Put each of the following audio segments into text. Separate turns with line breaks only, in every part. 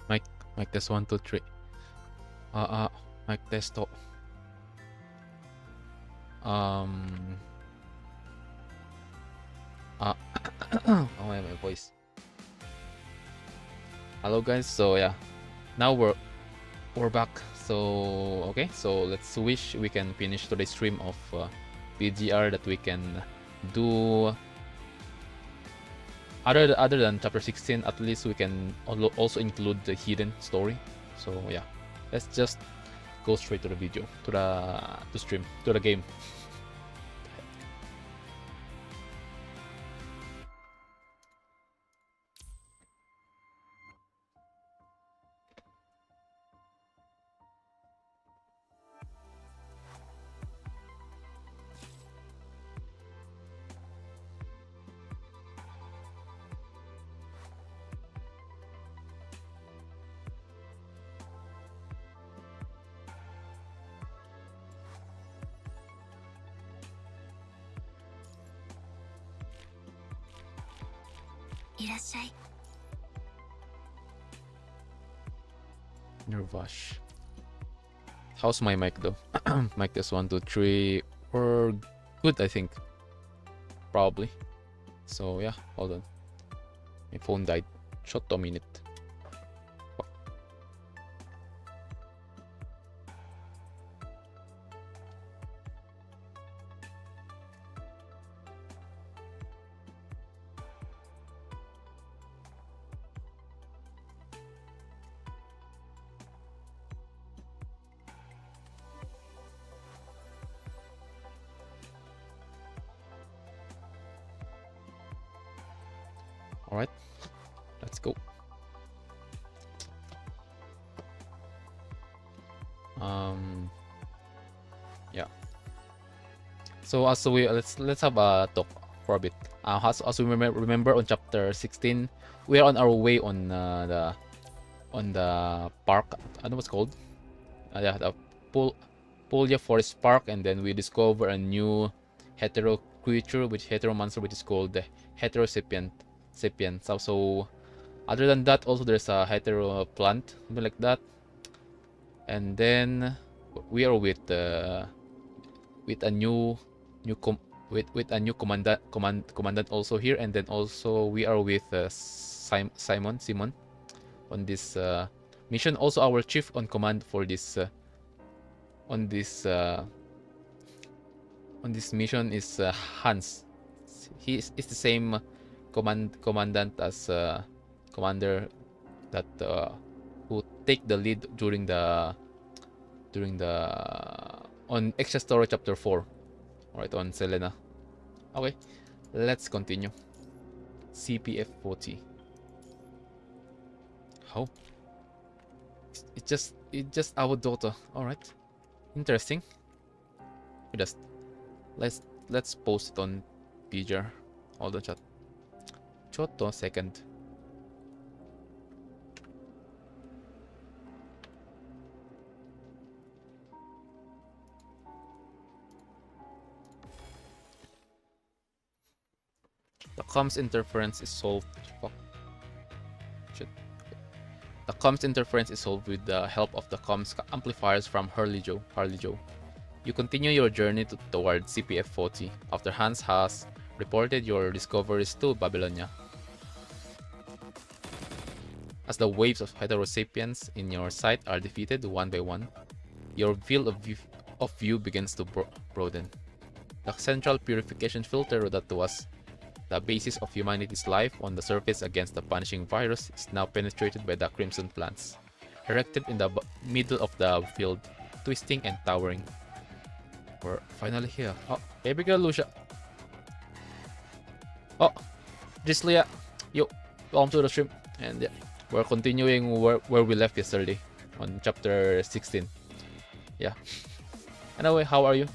Mic, mic test 1, 2, 3. Mic test to. Oh my voice. Hello guys. So yeah, now we're back. So okay, so let's wish we can finish today's stream of PGR, that we can do other than chapter 16. At least we can also include the hidden story. So yeah, let's just go straight to the video, to the stream, to the game. Nervash. How's my mic though? Mic test 1, 2, 3. We're good, I think. Probably. So yeah, hold on. My phone died. Shot a minute. Alright, let's go. Yeah. So as we let's have a talk for a bit. As we remember on chapter 16, we are on our way on the park. I don't know what's called. Yeah, the Puglia Forest Park, and then we discover a new hetero creature, hetero monster, which is called the heterosapient. So other than that, also there's a hetero plant, something like that. And then we are with a new commandant also here, and then also we are with Simon on this mission. Also our chief on command for this on this mission is Hans. He is the same commandant as commander that who take the lead during the on extra story chapter 4. Alright, on Selena. Okay, let's continue. CPF 40. How? It's just our daughter. Alright, interesting. Let's post it on PGR. Hold on, chat. Choto second. The comms interference is solved. Fuck. Shit. The comms interference is solved with the help of the comms amplifiers from Harley Joe. You continue your journey towards CPF 40 after Hans has reported your discoveries to Babylonia. As the waves of heterosapiens in your sight are defeated one by one, your field of view begins to broaden. The central purification filter that was the basis of humanity's life on the surface against the punishing virus is now penetrated by the crimson plants, erected in the middle of the field, twisting and towering. We're finally here. Oh, baby girl Lucia. Oh, Gislia. Yo, welcome to the stream. And yeah, we're continuing where we left yesterday on chapter 16. Yeah. Anyway, how are you?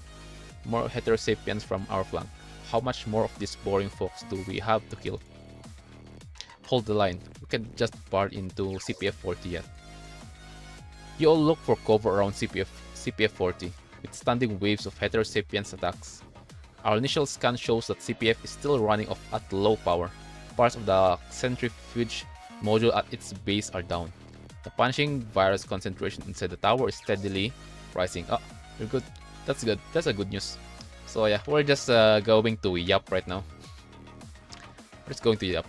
More heterosapiens from our flank. How much more of these boring folks do we have to kill? Hold the line. We can just barge into CPF 40 yet. You all look for cover around CPF 40, with standing waves of heterosapiens attacks. Our initial scan shows that CPF is still running off at low power. Parts of the centrifuge module at its base are down. The punching virus concentration inside the tower is steadily rising. Oh, you're good. That's good. That's a good news. So yeah, we're just going to Yup right now. We're just going to Yup.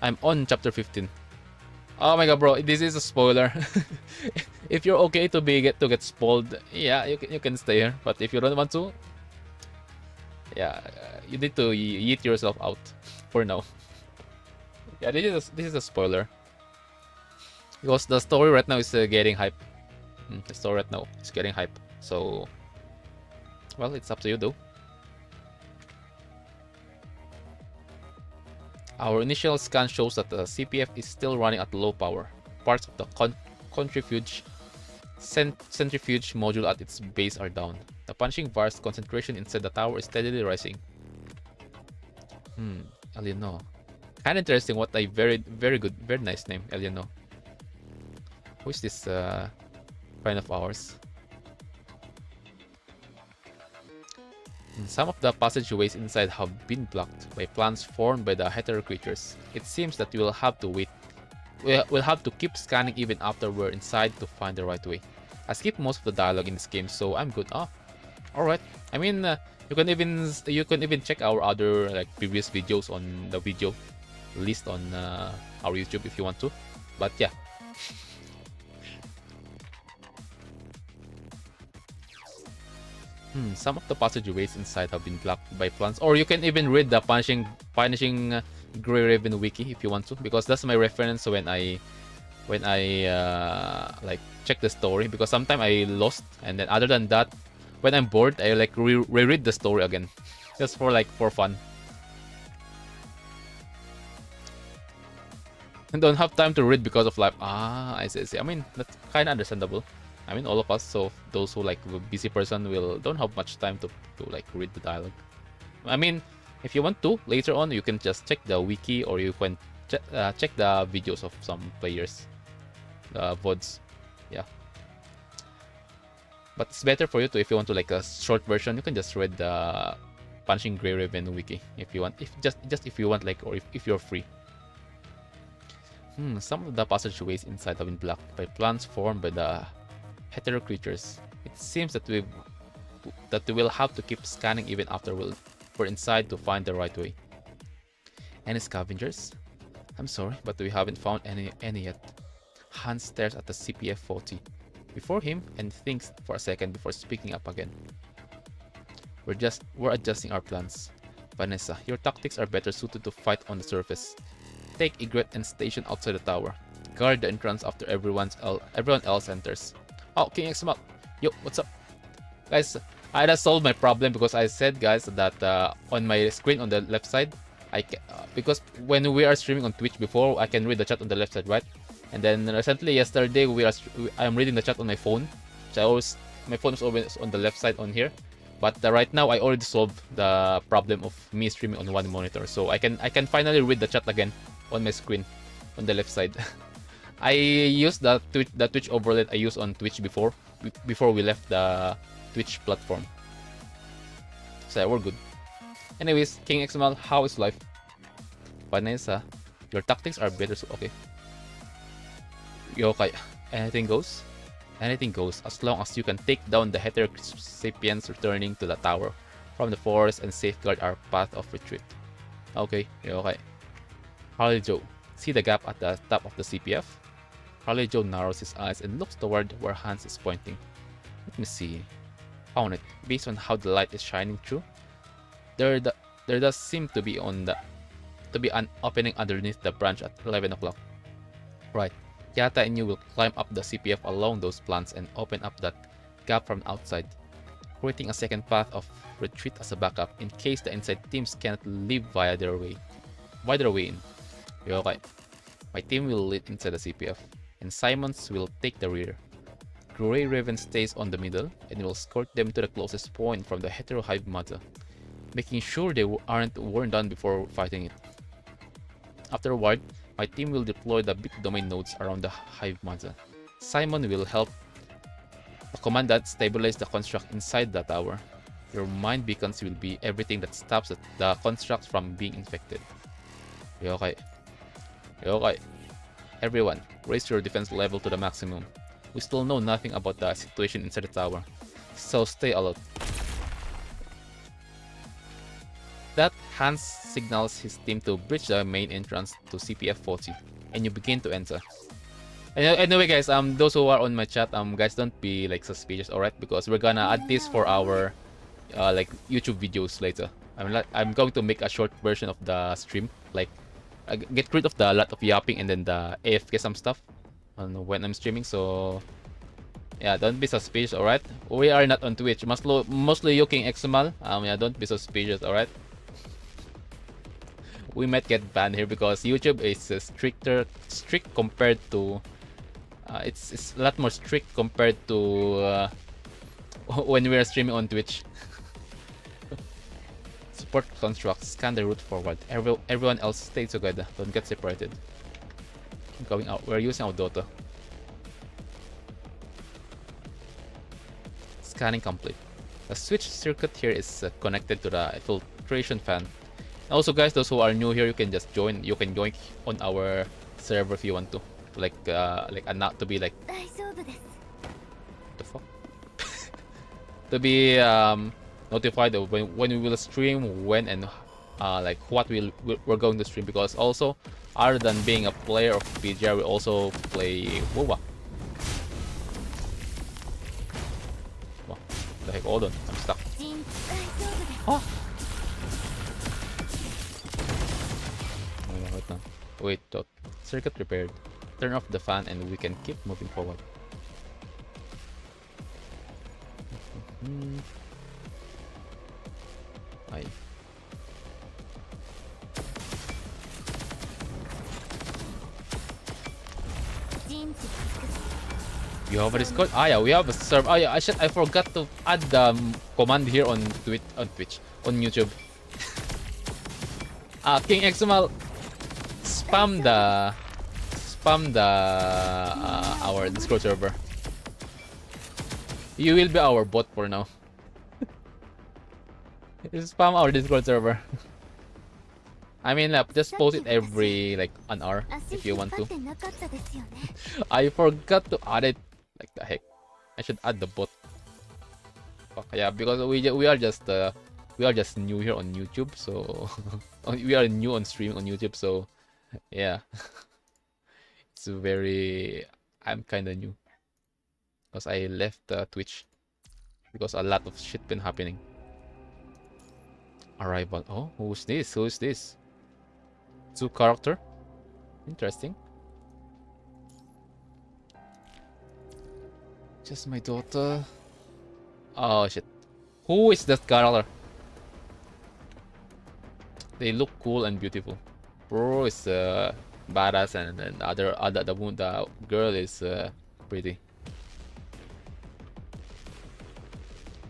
I'm on chapter 15. Oh my god, bro, this is a spoiler. If you're okay to get spoiled, yeah, you can stay here. But if you don't want to, yeah, you need to yeet yourself out for now. Yeah, this is a spoiler because the story right now is getting hype. The story right now is getting hype. So, well, it's up to you though. Our initial scan shows that the CPF is still running at low power. Parts of the centrifuge module at its base are down. The punching virus concentration inside the tower is steadily rising. Alieno. Kinda interesting. What a very good, very nice name, Alieno. Who is this friend of ours? Some of the passageways inside have been blocked by plants formed by the hetero creatures. It seems that we will have to wait. We'll have to keep scanning even after we're inside to find the right way. I skipped most of the dialogue in this game, so I'm good. Oh, all right. I mean, you can even check our other like previous videos on the video list on our YouTube if you want to. But yeah. Some of the passageways inside have been blocked by plants, or you can even read the punishing Grey Raven wiki if you want to, because that's my reference when I like check the story, because sometimes I lost, and then other than that, when I'm bored, I like reread the story again, just for fun. And don't have time to read because of life. I see. I mean, that's kind of understandable. I mean, all of us, so those who like a busy person don't have much time to like read the dialogue. I mean, if you want to, later on, you can just check the wiki, or you can check the videos of some players, the VODs, yeah. But it's better for you to, if you want to like a short version, you can just read the Punching Grey Raven wiki if you want, if you want, like, or if you're free. Some of the passageways inside have been blocked by plants formed by the hetero creatures. It seems that we will have to keep scanning even after we're inside to find the right way. Any scavengers? I'm sorry, but we haven't found any yet. Hans stares at the CPF-40 before him and thinks for a second before speaking up again. We're adjusting our plans. Vanessa, your tactics are better suited to fight on the surface. Take Egret and station outside the tower. Guard the entrance after everyone else enters. Oh, King Xmal. Yo, what's up? Guys, I just solved my problem because I said, guys, that on my screen on the left side, because when we are streaming on Twitch before, I can read the chat on the left side, right? And then recently, yesterday, I'm reading the chat on my phone. So my phone is always on the left side on here. But right now, I already solved the problem of me streaming on one monitor. So I can finally read the chat again on my screen on the left side. I used the Twitch overlay I used on Twitch before we left the Twitch platform. So yeah, we're good. Anyways, King XML, how is life? Vanessa, your tactics are better. So okay. Yokai, anything goes? Anything goes as long as you can take down the hetero sapiens returning to the tower from the forest and safeguard our path of retreat. Okay, Yokai. Harley Joe, see the gap at the top of the CPF? Harley Joe narrows his eyes and looks toward where Hans is pointing. Let me see. Found it. Based on how the light is shining through, there does seem to be an opening underneath the branch at 11 o'clock. Right. Yata and you will climb up the CPF along those plants and open up that gap from outside, creating a second path of retreat as a backup in case the inside teams cannot leave via their way in. Okay. My team will lead inside the CPF, and Simons will take the rear. Grey Raven stays on the middle and will escort them to the closest point from the hetero hive mother, making sure they aren't worn down before fighting it. Afterward, my team will deploy the big domain nodes around the hive mother. Simon will help the commandant stabilize the construct inside the tower. Your mind beacons will be everything that stops the construct from being infected. Okay. Everyone, raise your defense level to the maximum. We still know nothing about the situation inside the tower, so stay alert. That Hans signals his team to breach the main entrance to CPF-40, and you begin to enter. Anyway, guys, those who are on my chat, guys, don't be like suspicious, alright? Because we're gonna add this for our like YouTube videos later. I'm going to make a short version of the stream, like get rid of the lot of yapping and then the AFK some stuff when I'm streaming. So yeah, don't be suspicious, alright? We are not on Twitch. Mostly Yoking Exumal. Yeah, don't be suspicious, alright? We might get banned here because YouTube is strict compared to it's a lot more strict compared to when we are streaming on Twitch. Support constructs, scan the route forward. Everyone else stay together, don't get separated. Going out, we're using our Dota. Scanning complete. The switch circuit here is connected to the filtration fan. Also, guys, those who are new here, you can just join. You can join on our server if you want to, like not to be like the fuck, to be notified of when we will stream, when and like what we're going to stream. Because also, other than being a player of PGR, we also play WUWA. What the heck? Hold on, I'm stuck. Oh. Wait, circuit repaired. Turn off the fan and we can keep moving forward. Aye. You have a Discord? Ah yeah, we have a server. Ah yeah, I forgot to add the command here on Twitch, on YouTube. King Exumal, spam the our Discord server. You will be our bot for now. Spam our Discord server. I mean, just post it every like an hour if you want to. I forgot to add it. Like the heck, I should add the bot. Fuck yeah, because we are just new here on YouTube, so we are new on streaming on YouTube, so yeah. It's very, I'm kind of new because I left Twitch because a lot of shit been happening. Arrival. Oh, who's this? Who is this? Two character. Interesting. Just my daughter. Oh shit. Who is that character? They look cool and beautiful. Bro is badass, and the girl is pretty.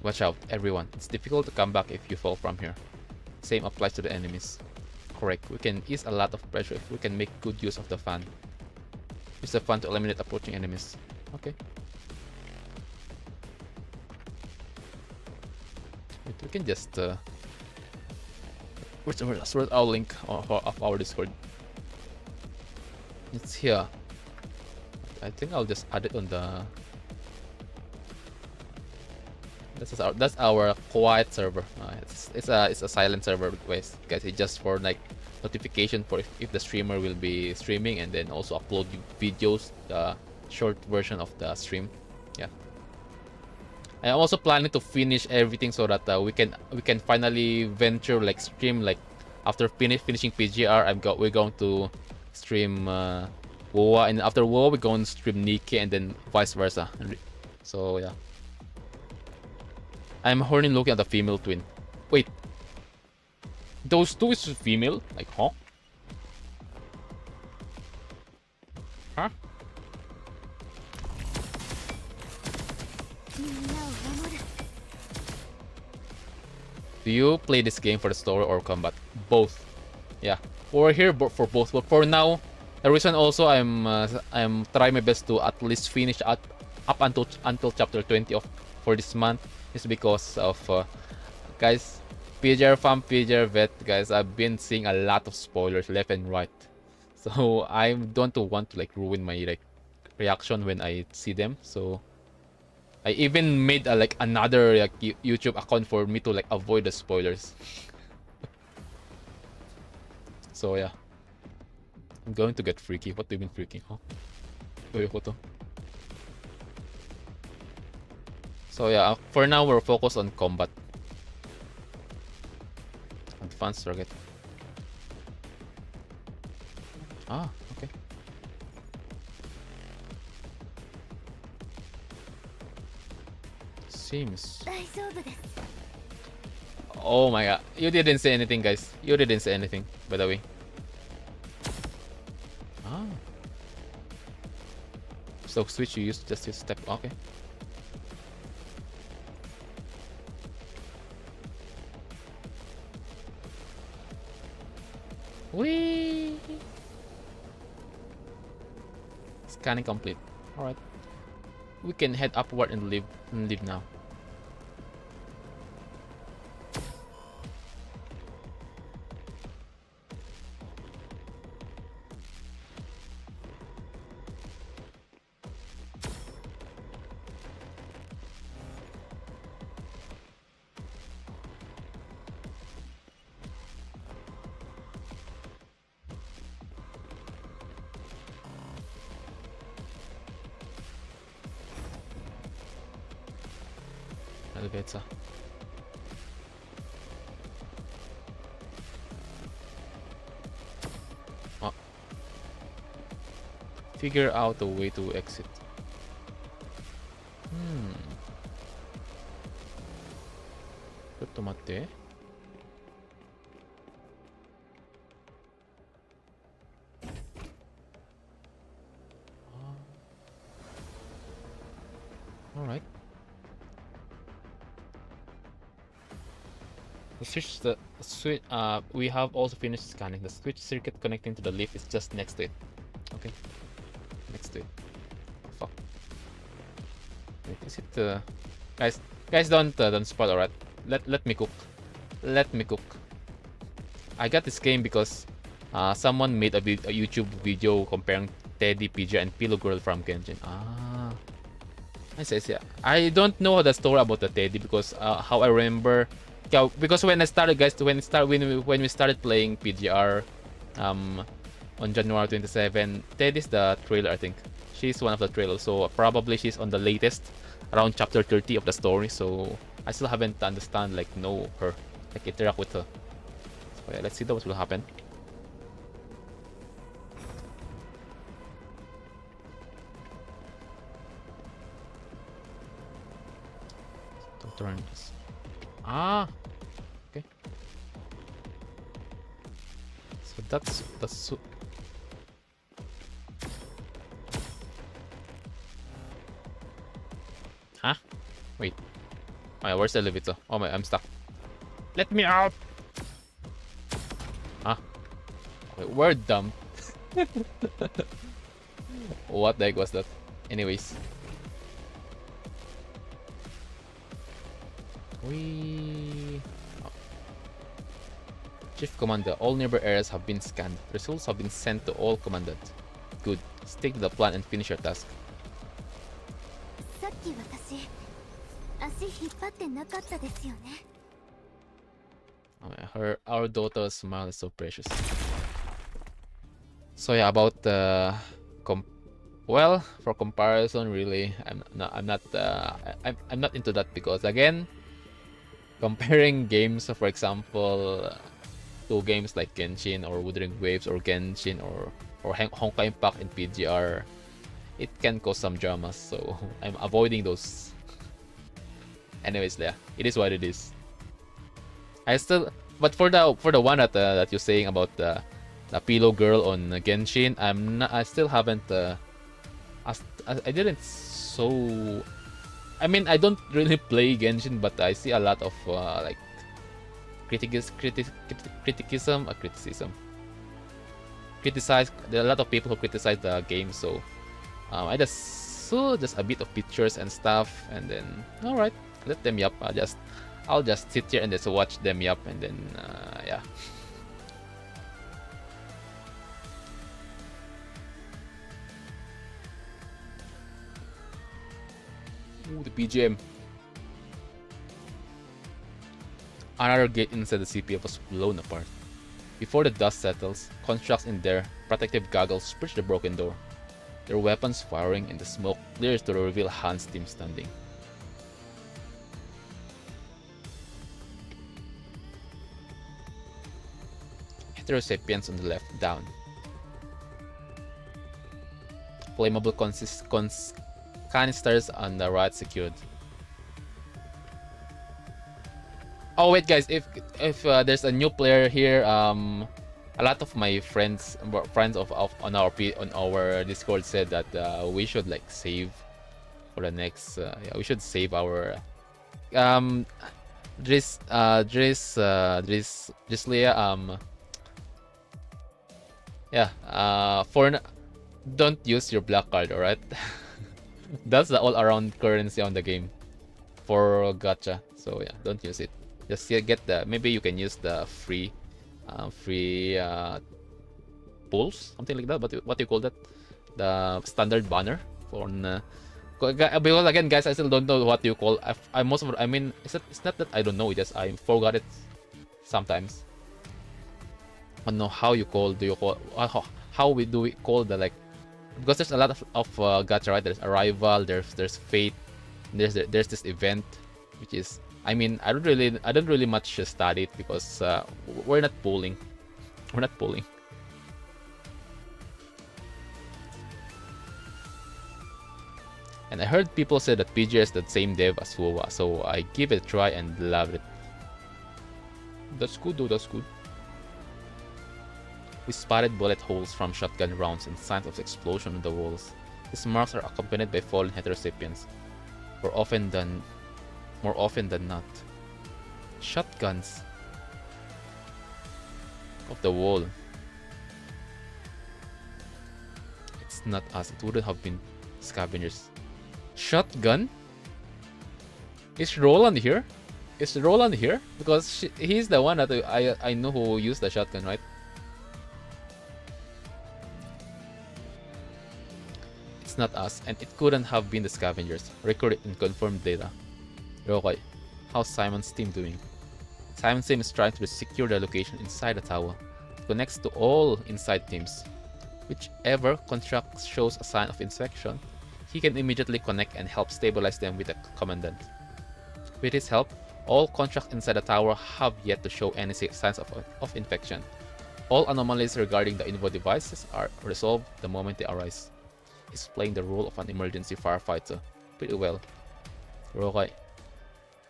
Watch out, everyone. It's difficult to come back if you fall from here. Same applies to the enemies. Correct. We can ease a lot of pressure if we can make good use of the fan. Use the fan to eliminate approaching enemies. Okay. Wait, we can just where's our link of our Discord? It's here. I think I'll just add it on the. That's our quiet server. It's a silent server, guys. It's just for like notification for if the streamer will be streaming, and then also upload videos, the short version of the stream. Yeah. I'm also planning to finish everything so that we can finally venture like stream like after finishing PGR. We're going to stream WUWA, and after WUWA we're going to stream NIKKE, and then vice versa. So yeah. I'm horny looking at the female twin. Wait, those two is female? Like, huh? Huh? Do you play this game for the story or combat? Both. Yeah, we're here for both. But for now, the reason also I'm trying my best to at least finish up until chapter 20 for this month is because of guys, PGR fan, PGR vet, guys. I've been seeing a lot of spoilers left and right, so I don't want to like ruin my like reaction when I see them. So I even made like another like YouTube account for me to like avoid the spoilers. So yeah, I'm going to get freaky. What do you mean freaky? Huh? So yeah, for now we're focused on combat. Advanced target. Ah, okay. Seems. Oh my god. You didn't say anything, guys. You didn't say anything, by the way. Ah. So switch you use just his step. Okay. Whee! Scanning complete. Alright. We can head upward and leave now. Elevator. Oh. Figure out a way to exit.ちょっと待って。Alright. The switch. We have also finished scanning. The switch circuit connecting to the lift is just next to it. Okay. Next to it. Fuck. Wait, is it? Guys, don't spoil. Alright. Let me cook. Let me cook. I got this game because someone made a YouTube video comparing Teddy, PGR, and Pillow Girl from Genshin. Ah. I see. I don't know the story about the Teddy because how I remember. Yeah, because when I started, guys, when we started playing PGR, on January 27, Teddy's the trailer, I think. She's one of the trailers, so probably she's on the latest, around chapter 30 of the story. So I still haven't know her, like interact with her. So yeah, let's see what will happen. Don't turn this. Ah, okay. So that's huh? Wait. Oh yeah, where's the elevator? Oh my, I'm stuck. Let me out! Huh? Wait, we're dumb. What the heck was that? Anyways. Chief Commander, all nearby areas have been scanned. Results have been sent to all commandant. Good. Stick to the plan and finish your task. Our daughter's smile is so precious. So yeah, about the well, for comparison, really, I'm not into that because again, comparing games, for example, to games like Genshin or Wuthering Waves or Genshin or Honkai Impact in PGR, it can cause some dramas, so I'm avoiding those. Anyways, yeah, it is what it is. But for the one that you're saying about the Pillow Girl on Genshin, I still haven't. I didn't so. I mean, I don't really play Genshin, but I see a lot of like criticism. There are a lot of people who criticize the game, so I just saw just a bit of pictures and stuff, and then all right, let them yap. I'll just sit here and just watch them yap, and then yeah. Ooh, the PGM. Another gate inside the CPF was blown apart. Before the dust settles, constructs in their protective goggles breach the broken door. Their weapons firing and the smoke clears to reveal Hans' team standing. Heterosapiens on the left down. Flammable canisters on the right secured. Oh wait, guys! If there's a new player here, a lot of my friends on our Discord said that we should like save for the next. Yeah, we should save our Drislia. Yeah. Don't use your black card, alright? That's the all-around currency on the game for gacha. So yeah, don't use it. Just get the, maybe you can use the free pulls, something like that. What do you call that? The standard banner for because again, guys, I still don't know what you call. I mean, it's not that I don't know. Just I forgot it sometimes. I don't know how you call. Do you call how do we call the like? Because there's a lot of gacha, right? There's arrival, there's fate, there's this event, which is, I mean, I don't really much study it because we're not pulling. We're not pulling. And I heard people say that PGR is the same dev as WUWA, so I give it a try and love it. That's good though, that's good. We spotted bullet holes from shotgun rounds and signs of explosion on the walls. These marks are accompanied by fallen heterosapiens, more often than not. Shotguns of the wall. It's not us. It wouldn't have been scavengers. Shotgun? Is Roland here? Is Roland here? Because he's the one that I know who used the shotgun, right? It's not us, and it couldn't have been the scavengers. Recorded and confirmed data. Okay, how's Simon's team doing? Simon's team is trying to secure the location inside the tower. It connects to all inside teams. Whichever contract shows a sign of infection, he can immediately connect and help stabilize them with the commandant. With his help, all contracts inside the tower have yet to show any signs of infection. All anomalies regarding the Invo devices are resolved the moment they arise. He's playing the role of an emergency firefighter pretty well. Okay.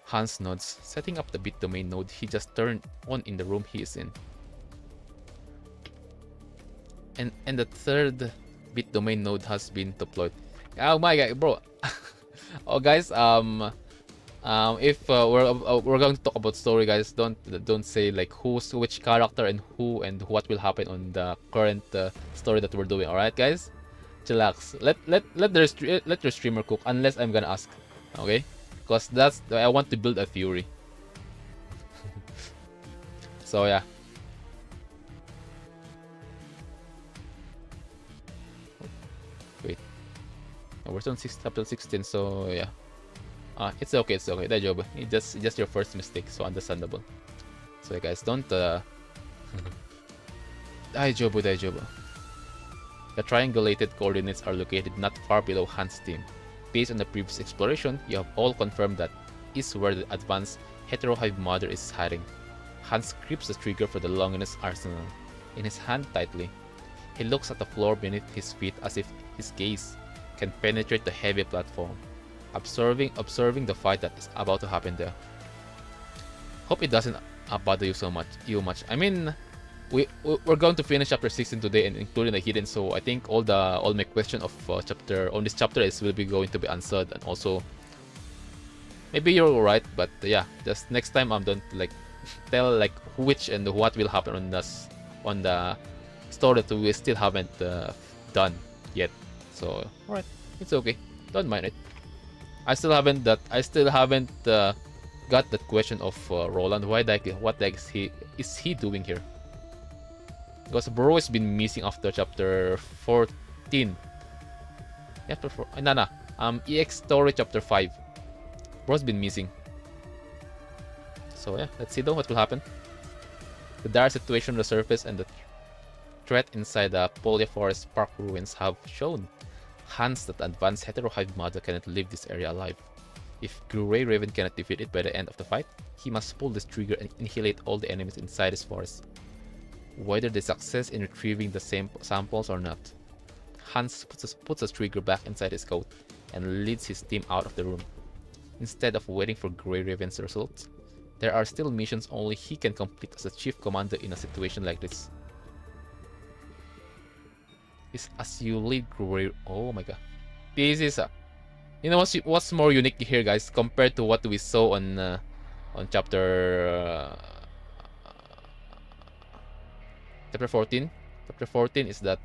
Hans nods, setting up the bit domain node he just turned on in the room he is in. And the third bit domain node has been deployed. Oh my god, bro. Oh guys, if we're going to talk about story, guys, don't say like which character and who and what will happen on the current story that we're doing. All right, guys, chillax. Let your streamer cook unless I'm gonna ask, okay? Because that's I want to build a theory. So yeah. Wait. We're on chapter 16, so yeah. It's okay, it's okay. Daijoubu. It's just your first mistake, so understandable. So yeah, guys, don't Daijoubu. The triangulated coordinates are located not far below Hans' team. Based on the previous exploration, you have all confirmed that is where the advanced heterohive mother is hiding. Hans grips the trigger for the Longinus arsenal in his hand tightly. He looks at the floor beneath his feet as if his gaze can penetrate the heavy platform, observing the fight that is about to happen there. Hope it doesn't bother you much. I mean, we're going to finish chapter 16 today, and including the hidden. So I think all my question of this chapter will be going to be answered, and also maybe you're right, but yeah, just next time don't like tell like which and what will happen on the story that we still haven't done yet. So alright, it's okay, don't mind it. I still haven't got that question of Roland. What the heck is he doing here? Because Bro has been missing after chapter 14. Chapter 4. Nah. EX story chapter 5. Bro's been missing. So yeah, let's see though what will happen. The dire situation on the surface and the threat inside the Polia Forest Park ruins have shown Hans that the advanced Heterohive model cannot leave this area alive. If Grey Raven cannot defeat it by the end of the fight, he must pull this trigger and annihilate all the enemies inside his forest, whether they success in retrieving the same samples or not. Hans puts a trigger back inside his coat and leads his team out of the room. Instead of waiting for Grey Raven's results, there are still missions only he can complete as a chief commander in a situation like this. As you lead Grey... Oh my god. This is a... You know what's more unique here, guys, compared to what we saw on chapter... chapter 14? Chapter 14 is that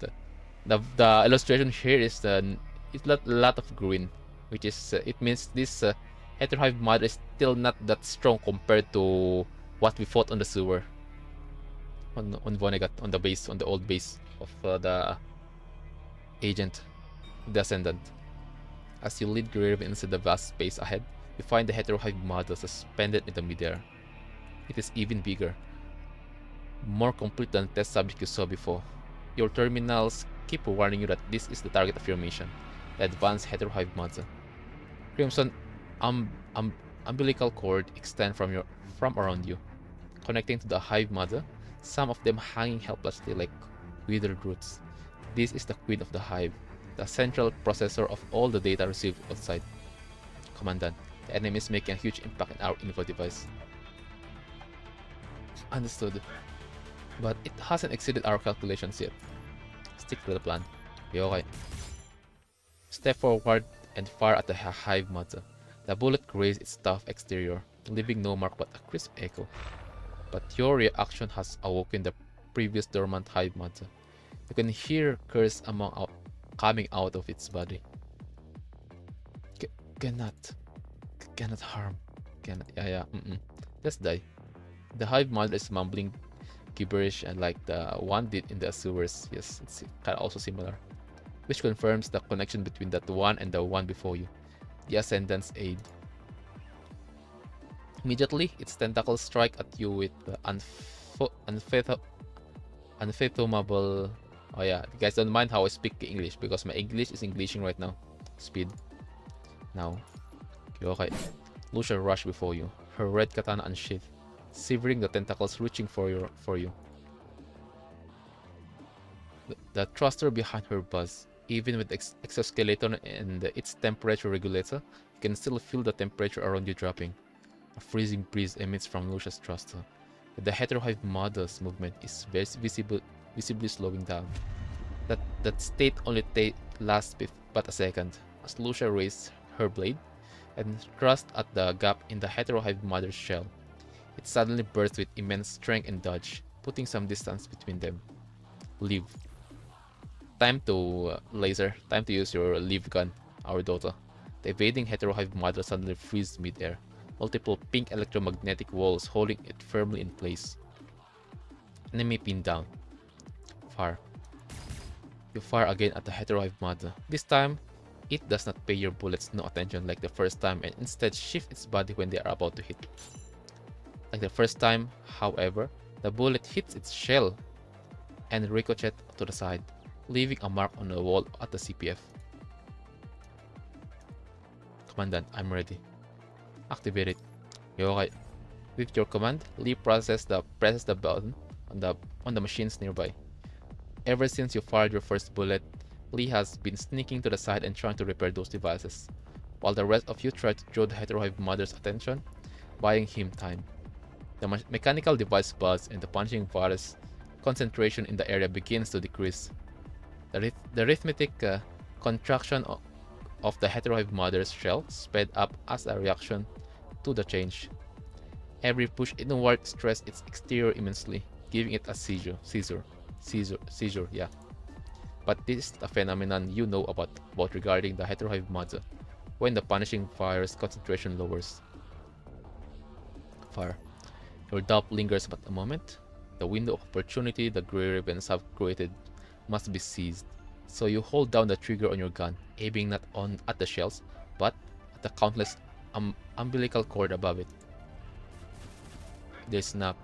the illustration here is it's a lot of green, which is it means this Heterohive mother is still not that strong compared to what we fought on the sewer on Vonnegut, on the base, on the old base of the agent, the Ascendant. As you lead Grey Raven into the vast space ahead, you find the Heterohive model suspended in the midair. It is even bigger, more complete than the test subject you saw before. Your terminals keep warning you that this is the target of your mission, the advanced Heterohive model. Crimson umbilical cord extend from around you, connecting to the hive mother, some of them hanging helplessly like withered roots. This is the queen of the hive, the central processor of all the data received outside. Commandant, the enemy is making a huge impact in our info device. Understood. But it hasn't exceeded our calculations yet. Stick to the plan. Be okay. Step forward and fire at the hive mother. The bullet grazed its tough exterior, leaving no mark but a crisp echo. But your reaction has awoken the previous dormant hive mother. You can hear curse coming out of its body. Cannot harm. Let's die. The hive mother is mumbling gibberish and like the one did in the sewers. Yes, it's kind of also similar, which confirms the connection between that one and the one before you, the Ascendant's aid. Immediately, its tentacles strike at you with the unfathomable... Oh yeah, you guys don't mind how I speak English because my English is Englishing right now. Speed. Now. Okay. Lucia rushed before you, her red katana unsheathed, severing the tentacles reaching for you. The thruster behind her buzz. Even with exoskeleton and its temperature regulator, you can still feel the temperature around you dropping. A freezing breeze emits from Lucia's thruster. The Heterohive model's movement is visibly slowing down. That state only lasts but a second, as Lucia raised her blade and thrust at the gap in the Heterohive mother's shell. It suddenly burst with immense strength and dodge, putting some distance between them. Leave. Time to time to use your leave gun, our daughter. The evading Heterohive model suddenly freezes mid-air, multiple pink electromagnetic walls holding it firmly in place. Enemy pinned down. Fire. You fire again at the Heterohive model. This time, it does not pay your bullets no attention like the first time and instead shifts its body when they are about to hit. Like the first time, however, the bullet hits its shell and ricochets to the side, leaving a mark on the wall at the CPF. Commandant, I'm ready. Activate it. Okay. With your command, Lee presses the button on the machines nearby. Ever since you fired your first bullet, Lee has been sneaking to the side and trying to repair those devices, while the rest of you try to draw the Heterohive mother's attention, buying him time. The mechanical device buzz and the punching virus concentration in the area begins to decrease. The arithmetic contraction of the Heterohive mother's shell sped up as a reaction to the change. Every push inward stressed its exterior immensely, giving it a seizure, yeah. But this is a phenomenon you know about regarding the Heterohive mother, when the punishing virus concentration lowers. Fire. Your doubt lingers but a moment. The window of opportunity the Grey Ravens have created must be seized. So you hold down the trigger on your gun, aiming not at the shells, but at the countless umbilical cord above it. They snap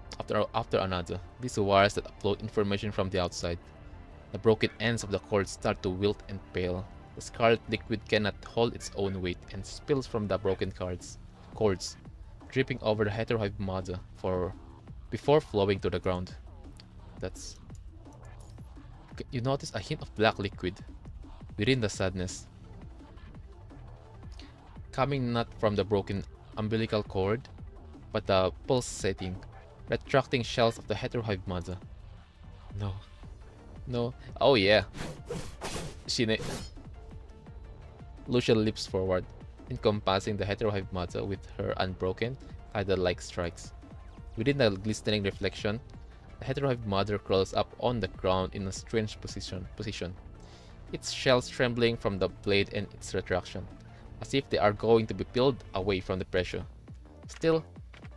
after another. These wires that upload information from the outside. The broken ends of the cord start to wilt and pale. The scarlet liquid cannot hold its own weight and spills from the broken cords, dripping over the heterohive mother before flowing to the ground. You notice a hint of black liquid within the sadness, coming not from the broken umbilical cord, but the pulsating, retracting shells of the heterohive mother. No. Oh yeah. Lucia leaps forward, encompassing the heterohive mother with her unbroken, idol-like strikes. Within the glistening reflection, the heterohive mother curls up on the ground in a strange position, its shells trembling from the blade and its retraction, as if they are going to be peeled away from the pressure. Still,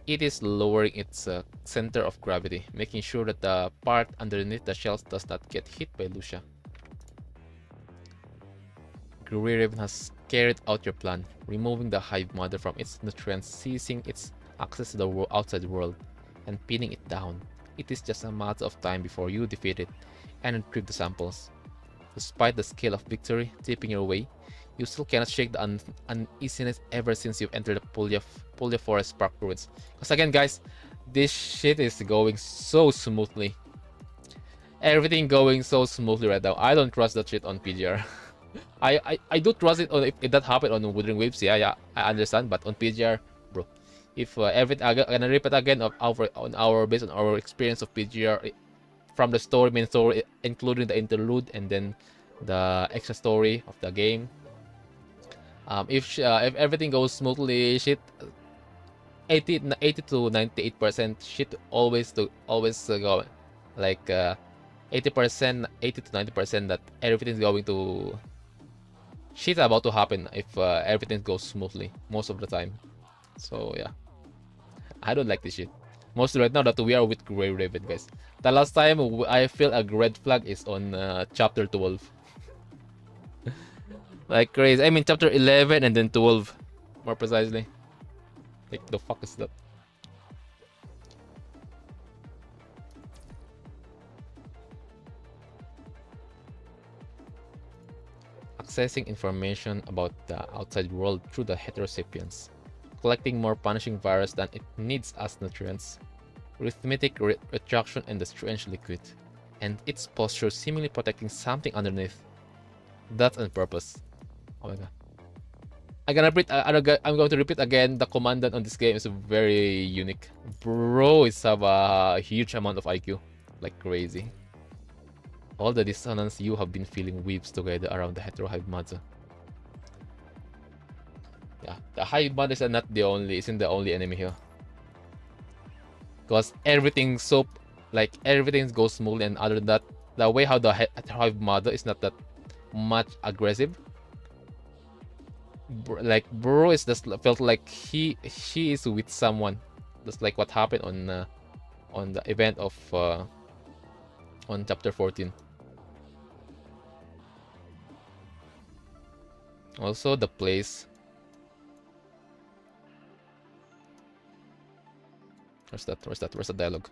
it is lowering its center of gravity, making sure that the part underneath the shells does not get hit by Lucia. Grey Raven has carried out your plan, removing the hive mother from its nutrients, seizing its access to the outside world, and pinning it down. It is just a matter of time before you defeat it and retrieve the samples. Despite the scale of victory tipping your way, you still cannot shake the uneasiness ever since you've entered the Puglia Forest Park ruins. Because again guys, this shit is going so smoothly. Everything going so smoothly right now. I don't trust that shit on PGR. I do trust it on if that happened on Wuthering Waves. Yeah, I understand. But on PGR, bro, if everything, I'm gonna repeat again based on our experience of PGR from the main story, including the interlude and then the extra story of the game. If everything goes smoothly, shit, 80 to 98% shit always go like 80%, 80 to 90% that everything's going to shit about to happen if everything goes smoothly most of the time. So yeah, I don't like this shit. Mostly right now that we are with Grey Raven, guys. The last time I feel a red flag is on chapter 12. Like crazy. I mean chapter 11 and then 12, more precisely. Like the fuck is that? Accessing information about the outside world through the heterosapiens, collecting more punishing virus than it needs as nutrients, rhythmic retraction and the strange liquid, and its posture seemingly protecting something underneath. That's on purpose. Oh my god. I'm going to repeat again. The commandant on this game is very unique. Bro is have a huge amount of IQ, like crazy. All the dissonance you have been feeling weaves together around the heterohive mother. Yeah, the hive mother isn't the only enemy here. Because everything goes smoothly, and other than that, the way how the heterohive mother is not that much aggressive. Like bro is just felt like she is with someone, just like what happened on the event of on chapter 14. Also the place. Where's the dialogue?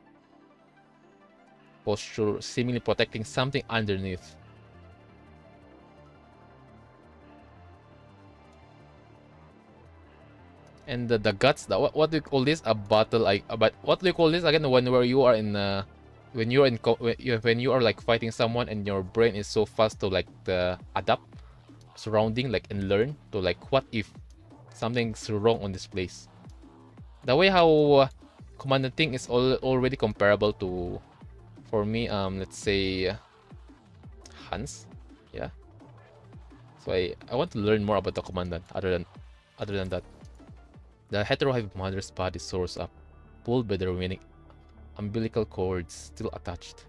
Posture seemingly protecting something underneath. And the guts, what do you call this? A battle, but what do you call this again? When you are like fighting someone and your brain is so fast to like adapt surrounding, like, and learn to like, what if something's wrong on this place? The way how commandant thing is already comparable to, for me, let's say Hans. Yeah. So I want to learn more about the commandant other than that. The heterohive mother's body soars up, pulled by the remaining umbilical cords still attached.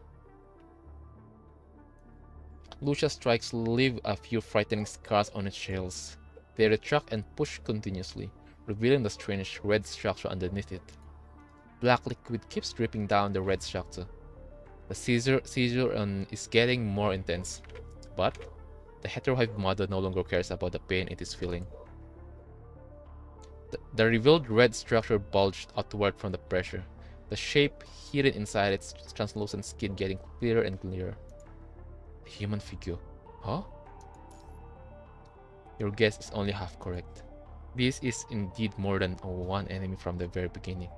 Lucia's strikes leave a few frightening scars on its shells. They retract and push continuously, revealing the strange red structure underneath it. Black liquid keeps dripping down the red structure. The seizure is getting more intense, but the heterohive mother no longer cares about the pain it is feeling. The revealed red structure bulged outward from the pressure, the shape hidden inside its translucent skin getting clearer and clearer. A human figure. Huh? Your guess is only half correct. This is indeed more than one enemy from the very beginning.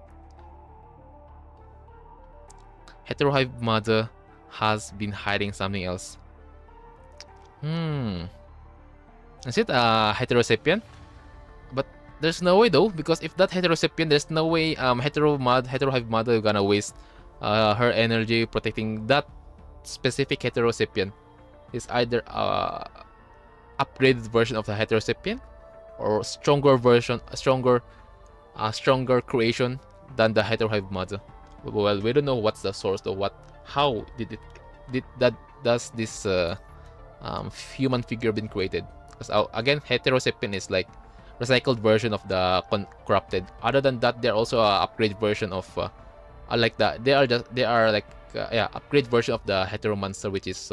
Heterohive Mother has been hiding something else. Is it a heterosapien? But there's no way though, because if that heterosapien, there's no way Heterohive Mother gonna waste her energy protecting that specific heterosapien. It's either upgraded version of the heterosapien or stronger version, a stronger creation than the Heterohive Mother. Well, we don't know what's the source though. How does this human figure been created? Because again, heterosapien is like recycled version of the corrupted. Other than that, they're also a upgrade version of like that. They are like upgrade version of the heteromancer, which is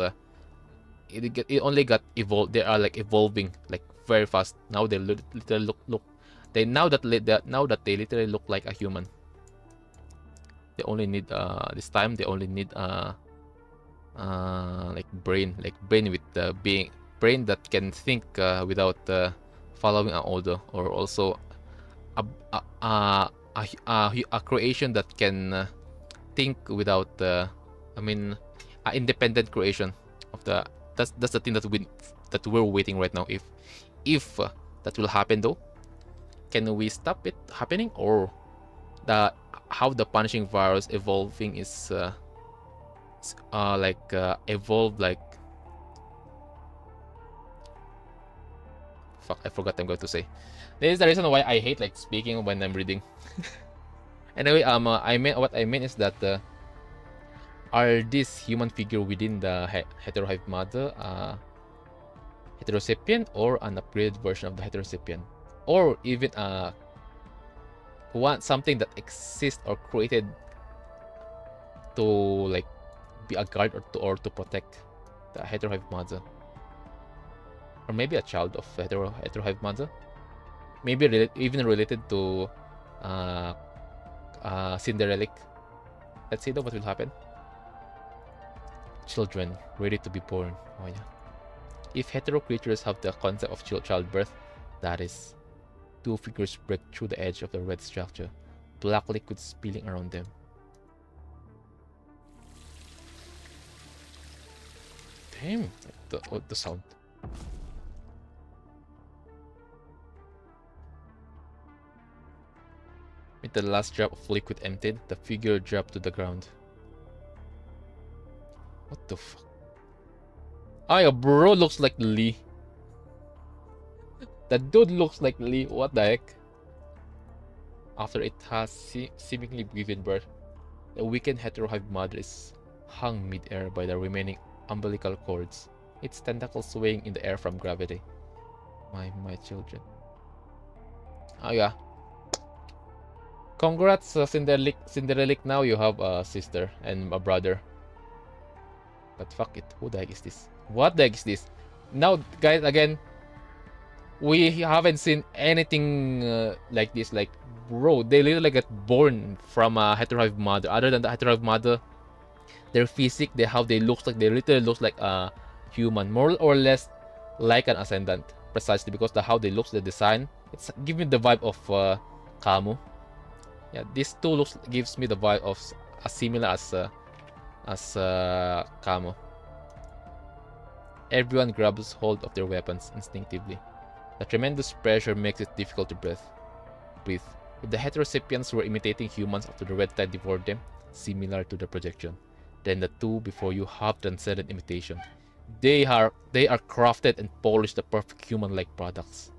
it only got evolved. They are like evolving like very fast. Now they literally look. Now that they literally look like a human. They only need this time. They only need like brain with brain that can think without following an order, or also a creation that can think without an independent creation of the. That's the thing that we're waiting right now. If that will happen though, can we stop it happening, or how the punishing virus evolving is evolved like. Fuck, I forgot I'm going to say. This is the reason why I hate like speaking when I'm reading. Anyway, what I meant is that are this human figure within the Heterohive Mother heterosapien or an upgraded version of the heterosapien, or even something that exists or created to like be a guard or to protect the Heterohive Mother, or maybe a child of Heterohive Mother, maybe even related to Cinderelic. Let's see though what will happen. Children ready to be born. Oh yeah. If hetero creatures have the concept of childbirth, that is, two figures break through the edge of the red structure, black liquid spilling around them. Damn, the sound. With the last drop of liquid emptied, the figure dropped to the ground. What the fuck? Yeah, bro looks like Lee. That dude looks like Lee. What the heck? After it has seemingly given birth, the weakened Heterohive Mother is hung mid-air by the remaining umbilical cords, its tentacles swaying in the air from gravity. My children. Oh yeah. Congrats, Cinderelic. Now you have a sister and a brother. But fuck it. Who the heck is this? What the heck is this? Now, guys, again, we haven't seen anything like this. Like, bro, they literally get born from a Heterohive Mother. Other than the Heterohive Mother, their physique, how they look like, they literally look like a human, more or less like an Ascendant, precisely because how they look, the design, it's giving the vibe of Camus. Yeah, this two gives me the vibe of as similar as Camus. Everyone grabs hold of their weapons instinctively. The tremendous pressure makes it difficult to breathe. If the heterosapiens were imitating humans after the red tide devoured them, similar to the projection, then the two before you have transcended imitation. They are crafted and polished the perfect human-like products.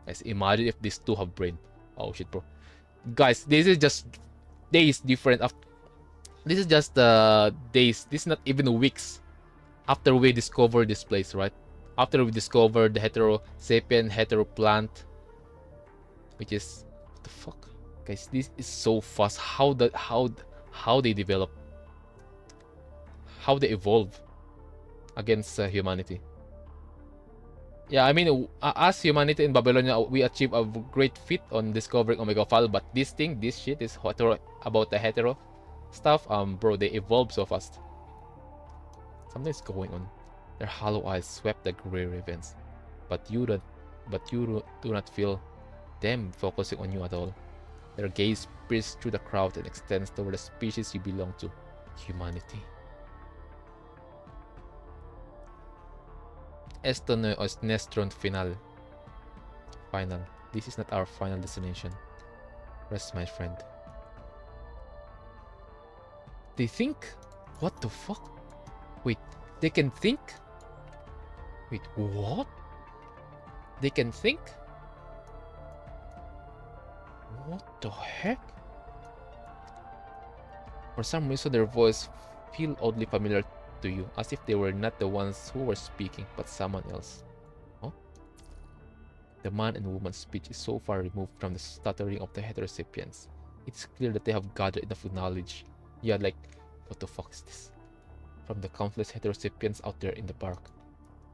Guys, imagine if these two have brain. Oh shit, bro. Guys, this is just days different. This is just days. This is not even weeks after we discovered this place, right? After we discovered the heterosapien, heteroplant, which is what the fuck, guys? This is so fast. How they develop, how they evolve against humanity. Yeah, I mean, as humanity in Babylonia, we achieve a great feat on discovering Omega File, but this thing, this shit is about the hetero stuff. Bro, they evolve so fast. Something's going on. Their hollow eyes swept the gray ravens, but do not feel them focusing on you at all. Their gaze pierces through the crowd and extends toward the species you belong to, humanity. Esto no es nuestro final. This is not our final destination. Rest, my friend. They think? What the fuck? Wait, they can think? Wait, what? They can think? What the heck? For some reason, their voice feel oddly familiar to you, as if they were not the ones who were speaking, but someone else. Huh? The man and woman's speech is so far removed from the stuttering of the heterosapiens. It's clear that they have gathered enough knowledge. Yeah, like, what the fuck is this? From the countless heterosapiens out there in the park.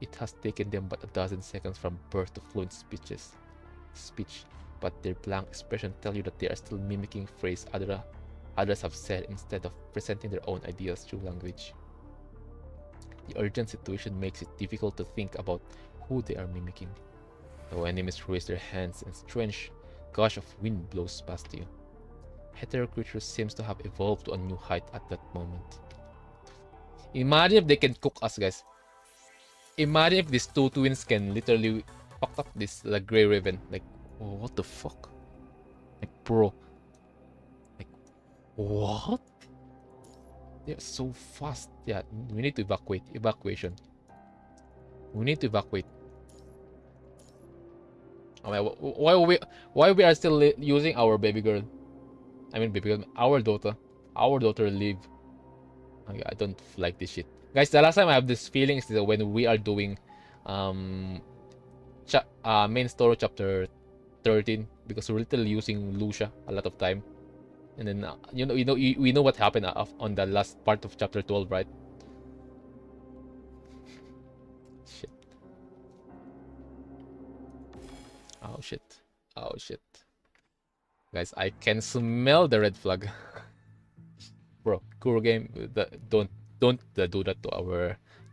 It has taken them but a dozen seconds from birth to fluent speech, but their blank expression tell you that they are still mimicking phrase others have said instead of presenting their own ideas through language. The urgent situation makes it difficult to think about who they are mimicking. The enemies raise their hands and strange gush of wind blows past you. Hetero creatures seems to have evolved to a new height at that moment. Imagine if they can cook us, guys. Imagine if these two twins can literally fuck up this Grey Raven. Like, oh, what the fuck? Like, bro. Like, what? They're so fast. Yeah, we need to evacuate. Evacuation. We need to evacuate. Oh my, why we are still using our baby girl? I mean, baby girl, our daughter. Our daughter leave. I don't like this shit. Guys, the last time I have this feeling is when we are doing main story chapter 13, because we're literally using Lucia a lot of time. And then we know what happened on the last part of chapter 12, right? Shit. Oh shit. Oh shit. Guys, I can smell the red flag. Bro, Kuro game, don't do that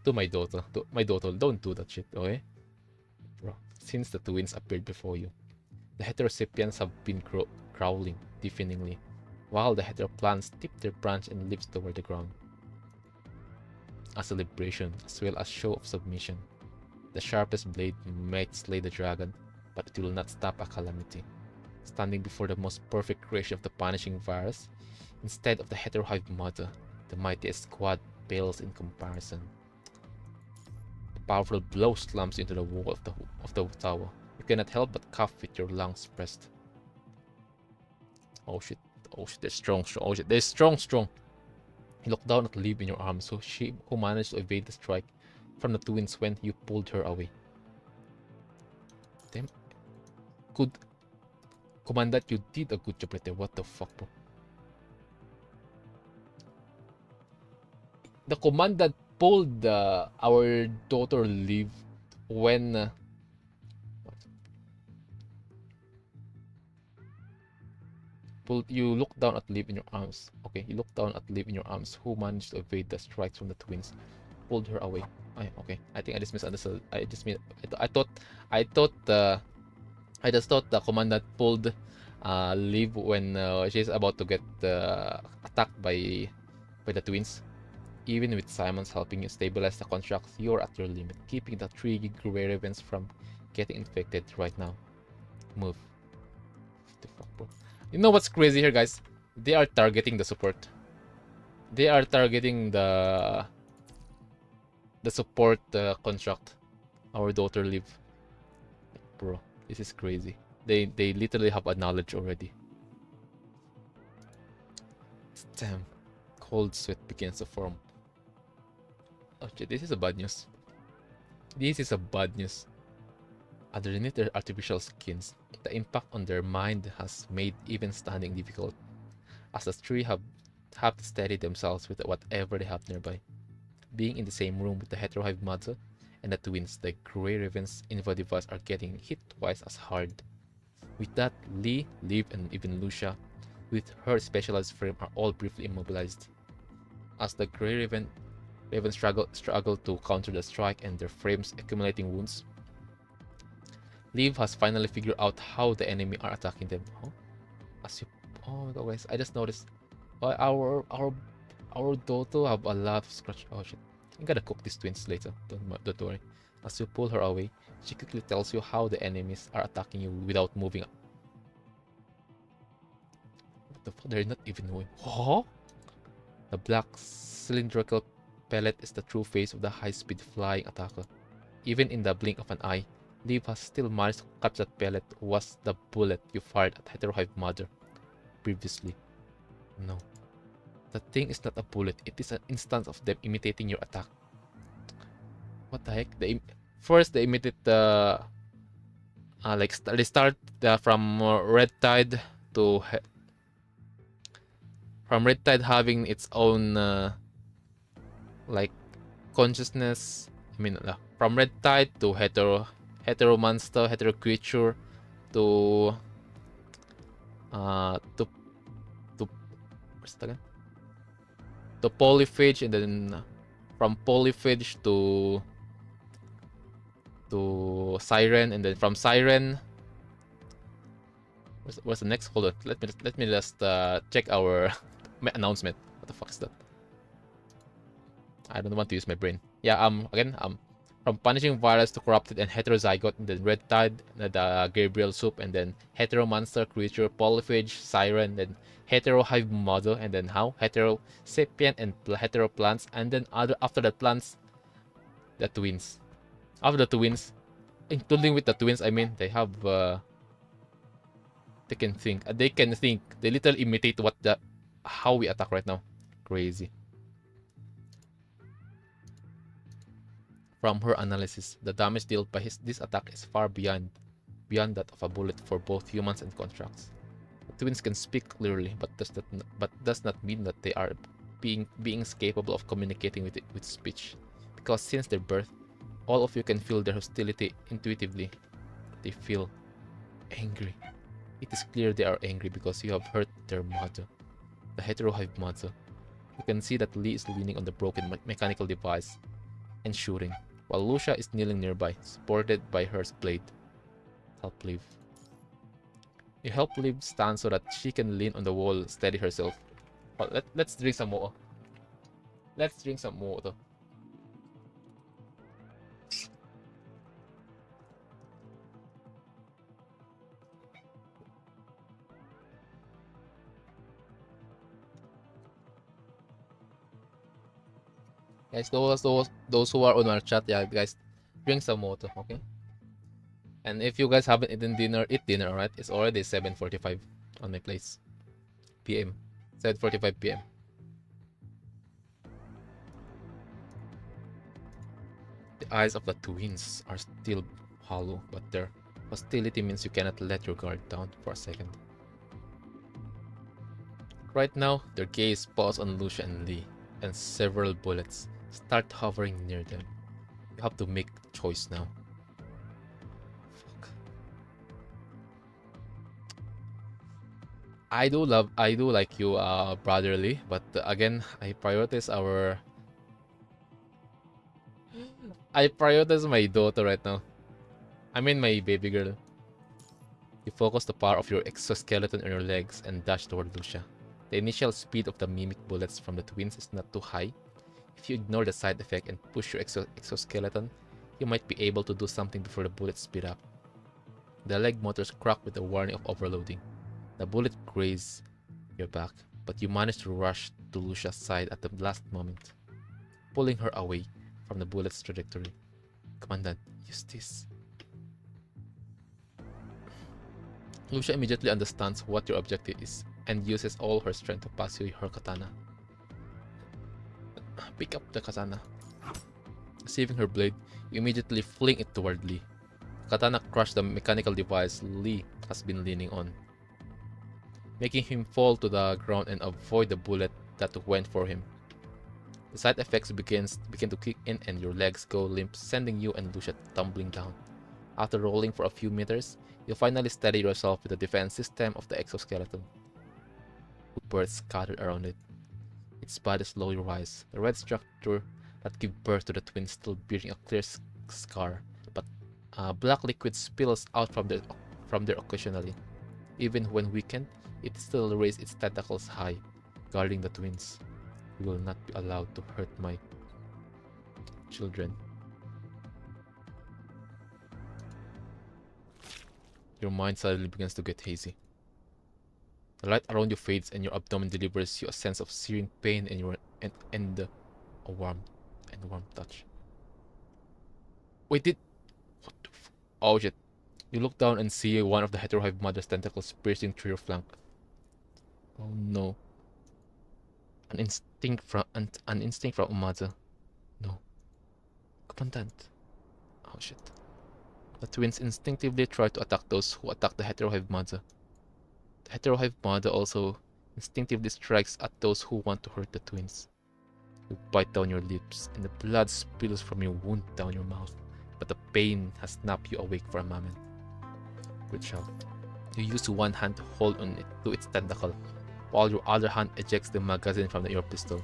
to my daughter. Don't do that shit, okay? Bro, since the twins appeared before you, the heterosapiens have been growling deafeningly, while the heteroplants tip their branch and leaves toward the ground. A celebration, as well as show of submission. The sharpest blade might slay the dragon, but it will not stop a calamity. Standing before the most perfect creation of the punishing virus, instead of the heterohive mother, the mightiest squad pales in comparison. The powerful blow slams into the wall of the tower. You cannot help but cough with your lungs pressed. Oh shit. Oh shit, they're strong. Oh shit, they're strong. You look down at Liv in your arms, who managed to evade the strike from the twins when you pulled her away. Damn. Good. Commandant, you did a good job right there. What the fuck, bro? The commandant pulled our daughter Liv when you look down at Liv in your arms. Okay, you look down at Liv in your arms, who managed to evade the strikes from the twins. Pulled her away. Okay, I think I just misunderstood. I just thought the commandant pulled Liv when she's about to get attacked by the twins. Even with Simon's helping you stabilize the construct, you're at your limit, keeping the 3 Grey Ravens from getting infected right now. Move. What the fuck, bro? You know what's crazy here, guys? They are targeting the support. They are targeting the support construct. Our daughter Liv. Bro, this is crazy. They literally have a knowledge already. Damn. Cold sweat begins to form. Okay, this is a bad news. This is a bad news. Underneath their artificial skins, the impact on their mind has made even standing difficult, as the three have to steady themselves with whatever they have nearby. Being in the same room with the heterohive mother and the twins, the Grey Raven's info device, are getting hit twice as hard. With that, Lee, Liv, and even Lucia, with her specialized frame, are all briefly immobilized. As the Grey Raven struggle to counter the strike and their frames accumulating wounds, Liv has finally figured out how the enemy are attacking them. Huh? Oh my god, guys! I just noticed. Our Doto have a lot of scratch. Oh shit! I'm gonna cook these twins later. Don't worry. As you pull her away, she quickly tells you how the enemies are attacking you without moving up. What the fuck? They're not even moving. Huh? The black cylindrical pellet is the true face of the high-speed flying attacker. Even in the blink of an eye, Liv has still managed to catch that pellet. Was the bullet you fired at Heterohive Mother previously? No. The thing is not a bullet, it is an instance of them imitating your attack. What the heck? First they imitate the they start from Red Tide to from Red Tide having its own like consciousness. I mean, from Red Tide to hetero monster, hetero creature to what's that again? To polyphage, and then from polyphage to siren, and then from siren, what's the next? Hold on, let me just check our announcement. What the fuck is that? I don't want to use my brain. Yeah, again, from punishing virus to corrupted and heterozygote, and then Red Tide, the Gabriel soup, and then hetero monster creature, polyphage, siren, then hetero hive model, and then hetero sapient and hetero plants, and then after the plants, the twins. After the twins, including with the twins, I mean, they have they can think. They literally imitate how we attack right now. Crazy. From her analysis, the damage dealt by this attack is far beyond that of a bullet for both humans and constructs. The twins can speak clearly, but does not mean that they are beings capable of communicating with speech. Because since their birth, all of you can feel their hostility intuitively. They feel angry. It is clear they are angry because you have hurt their mother, the heterohive mother. You can see that Lee is leaning on the broken mechanical device and shooting, while Lucia is kneeling nearby, supported by her blade. Help Liv. You help Liv stand so that she can lean on the wall, steady herself. Oh, let's drink some more. Let's drink some water. Guys, those who are on our chat, yeah, guys, drink some water, okay? And if you guys haven't eaten dinner, eat dinner, alright? It's already 7:45 on my place. PM. 7:45 PM. The eyes of the twins are still hollow, but their hostility means you cannot let your guard down for a second. Right now, their gaze falls on Lucia and Lee, and several bullets start hovering near them. You have to make a choice now. Fuck. I do like you, brotherly, but again, I prioritize my daughter right now. I mean my baby girl. You focus the power of your exoskeleton on your legs and dash toward Lucia. The initial speed of the mimic bullets from the twins is not too high. If you ignore the side effect and push your exoskeleton, you might be able to do something before the bullets speed up. The leg motors crack with a warning of overloading. The bullet grazes your back, but you manage to rush to Lucia's side at the last moment, pulling her away from the bullet's trajectory. Commandant, use this. Lucia immediately understands what your objective is and uses all her strength to pass you her katana. Pick up the katana. Receiving her blade, you immediately fling it toward Lee. The katana crushed the mechanical device Lee has been leaning on, making him fall to the ground and avoid the bullet that went for him. The side effects begin to kick in and your legs go limp, sending you and Lucia tumbling down. After rolling for a few meters, you finally steady yourself with the defense system of the exoskeleton. Birds scattered around it. Its body slowly rises, the red structure that gives birth to the twins still bearing a clear scar, but black liquid spills out from there occasionally. Even when weakened, it still raises its tentacles high, guarding the twins. You will not be allowed to hurt my children. Your mind suddenly begins to get hazy. The light around you fades and your abdomen delivers you a sense of searing pain and a warm touch. Wait, what the oh shit. You look down and see one of the heterohive mother's tentacles piercing through your flank. Oh no. An instinct from Umaza. No. Commandant. Oh shit. The twins instinctively try to attack those who attack the heterohive mother. The heterohive mother also instinctively strikes at those who want to hurt the twins. You bite down your lips and the blood spills from your wound down your mouth, but the pain has snapped you awake for a moment. Good shout. You use one hand to hold on it to its tentacle, while your other hand ejects the magazine from your pistol.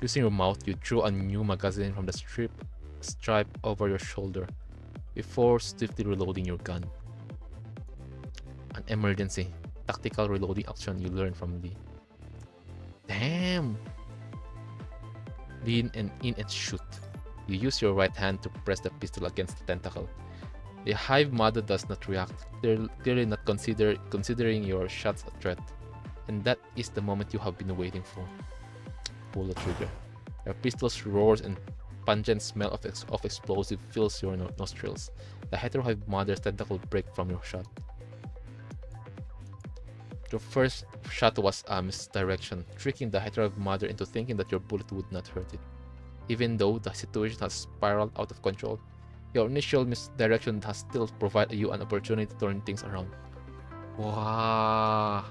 Using your mouth, you draw a new magazine from the stripe over your shoulder, before swiftly reloading your gun. An emergency, tactical reloading action you learn from Lee. Damn! Lean in and shoot. You use your right hand to press the pistol against the tentacle. The hive mother does not react, clearly not considering your shots a threat. And that is the moment you have been waiting for. Pull the trigger. Your pistol roars and pungent smell of explosive fills your nostrils. The heterohive mother's tentacle break from your shot. Your first shot was a misdirection, tricking the heterohive mother into thinking that your bullet would not hurt it. Even though the situation has spiraled out of control, your initial misdirection has still provided you an opportunity to turn things around. Wow.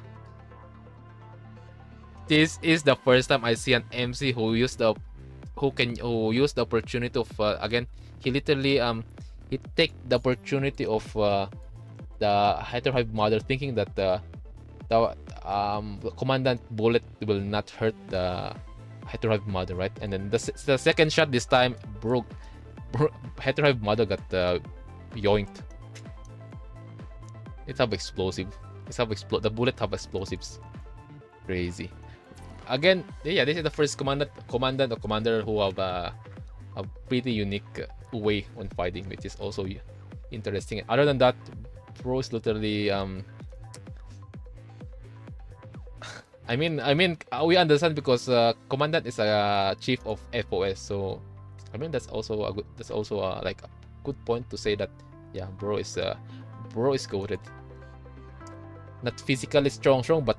This is the first time I see an MC who used the opportunity of again, he literally he take the opportunity of the heterohive mother, thinking that the commandant bullet will not hurt the heterohive mother, right? And then the second shot this time broke. Heterohive mother got yoinked. It have explosive. The bullet have explosives. Crazy. Again, yeah, this is the first commandant or commander who have a pretty unique way on fighting, which is also interesting. Other than that, bro is literally I mean, we understand because commandant is a chief of FOS, so I mean that's also a like a good point to say that yeah, bro is goated. Not physically strong, but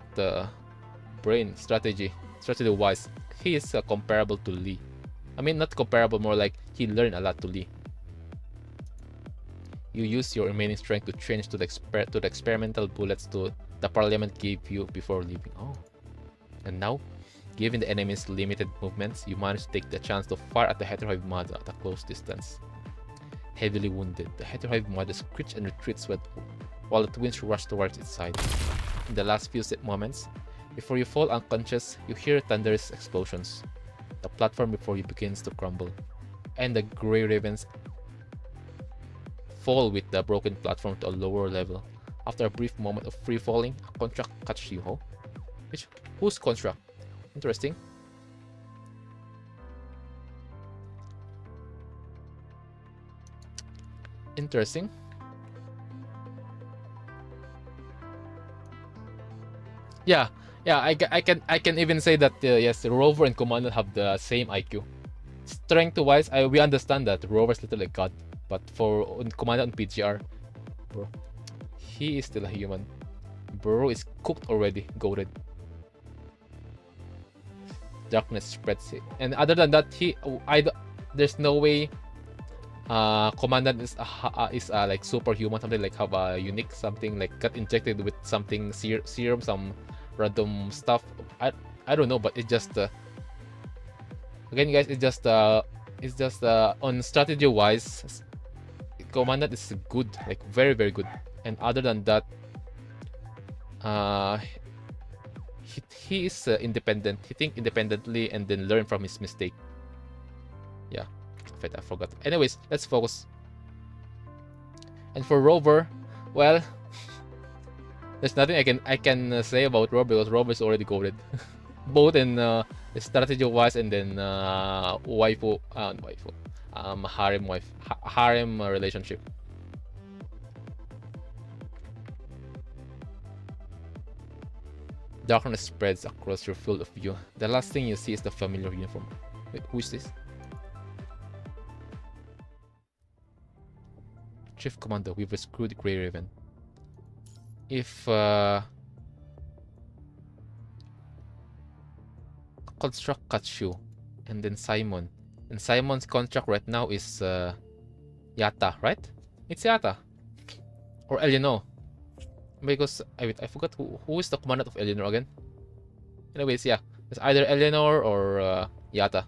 brain strategy wise, he is comparable to Lee. I mean, not comparable, more like he learned a lot to Lee. You use your remaining strength to change to the experimental bullets to the Parliament gave you before leaving. Oh, and now, given the enemy's limited movements, you manage to take the chance to fire at the heterohive mother at a close distance. Heavily wounded, the heterohive mother screeches and retreats while the twins rush towards its side. In the last few moments, before you fall unconscious, you hear thunderous explosions. The platform before you begins to crumble, and the Grey Ravens fall with the broken platform to a lower level. After a brief moment of free falling, a contract catches you. Oh? Whose contract? Interesting. Interesting. Yeah, I can even say that yes, Rover and Commander have the same IQ. Strength-wise, we understand that Rover's literally a god, but for Commander and PGR, bro, he is still a human. Bro is cooked already, goated. Darkness spreads it, and other than that, there's no way Commandant is like superhuman, something like have a unique something, like got injected with something serum, some random stuff. I don't know, but it just Again, guys, it's just on strategy wise, Commandant is good, like very very good. And other than that, uh, he is independent. He think independently and then learn from his mistake. Yeah, I forgot. Anyways, let's focus. And for Rover, well, there's nothing I can say about Rover because Rover is already goated, both in strategy wise and then harem relationship. Darkness spreads across your field of view. The last thing you see is the familiar uniform. Wait, who is this? Chief Commander, we've rescued Grey Raven. If Construct cuts you, and then Simon. And Simon's contract right now is Yata, right? It's Yata. Or Eleanor. Because I forgot who is the commandant of Eleanor again. Anyways, yeah, it's either Eleanor or Yata,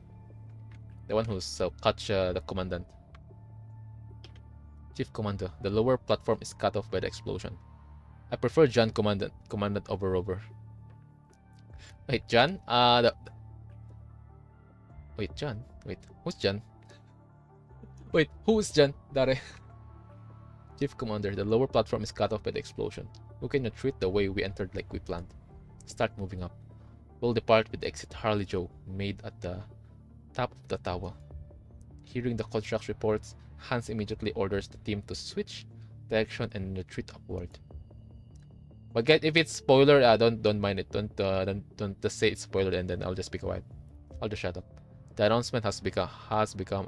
the one who's cut the commandant. Chief Commander, the lower platform is cut off by the explosion. I prefer John commandant over Rover. Wait, John? Wait, John? Wait, who's John? Wait, who is John? Dare. Chief Commander, the lower platform is cut off by the explosion. We can retreat the way we entered like we planned. Start moving up. We'll depart with the exit Harley Joe made at the top of the tower. Hearing the construct reports, Hans immediately orders the team to switch direction and retreat upward. But guys, if it's spoiler, don't mind it. Don't just say it's spoiler and then I'll just be quiet. I'll just shut up. The announcement has become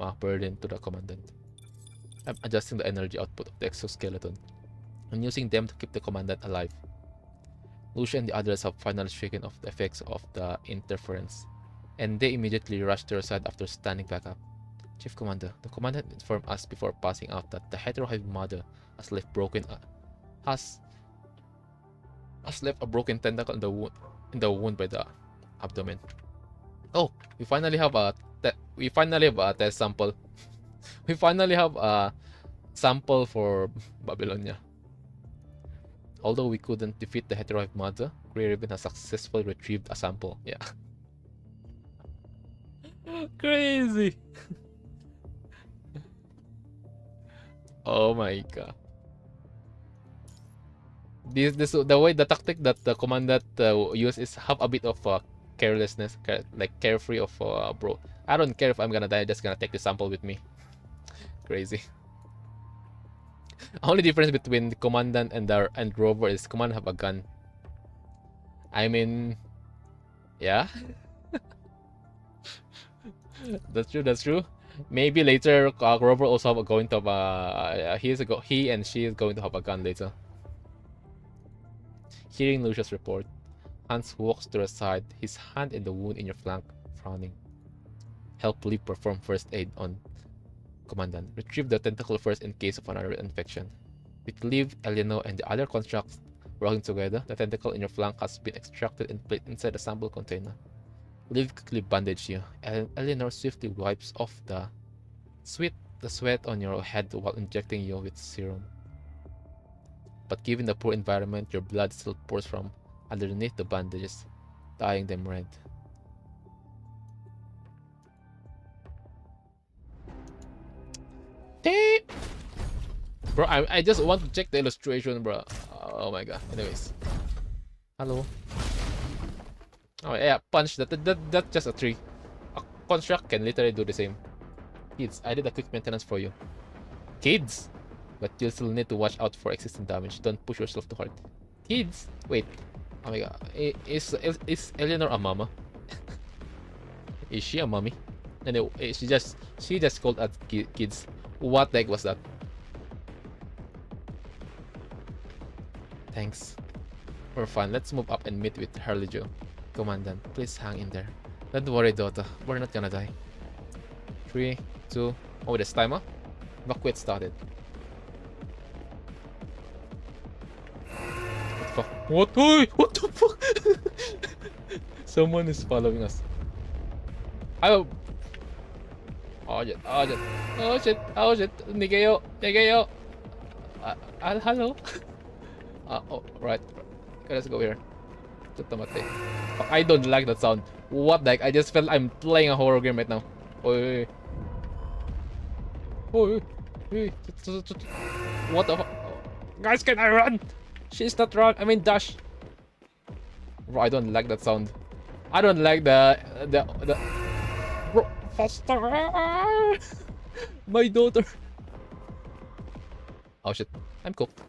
a burden to the commandant. I'm adjusting the energy output of the exoskeleton and using them to keep the commandant alive. Lucia and the others have finally shaken off the effects of the interference, and they immediately rush to her side after standing back up. Chief Commander, the commandant informed us before passing out that the heterohive mother has left a broken tentacle in the wound by the abdomen. Oh, we finally have a test sample. We finally have a sample for Babylonia. Although we couldn't defeat the heterohive mother, Grey Raven has successfully retrieved a sample. Yeah. Crazy. Oh my god. The way the tactic that the commandant use is have a bit of carelessness, like carefree of bro. I don't care if I'm gonna die, I'm just gonna take the sample with me. Crazy. Only difference between the commandant and Rover is commandant have a gun. I mean, yeah. That's true. Maybe later Rover also going to have he and she is going to have a gun later. Hearing Lucia's report, Hans walks to her side, his hand in the wound in your flank, frowning. Help Lee perform first aid on Commandant. Retrieve the tentacle first in case of another infection. With Liv, Eleanor, and the other constructs working together, the tentacle in your flank has been extracted and placed inside the sample container. Liv quickly bandages you, and Eleanor swiftly wipes off the sweat on your head while injecting you with serum. But given the poor environment, your blood still pours from underneath the bandages, dyeing them red. Bro, I just want to check the illustration, bro. Oh my god. Anyways. Hello. Oh yeah, punch. That's just a tree. A construct can literally do the same. Kids, I did a quick maintenance for you. Kids? But you'll still need to watch out for existing damage. Don't push yourself too hard. Kids? Wait. Oh my god. Is Eleanor a mama? Is she a mommy? Anyway, she just called us kids. What the heck was that? Thanks. We're fine. Let's move up and meet with Harley Joe. Commandant, please hang in there. Don't worry, Dota. We're not gonna die. 3, 2... Oh, this timer? Evacuate started. What the fuck? What? Hey, what the fuck? Someone is following us. Oh shit, oh shit, oh shit, oh shit, Nikeo, Nikeo. Hello. Oh, right. Okay, let's go here. Fuck, I don't like that sound. What the heck? I just felt I'm playing a horror game right now. Oi. Oi. Oi. What the fuck? Guys, can I run? She's not run. I mean dash. Bro, I don't like that sound. I don't like the bro, faster. My daughter. Oh shit. I'm cooked.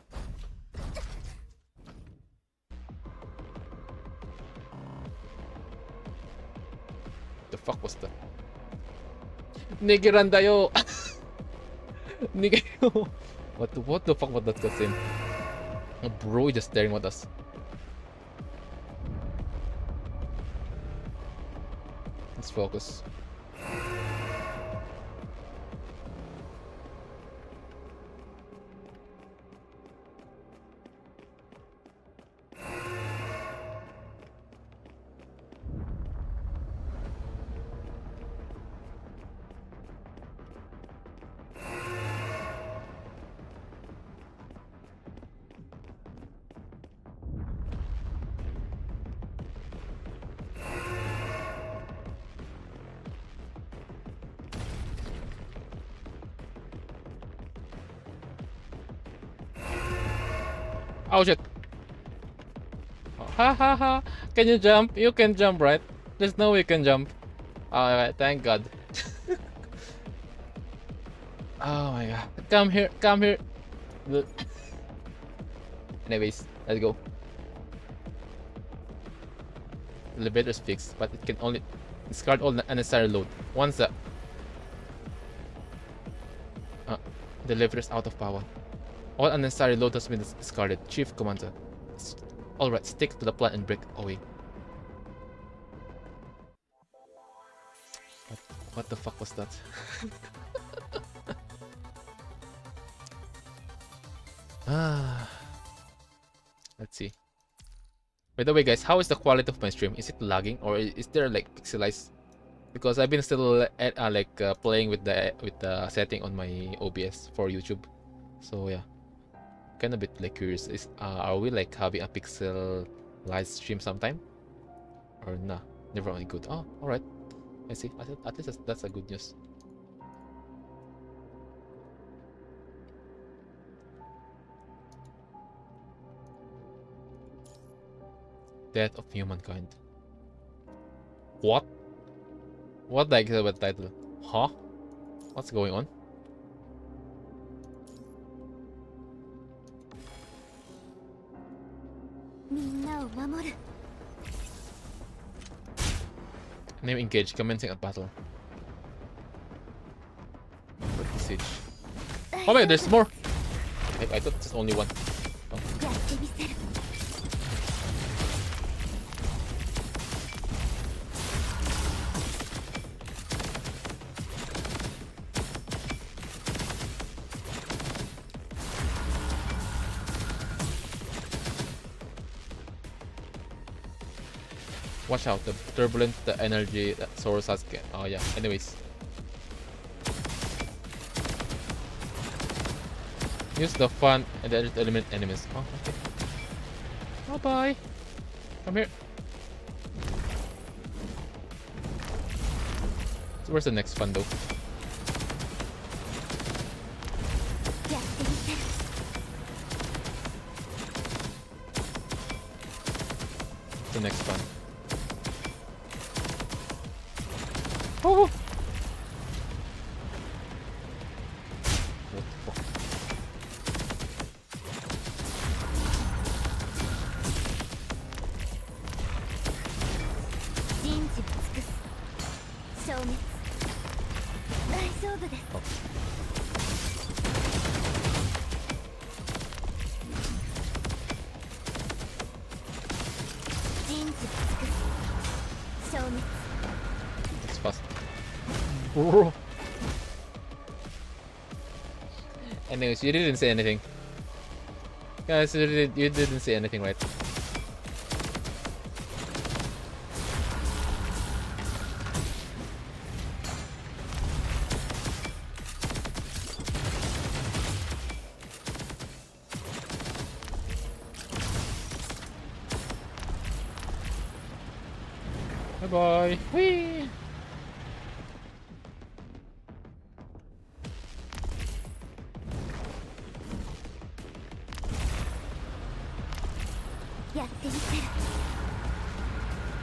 The fuck was that? Nigirandayo. Nigayo. What the fuck was that cutscene? Oh, bro, just staring at us. Let's focus. Oh shit. Oh, ha ha ha. Can you jump? You can jump, right? There's no way you can jump. Alright, thank God. Oh my god. Come here, come here. Anyways, let's go. The elevator's fixed, but it can only discard all unnecessary load. Once the elevator's out of power. All unnecessary load has been discarded. Chief Commander. Alright, stick to the plan and break away. What the fuck was that? Let's see. By the way, guys, how is the quality of my stream? Is it lagging or is there like pixelized? Because I've been still playing with the setting on my OBS for YouTube. So yeah. Kind of bit like curious. Are we like having a pixel live stream sometime, or nah? Never only good. Oh, all right. I see. At least that's a good news. Death of humankind. What? What the heck is that title? Huh? What's going on? Name engaged, commencing a battle. Break the siege. Oh wait, there's more! I thought there's only one. Oh. Watch out, the turbulent, the energy that source has. Oh yeah, anyways. Use the fun and the to eliminate enemies. Oh, okay. Oh, bye. Come here. So where's the next fun though? The next fun. Oh! What the fuck? Oh. That's fast. Bro. Anyways, you didn't say anything. Guys, you didn't say anything, right? Bye bye. Whee!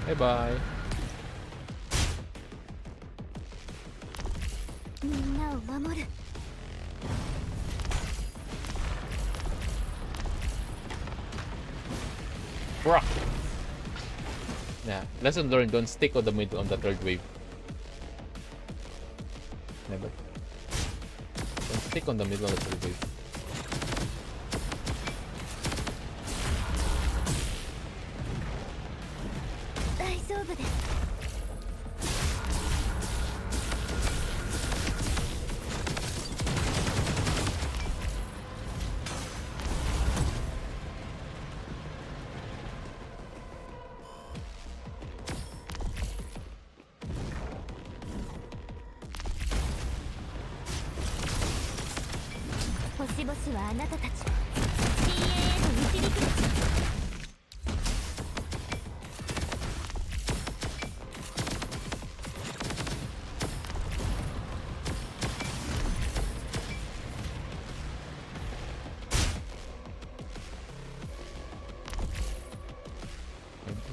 Bye bye. Bruh. Yeah, lesson learned, don't stick on the middle on the third wave. Never. Don't stick on the middle on the third wave.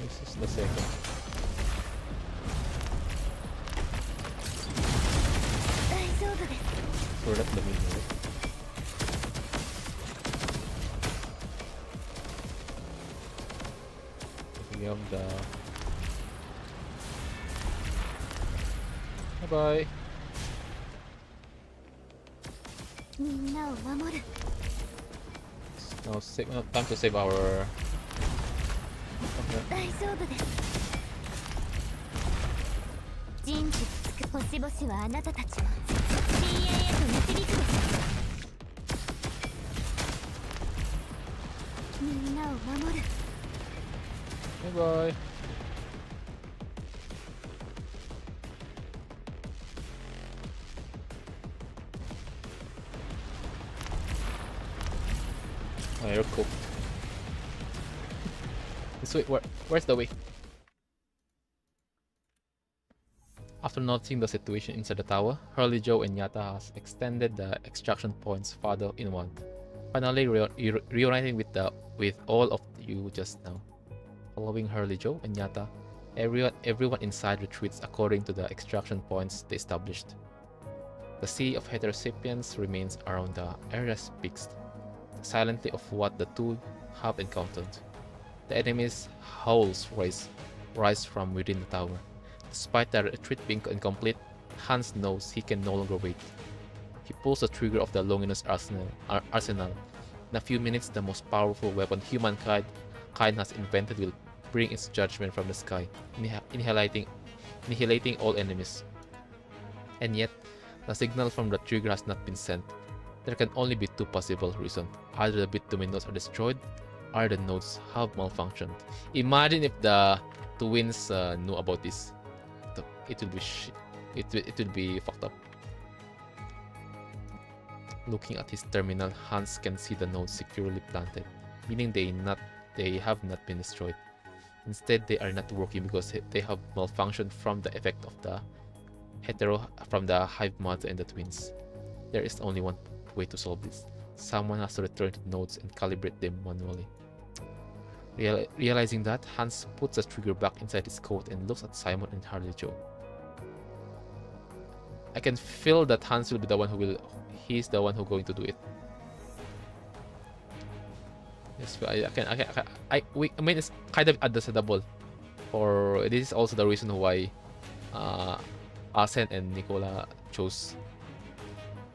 This is the second. So that's the middle, right? We have the... Bye-bye. Now time to save our... Bye-bye. Oh, you're cooked. This way, where's the way? After noticing the situation inside the tower, Hurley Joe and Yata has extended the extraction points farther inward, finally reuniting with all of you just now. Following Hurley Joe and Yata, everyone inside retreats according to the extraction points they established. The sea of heterosapiens remains around the area's peaks, silently of what the two have encountered. The enemy's howls rise from within the tower. Despite the retreat being incomplete, Hans knows he can no longer wait. He pulls the trigger of the Longinus arsenal. In a few minutes, the most powerful weapon humankind has invented will bring its judgment from the sky, annihilating all enemies. And yet, the signal from the trigger has not been sent. There can only be two possible reasons. Either the bit dominoes are destroyed, or the nodes have malfunctioned. Imagine if the twins knew about this. It will be it will be fucked up. Looking at his terminal, Hans can see the nodes securely planted, meaning they have not been destroyed. Instead, they are not working because they have malfunctioned from the effect of the from the hive mother and the twins. There is only one way to solve this. Someone has to return to the nodes and calibrate them manually. Realizing that, Hans puts the trigger back inside his coat and looks at Simon and Harley Joe. I can feel that Hans will be the one he's the one who's going to do it. Yes, I mean, it's kind of understandable. Or this is also the reason why Arsene and Nicola chose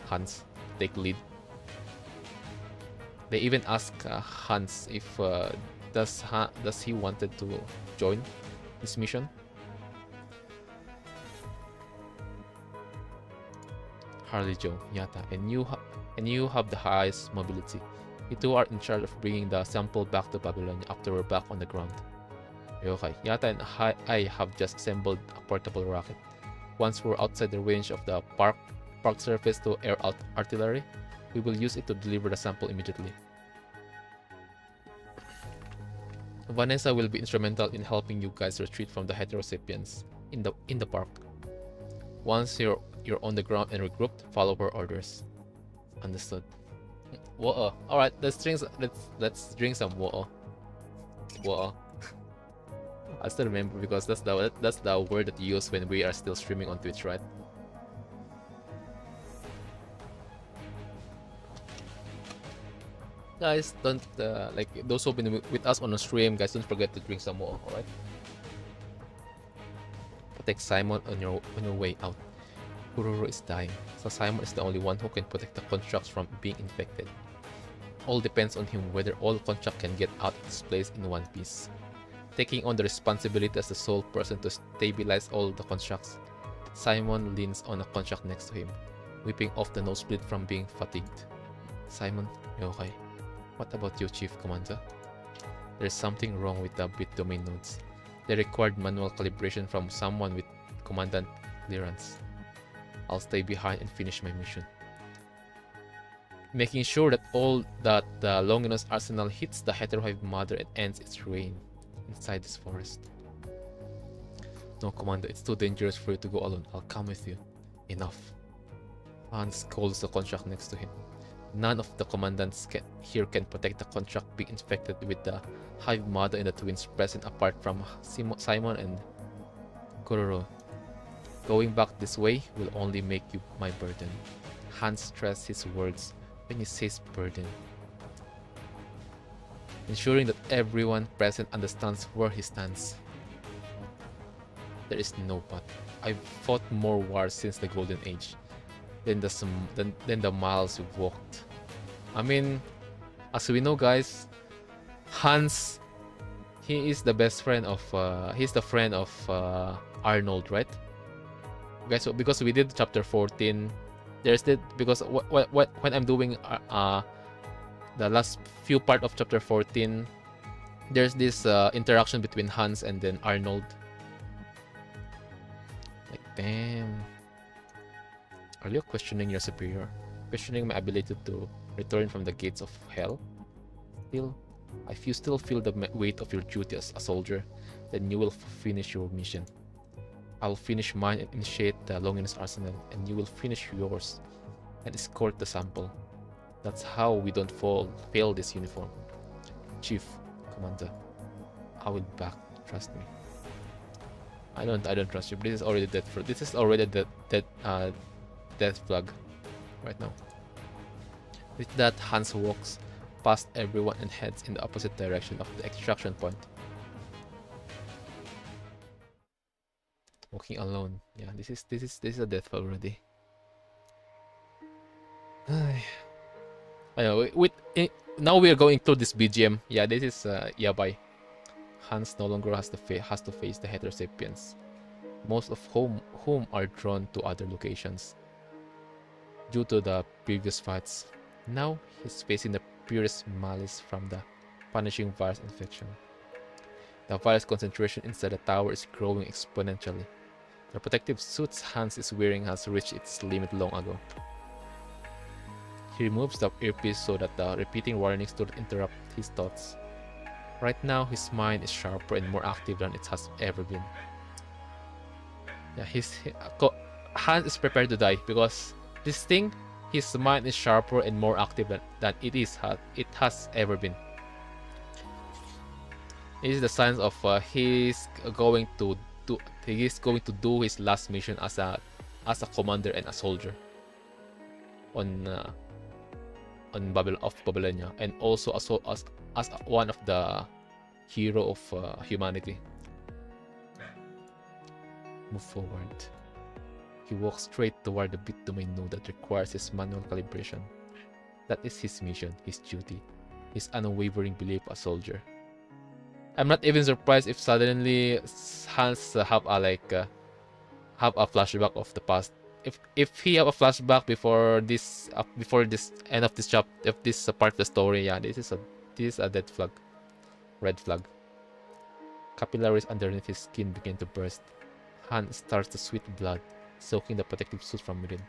Hans to take lead. They even ask Hans if does he wanted to join this mission. Harley Joe, Yata, and you have the highest mobility. You two are in charge of bringing the sample back to Babylon after we're back on the ground. Okay, Yata and I have just assembled a portable rocket. Once we're outside the range of the park surface to air artillery, we will use it to deliver the sample immediately. Vanessa will be instrumental in helping you guys retreat from the heterosapiens in the park. Once you're on the ground and regrouped, follow her orders. Understood. WUWA. All right, let's drink some WUWA. WUWA. I still remember because that's the word that you use when we are still streaming on Twitch, right? Guys, don't like those who've been with us on the stream. Guys, don't forget to drink some WUWA. All right. Protect Simon on your way out. Kuroro is dying, so Simon is the only one who can protect the constructs from being infected. All depends on him whether all construct can get out of this place in one piece. Taking on the responsibility as the sole person to stabilize all the constructs, Simon leans on a construct next to him, whipping off the nosebleed from being fatigued. Simon, you okay? What about you, Chief Commander? There's something wrong with the bit domain nodes. They required manual calibration from someone with commandant clearance. I'll stay behind and finish my mission, making sure that the Longinus arsenal hits the Heterohive Mother and ends its reign inside this forest. No, Commander, it's too dangerous for you to go alone. I'll come with you. Enough. Hans calls the construct next to him. None of the commandants here can protect the construct being infected with the Hive Mother and the twins present apart from Simon and Kuroro. Going back this way will only make you my burden. Hans stressed his words when he says burden, ensuring that everyone present understands where he stands. There is no but. I've fought more wars since the Golden Age than the miles we've walked. I mean, as we know, guys, Hans, he is the best friend of he's the friend of Arnold, right? Okay, so because we did chapter 14, there's that, because when I'm doing the last few part of chapter 14, there's this interaction between Hans and then Arnold. Like, damn. Are you questioning your superior? Questioning my ability to return from the gates of hell? Still, if you still feel the weight of your duty as a soldier, then you will finish your mission. I'll finish mine and initiate the Longinus arsenal, and you will finish yours and escort the sample. That's how we don't fail this uniform. Chief, Commander, I will back. Trust me. I don't trust you. This is already dead. This is already death flag right now. With that, Hans walks past everyone and heads in the opposite direction of the extraction point. Walking alone. Yeah, this is a death flag already. Now we are going through this BGM. Yeah, this is Yabai. Hans no longer has to face the heterosapiens, most of whom are drawn to other locations due to the previous fights. Now he's facing the purest malice from the punishing virus infection. The virus concentration inside the tower is growing exponentially. The protective suits Hans is wearing has reached its limit long ago. He removes the earpiece so that the repeating warnings don't interrupt his thoughts. Right now, his mind is sharper and more active than it has ever been. Yeah, Hans is prepared to die because this thing, his mind is sharper and more active than it has ever been. It is the signs of he's going to do his last mission as a commander and a soldier on Babylonia, and also as one of the hero of humanity. Move forward. He walks straight toward the bit domain node that requires his manual calibration. That is his mission, his duty, his unwavering belief as a soldier. I'm not even surprised if suddenly Hans have a flashback of the past. If he have a flashback before this end of this chapter, of this part of the story, yeah, this is a dead flag, red flag. Capillaries underneath his skin begin to burst. Hans starts to sweat blood, soaking the protective suit from within.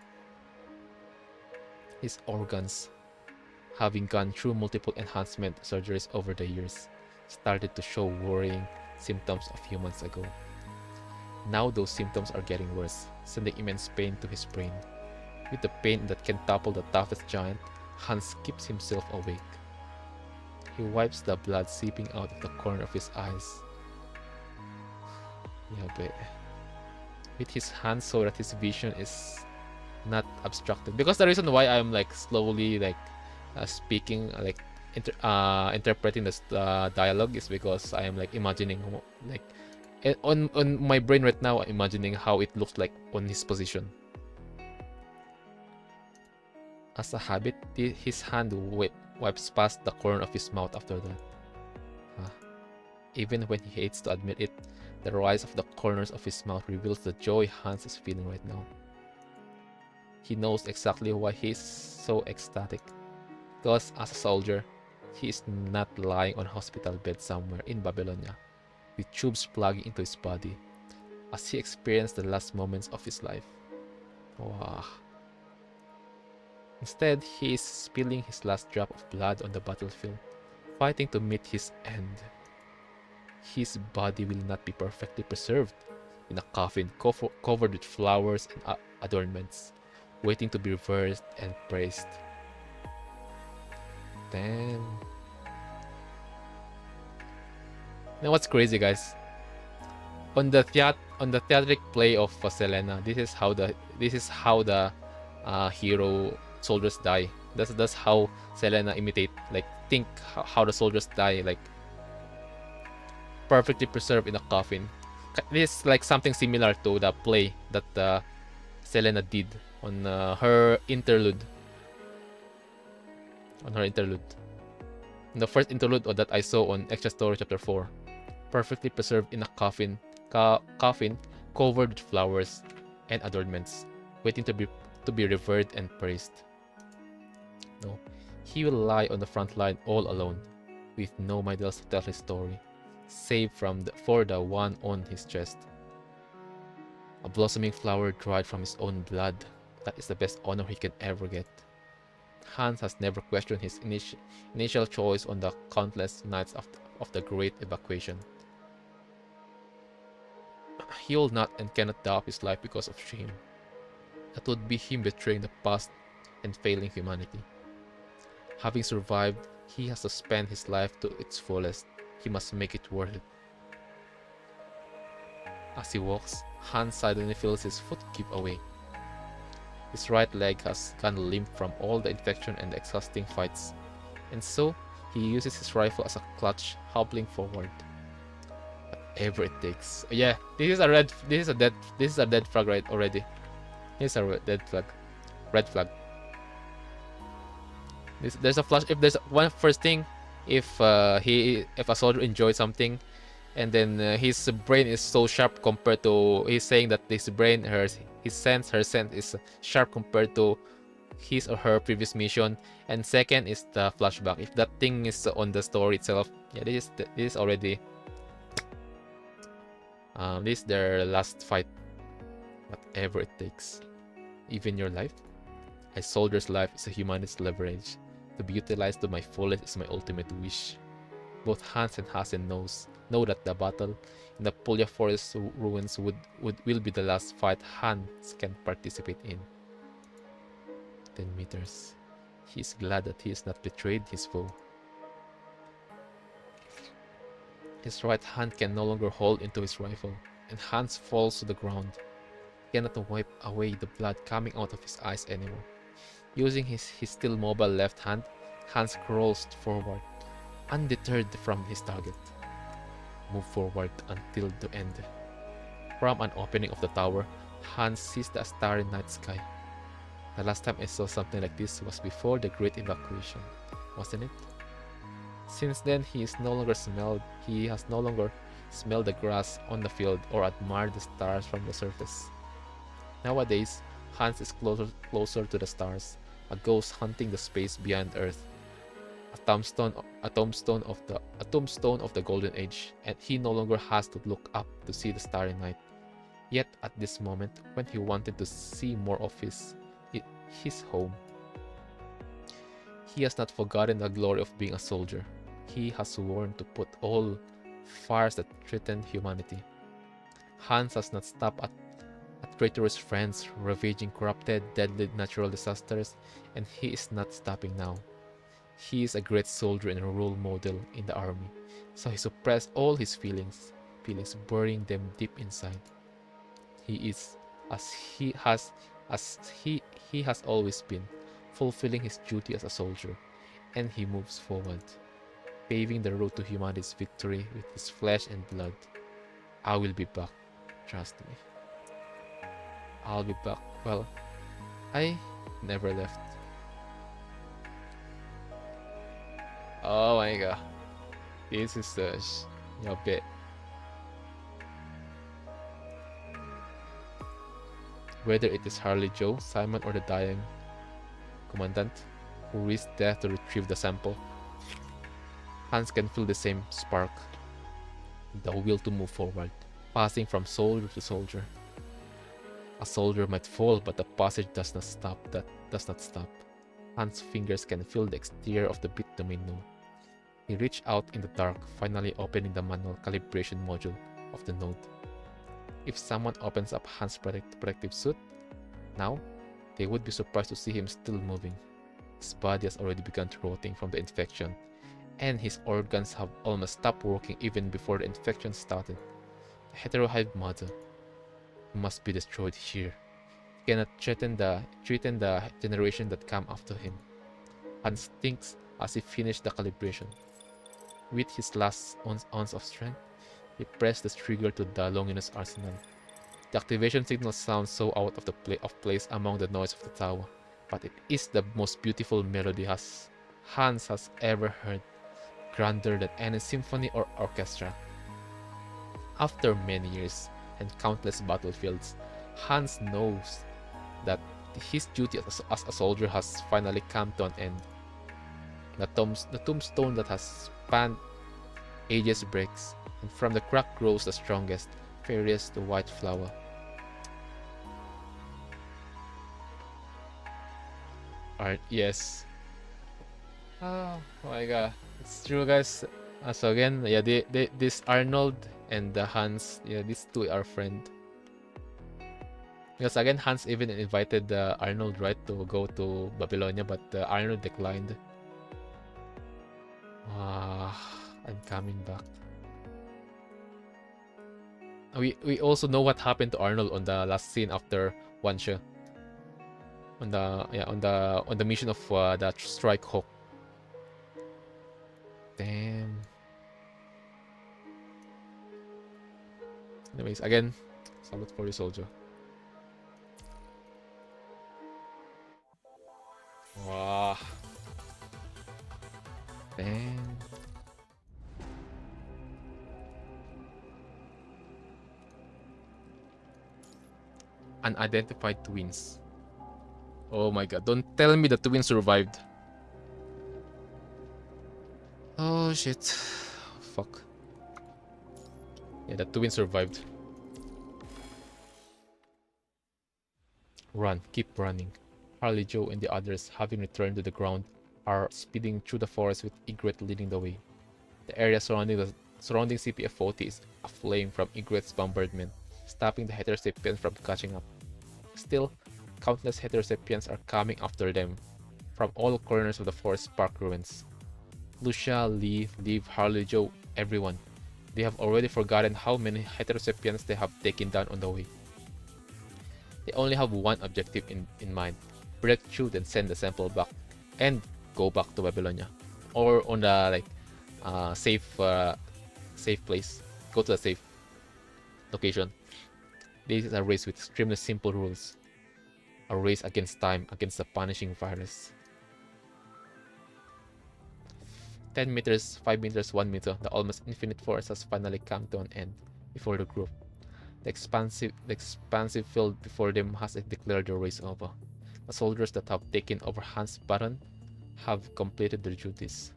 His organs, having gone through multiple enhancement surgeries over the years, started to show worrying symptoms a few months ago. Now those symptoms are getting worse, sending immense pain to his brain. With the pain that can topple the toughest giant, Hans keeps himself awake. He wipes the blood seeping out of the corner of his eyes. Yabe. With his hands so that his vision is not obstructed. Because the reason why I'm like slowly like speaking, like interpreting this dialogue is because I am like imagining like on my brain right now, I'm imagining how it looks like on his position. As a habit, his hand wipes past the corner of his mouth after that. Even when he hates to admit it, the rise of the corners of his mouth reveals the joy Hans is feeling right now. He knows exactly why he is so ecstatic. Because as a soldier, he is not lying on a hospital bed somewhere in Babylonia, with tubes plugging into his body, as he experienced the last moments of his life. Wow. Instead, he is spilling his last drop of blood on the battlefield, fighting to meet his end. His body will not be perfectly preserved in a coffin covered with flowers and adornments, waiting to be revered and praised. Damn. Now what's crazy, guys? On the theatric play of Selena, this is how the hero soldiers die. That's how Selena imitate, like think how the soldiers die, like perfectly preserved in a coffin. This is like something similar to the play that Selena did on her interlude. The first interlude that I saw on Extra Story Chapter 4. Perfectly preserved in a coffin covered with flowers and adornments, waiting to be revered and praised. No, he will lie on the front line all alone, with no medals to tell his story, save for the one on his chest. A blossoming flower dried from his own blood. That is the best honor he can ever get. Hans has never questioned his initial choice on the countless nights of the Great Evacuation. He will not and cannot doubt his life because of shame. That would be him betraying the past and failing humanity. Having survived, he has to spend his life to its fullest. He must make it worth it. As he walks, Hans suddenly feels his foot give away. His right leg has gone limp from all the infection and the exhausting fights, and so he uses his rifle as a clutch, hobbling forward. Whatever it takes. Yeah, this is a dead flag right already. Here's a dead flag. Red flag. There's a flash. If there's one first thing, if a soldier enjoys something, and then his brain is so sharp compared to, he's saying that his brain, her sense is sharp compared to his or her previous mission. And second is the flashback. If that thing is on the story itself, yeah, this is already this is their last fight. Whatever it takes, even your life. A soldier's life is a humanist leverage. To be utilized to my fullest is my ultimate wish. Both Hans and Hasen know that the battle in the Puglia Forest ruins will be the last fight Hans can participate in. 10 meters. He is glad that he has not betrayed his foe. His right hand can no longer hold into his rifle, and Hans falls to the ground. He cannot wipe away the blood coming out of his eyes anymore. Using his still mobile left hand, Hans crawls forward, undeterred from his target. Move forward until the end. From an opening of the tower, Hans sees the starry night sky. The last time I saw something like this was before the Great Evacuation, wasn't it? Since then, he has no longer smelled the grass on the field or admired the stars from the surface. Nowadays, Hans is closer to the stars, a ghost hunting the space beyond Earth. A tombstone of the Golden Age, and he no longer has to look up to see the starry night. Yet at this moment, when he wanted to see more of his home, he has not forgotten the glory of being a soldier. he has sworn to put all fires that threaten humanity. Hans has not stopped at traitorous friends, ravaging corrupted, deadly natural disasters, and he is not stopping now. He is a great soldier and a role model in the army, so he suppressed all his feelings, burying them deep inside. He is as he has always been, fulfilling his duty as a soldier, and he moves forward, paving the road to humanity's victory with his flesh and blood. I will be back, trust me. I'll be back. Well, I never left. Oh my god. This is a bit. Whether it is Harley Joe, Simon, or the dying commandant who risked death to retrieve the sample, Hans can feel the same spark, the will to move forward, passing from soldier to soldier. A soldier might fall, but the passage does not stop. Hans' fingers can feel the exterior of the bit domain node. He reached out in the dark, finally opening the manual calibration module of the node. If someone opens up Hans' protective suit now, they would be surprised to see him still moving. His body has already begun rotting from the infection, and his organs have almost stopped working even before the infection started. A heterohive mother must be destroyed here. He cannot threaten the generation that come after him. Hans thinks as he finished the calibration. With his last ounce of strength, he pressed the trigger to the Longinus arsenal. The activation signal sounds so out of place among the noise of the tower, but it is the most beautiful melody Hans has ever heard, grander than any symphony or orchestra. After many years and countless battlefields, Hans knows that his duty as a soldier has finally come to an end. The tombstone that has spanned ages breaks, and from the crack grows the strongest, fairest white flower. Alright, yes. Oh my god, it's true, guys. So again, yeah, this Arnold and the Hans, yeah, these two are friends. Because again, Hans even invited Arnold, right, to go to Babylonia, but Arnold declined. I'm coming back. We also know what happened to Arnold on the last scene after Wansha. On the mission of the Strike Hawk. Damn. Anyways, again, salute for you, soldier. Wow. Damn. Unidentified twins. Oh my god, don't tell me the twins survived. Oh shit. Fuck. Yeah, the twins survived. Run, keep running. Harley Joe and the others, having returned to the ground, are speeding through the forest with Ygritte leading the way. The area surrounding CPF-40 is aflame from Ygritte's bombardment, stopping the Heterosapiens from catching up. Still, countless Heterosapiens are coming after them from all corners of the forest park ruins. Lucia, Lee, Liv, Harley Joe, everyone. They have already forgotten how many Heterosapiens they have taken down on the way. They only have one objective in mind: break through, then send the sample back and go back to Babylonia, or on the safe place. Go to a safe location. This is a race with extremely simple rules. A race against time, against the punishing virus. 10 meters, 5 meters, 1 meter, the almost infinite forest has finally come to an end before the group. The expansive field before them has declared the race over. The soldiers that have taken over Hans' baton have completed their duties.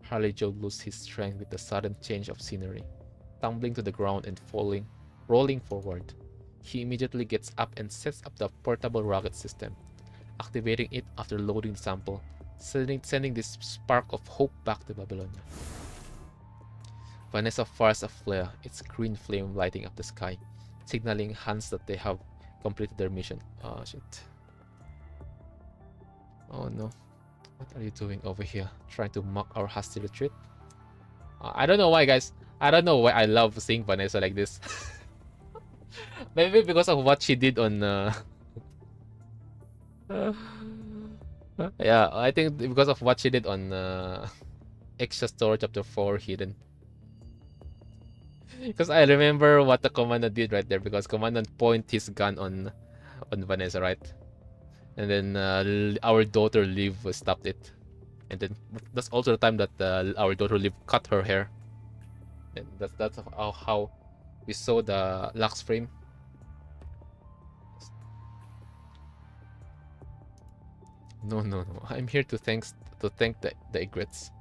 Harley Joe loses his strength with the sudden change of scenery, tumbling to the ground and rolling forward. He immediately gets up and sets up the portable rocket system, activating it after loading the sample, sending this spark of hope back to Babylonia. Vanessa fires a flare, its green flame lighting up the sky, signaling Hans that they have completed their mission. Oh shit. Oh no. What are you doing over here? Trying to mock our hasty retreat? I don't know why, guys. I don't know why I love seeing Vanessa like this. Maybe because of what she did on... yeah, I think because of what she did on Extra Story Chapter 4 Hidden. Because I remember what the Commandant did right there, because Commandant pointed his gun on Vanessa, right? And then our daughter Liv stopped it. And then that's also the time that our daughter Liv cut her hair. And that's how we saw the Lux frame. No. I'm here to thank the Egrets.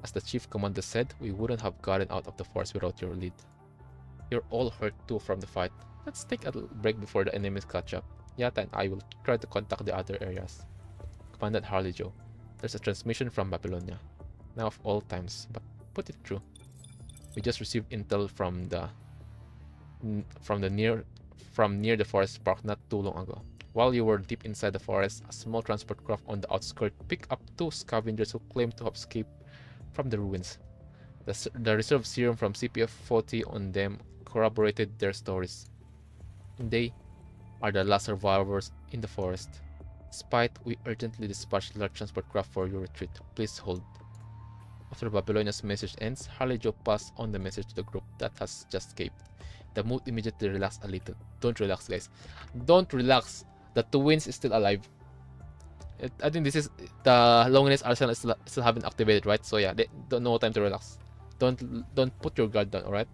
As the chief commander said, we wouldn't have gotten out of the forest without your lead. You're all hurt too from the fight. Let's take a break before the enemies catch up. Yata and I will try to contact the other areas. Commandant Harley Joe, there's a transmission from Babylonia. Now of all times, but put it through. We just received intel from near the forest park not too long ago. While you were deep inside the forest, a small transport craft on the outskirts picked up 2 scavengers who claimed to have escaped from the ruins. The reserve serum from CPF-40 on them corroborated their stories. They are the last survivors in the forest. Despite, we urgently dispatched large transport craft for your retreat. Please hold. After Babylonia's message ends, Harley Joe passed on the message to the group that has just escaped. The mood immediately relaxed a little. Don't relax, guys. Don't relax. The twins is still alive. I think this is the loneliness arsenal still haven't activated, right? So yeah, they don't know time to relax. Don't put your guard down, alright?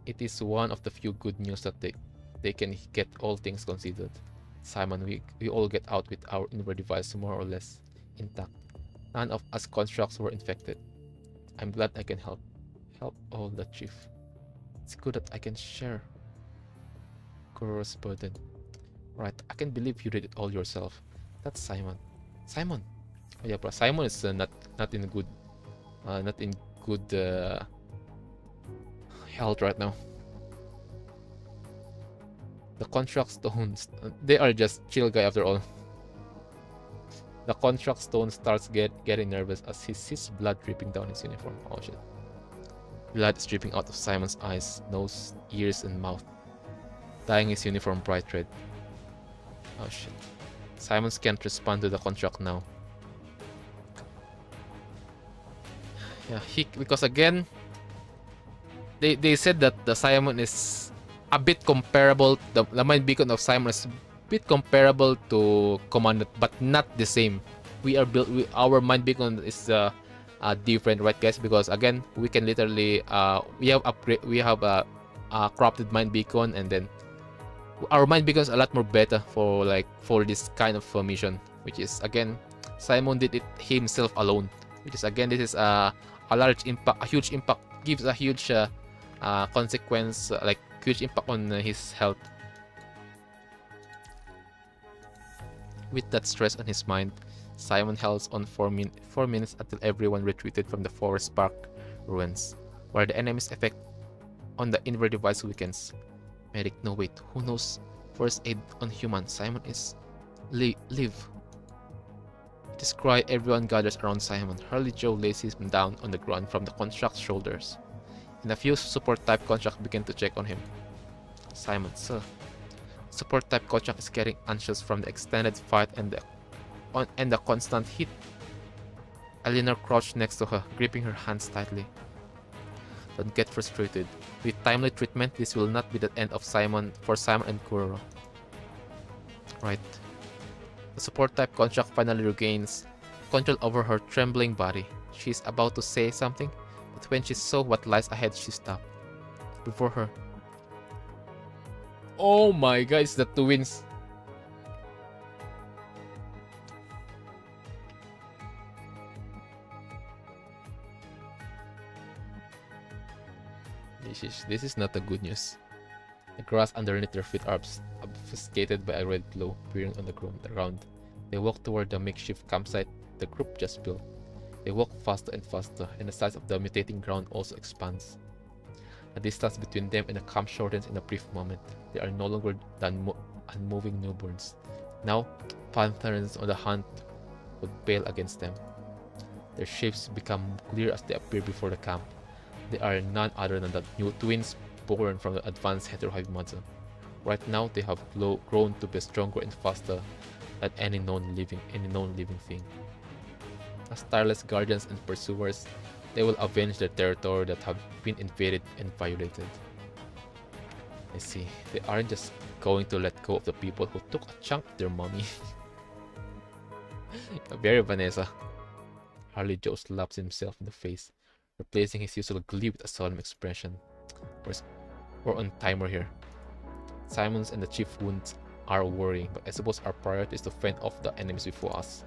It is one of the few good news that they can get, all things considered. Simon, we all get out with our inward device more or less intact. None of us constructs were infected. I'm glad I can help all the chief. It's good that I can share Kuro's burden. Right, I can't believe you did it all yourself. That's Simon. Simon. Oh yeah, bro. Simon is not in good health right now. The contract stones, they are just chill guy after all. The contract stone starts getting nervous as he sees blood dripping down his uniform. Oh shit. Blood is dripping out of Simon's eyes, nose, ears, and mouth, dyeing his uniform bright red. Oh shit. Simon can't respond to the contract now. Yeah, because again, they said that the Simon is a bit comparable. The mind beacon of Simon is a bit comparable to Commandant, but not the same. Our mind beacon is different, right, guys? Because again, we can literally we have a crafted mind beacon, and then our mind becomes a lot more better for this kind of mission, which is again Simon did it himself alone, which is again this is a large impact, a huge impact, gives a huge consequence, like huge impact on his health. With that stress on his mind, Simon held on for 4 minutes until everyone retreated from the forest park ruins, where the enemy's effect on the inward device weakens. Medic, no wait, who knows first aid on human? Simon is live. It is cry, everyone gathers around Simon. Harley Joe lays him down on the ground from the construct's shoulders. And a few support type constructs begin to check on him. Simon, sir. Support type construct is getting anxious from the extended fight and the constant heat. Eleanor crouched next to her, gripping her hands tightly. Don't get frustrated. With timely treatment, this will not be the end of Simon and Kuro. Right. The support type construct finally regains control over her trembling body. She is about to say something, but when she saw what lies ahead, she stopped. Before her. Oh my god, it's the twins. This is not the good news. The grass underneath their feet are obfuscated by a red glow appearing on the ground. They walk toward the makeshift campsite the group just built. They walk faster and faster, and the size of the mutating ground also expands. The distance between them and the camp shortens in a brief moment. They are no longer than unmoving newborns. Now, panthers on the hunt would bail against them. Their shapes become clear as they appear before the camp. They are none other than the new twins born from the advanced heterohive mother. Right now, they have grown to be stronger and faster than any known living thing. As tireless guardians and pursuers, they will avenge the territory that have been invaded and violated. I see. They aren't just going to let go of the people who took a chunk of their mommy. Very Vanessa. Harley Joe slaps himself in the face, replacing his usual glee with a solemn expression. We're on timer here. Simon's and the chief wounds are worrying, but I suppose our priority is to fend off the enemies before us.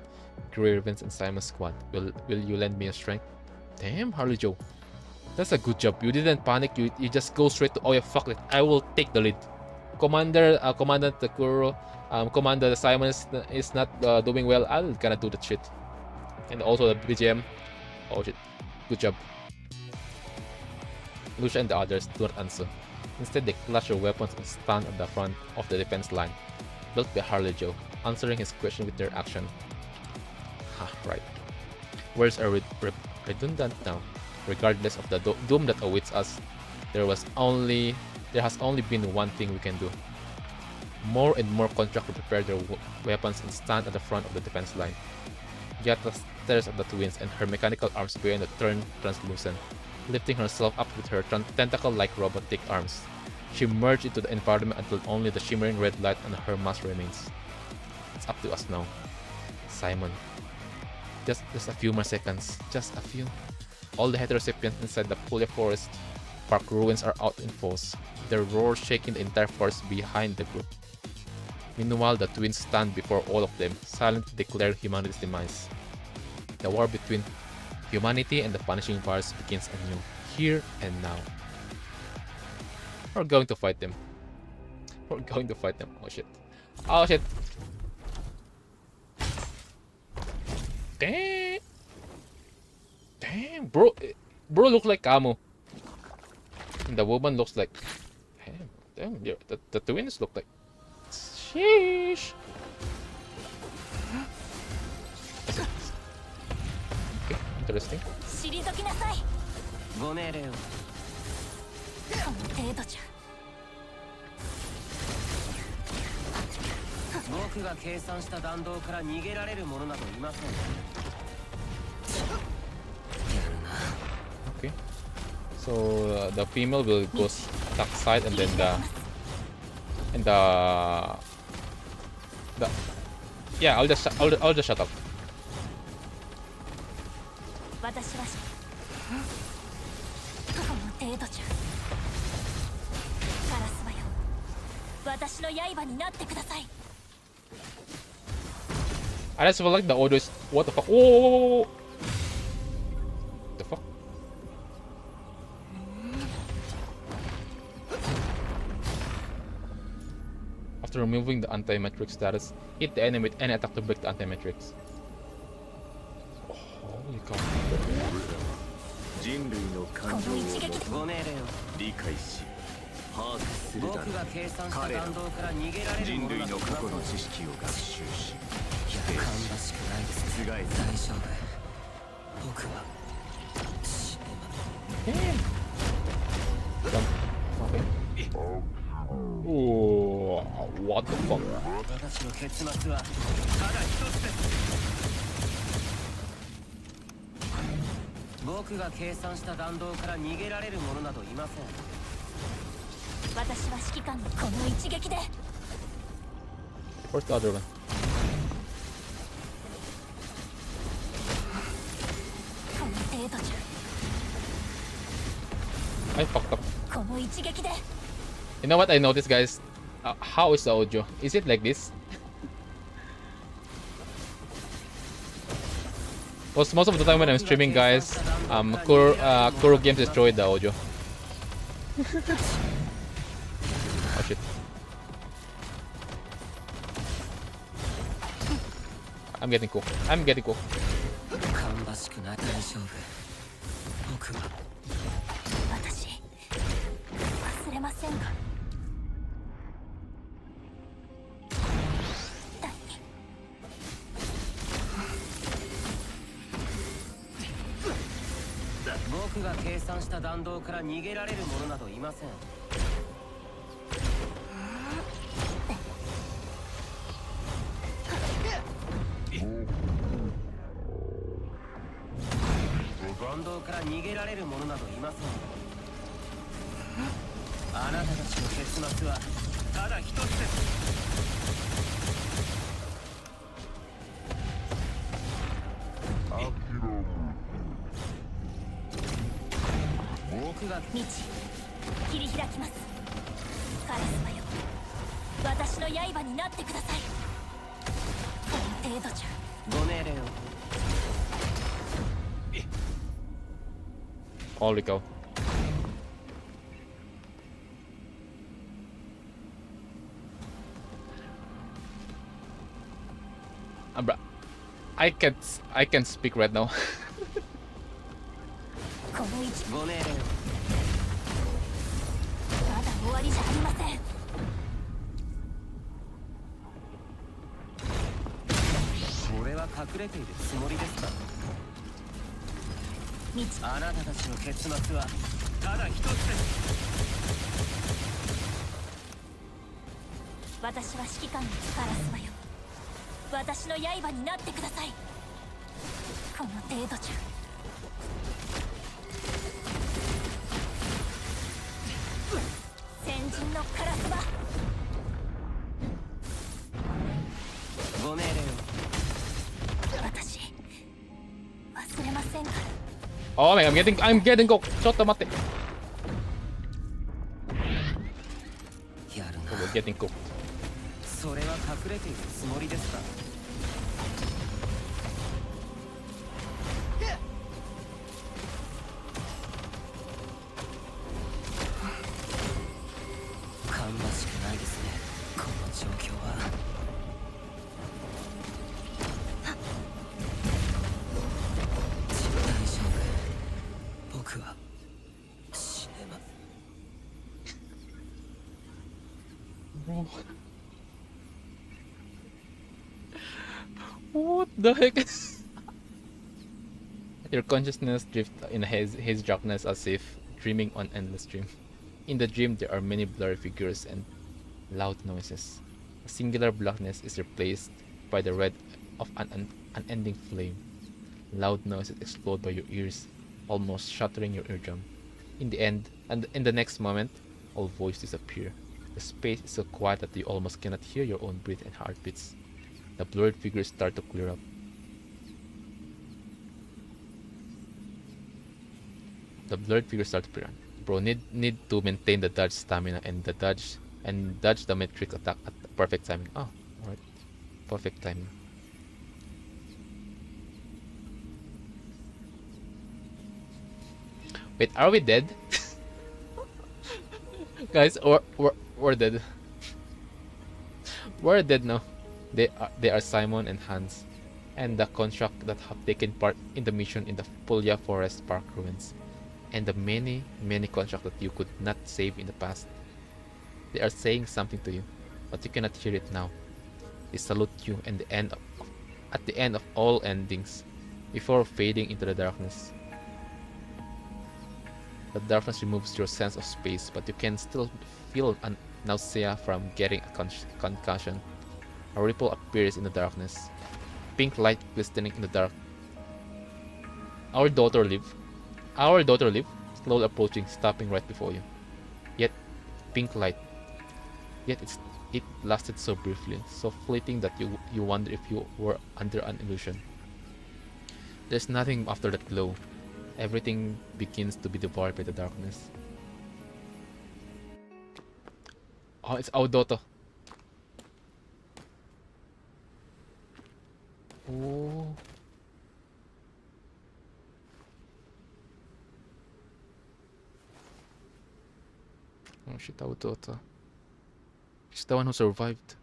Graven's and Simon's squad. Will you lend me your strength? Damn, Harley Joe. That's a good job. You didn't panic. You just go straight to, oh yeah, fuck it. I will take the lead. Commandant Takuro, Commander Simon is not doing well. I'll gonna do that shit. And also the BGM. Oh shit. Good job. Lucia and the others do not answer. Instead, they clutch their weapons and stand at the front of the defense line, built by Harley Joe, answering his question with their action. Right. Words are redundant now. Regardless of the doom that awaits us, there has only been one thing we can do. More and more contract to prepare their weapons and stand at the front of the defense line. Yata stares at the twins, and her mechanical arms begin to turn translucent, lifting herself up with her tentacle-like robotic arms. She merged into the environment until only the shimmering red light on her mask remains. It's up to us now. Simon. Just a few more seconds. Just a few. All the heterosapiens inside the Puglia Forest Park ruins are out in force, their roar shaking the entire forest behind the group. Meanwhile, the twins stand before all of them, silently declare humanity's demise. The war between humanity and the punishing virus begins anew, here and now. We're going to fight them. We're going to fight them. Oh shit. Oh shit. Damn. Damn, bro. Bro looks like Camo. And the woman looks like... Damn, the twins look like... Sheesh. Okay, interesting.
ご命令を。この程度じゃ。僕が計算した弾道から逃げられる者などいません。
Okay. So the female will go attack side, and then yeah, I'll just shut up.
私はこの程度じゃ。ガラスはよ。私の刃になってください。
I just feel like the audio is... What the fuck? Whoa! The fuck? After removing the anti-metric status, hit the enemy with any attack to break the anti-metrics. Oh, holy cow.
人類の感情を
ご命令を。
理解し把握するだろう。
僕が計算した弾道から逃げられる
人
者など
類の個々の知識を学習し
いや、芳しくないです。
覆す
大丈夫。僕は死ねま
Okay. Oh, what the fuck?
私の結末はただ一つです。僕が計算した弾道から逃げられる者などいません。私は指揮官のこの一撃で。
Where's the other one? I fucked up. You know what I noticed, guys? How is the audio? Is it like this? Because most of the time when I'm streaming, guys, Kuro Games destroyed the audio. Oh shit. I'm getting cooked. I'm getting cooked.
しくない。大丈夫。僕は
私忘れませんか。第二
僕が計算した弾道から逃げられる者などいません。弾道から逃げられる者などいません。あなたたちの結末はただ一つです。僕が
道切り開きます。カラスマよ、私の刃になってください。この程度じゃ。
ご命令を。
Holy cow. Bruh, I can't speak right now.
この位置、
ご命令を。
まだ終わりじゃありません。
それは隠れているつもりですか。
道
あなたたちの結末はただ一つです。
私は指揮官のカラスマよ、私の刃になってください。この程度じゃ。先人のカラスマ。
ご命令を。
私忘れませんから。
Oh man, I'm getting cooked. ちょっと待って。
やるな。
We're getting cooked.
それは隠れているつもりですか。芳しくないですね、この状況は。大丈夫。僕は死ねます。
What the heck? Your consciousness drifts in haze darkness as if dreaming on endless dream. In the dream, there are many blurry figures and loud noises. A singular blackness is replaced by the red of an unending flame. Loud noises explode by your ears, almost shattering your eardrum. In the end, and in the next moment, all voices disappear. The space is so quiet that you almost cannot hear your own breath and heartbeats. The blurred figures start to clear up. Bro, need to maintain the dodge stamina and dodge the matrix attack at perfect timing. Oh, alright. Perfect timing. Wait, are we dead? Guys, we're dead. We're dead now. They are Simon and Hans, and the construct that have taken part in the mission in the Puglia Forest Park ruins, and the many constructs that you could not save in the past. They are saying something to you, but you cannot hear it now. They salute you at the end of all endings, before fading into the darkness. The darkness removes your sense of space, but you can still feel nausea from getting a concussion. A ripple appears in the darkness. Pink light glistening in the dark. Our daughter live, slowly approaching, stopping right before you. Yet, pink light. Yet it lasted so briefly, so fleeting that you wonder if you were under an illusion. There's nothing after that glow. Everything begins to be devoured by the darkness. Oh, it's our daughter. Oh. Oh shit, our daughter. She's the one who survived.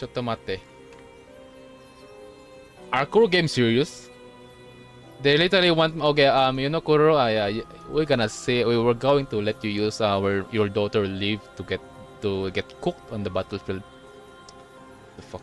Chotomate. Are Kuro game serious? They literally want, okay, you know, Kuro, we're gonna say we were going to let you use your daughter leave to get cooked on the battlefield. The fuck.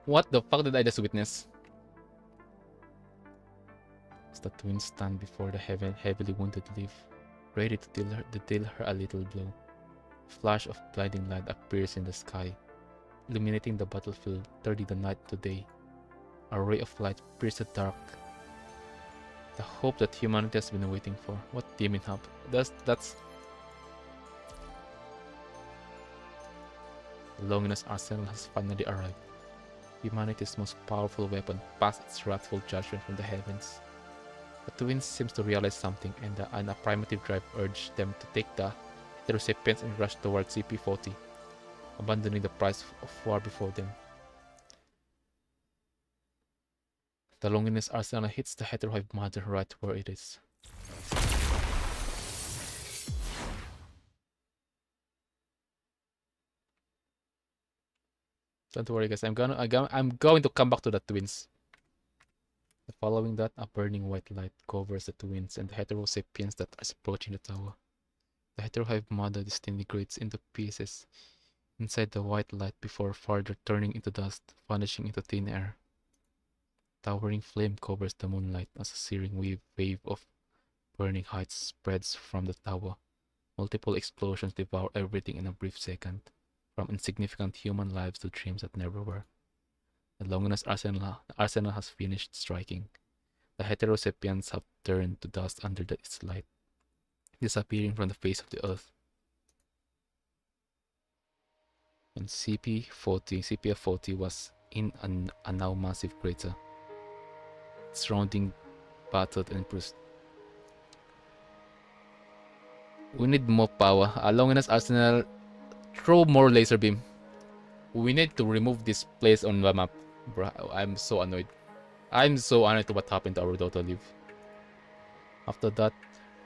What the fuck did I just witness? As the twins stand before the heavily wounded Leaf, ready to deal her a little blow. A flash of blinding light appears in the sky, illuminating the battlefield, turning the night to day. A ray of light pierces the dark. The hope that humanity has been waiting for. What demon hope? That's the Longinus arsenal has finally arrived. Humanity's most powerful weapon passed its wrathful judgment from the heavens. The twins seems to realize something, and a primitive drive urged them to take the recipients and rush towards CP40, abandoning the prize of war before them. The Longinus arsenal hits the Heterohive Mother right where it is. Don't worry, guys. I'm going to come back to the twins. Following that, a burning white light covers the twins and the heterosapiens that are approaching the tower. The Heterohive Mother disintegrates into pieces inside the white light before further turning into dust, vanishing into thin air. Towering flame covers the moonlight as a searing wave of burning heights spreads from the tower. Multiple explosions devour everything in a brief second, from insignificant human lives to dreams that never were. The Longinus arsenal has finished striking. The heterosapiens have turned to dust under its light, disappearing from the face of the earth. And CP40 was in a now massive crater, surrounding battered and bruised. We need more power. Longinus arsenal, throw more laser beam. We need to remove this place on the map. Bruh, I'm so annoyed. I'm so annoyed to what happened to our daughter Liv. After that,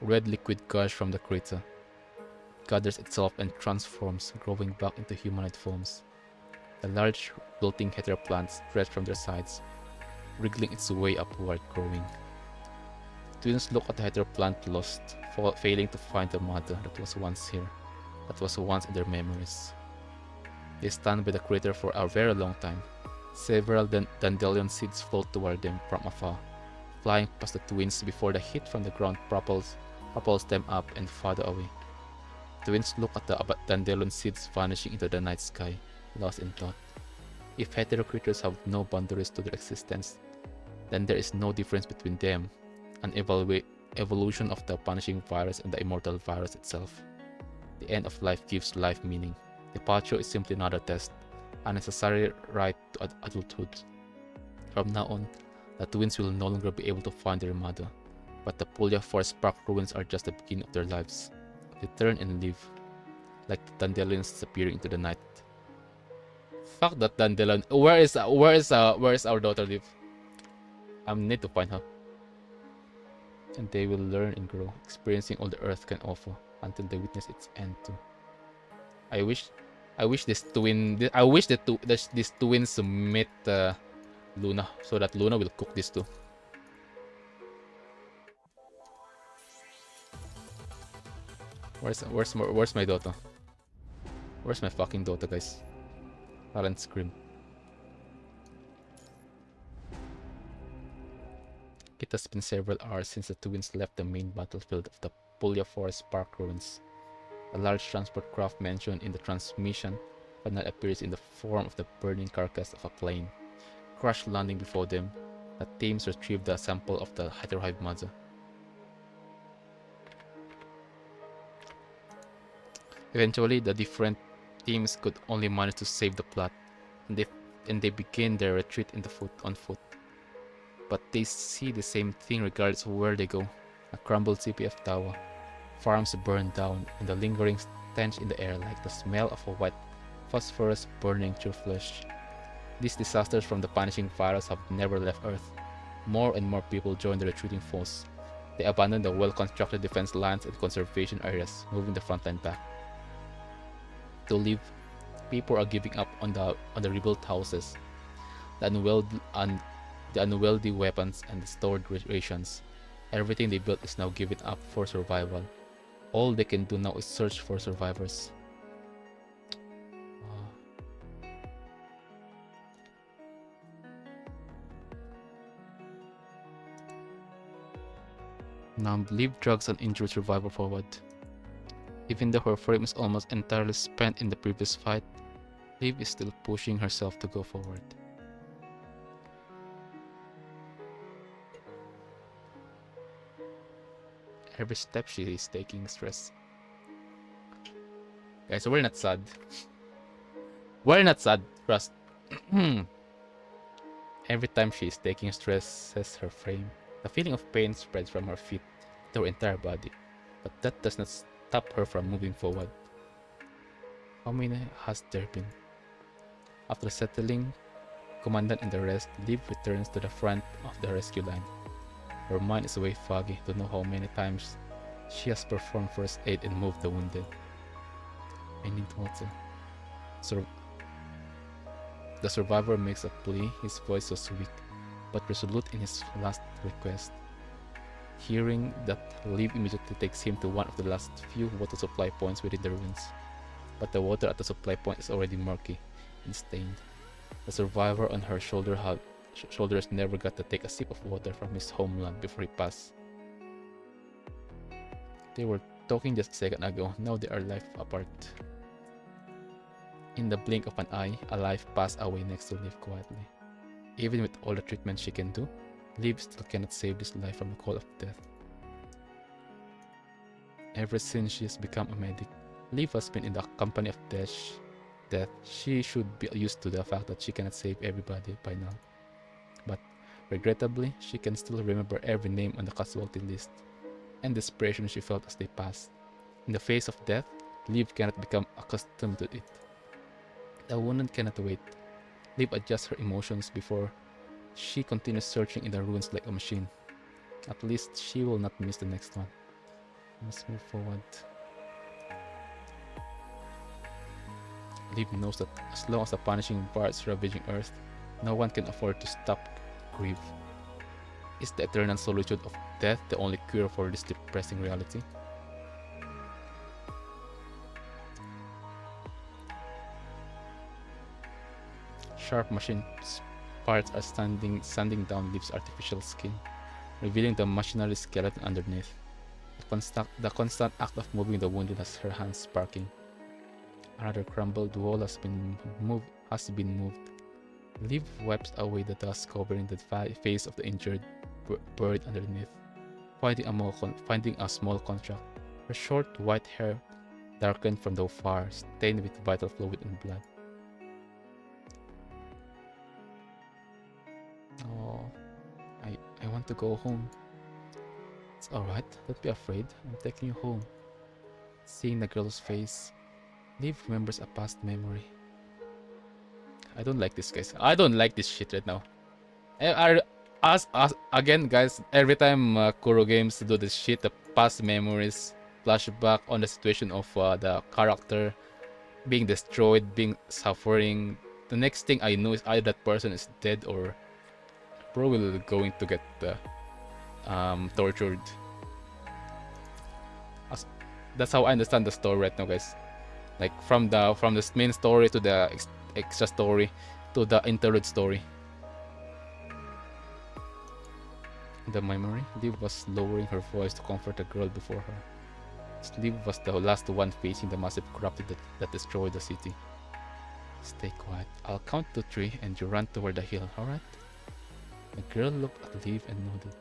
red liquid gush from the crater, gathers itself and transforms, growing back into humanoid forms. The large, wilting heteroplants stretch from their sides, wriggling its way upward, growing. Twins look at the heteroplant lost, failing to find the mother that was once here, that was once in their memories. They stand by the crater for a very long time. Several dandelion seeds float toward them from afar, flying past the twins before the heat from the ground propels them up and farther away. The twins look at the dandelion seeds vanishing into the night sky, lost in thought. If hetero creatures have no boundaries to their existence, then there is no difference between them, an evolution of the punishing virus and the immortal virus itself. The end of life gives life meaning. Departure is simply another test, a necessary rite to adulthood. From now on, the twins will no longer be able to find their mother, but the Puglia Forest Park ruins are just the beginning of their lives. They turn and live, like the dandelions disappearing into the night. Fuck that dandelion. Where is our daughter Liv? I need to find her. And they will learn and grow, experiencing all the earth can offer until they witness its end too. I wish these twins meet Luna, so that Luna will cook this too. Where's my daughter? Where's my fucking daughter, guys? Talent scream. It has been several hours since the twins left the main battlefield of the Puglia Forest Park ruins. A large transport craft mentioned in the transmission panel appears in the form of the burning carcass of a plane. Crash landing before them, the teams retrieved the sample of the heterohive mother. Eventually, the different teams could only manage to save the plot, and they begin their retreat on foot. But they see the same thing regardless of where they go: a crumbled CPF tower, farms burned down, and the lingering stench in the air like the smell of a white phosphorus burning through flesh. These disasters from the punishing virus have never left Earth. More and more people join the retreating foes. They abandon the well-constructed defense lines and conservation areas, moving the front line back. To live, people are giving up on the rebuilt houses, the unwieldy weapons, and the stored rations. Everything they built is now given up for survival. All they can do now is search for survivors. Now Liv drags an injured survivor forward. Even though her frame is almost entirely spent in the previous fight, Liv is still pushing herself to go forward. Every step she is taking stress. Guys, we're not sad. We're not sad, trust. Every time she is taking stress, says her frame. The feeling of pain spreads from her feet to her entire body, but that does not stop her from moving forward. How many has there been? After settling Commandant and the rest, Liv returns to the front of the rescue line. Her mind is way foggy to know how many times she has performed first aid and moved the wounded. I need water. The survivor makes a plea, his voice was weak, but resolute in his last request. Hearing that, Liv immediately takes him to one of the last few water supply points within the ruins. But the water at the supply point is already murky and stained. The survivor on her shoulders never got to take a sip of water from his homeland before he passed. They were talking just a second ago, now they are life apart. In the blink of an eye, a life passed away next to Liv quietly. Even with all the treatment she can do, Liv still cannot save this life from the call of death. Ever since she has become a medic, Liv has been in the company of death. She should be used to the fact that she cannot save everybody by now. But regrettably, she can still remember every name on the casualty list, and desperation she felt as they passed. In the face of death, Liv cannot become accustomed to it. The wounded cannot wait. Liv adjusts her emotions before she continues searching in the ruins like a machine. At least she will not miss the next one. Let's move forward. Liv knows that as long as the punishing bar is ravaging Earth, no one can afford to stop grief. Is the eternal solitude of death the only cure for this depressing reality? Sharp machine parts are sanding down Liv's artificial skin, revealing the machinery skeleton underneath. The constant act of moving the wounded has her hands sparking. Another crumbled wall has been moved. Liv wipes away the dust covering the face of the injured, buried underneath, finding a small contract. Her short white hair darkened from the fire, stained with vital fluid and blood. Oh, I want to go home. It's alright, don't be afraid, I'm taking you home. Seeing the girl's face, Liv remembers a past memory. I don't like this, guys. I don't like this shit right now. Again, guys, every time Kuro games do this shit, the past memories, flashback on the situation of the character being destroyed, being suffering. The next thing I know is either that person is dead or probably going to get tortured. That's how I understand the story right now, guys. Like from the main story to the extra story to the interlude story. the memory, Liv was lowering her voice to comfort the girl before her. Liv was the last one facing the massive corruption that destroyed the city. Stay quiet. I'll count to 3 and you run toward the hill, alright? The girl looked at Liv and nodded.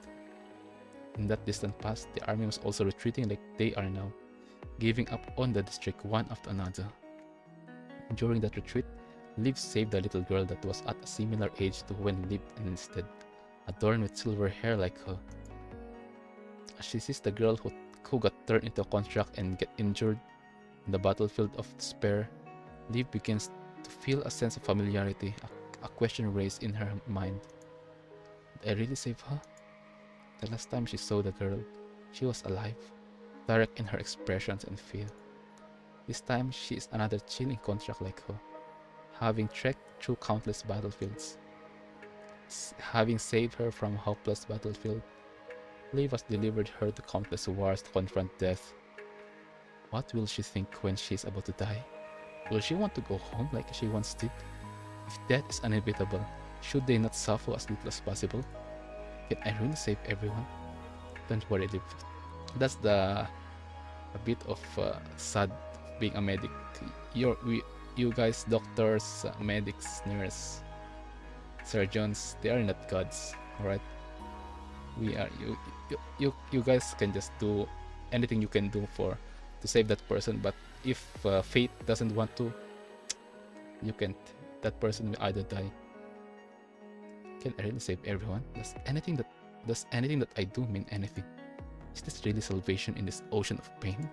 In that distant past, the army was also retreating like they are now, giving up on the district one after another. During that retreat, Liv saved the little girl that was at a similar age to when Liv enlisted, adorned with silver hair like her. As she sees the girl who got turned into a construct and get injured in the battlefield of despair, Liv begins to feel a sense of familiarity, a question raised in her mind. Did I really save her? The last time she saw the girl, she was alive, direct in her expressions and feel. This time, she is another chilling construct like her, having trekked through countless battlefields. Having saved her from a hopeless battlefield, Liv has delivered her to countless wars to confront death. What will she think when she is about to die? Will she want to go home like she once did? If death is inevitable, should they not suffer as little as possible? Can I really save everyone? Don't worry, Liv. That's a bit of sad being a medic. You guys, doctors, medics, nurses, surgeons, they are not gods, alright? We are you guys can just do anything you can do to save that person, but if fate doesn't want to, you can't. That person will either die. Can I really save everyone? Does anything that I do mean anything? Is this really salvation in this ocean of pain?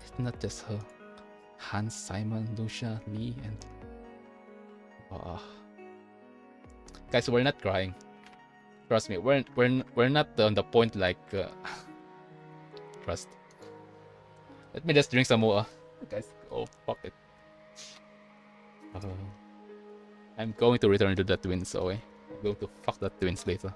It's not just her. Hans, Simon, Lucia, Lee, and guys, we're not crying. Trust me, we're not on the point like trust. Let me just drink some more. Guys, oh fuck it. I'm going to return to the twins, so I'm going to fuck that twins later.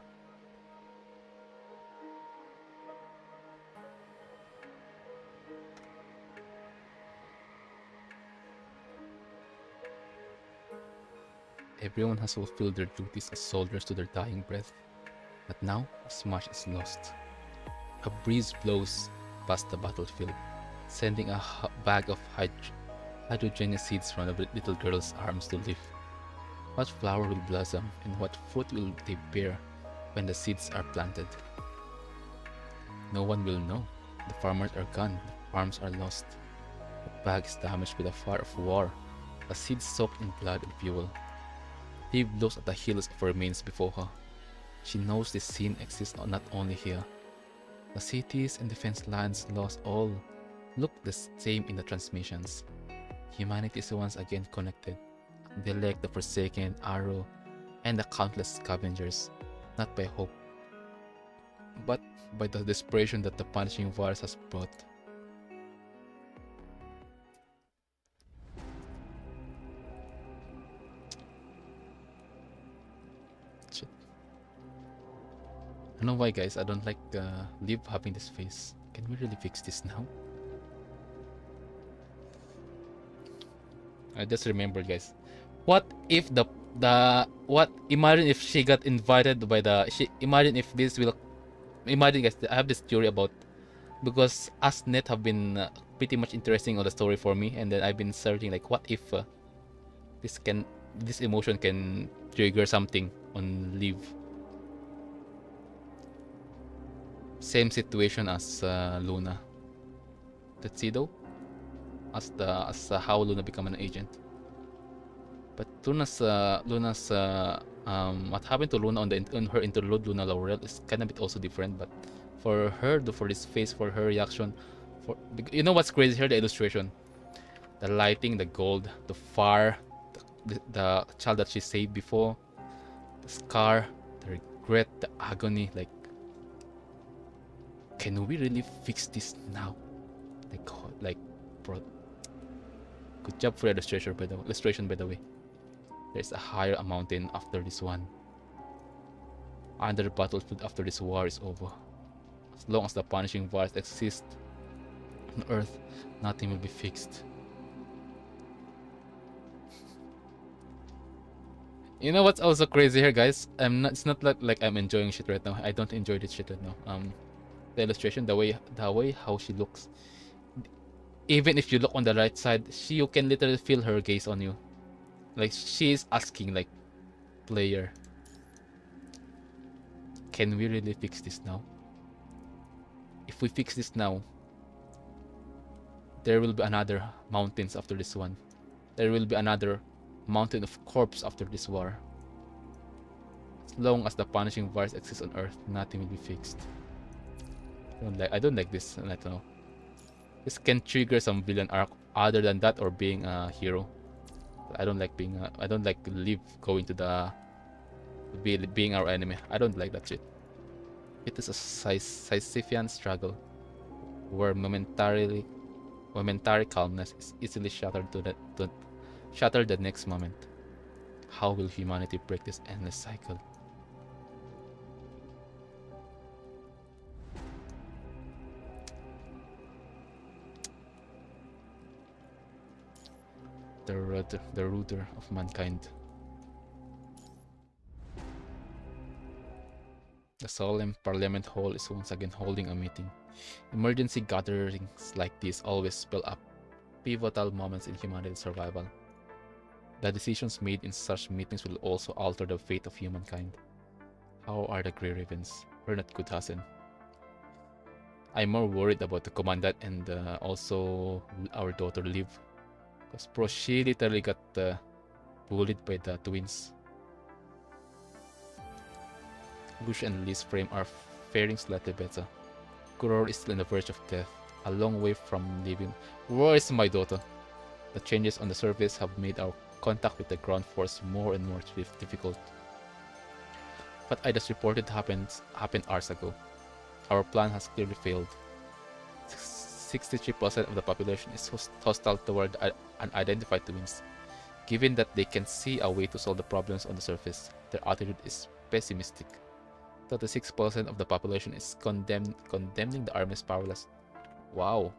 Everyone has fulfilled their duties as soldiers to their dying breath, but now as much is lost. A breeze blows past the battlefield, sending a bag of hydrogenous seeds from the little girl's arms to live. What flower will blossom and what fruit will they bear when the seeds are planted? No one will know. The farmers are gone, the farms are lost. The bag is damaged by the fire of war, the seeds soaked in blood and fuel. Liv looks at the hills of remains before her. She knows this scene exists not only here. The cities and defense lines lost all look the same in the transmissions. Humanity is once again connected. They lack the Forsaken, Arrow, and the countless scavengers, not by hope, but by the desperation that the punishing virus has brought. Shit. I know why, guys. I don't like Liv having this face. Can we really fix this now? I just remembered, guys. What if imagine if she got invited by imagine if this will, imagine, guys, I have this theory about, because Asnet have been pretty much interesting on the story for me, and then I've been searching like what if this emotion can trigger something on Liv. Same situation as Luna. Let's see though, as how Luna become an agent. But Luna's what happened to Luna on her interlude, Luna Laurel, is kind of bit also different. But for her, for this face, for her reaction, you know what's crazy here? The illustration, the lighting, the gold, the fire, the child that she saved before, the scar, the regret, the agony. Like, can we really fix this now? Like, bro. Good job for illustration, by the way. There's a higher mountain after this one. Under the battlefield after this war is over. As long as the punishing virus exists on Earth, nothing will be fixed. You know what's also crazy here, guys? It's not like I'm enjoying shit right now. I don't enjoy this shit right now. The illustration, the way how she looks. Even if you look on the right side, you can literally feel her gaze on you. Like she is asking, like, player, can we really fix this now? If we fix this now, there will be another mountains after this one. There will be another mountain of corpse after this war. As long as the punishing virus exists on Earth, nothing will be fixed. I don't like this right now. This can trigger some villain arc other than that or being a hero. I don't like being I don't like Liv going to the being our enemy. I don't like that shit. It is a Sisyphean struggle where momentary calmness is easily shattered shatter the next moment. How will humanity break this endless cycle? The rooter of mankind. The solemn Parliament Hall is once again holding a meeting. Emergency gatherings like this always spell up pivotal moments in humanity's survival. The decisions made in such meetings will also alter the fate of humankind. How are the Grey Ravens? We're not good, Hassan. I'm more worried about the commandant and also our daughter Liv. Because bro, she literally got bullied by the twins. Lucia and Lee's frame are faring slightly better. Kuror is still on the verge of death, a long way from leaving. Where is my daughter? The changes on the surface have made our contact with the ground force more and more difficult. What I just reported happened hours ago. Our plan has clearly failed. 63% of the population is hostile toward unidentified twins. Given that they can see a way to solve the problems on the surface, their attitude is pessimistic. 36% of the population is condemning the army as powerless. Wow.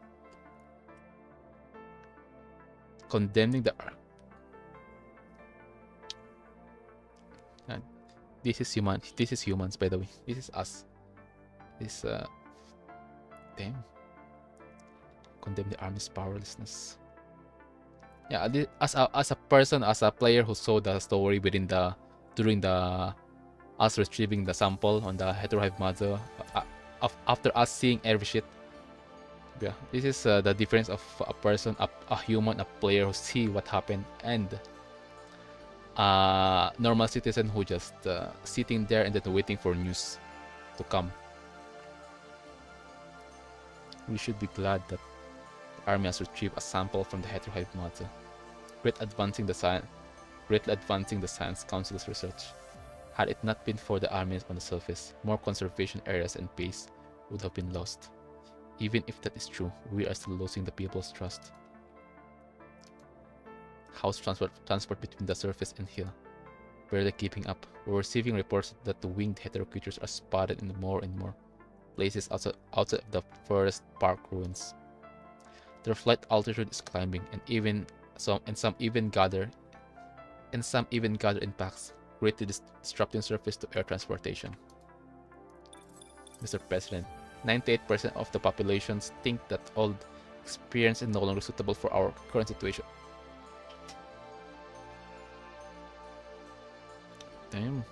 Condemning the this is humans, by the way. This is us. This damn. Condemn the army's powerlessness. Yeah, as a person, as a player who saw the story during us retrieving the sample on the heterohive mother, after us seeing every shit. Yeah, this is the difference of a person, a human, a player who see what happened, and a normal citizen who just sitting there and then waiting for news to come. We should be glad that the army has retrieved a sample from the heterohive mother, greatly advancing the Science Council's research. Had it not been for the armies on the surface, more conservation areas and base would have been lost. Even if that is true, we are still losing the people's trust. House transport between the surface and hill, barely keeping up. We're receiving reports that the winged hetero creatures are spotted in more and more places outside of the forest park ruins. Their flight altitude is climbing, and some even gather in packs, greatly disrupting surface to air transportation. Mr. President, 98% of the populations think that old experience is no longer suitable for our current situation. Damn.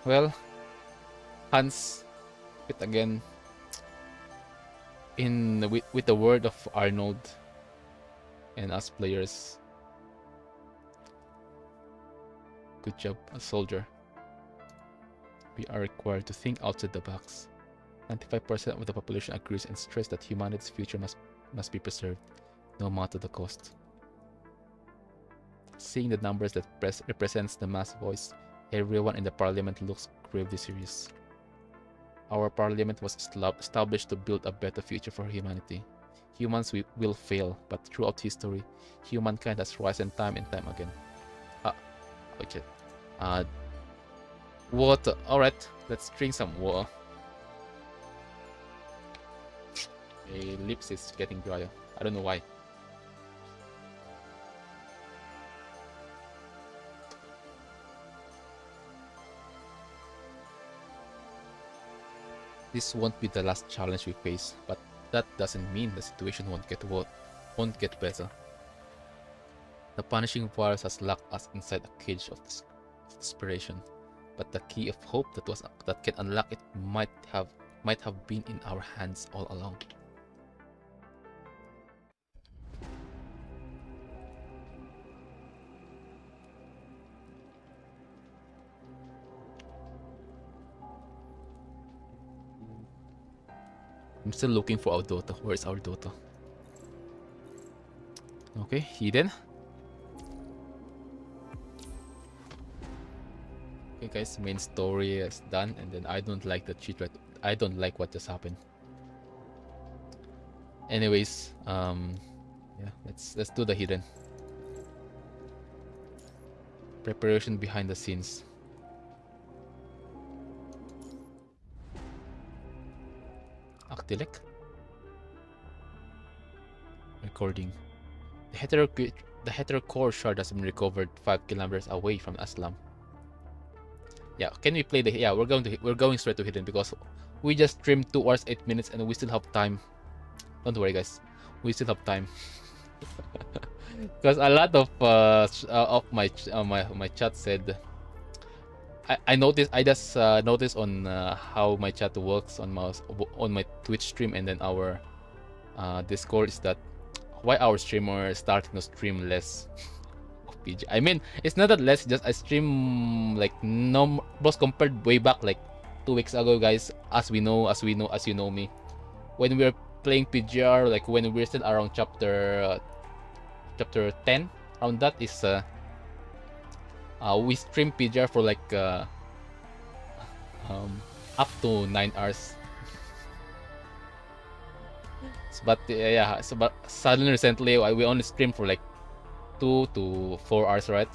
Well, Hans, with again with the word of Arnold and us players. Good job, a soldier. We are required to think outside the box. 95% of the population agrees and stress that humanity's future must be preserved, no matter the cost. Seeing the numbers that represents the mass voice, everyone in the parliament looks gravely serious. Our parliament was established to build a better future for humanity. Humans will fail, but throughout history, humankind has risen time and time again. Okay. Water. Alright, let's drink some water. My lips is getting dry. I don't know why. This won't be the last challenge we face, but that doesn't mean the situation won't get better. The punishing virus has locked us inside a cage of desperation, but the key of hope that can unlock it might have been in our hands all along. I'm still looking for our Dota. Where is our Dota? Okay, hidden. Okay guys, main story is done, and then I don't like the cheat right. I don't like what just happened. Anyways, yeah, let's do the hidden. Preparation behind the scenes. Actilec. Recording. The hetero core shard has been recovered 5 kilometers away from Aslam. Yeah, can we play the? Yeah, we're going straight to hidden because we just streamed 2 hours 8 minutes and we still have time. Don't worry, guys, we still have time. Because a lot of my chat said. I noticed. I just noticed on how my chat works on my Twitch stream and then our Discord is that why our streamer is starting to stream less of PG. I mean, it's not that less. Just I stream like no most compared way back like 2 weeks ago, guys. As you know me, when we were playing PGR, like when we're still around chapter 10, around that is we stream PGR for like up to 9 hours. But yeah, but suddenly recently we only stream for like 2 to 4 hours, right?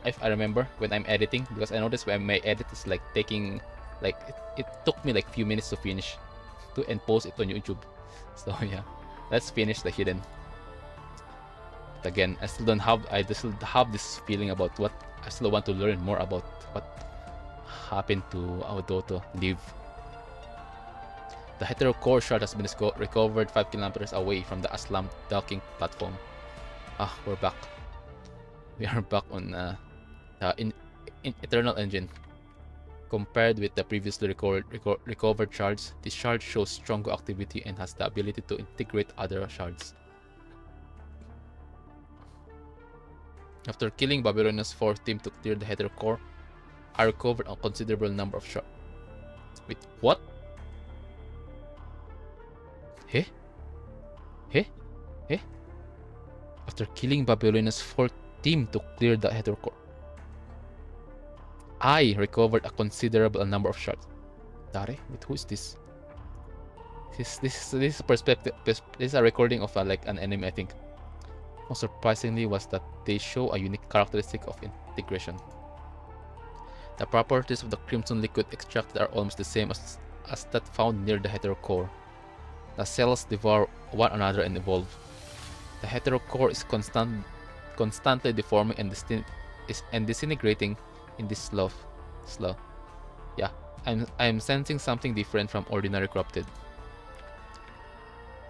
If I remember when I'm editing, because I noticed when my edit is like taking like it took me like few minutes to finish and post it on YouTube. So yeah, let's finish the hidden. But again, I still have this feeling about what I still want to learn more about what happened to our Dota Live. The hetero core shard has been recovered 5 kilometers away from the Aslam docking platform. Ah, we're back. We are back on in Eternal Engine. Compared with the previously recovered shards, this shard shows stronger activity and has the ability to integrate other shards. After killing Babylonia's 4th team to clear the hetero core, I recovered a considerable number of shards. Wait, what? Eh? Eh? Eh? After killing Babylonia's 4th team to clear the hetero core, I recovered a considerable number of shards. Dare? Wait, who is this? This is perspective. This is a recording of like an enemy, I think. Most surprisingly was that they show a unique characteristic of integration. The properties of the crimson liquid extracted are almost the same as that found near the hetero core. The cells devour one another and evolve. The hetero core is constantly deforming and disintegrating in this slow. Yeah, I'm sensing something different from ordinary corrupted.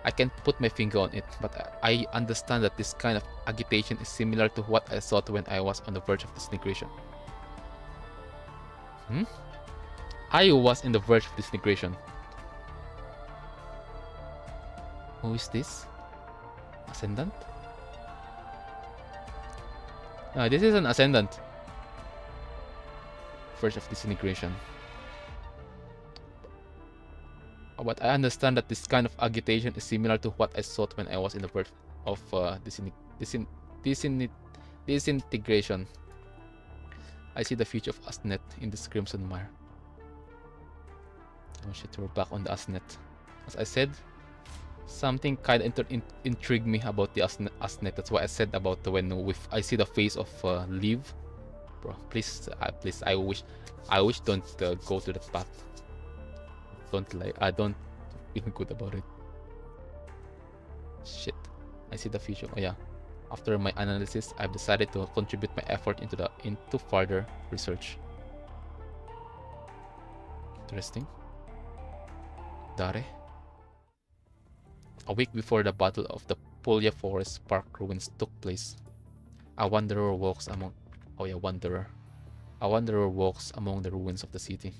I can't put my finger on it, but I understand that this kind of agitation is similar to what I thought when I was on the verge of disintegration. I was in the verge of disintegration. Who is this? Ascendant? No, this is an Ascendant. Verge of disintegration. But I understand that this kind of agitation is similar to what I thought when I was in the verge of disintegration. I see the future of Asnet in this crimson mire. Oh shit, we're back on the Asnet. As I said, something kind of intrigued me about the Asnet. That's why I said about when I see the face of Liv. Bro, please, I wish don't go to that path. I don't feel good about it. Shit. I see the future. Oh yeah. After my analysis, I've decided to contribute my effort into further research. Interesting. Dare. A week before the Battle of the Puglia Forest Park ruins took place, a wanderer walks among... Oh yeah, wanderer. A wanderer walks among the ruins of the city.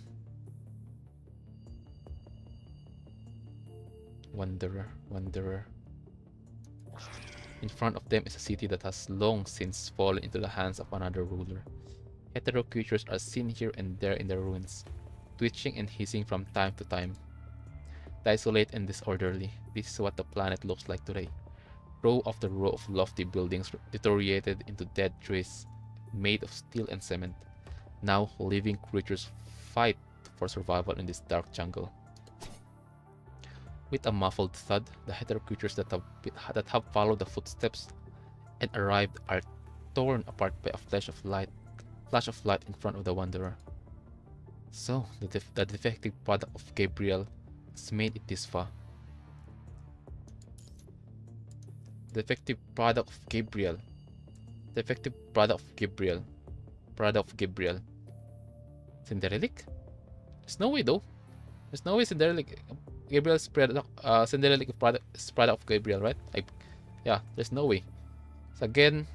Wanderer. In front of them is a city that has long since fallen into the hands of another ruler. Hetero creatures are seen here and there in the ruins, twitching and hissing from time to time. Desolate and disorderly, this is what the planet looks like today. Row after row of lofty buildings deteriorated into dead trees made of steel and cement. Now living creatures fight for survival in this dark jungle. With a muffled thud, the hetero creatures that have followed the footsteps and arrived are torn apart by a flash of light in front of the wanderer. So, the defective product of Gabriel has made it this far. Defective product of Gabriel. Cinderelic? There's no way though. There's no way Cinderelic. Gabriel's product, Cinderelic product is product of Gabriel, right? Yeah, there's no way. So again,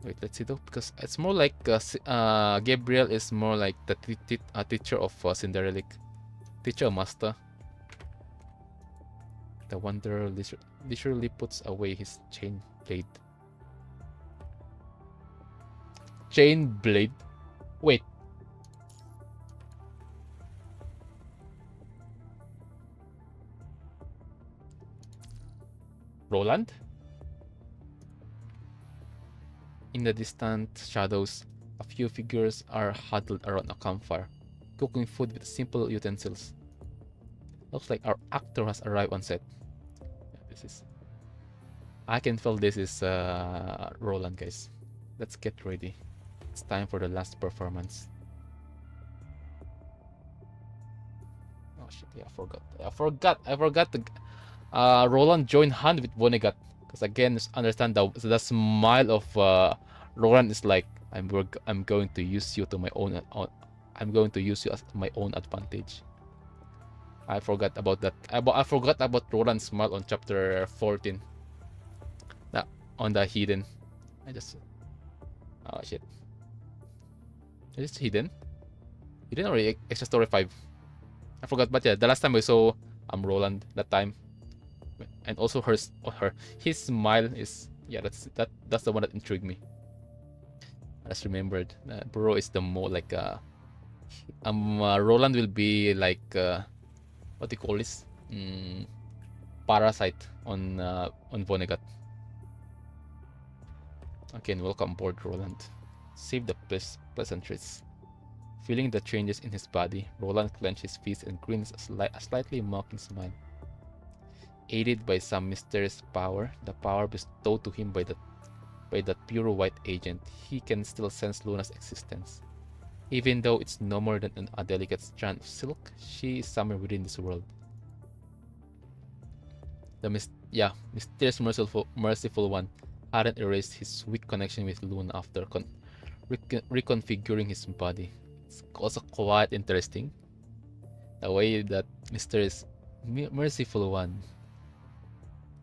wait, let's see though, because it's more like Gabriel is more like the teacher of Cinderelic, teacher master. The wanderer leisurely puts away his chain blade. Chain blade? Wait. Roland? In the distant shadows, a few figures are huddled around a campfire, cooking food with simple utensils. Looks like our actor has arrived on set. Yeah, I can feel this is Roland, guys. Let's get ready. It's time for the last performance. Oh shit! Yeah, I forgot to. Roland joined hand with Vonnegut, because again, understand the smile of Roland is like, I'm going to use you to my own. I'm going to use you as my own advantage. I forgot about that. I forgot about Roland's smile on chapter 14. On the hidden. Oh shit. Is it hidden? Hidden or extra story 5? I forgot, but yeah, the last time we saw Roland that time. And also his smile is, yeah, that's the one that intrigued me. I just remembered Bro is the more like Roland will be like what do you call this, parasite on Vonnegut. Again, welcome aboard, Roland. Save the pleasantries. Feeling the changes in his body, Roland clenches his fists and grins a slightly mocking smile. Aided by some mysterious power, the power bestowed to him by that pure white agent, he can still sense Luna's existence. Even though it's no more than a delicate strand of silk, she is somewhere within this world. The mysterious merciful one hadn't erased his weak connection with Luna after reconfiguring his body. It's also quite interesting the way that mysterious merciful one.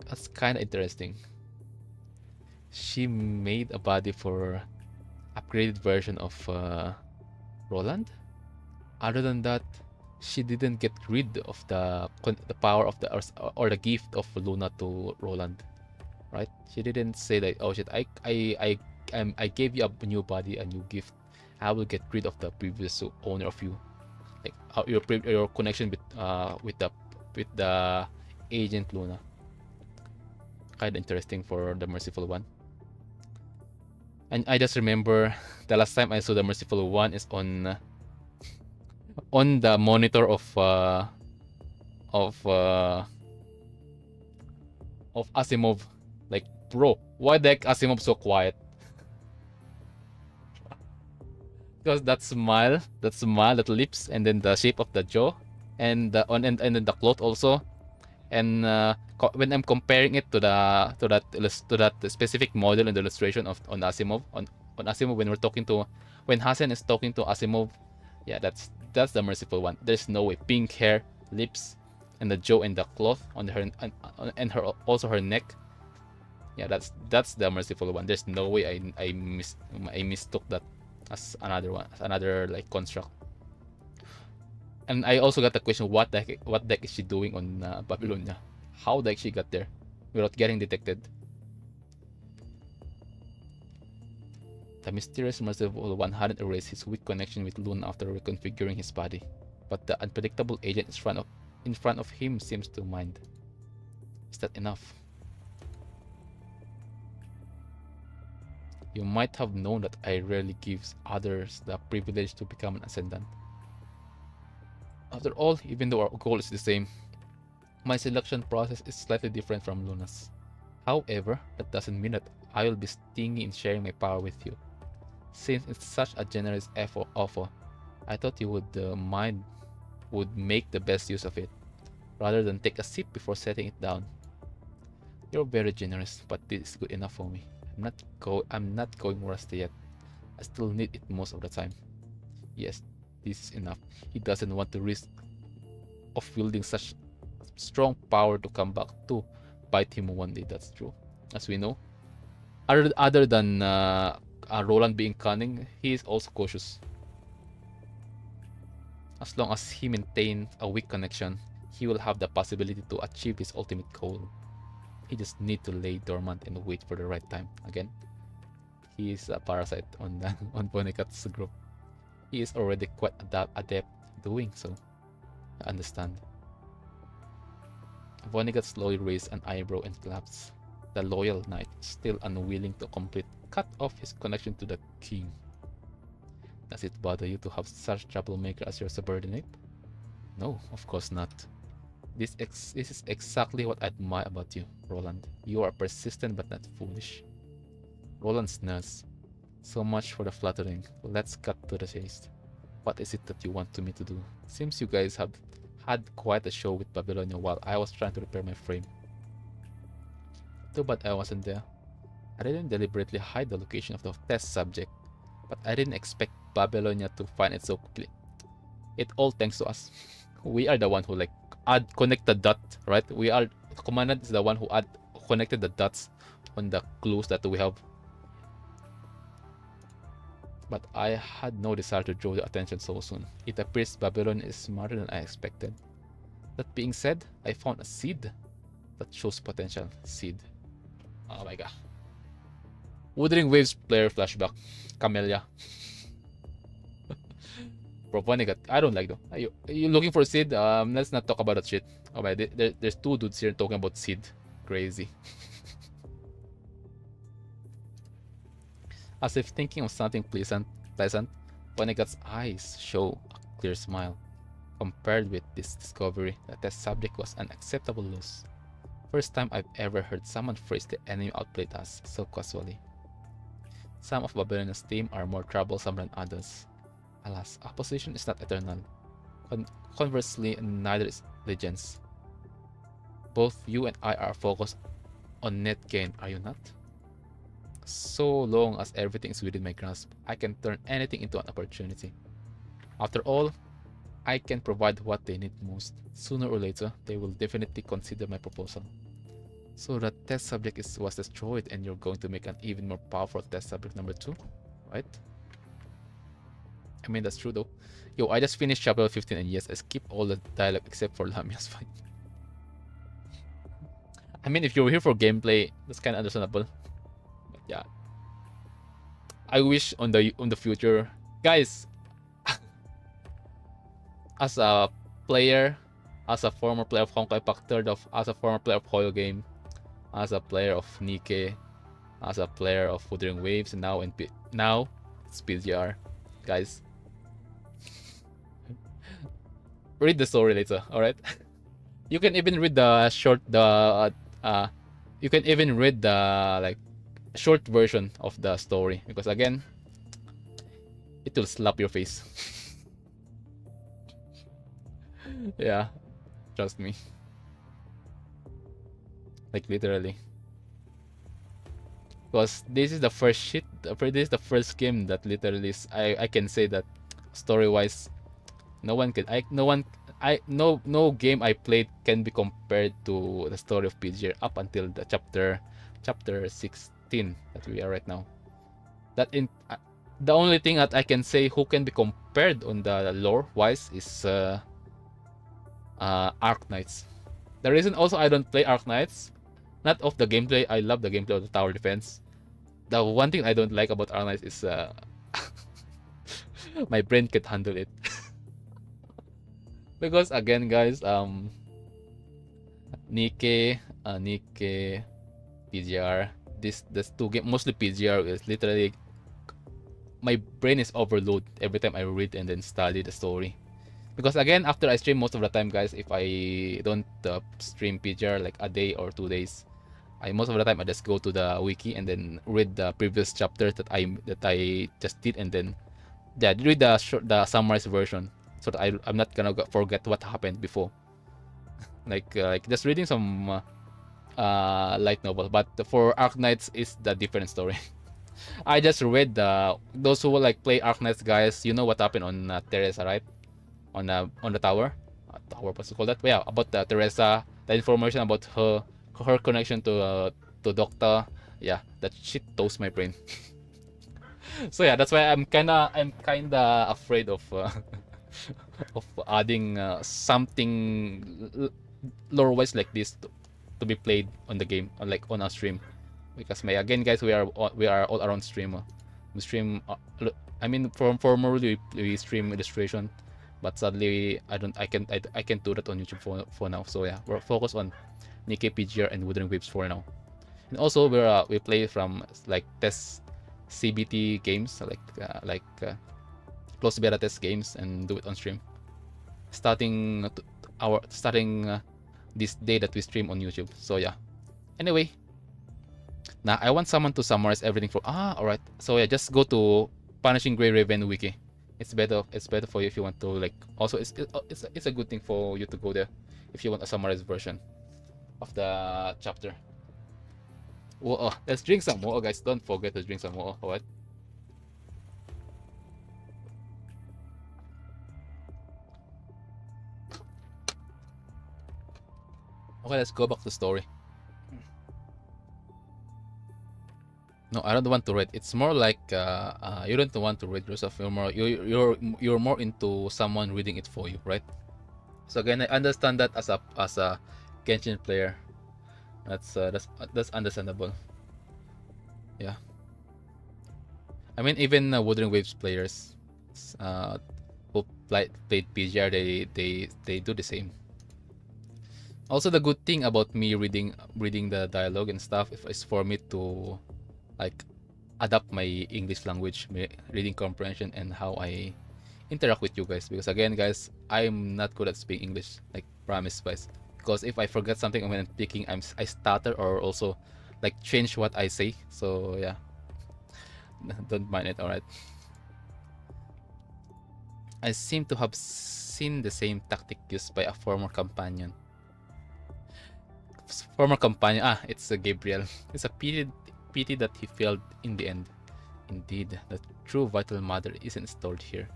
That's kind of interesting. She made a body for upgraded version of Roland. Other than that, she didn't get rid of the power of or the gift of Luna to Roland, right? She didn't say that, oh shit, I gave you a new body, a new gift. I will get rid of the previous owner of you, like your connection with the agent Luna. Kind of interesting for the merciful one. And I just remember the last time I saw the merciful one is on the monitor of Asimov. Like, bro, why the heck Asimov so quiet? Because that smile, that lips, and then the shape of the jaw, and then the cloth also, And when I'm comparing it to that specific model in the illustration of on Asimov when Hasen is talking to Asimov, yeah, that's the merciful one. There's no way. Pink hair, lips, and the jaw and the cloth on her and her also her neck. Yeah, that's the merciful one. There's no way I mistook that as another like construct. And I also got the question, what the heck is she doing on Babylonia? How the heck she got there without getting detected? The mysterious merciful one hadn't erased his weak connection with Luna after reconfiguring his body, but the unpredictable agent in front of him seems to mind. Is that enough? You might have known that I rarely give others the privilege to become an ascendant. After all, even though our goal is the same, my selection process is slightly different from Luna's. However, that doesn't mean that I will be stingy in sharing my power with you. Since it's such a generous offer, I thought you would make the best use of it, rather than take a sip before setting it down. You're very generous, but this is good enough for me. I'm not going rusty yet. I still need it most of the time. Yes, this is enough. He doesn't want the risk of wielding such strong power to come back to bite him one day. That's true. As we know, other than Roland being cunning, he is also cautious. As long as he maintains a weak connection, he will have the possibility to achieve his ultimate goal. He just needs to lay dormant and wait for the right time. Again, he is a parasite on on Vonnegut's group. He is already quite adept doing so. I understand. Vonnegut slowly raised an eyebrow and collapsed. The loyal knight, still unwilling to cut off his connection to the king. Does it bother you to have such troublemaker as your subordinate? No, of course not. This is exactly what I admire about you, Roland. You are persistent but not foolish. Roland sneers. So much for the flattering. Let's cut to the chase. What is it that you want me to do? Seems you guys have had quite a show with Babylonia while I was trying to repair my frame. Too bad I wasn't there. I didn't deliberately hide the location of the test subject, but I didn't expect Babylonia to find it so quickly. It all thanks to us. We are the one who connect the dot, right? The commandant is the one who connected the dots on the clues that we have. But I had no desire to draw the attention so soon. It appears Babylon is smarter than I expected. That being said, I found a seed that shows potential. Seed. Oh my god. Wuthering Waves player flashback. Camellia. Bro, Vonnegut. I don't like though. Are you looking for seed? Let's not talk about that shit. Oh my, there's two dudes here talking about seed. Crazy. As if thinking of something pleasant, Vonnegut's eyes show a clear smile. Compared with this discovery, the test subject was an acceptable loss. First time I've ever heard someone phrase the enemy outplayed us so casually. Some of Babylonia's team are more troublesome than others. Alas, opposition is not eternal. Conversely, neither is Legends. Both you and I are focused on net gain, are you not? So long as everything is within my grasp, I can turn anything into an opportunity. After all, I can provide what they need most. Sooner or later, they will definitely consider my proposal. So the test subject was destroyed and you're going to make an even more powerful test subject number 2, right? I mean, that's true though. Yo, I just finished chapter 15 and yes, I skipped all the dialogue except for Lamia's fight. I mean, if you're here for gameplay, that's kind of understandable. But yeah, I wish on the future, guys. As a player, as a former player of Honkai Impact 3rd, as a former player of Hoyo Game, as a player of NIKKE, as a player of Wuthering Waves, and now it's PGR, guys. Read the story later, all right? You can even read the you can even read the short version of the story because again, it will slap your face. Yeah, trust me. like literally. Because this is the first this is the first game that literally I can say that story wise, no game I played can be compared to the story of PGR up until the chapter 16 that we are right now. The only thing that I can say who can be compared on the lore wise is Arc Knights. The reason also I don't play Arc Knights, not of the gameplay. I love the gameplay of the tower defense. The one thing I don't like about Arc Knights is my brain can't handle it. Because again, guys, NIKKE, PGR, this two game, mostly PGR, is literally my brain is overloaded every time I read and then study the story. Because again, after I stream most of the time, guys, if I don't stream PGR like a day or 2 days, most of the time I just go to the wiki and then read the previous chapters that I just did, and then read the summarized version, so that I'm not gonna forget what happened before. like just reading some light novel. But for Arc Knights is the different story. I just read those who like play Arc Knights, guys. You know what happened on Teresa, right? On the tower, what's it called that? Yeah, about Teresa. The information about her connection to Doctor. Yeah, that shit toast my brain. So yeah, that's why I'm kinda afraid of of adding something lore wise like this to be played on the game, or like on our stream. Because again, guys, we are all around stream. We stream. I mean, formerly we stream illustration, but sadly I can't do that on YouTube for now. So yeah, we're focused on NIKKE, PGR, and Wuthering Waves for now. And also we play from like test CBT games, like close beta test games, and do it on stream. Starting this day that we stream on YouTube. So yeah. Anyway, now I want someone to summarize everything for. Alright. So yeah, just go to Punishing Grey Raven wiki. It's better for you if you want to like. Also, it's a good thing for you to go there if you want a summarized version of the chapter. Well, let's drink some water, guys. Don't forget to drink some water. Alright. Okay, let's go back to the story. No, I don't want to read. It's more like you don't want to read yourself. You're more into someone reading it for you, right? So again, I understand that as a Genshin player, that's understandable. Yeah. I mean, even Wuthering Waves players who played PGR, they do the same. Also, the good thing about me reading the dialogue and stuff is for me to like adapt my English language, reading comprehension, and how I interact with you guys. Because again, guys, I'm not good at speaking English, like promise guys. Because if I forget something when I'm speaking, I stutter or also like change what I say. So yeah, don't mind it. Alright. I seem to have seen the same tactic used by a former companion. It's Gabriel. It's a pity that he failed in the end. Indeed, the true vital mother isn't stored here.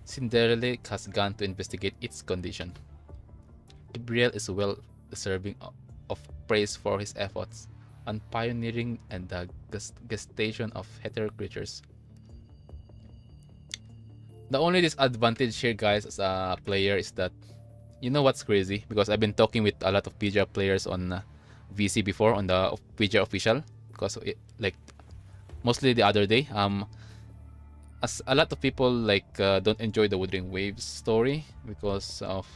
Cinderella has gone to investigate its condition. Gabriel is well deserving of praise for his efforts on pioneering and the gestation of hetero creatures. The only disadvantage here, guys, as a player is that, you know what's crazy? Because I've been talking with a lot of PGR players on VC before, on the PGR official, because like mostly the other day, as a lot of people like don't enjoy the Wuthering Waves story because of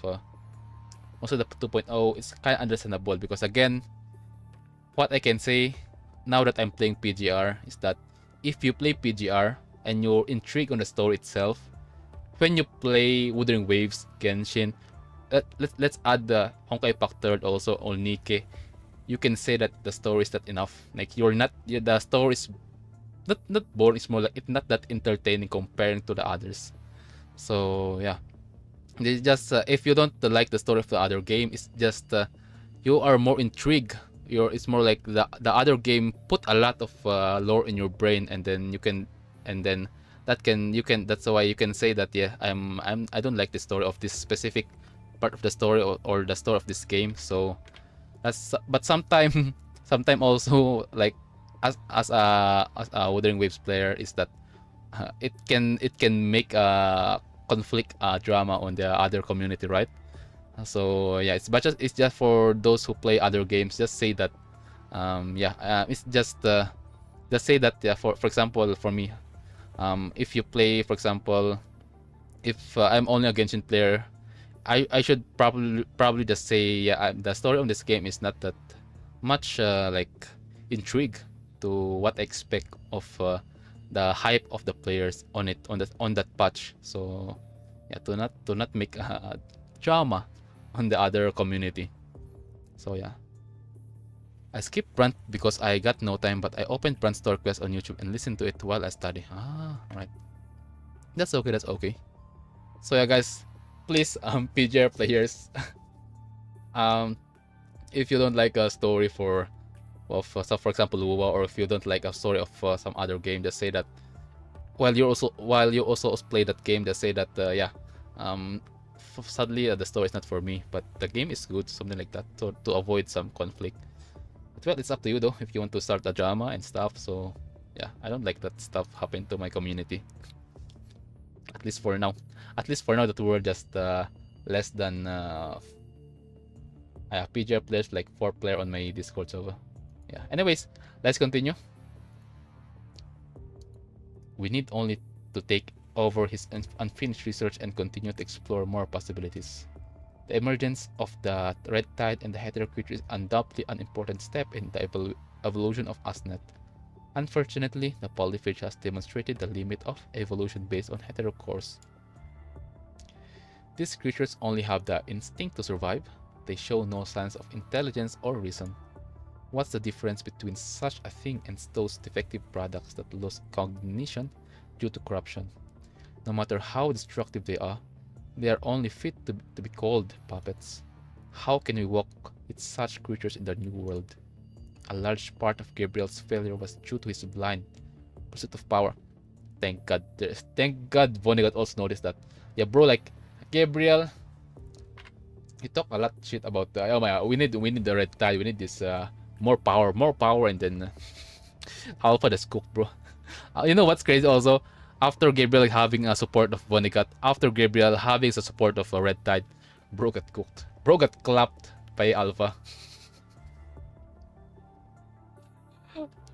also the 2.0. It's kind of understandable because again, what I can say now that I'm playing PGR is that if you play PGR and you're intrigued on the story itself, when you play Wuthering Waves Genshin, let's add the Honkai Pact 3rd also on NIKKE, you can say that the story is not enough. Like the story is not boring. It's more like it's not that entertaining comparing to the others. So yeah, it's just if you don't like the story of the other game, it's just you are more intrigued it's more like the other game put a lot of lore in your brain, and then you can, and then that's why you can say that, yeah, I don't like the story of this specific part of the story, or the story of this game. So that's, but sometime sometime also, like, as a Wuthering Waves player, is that it can make a conflict drama on the other community, right? So yeah, it's just for those who play other games. Just say that, it's just say that, yeah, for example, for me, if you play, for example, if I'm only a Genshin player, I should probably just say, yeah, the story of this game is not that much like intrigue to what I expect of the hype of the players on it, on that patch. So yeah, to not make drama on the other community. So yeah, I skipped Brand because I got no time, but I opened Brand Store Quest on YouTube and listened to it while I study. Alright, that's okay, that's okay. So yeah, guys, please, PGR players, if you don't like a story for for example WUWA, or if you don't like a story of some other game, just say that while you also play that game, just say that, yeah, sadly the story is not for me, but the game is good, something like that, so to avoid some conflict. But well, it's up to you though, if you want to start a drama and stuff. So yeah, I don't like that stuff happen to my community, at least for now. At least for now, that we're just less than PGR players, like 4 player on my Discord. So yeah, anyways, let's continue. We need only to take over his unfinished research and continue to explore more possibilities. The emergence of the Red Tide and the Hetero creature is undoubtedly an important step in the evolution of Asnet. Unfortunately, the polyphage has demonstrated the limit of evolution based on hetero cores. These creatures only have the instinct to survive. They show no signs of intelligence or reason. What's the difference between such a thing and those defective products that lose cognition due to corruption? No matter how destructive they are only fit to be called puppets. How can we walk with such creatures in the new world? A large part of Gabriel's failure was due to his blind pursuit of power. Thank God Vonnegut also noticed that. Yeah, bro, like, Gabriel, he talked a lot shit about oh my god, we need the Red Tide, we need this more power, and then Alpha just cooked, bro. You know what's crazy also? After Gabriel having a support of Vonnegut, after Gabriel having the support of Red Tide, bro got cooked. Bro got clapped by Alpha.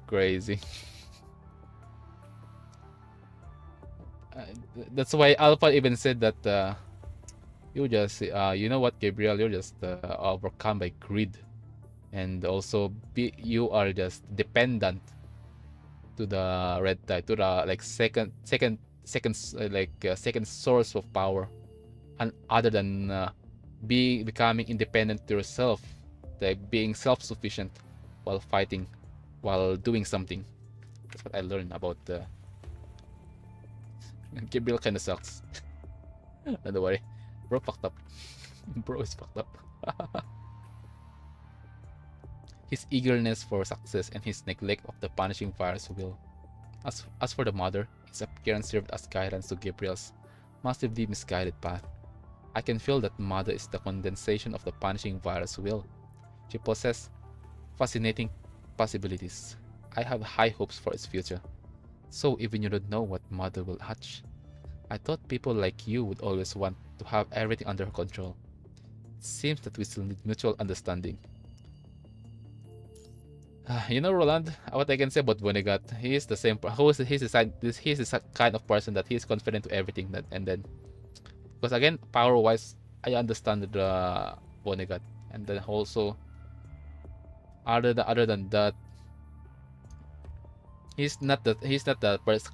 Crazy. That's why Alpha even said that you just you know what, Gabriel, you're just overcome by greed, and also you are just dependent to the Red Tide, to the like second source of power, and other than becoming independent to yourself, like being self-sufficient while fighting, while doing something. That's what I learned about Gabriel. Kind of sucks. Don't worry, bro fucked up. Bro is fucked up. His eagerness for success and his neglect of the punishing fire's will. As for the mother, its appearance served as guidance to Gabriel's massively misguided path. I can feel that mother is the condensation of the punishing virus will. She possesses fascinating possibilities. I have high hopes for its future. So even you don't know what mother will hatch. I thought people like you would always want to have everything under control. It seems that we still need mutual understanding. You know, Roland, what I can say about Vonnegut, he is the same. He's the kind of person that he is confident to everything. And then, because again, power-wise, I understand the Vonnegut, and then also, other than that, he's not the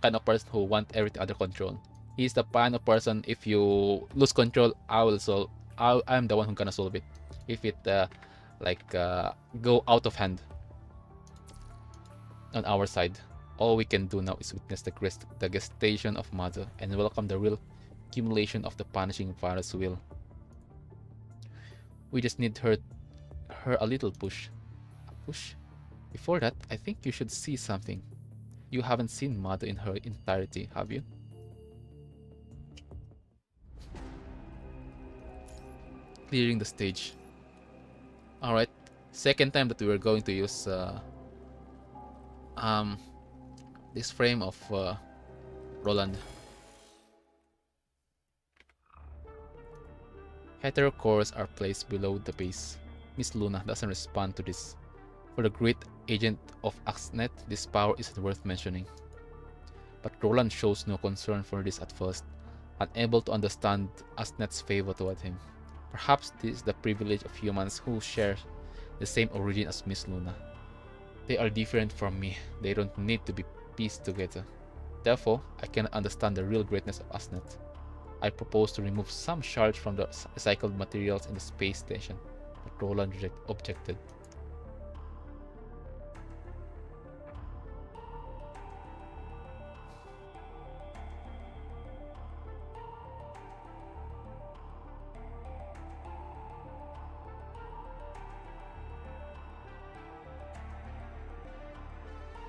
kind of person who want everything under control. He's the kind of person, if you lose control, I'm the one who's gonna solve it. If it go out of hand. On our side, all we can do now is witness the gestation of mother and welcome the real accumulation of the punishing virus will. We just need her a little push. push. Before that, I think you should see something. You haven't seen Mado in her entirety, have you? Clearing the stage. Alright, second time that we were going to use this frame of Roland. Hetero cores are placed below the base. Miss Luna doesn't respond to this. For the great agent of Axnet, this power isn't worth mentioning. But Roland shows no concern for this at first, unable to understand Axnet's favor toward him. Perhaps this is the privilege of humans who share the same origin as Miss Luna. They are different from me. They don't need to be pieced together. Therefore, I cannot understand the real greatness of Axnet. I propose to remove some shards from the recycled materials in the space station, but Roland objected.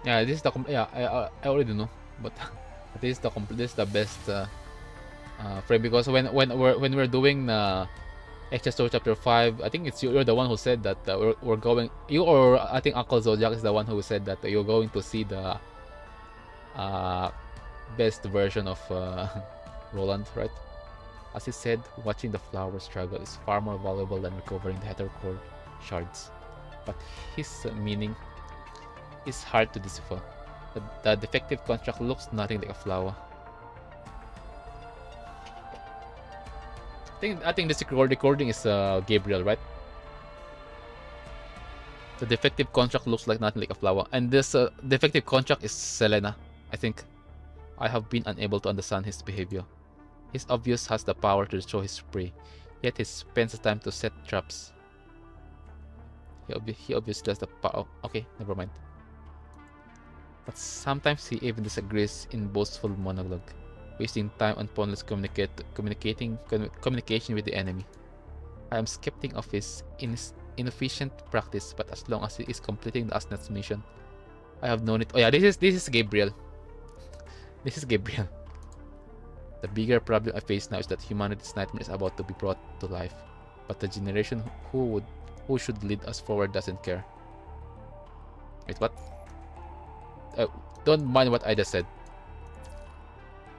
Yeah, this is the I already know, but this is the best frame, because when we're doing XSO chapter 5, I think it's you're the one who said that we're going, you or I think Uncle Zodiac is the one who said that you're going to see the best version of Roland, right? As he said, watching the flower struggle is far more valuable than recovering the heterocore shards. But his meaning is hard to decipher. The defective construct looks nothing like a flower. I think this recording is Gabriel, right? The defective construct looks like nothing like a flower, and this defective construct is Selena. I think I have been unable to understand his behavior. He's obvious has the power to destroy his prey, yet he spends the time to set traps. He obviously has the power. Okay, never mind. But sometimes he even disagrees in boastful monologue, wasting time on pointless communication with the enemy. I am skeptic of his inefficient practice, but as long as he is completing the Asnet's mission, I have known it. Oh yeah, this is Gabriel. This is Gabriel. The bigger problem I face now is that humanity's nightmare is about to be brought to life, but the generation who should lead us forward doesn't care. Wait, what? Don't mind what I just said.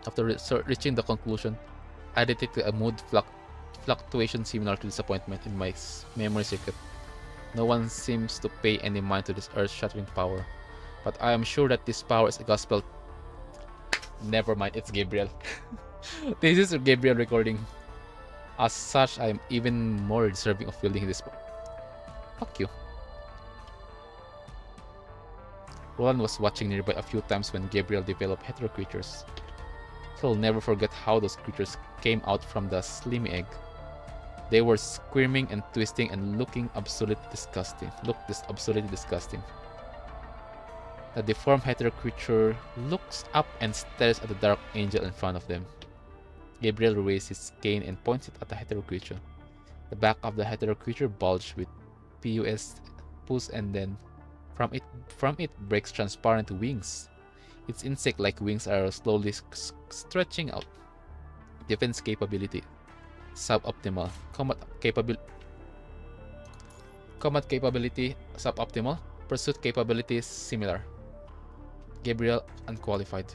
After reaching the conclusion, I detected a mood fluctuation similar to disappointment in my memory circuit. No one seems to pay any mind to this earth-shattering power, but I am sure that this power is a gospel. Never mind, it's Gabriel. This is a Gabriel recording. As such, I am even more deserving of feeling this. Fuck you. Roland was watching nearby a few times when Gabriel developed hetero creatures. He'll never forget how those creatures came out from the slimy egg. They were squirming and twisting and looking absolutely disgusting. Absolutely disgusting. The deformed hetero creature looks up and stares at the dark angel in front of them. Gabriel raised his cane and points it at the hetero creature. The back of the hetero creature bulged with pus, and then from it breaks transparent wings. Its insect-like wings are slowly stretching out. Defense capability suboptimal. Combat capability suboptimal. Pursuit capability similar. Gabriel unqualified.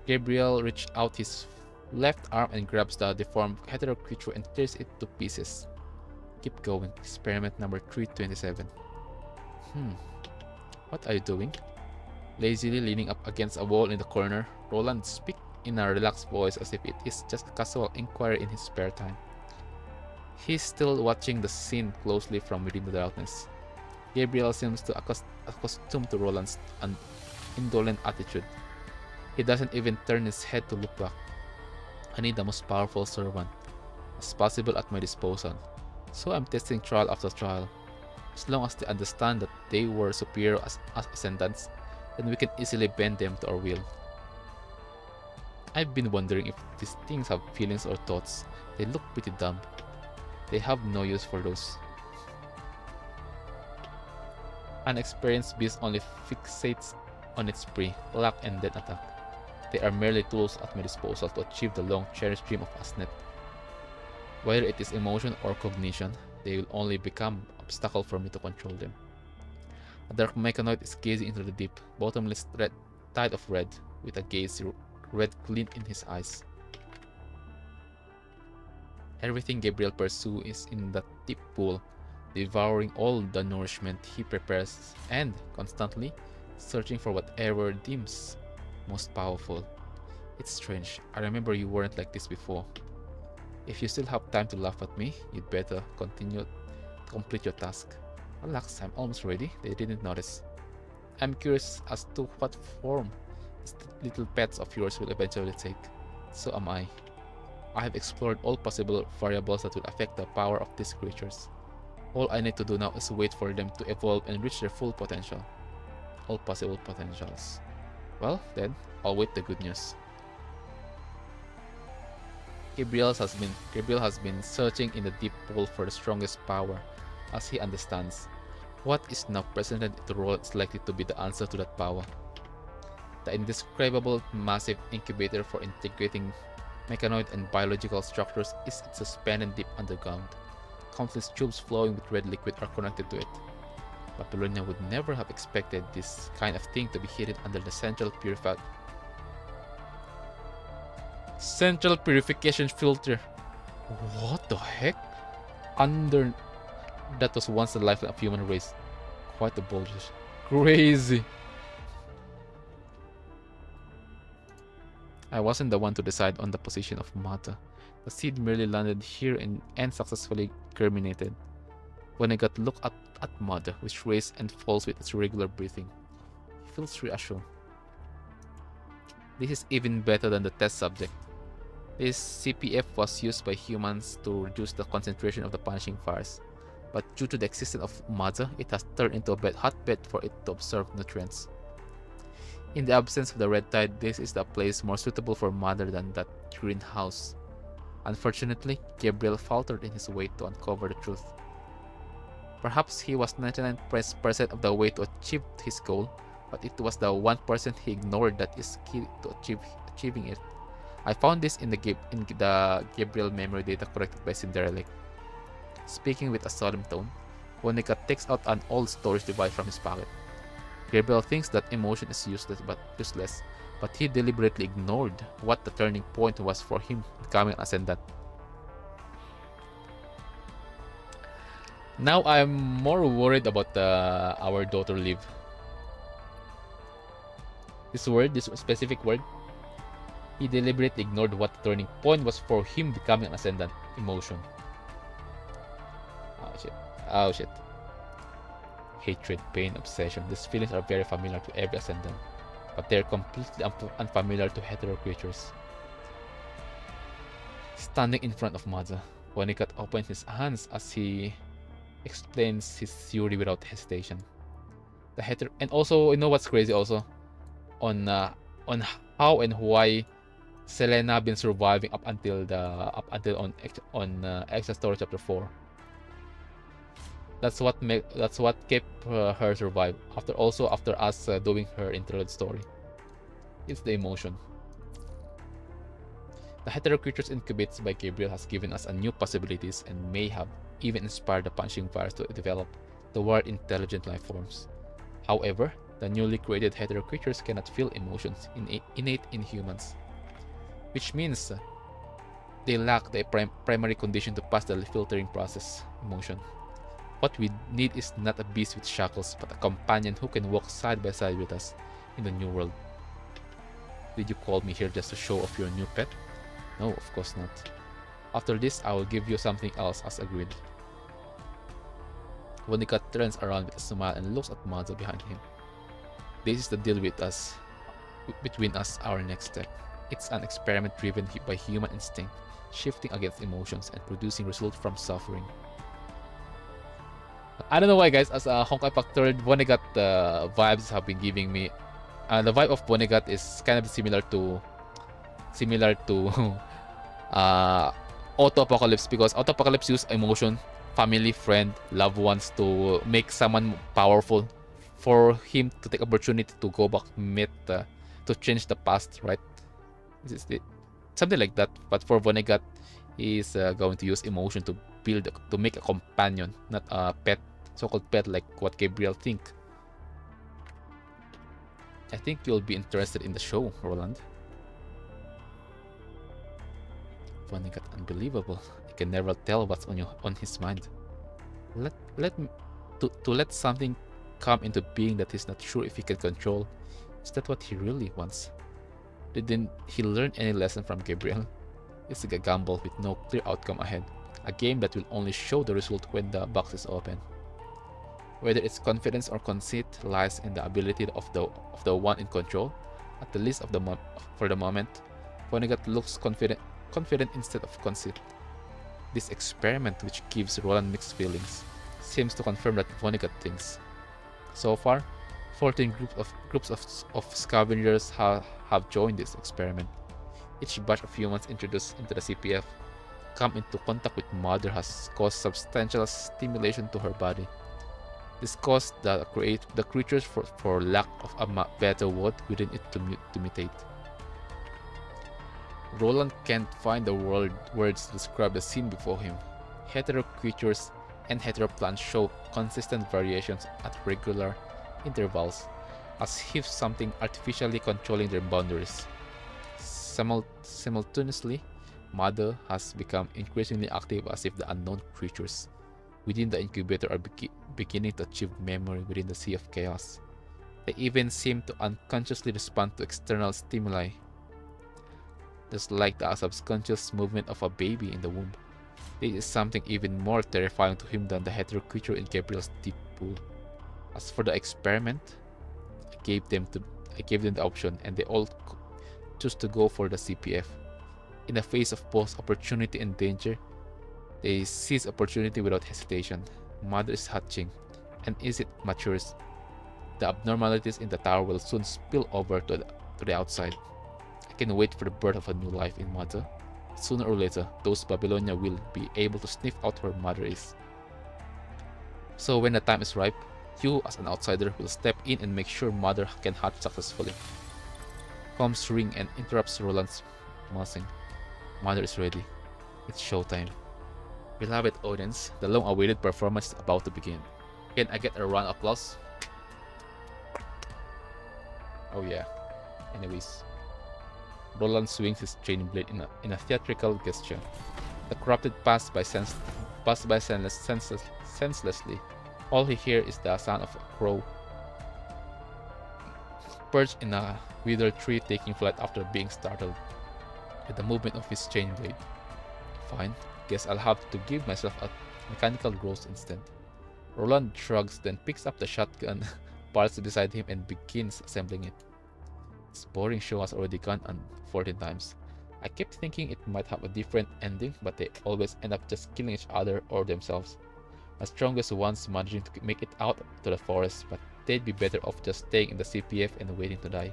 Gabriel reached out his left arm and grabs the deformed hetero creature and tears it to pieces. Keep going. Experiment number 327. What are you doing? Lazily leaning up against a wall in the corner, Roland speaks in a relaxed voice as if it is just a casual inquiry in his spare time. He's still watching the scene closely from within the darkness. Gabriel seems to accustomed to Roland's indolent attitude. He doesn't even turn his head to look back. I need the most powerful servant as possible at my disposal, so I'm testing trial after trial. As long as they understand that they were superior as ascendants, then we can easily bend them to our will. I've been wondering if these things have feelings or thoughts. They look pretty dumb. They have no use for those. An experienced beast only fixates on its prey, lock and then attack. They are merely tools at my disposal to achieve the long-cherished dream of Asnet. Whether it is emotion or cognition, they will only become obstacle for me to control them. A dark mechanoid is gazing into the deep, bottomless tide of red, with a gaze red glint in his eyes. Everything Gabriel pursues is in that deep pool, devouring all the nourishment he prepares and constantly searching for whatever deems most powerful. It's strange. I remember you weren't like this before. If you still have time to laugh at me, you'd better continue to complete your task. Relax, I'm almost ready. They didn't notice. I'm curious as to what form these little pets of yours will eventually take. So am I. I have explored all possible variables that will affect the power of these creatures. All I need to do now is wait for them to evolve and reach their full potential. All possible potentials. Well, then, I'll wait the good news. Gabriel has been searching in the deep pool for the strongest power, as he understands. What is now presented in the role is likely to be the answer to that power. The indescribable massive incubator for integrating mechanoid and biological structures is suspended deep underground. Countless tubes flowing with red liquid are connected to it. Babylonia would never have expected this kind of thing to be hidden under the central purification filter. What the heck? Under that was once the lifeline of human race. Quite the bullshit. Crazy. I wasn't the one to decide on the position of Mata. The seed merely landed here and successfully germinated. When I got look at Mother, which raised and falls with its regular breathing, he feels reassured. This is even better than the test subject. This CPF was used by humans to reduce the concentration of the punishing fires, but due to the existence of Mother, it has turned into a hotbed for it to absorb nutrients. In the absence of the red tide, this is the place more suitable for Mother than that greenhouse. Unfortunately, Gabriel faltered in his way to uncover the truth. Perhaps he was 99% of the way to achieve his goal, but it was the 1% he ignored that is key to achieving it. I found this in the Gabriel memory data collected by Cinderella. Speaking with a solemn tone, Wonica takes out an old storage device from his pocket. Gabriel thinks that emotion is useless, but he deliberately ignored what the turning point was for him becoming an ascendant. Now I'm more worried about our daughter Liv. This specific word, he deliberately ignored what the turning point was for him becoming an ascendant. Emotion. Oh shit. Hatred, pain, obsession. These feelings are very familiar to every ascendant, but they're completely unfamiliar to hetero creatures. Standing in front of Mother, Wonica opens his hands as he explains his theory without hesitation. And also, you know what's crazy also? On how and why Selena been surviving up until Extra Story Chapter 4. That's what kept her survive after us doing her interlude story. It's the emotion. The hetero creatures incubated by Gabriel has given us a new possibilities and may have even inspired the punching virus to develop toward intelligent life forms. However, the newly created hetero creatures cannot feel emotions innate in humans, which means they lack the primary condition to pass the filtering process, emotion. What we need is not a beast with shackles, but a companion who can walk side by side with us in the new world. Did you call me here just to show off your new pet? No, of course not. After this, I will give you something else as agreed. Wonica turns around with a smile and looks at Mother behind him. This is the deal between us, our next step. It's an experiment driven by human instinct, shifting against emotions and producing results from suffering. I don't know why, guys, as a Honkai Pact 3rd, Vonnegut vibes have been giving me. The vibe of Vonnegut is kind of similar to Auto Apocalypse, because Auto Apocalypse use emotion, family, friend, loved ones to make someone powerful. for him to take opportunity to go back to change the past, right? This is it. Something like that. But for Vonnegut, he's going to use emotion to make a companion, not a pet, so-called pet like what Gabriel think. I think you'll be interested in the show, Roland. Vonnegut, unbelievable. I can never tell what's on his mind. To let something come into being that he's not sure if he can control. Is that what he really wants? Didn't he learn any lesson from Gabriel? It's like a gamble with no clear outcome ahead. A game that will only show the result when the box is open. Whether its confidence or conceit lies in the ability of the one in control, at the least for the moment, Vonnegut looks confident instead of conceit. This experiment, which gives Roland mixed feelings, seems to confirm that Vonnegut thinks. So far, 14 groups of scavengers have joined this experiment. Each batch of humans introduced into the CPF come into contact with Mother has caused substantial stimulation to her body. This caused the creatures, for lack of a better word, within it to mutate. Roland can't find the words to describe the scene before him. Hetero creatures and hetero plants show consistent variations at regular intervals, as if something artificially controlling their boundaries. Simultaneously, Mother has become increasingly active, as if the unknown creatures within the incubator are beginning to achieve memory within the sea of chaos. They even seem to unconsciously respond to external stimuli, just like the subconscious movement of a baby in the womb. This is something even more terrifying to him than the hetero creature in Gabriel's deep pool. As for the experiment, I gave them the option, and they all choose to go for the CPF. In the face of both opportunity and danger, they seize opportunity without hesitation. Mother is hatching, and as it matures, the abnormalities in the tower will soon spill over to the outside. I can wait for the birth of a new life in Mother. Sooner or later, those Babylonia will be able to sniff out where Mother is. So when the time is ripe, you as an outsider will step in and make sure Mother can hatch successfully. Comms ring and interrupts Roland's mussing. Mother is ready. It's showtime. Beloved audience, the long-awaited performance is about to begin. Can I get a round of applause? Oh yeah. Anyways, Roland swings his chain blade in a theatrical gesture. The corrupted pass by senselessly. All he hears is the sound of a crow perched in a withered tree taking flight after being startled with the movement of his chain blade. Fine, guess I'll have to give myself a mechanical growth instead. Roland shrugs, then picks up the shotgun parts beside him and begins assembling it. This boring show has already gone on 14 times. I kept thinking it might have a different ending, but they always end up just killing each other or themselves. The strongest ones managing to make it out to the forest, but they'd be better off just staying in the CPF and waiting to die.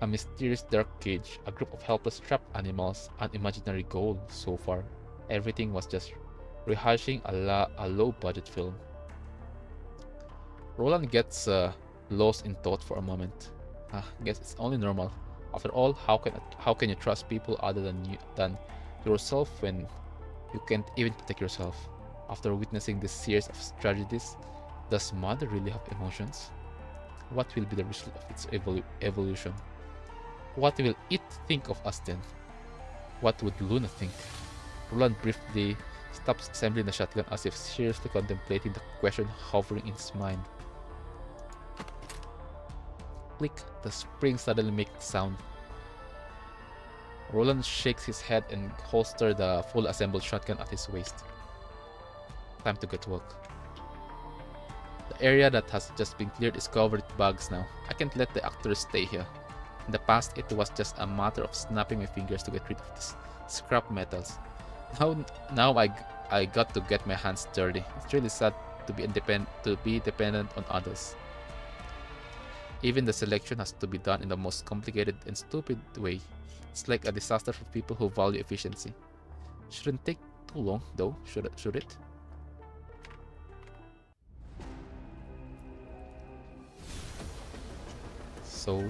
A mysterious dark cage, a group of helpless trapped animals, an imaginary goal. So far, everything was just rehashing a low-budget film. Roland gets lost in thought for a moment. Guess it's only normal. After all, how can you trust people other than yourself when you can't even protect yourself? After witnessing this series of tragedies, does Mother really have emotions? What will be the result of its evolution? What will it think of us then? What would Luna think? Roland briefly stops assembling the shotgun as if seriously contemplating the question hovering in his mind. Click, the spring suddenly makes a sound. Roland shakes his head and holsters the full assembled shotgun at his waist. Time to get to work. The area that has just been cleared is covered with bugs now. I can't let the actors stay here. In the past, it was just a matter of snapping my fingers to get rid of these scrap metals. Now I got to get my hands dirty. It's really sad to be dependent on others. Even the selection has to be done in the most complicated and stupid way. It's like a disaster for people who value efficiency. Shouldn't take too long though, should it? so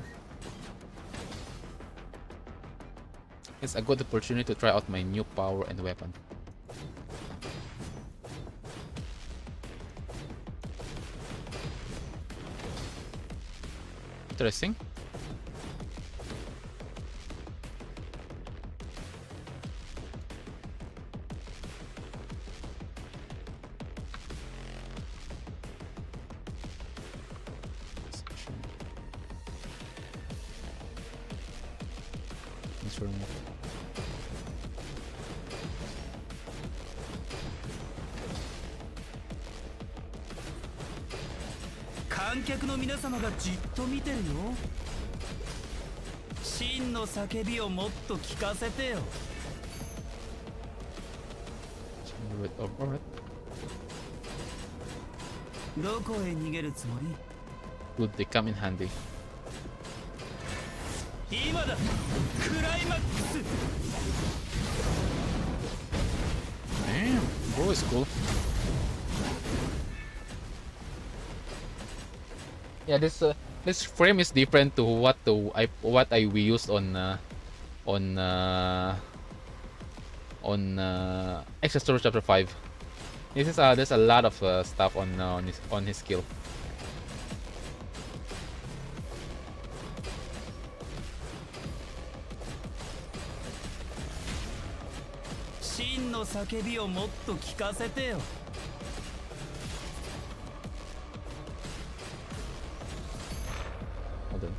it's a good opportunity to try out my new power and weapon. Interesting. Remove.
観客の皆様がじっと見てるよ。真の叫びをもっと聞かせてよ。どこへ逃げるつもり？
Would they come in handy?
今だ。クライマックス。
Damn, bro is cool. Yeah, this frame is different to what we used on Extra Story Chapter 5. This is there's a lot of stuff on his skill.
真の叫びをもっと聞かせてよ。
Hold on.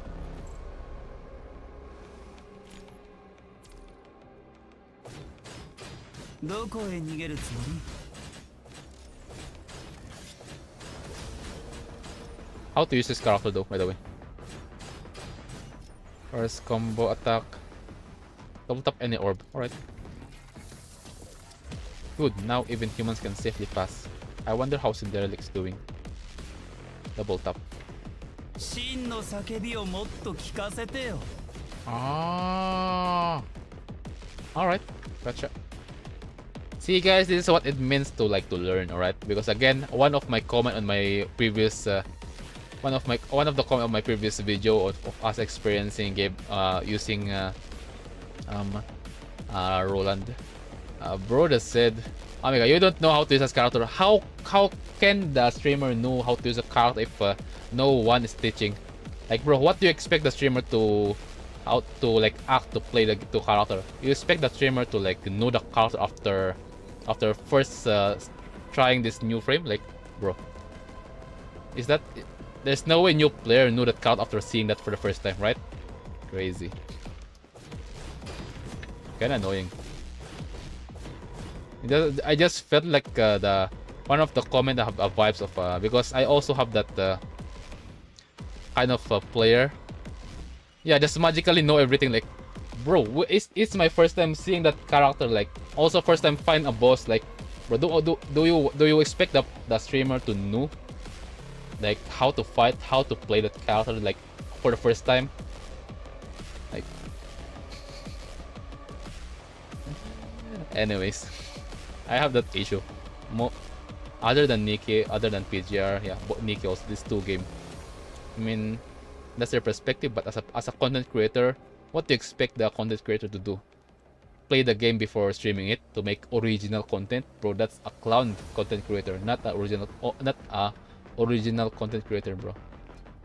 How to use this character though, by the way? First combo attack. Double tap any orb. Alright. Good, now even humans can safely pass. I wonder how Cinderellix doing. Double tap.
真の叫びをもっと聞かせてよ。
Ah. Alright, gotcha. See guys, this is what it means to learn, alright? Because again, one of my comment on my previous one of the comment on my previous video of us experiencing game using Roland. Bro just said, oh my god, you don't know how to use this character. How can the streamer know how to use a character if no one is teaching? Like, bro, what do you expect the streamer to act to play the character? You expect the streamer to know the character after first trying this new frame? Like, bro, is that there's no way new player knew that character after seeing that for the first time, right? Crazy. Kinda annoying. I just felt like the one of the comment have vibes of because I also have that kind of player. Yeah, just magically know everything. Like, bro, it's my first time seeing that character. Like, also first time find a boss. Like, bro, do you expect the streamer to know like how to fight, how to play that character like for the first time? Like, anyways. I have that issue. Other than NIKKE, other than PGR, yeah, but NIKKE also this two game. I mean, that's their perspective. But as a content creator, what do you expect the content creator to do? Play the game before streaming it to make original content, bro. That's a clown content creator, not a original content creator, bro.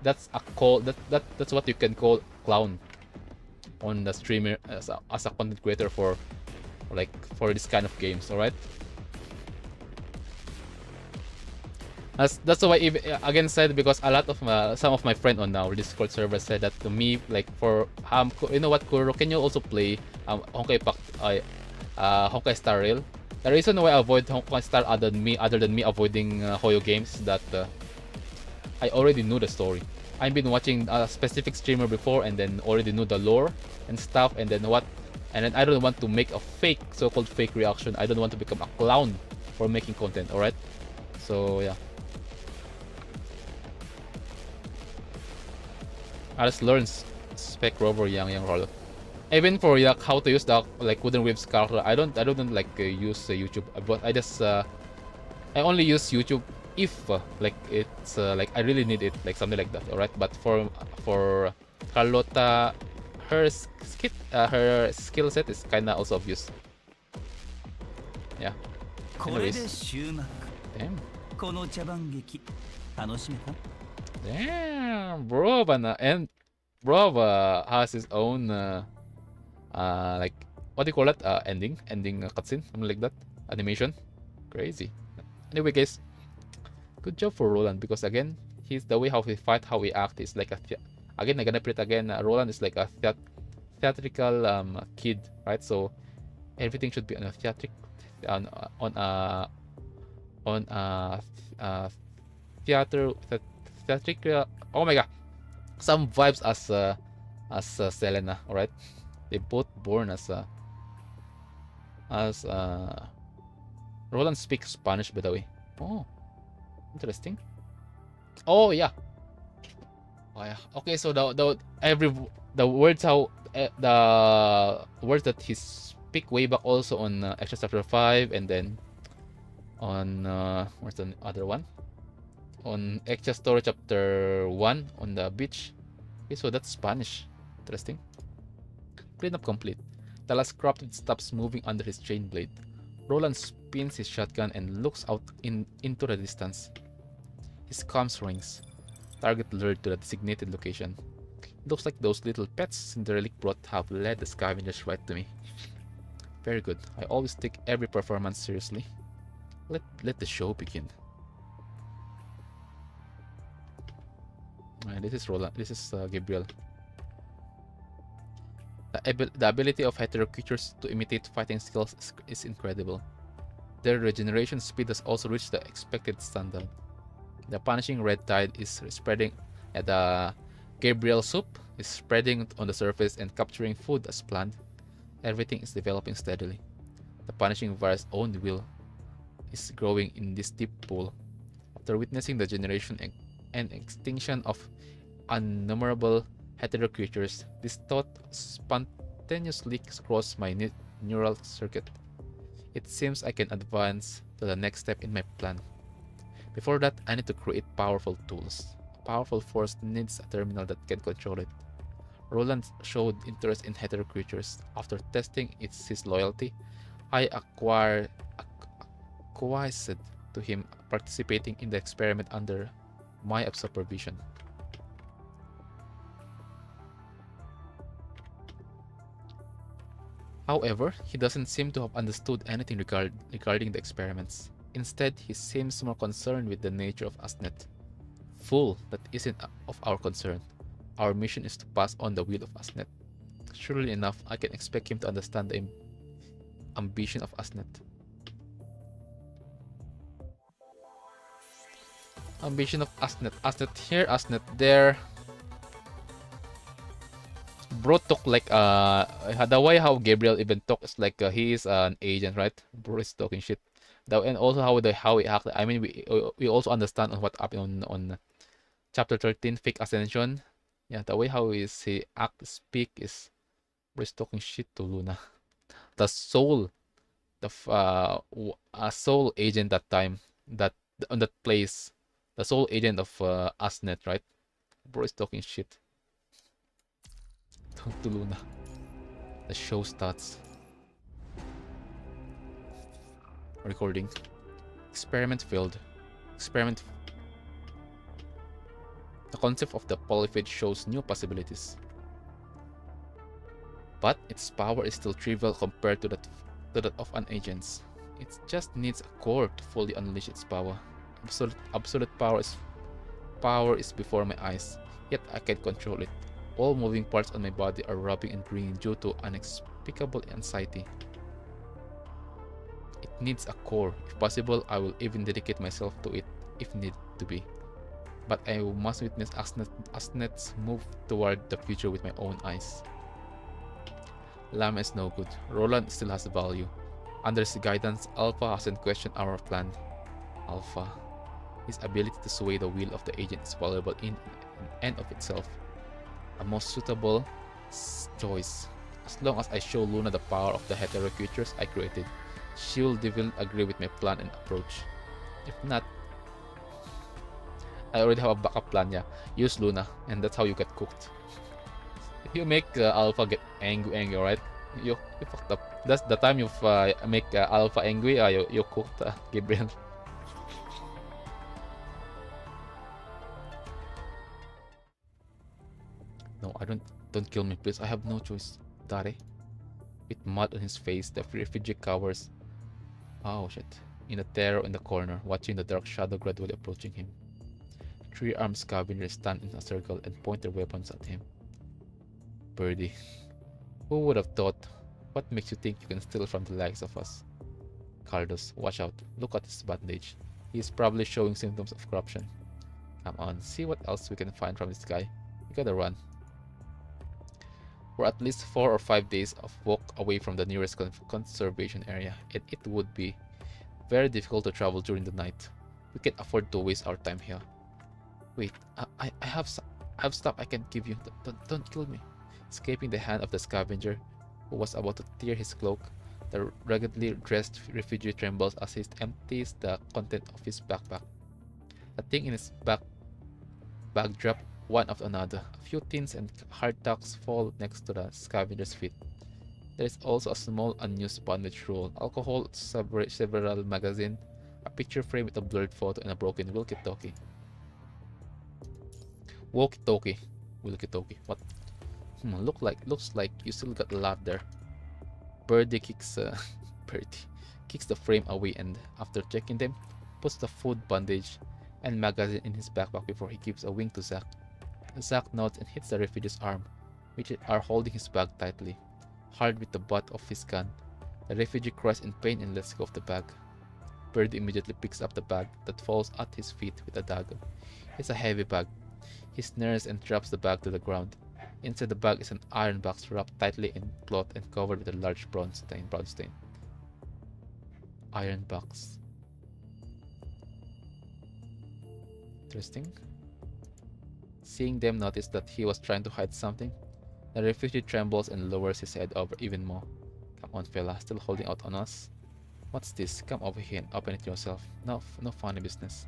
That's that's what you can call clown on the streamer as a content creator for this kind of games. All right, that's why again said, because a lot of some of my friends on our Discord server said that to me, like, for you know what, Kuro, can you also play Honkai Star Rail? The reason why I avoid Honkai Star other than me avoiding Hoyo games, that I already knew the story. I've been watching a specific streamer before and then already knew the lore and stuff, and then I don't want to make a so-called fake reaction. I don't want to become a clown for making content, alright? So, yeah. I just learned Spec Rover Yang Rolo. Even for how to use the Wooden Waves character, I don't use YouTube, but I only use YouTube if it's I really need it, like something like that, alright? But for Carlota, her skill set is kinda also obvious. Yeah.
これで
Anyways,
終幕
damn.
この茶番劇楽しめた
Damn, and Brova has his own like what do you call it? Ending cutscene, something like that. Animation, crazy. Anyway, guys, good job for Roland because again, he's the way how he fight, how he act is like again. I'm gonna put it again. Roland is like a theatrical kid, right? So everything should be on a on theatrical. Oh my god, some vibes as Selena, alright? They both born as Roland speaks Spanish, by the way. Oh, interesting. Oh yeah. Oh yeah. Okay, so the words the words that he speak way back also on Extra Chapter 5, and then on where's the other one? On Extra Story Chapter 1 on the beach. Okay, so that's Spanish. Interesting. Cleanup complete. The last crafted stops moving under his chain blade. Roland spins his shotgun and looks out into the distance. His comms rings. Target lured to the designated location. Looks like those little pets Cinderella brought have led the scavengers right to me. Very good. I always take every performance seriously. Let the show begin. This is Roland. This is Gabriel. The ability of hetero creatures to imitate fighting skills is incredible. Their regeneration speed has also reached the expected standard. The punishing red tide is spreading at the Gabriel soup is spreading on the surface and capturing food as planned. Everything is developing steadily. The punishing virus' own will is growing in this deep pool. After witnessing the generation and extinction of innumerable hetero creatures, this thought spontaneously crossed my neural circuit. It seems I can advance to the next step in my plan. Before that, I need to create powerful tools. A powerful force needs a terminal that can control it. Roland showed interest in hetero creatures. After testing his loyalty, I acquiesced to him participating in the experiment under my supervision. However, he doesn't seem to have understood anything regarding the experiments. Instead, he seems more concerned with the nature of Asnet. Fool, that isn't of our concern. Our mission is to pass on the will of Asnet. Surely enough, I can expect him to understand the ambition of Asnet. Ambition of Asnet. Asnet here, Asnet there. Bro talk like the way how Gabriel even talk is like he is an agent, right? Bro is talking shit. And also how he act. I mean, we also understand on what happened on chapter 13, fake ascension. Yeah, the way how he act, speak is bro is talking shit to Luna. The soul, a soul agent that time that on that place, the soul agent of Asnet, right? Bro is talking shit to Luna. The show starts. Recording. Experiment failed. Experiment. The concept of the polyphid shows new possibilities, but its power is still trivial compared to that of an agent's. It just needs a core to fully unleash its power. Absolute power is before my eyes, yet I can't control it. All moving parts on my body are rubbing and greening due to unspeakable anxiety. It needs a core. If possible, I will even dedicate myself to it if need to be. But I must witness Asnet's move toward the future with my own eyes. Llama is no good. Roland still has value. Under his guidance, Alpha hasn't questioned our plan. Alpha. His ability to sway the will of the agent is valuable in and of itself. A most suitable choice. As long as I show Luna the power of the hetero creatures I created, she will agree with my plan and approach. If not, I already have a backup plan, yeah. Use Luna, and that's how you get cooked. You make Alpha get angry, right? You fucked up. That's the time you make Alpha angry. You cooked Gabriel. No, I don't kill me, please. I have no choice. Dare. With mud on his face, the refugee cowers. Oh shit. In the terror in the corner, watching the dark shadow gradually approaching him. Three armed scavengers stand in a circle and point their weapons at him. Birdie. Who would have thought? What makes you think you can steal from the likes of us? Carlos, watch out. Look at his bandage. He is probably showing symptoms of corruption. Come on, see what else we can find from this guy. We gotta run. We're at least 4 or 5 days of walk away from the nearest conservation area, and it would be very difficult to travel during the night. We can't afford to waste our time here. Wait, I have stuff I can give you. Don't kill me. Escaping the hand of the scavenger, who was about to tear his cloak, the raggedly dressed refugee trembles as he empties the content of his backpack. The thing in his bag drop one after another. A few tins and hardtacks fall next to the scavenger's feet. There is also a small unused bondage roll, alcohol, several magazines, a picture frame with a blurred photo, and a broken walkie-talkie. Walkie-talkie. What? Looks like you still got a lot there. Birdie kicks the frame away and, after checking them, puts the food, bandage, and magazine in his backpack before he gives a wink to Zack. Zack nods and hits the refugee's arm, which are holding his bag tightly, hard with the butt of his gun. The refugee cries in pain and lets go of the bag. Birdie immediately picks up the bag that falls at his feet with a dagger. It's a heavy bag. He snares and drops the bag to the ground. Inside the bag is an iron box wrapped tightly in cloth and covered with a large brown stain. Iron box. Interesting. Seeing them notice that he was trying to hide something, the refugee trembles and lowers his head over even more. Come on, fella, still holding out on us? What's this? Come over here and open it yourself. No funny business.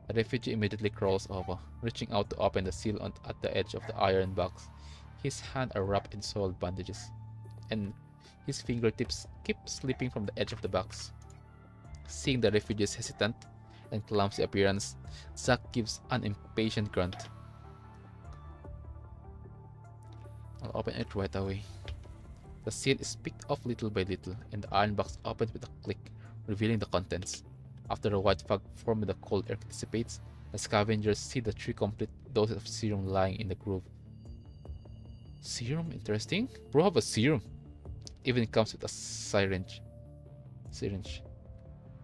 The refugee immediately crawls over, reaching out to open the seal at the edge of the iron box. His hands are wrapped in soiled bandages, and his fingertips keep slipping from the edge of the box. Seeing the refugee's hesitant and clumsy appearance, Zack gives an impatient grunt. I'll open it right away. The seal is picked off little by little, and the iron box opens with a click, revealing the contents. After a white fog formed and the cold air dissipates, the scavengers see the 3 complete doses of serum lying in the groove. Serum? Interesting. Bro, have a serum. Even comes with a syringe,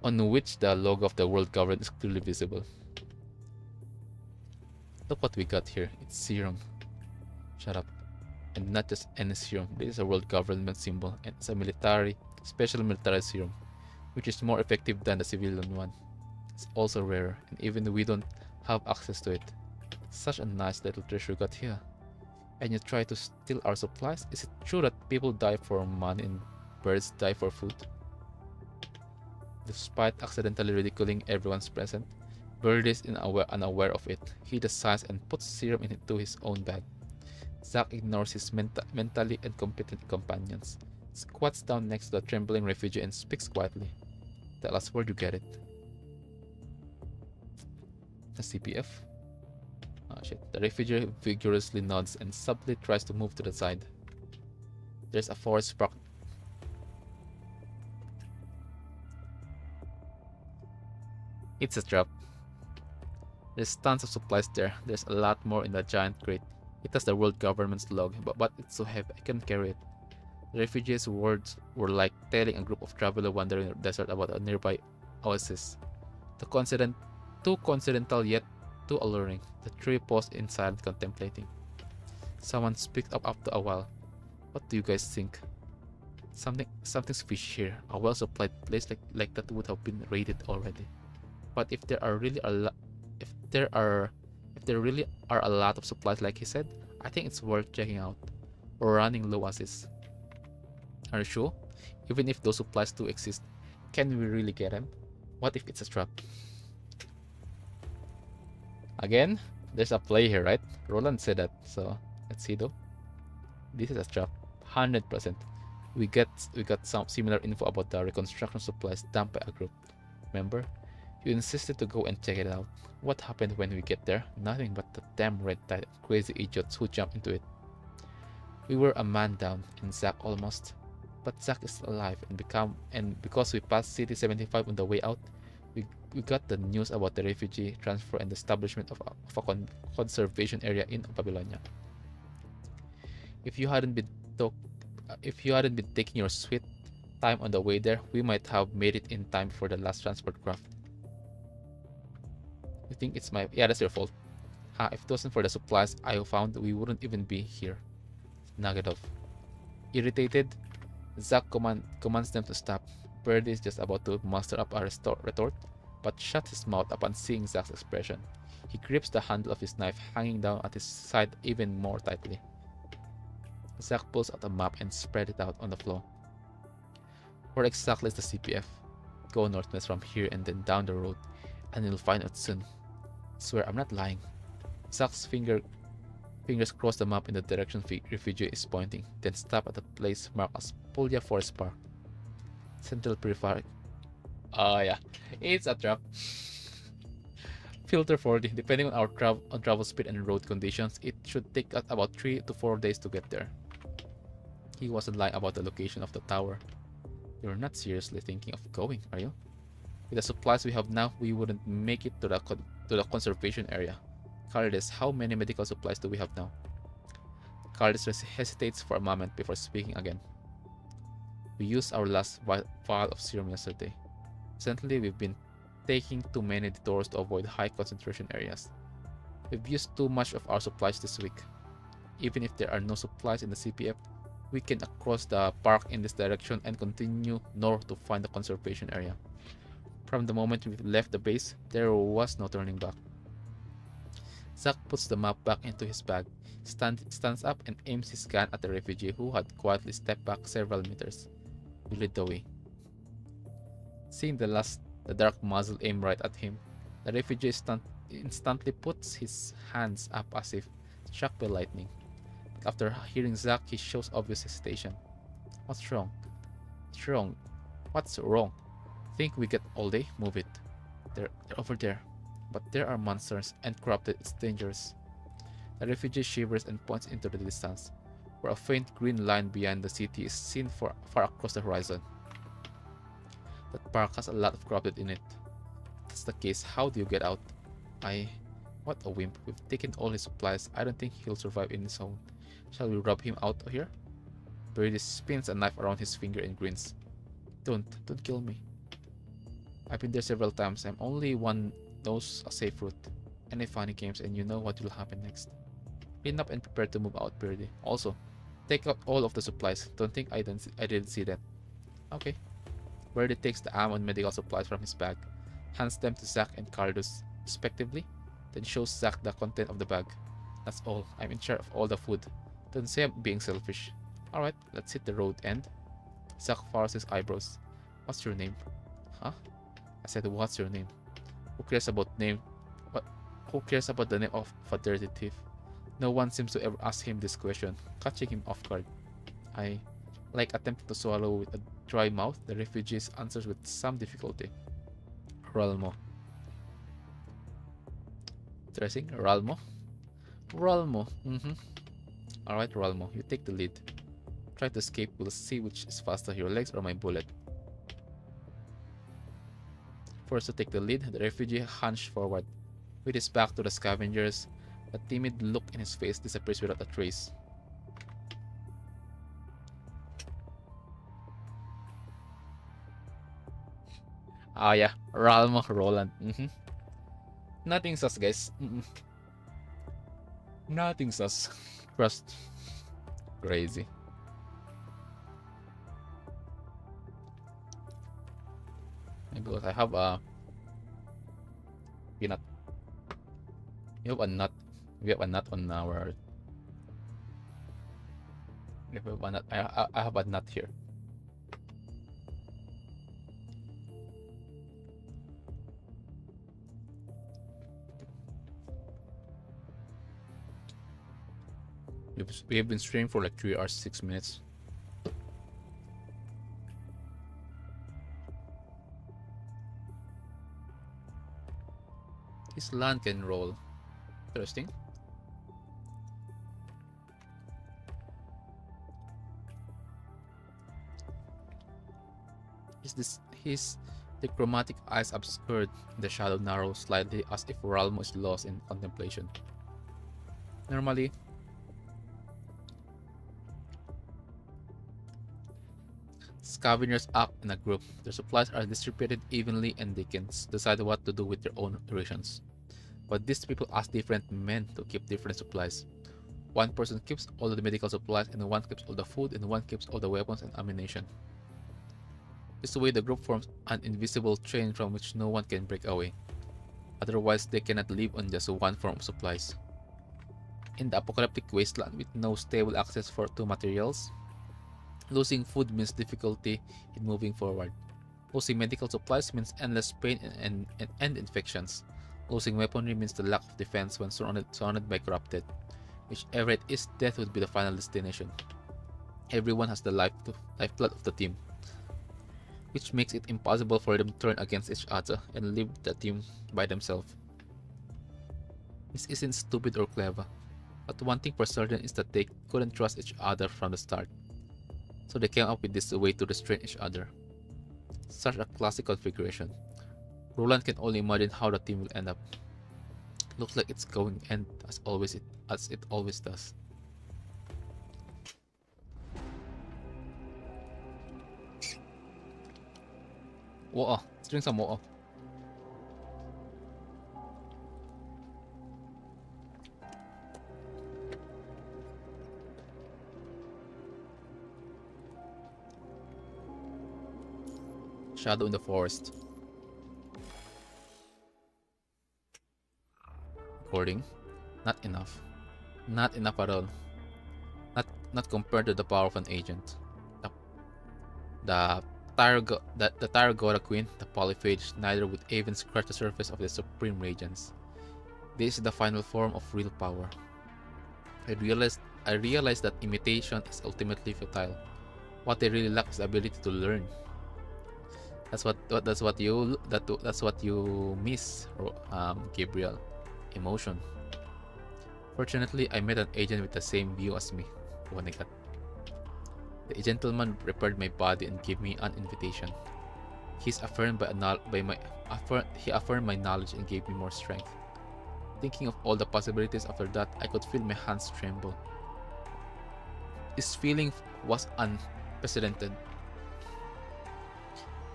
on which the logo of the world government is clearly visible. Look what we got here. It's serum. Shut up. And not just any serum. This is a world government symbol, and it's a special military serum, which is more effective than the civilian one. It's also rarer, and even we don't have access to it. Such a nice little treasure got here. And you try to steal our supplies? Is it true that people die for money and birds die for food? Despite accidentally ridiculing everyone's present, Birdie is unaware of it. He decides and puts serum into his own bag. Zack ignores his mentally incompetent companions, squats down next to the trembling refugee and speaks quietly. Tell us where'd you get it? The CPF? Oh shit. The refugee vigorously nods and subtly tries to move to the side. There's a forest spark. It's a trap. There's tons of supplies there. There's a lot more in the giant crate. It has the world government's log, but it's so heavy I can't carry it. The refugees' words were like telling a group of travelers wandering the desert about a nearby oasis. Too coincidental yet too alluring. The 3 paused in silence, contemplating. Someone speaks up after a while. What do you guys think? Something's fishy here. A well-supplied place like that would have been raided already. But if there really are a lot of supplies like he said, I think it's worth checking out. We're running low assets. Are you sure? Even if those supplies do exist, can we really get them? What if it's a trap? Again, there's a play here, right? Roland said that, so let's see though. This is a trap. 100%. We got some similar info about the reconstruction supplies dumped by a group. Remember? You insisted to go and check it out. What happened when we get there? Nothing but the damn red tide and crazy idiots who jumped into it. We were a man down, and Zack almost. But Zack is alive, and because we passed City 75 on the way out, we got the news about the refugee transfer and the establishment of a conservation area in Babylonia. If you hadn't been taking your sweet time on the way there, we might have made it in time for the last transport craft. You think it's my... Yeah, that's your fault. If it wasn't for the supplies I found, we wouldn't even be here. Nagadov. Irritated, Zack commands them to stop. Birdie is just about to muster up a retort, but shuts his mouth upon seeing Zack's expression. He grips the handle of his knife hanging down at his side even more tightly. Zack pulls out a map and spread it out on the floor. Where exactly is the CPF? Go northwest from here and then down the road, and you'll find it soon. Swear I'm not lying. Zack's fingers cross the map in the direction refugee is pointing, then stop at a place marked as Puglia Forest Park. Central Periphery. Yeah, it's a trap. Filter 40. Depending on our travel speed and road conditions, it should take us about 3 to 4 days to get there. He wasn't lying about the location of the tower. You're not seriously thinking of going, are you? With the supplies we have now, we wouldn't make it to the conservation area. Cardis, how many medical supplies do we have now? Cardis hesitates for a moment before speaking again. We used our last vial of serum yesterday. Recently, we've been taking too many detours to avoid high concentration areas. We've used too much of our supplies this week. Even if there are no supplies in the CPF, we can cross the park in this direction and continue north to find the conservation area. From the moment we left the base, there was no turning back. Zack puts the map back into his bag, stands up and aims his gun at the refugee who had quietly stepped back several meters. We lead the way. Seeing the dark muzzle aimed right at him, the refugee instantly puts his hands up as if struck by lightning. But after hearing Zack, he shows obvious hesitation. What's wrong? What's wrong? What's wrong? Think we get all day? Move it. They're over there. But there are monsters and corrupted. It's dangerous. The refugee shivers and points into the distance, where a faint green line behind the city is seen far across the horizon. That park has a lot of corrupted in it. If that's the case, how do you get out? What a wimp. We've taken all his supplies. I don't think he'll survive in his own. Shall we rub him out here? Brady spins a knife around his finger and grins. Don't kill me. I've been there several times. I'm only one knows a safe route. Any funny games and you know what will happen next. Clean up and prepare to move out, Birdie. Also, take out all of the supplies. Don't think I didn't see that. Okay. Birdie takes the ammo and medical supplies from his bag, hands them to Zack and Cardus, respectively, then shows Zack the content of the bag. That's all. I'm in charge of all the food. Don't say I'm being selfish. Alright, let's hit the road and... Zack furrows his eyebrows. What's your name? Huh? I said, what's your name? Who cares about name? Who cares about the name of a dirty thief? No one seems to ever ask him this question, catching him off guard. Like attempting to swallow with a dry mouth, the refugee answers with some difficulty. Ralmo. Interesting. Ralmo. Alright, Ralmo, you take the lead. Try to escape, we'll see which is faster, your legs or my bullet. Forced to take the lead, the refugee hunched forward. With his back to the scavengers, the timid look in his face disappears without a trace. Yeah, Ralmo, Roland. Nothing sus, guys. Nothing sus. Trust. Crazy. Because I have a peanut. We have a nut. We have a nut on our. We have a nut. I have a nut here. We have been streaming for like 3 hours 6 minutes. This land can roll. Interesting. His the chromatic eyes obscured, the shadow narrows slightly as if Ralmo is lost in contemplation. Normally, scavengers act in a group. Their supplies are distributed evenly and they can decide what to do with their own rations. But these people ask different men to keep different supplies. One person keeps all the medical supplies, and one keeps all the food, and one keeps all the weapons and ammunition. This way the group forms an invisible chain from which no one can break away. Otherwise, they cannot live on just one form of supplies. In the apocalyptic wasteland with no stable access to materials, losing food means difficulty in moving forward. Losing medical supplies means endless pain and infections. Losing weaponry means the lack of defense when surrounded by corrupted. Whichever it is, death would be the final destination. Everyone has the lifeblood of the team, which makes it impossible for them to turn against each other and leave the team by themselves. This isn't stupid or clever, but one thing for certain is that they couldn't trust each other from the start. So they came up with this way to restrain each other. Such a classic configuration. Roland can only imagine how the team will end up. Looks like it's going to end as it always does. Water. Let's drink some water. Shadow in the forest. Recording. Not enough. Not enough at all. Not compared to the power of an agent. The Tarragora Queen, the polyphage, neither would even scratch the surface of the supreme radiance. This is the final form of real power. I realized that imitation is ultimately futile. What they really lack is the ability to learn. That's what you miss, Gabriel. Emotion. Fortunately, I met an agent with the same view as me. Wanigat. The gentleman repaired my body and gave me an invitation. He affirmed my knowledge and gave me more strength. Thinking of all the possibilities after that, I could feel my hands tremble. This feeling was unprecedented.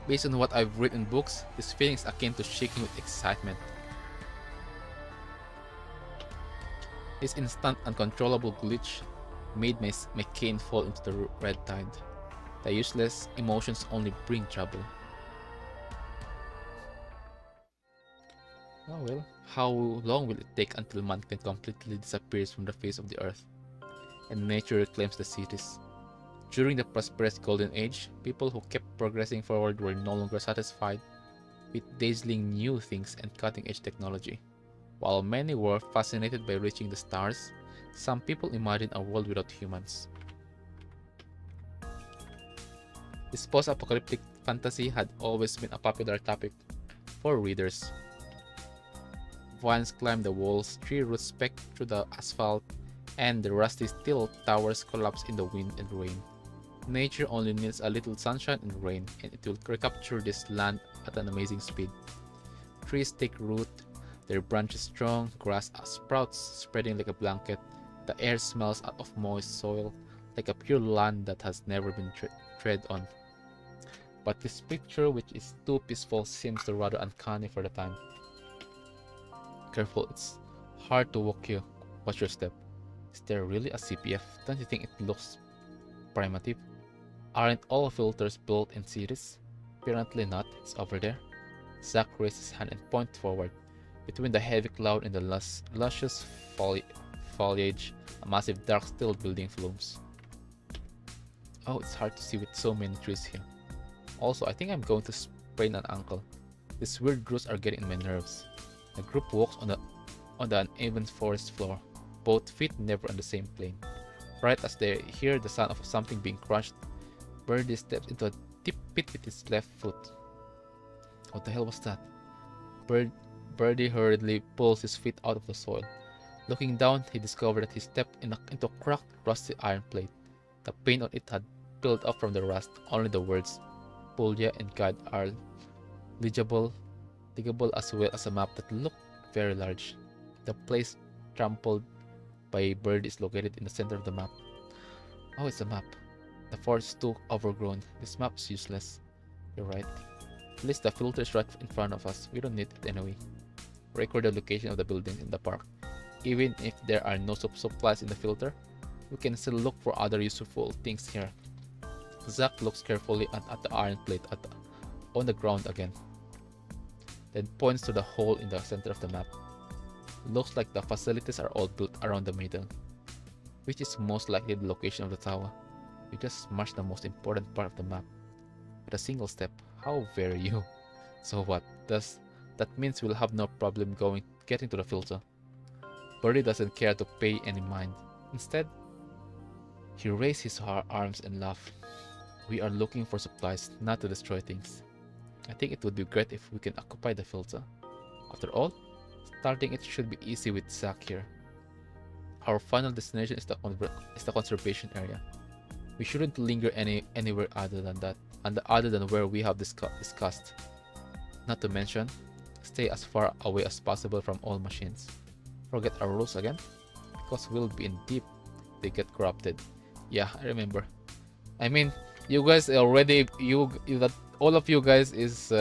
Based on what I've read in books, this feeling is akin to shaking with excitement. This instant uncontrollable glitch made my cane fall into the red tide. The useless emotions only bring trouble. Oh well, how long will it take until mankind completely disappears from the face of the earth and nature reclaims the cities? During the prosperous Golden Age, people who kept progressing forward were no longer satisfied with dazzling new things and cutting-edge technology. While many were fascinated by reaching the stars, some people imagined a world without humans. This post-apocalyptic fantasy had always been a popular topic for readers. Vines climbed the walls, tree roots pecked through the asphalt, and the rusty steel towers collapsed in the wind and rain. Nature only needs a little sunshine and rain, and it will recapture this land at an amazing speed. Trees take root, their branches strong, grass sprouts spreading like a blanket. The air smells of moist soil, like a pure land that has never been tread on. But this picture, which is too peaceful, seems to rather uncanny for the time. Careful, it's hard to walk here. Watch your step. Is there really a CPF? Don't you think it looks primitive? Aren't all filters built in cities? Apparently not. It's over there. Zack raised his hand and pointed forward. Between the heavy cloud and the luscious foliage, a massive dark steel building looms. Oh, it's hard to see with so many trees here. Also, I think I'm going to sprain an ankle. These weird grooves are getting on my nerves. The group walks on the uneven forest floor, both feet never on the same plane. Right as they hear the sound of something being crushed, Birdie steps into a deep pit with his left foot. What the hell was that? Birdie hurriedly pulls his feet out of the soil. Looking down, he discovered that he stepped into a cracked, rusty iron plate. The paint on it had peeled off from the rust. Only the words Puglia and Guide are legible as well as a map that looked very large. The place trampled by Bird is located in the center of the map. Oh, it's a map. The forest is too overgrown. This map is useless. You're right. At least the filter is right in front of us. We don't need it anyway. Record the location of the buildings in the park. Even if there are no supplies in the filter, we can still look for other useful things here. Zack looks carefully at the iron plate on the ground again, then points to the hole in the center of the map. Looks like the facilities are all built around the middle, which is most likely the location of the tower. We just smashed the most important part of the map with a single step. How very you. So what? That means we'll have no problem getting to the filter. Birdie doesn't care to pay any mind. Instead, he raises his arms and laughs. We are looking for supplies, not to destroy things. I think it would be great if we can occupy the filter. After all, starting it should be easy with Zack here. Our final destination is the conservation area. We shouldn't linger anywhere other than where we have discussed. Not to mention, stay as far away as possible from all machines. Forget our rules again? Because we'll be in deep if they get corrupted. Yeah, I remember. I mean, you guys already, that all of you guys is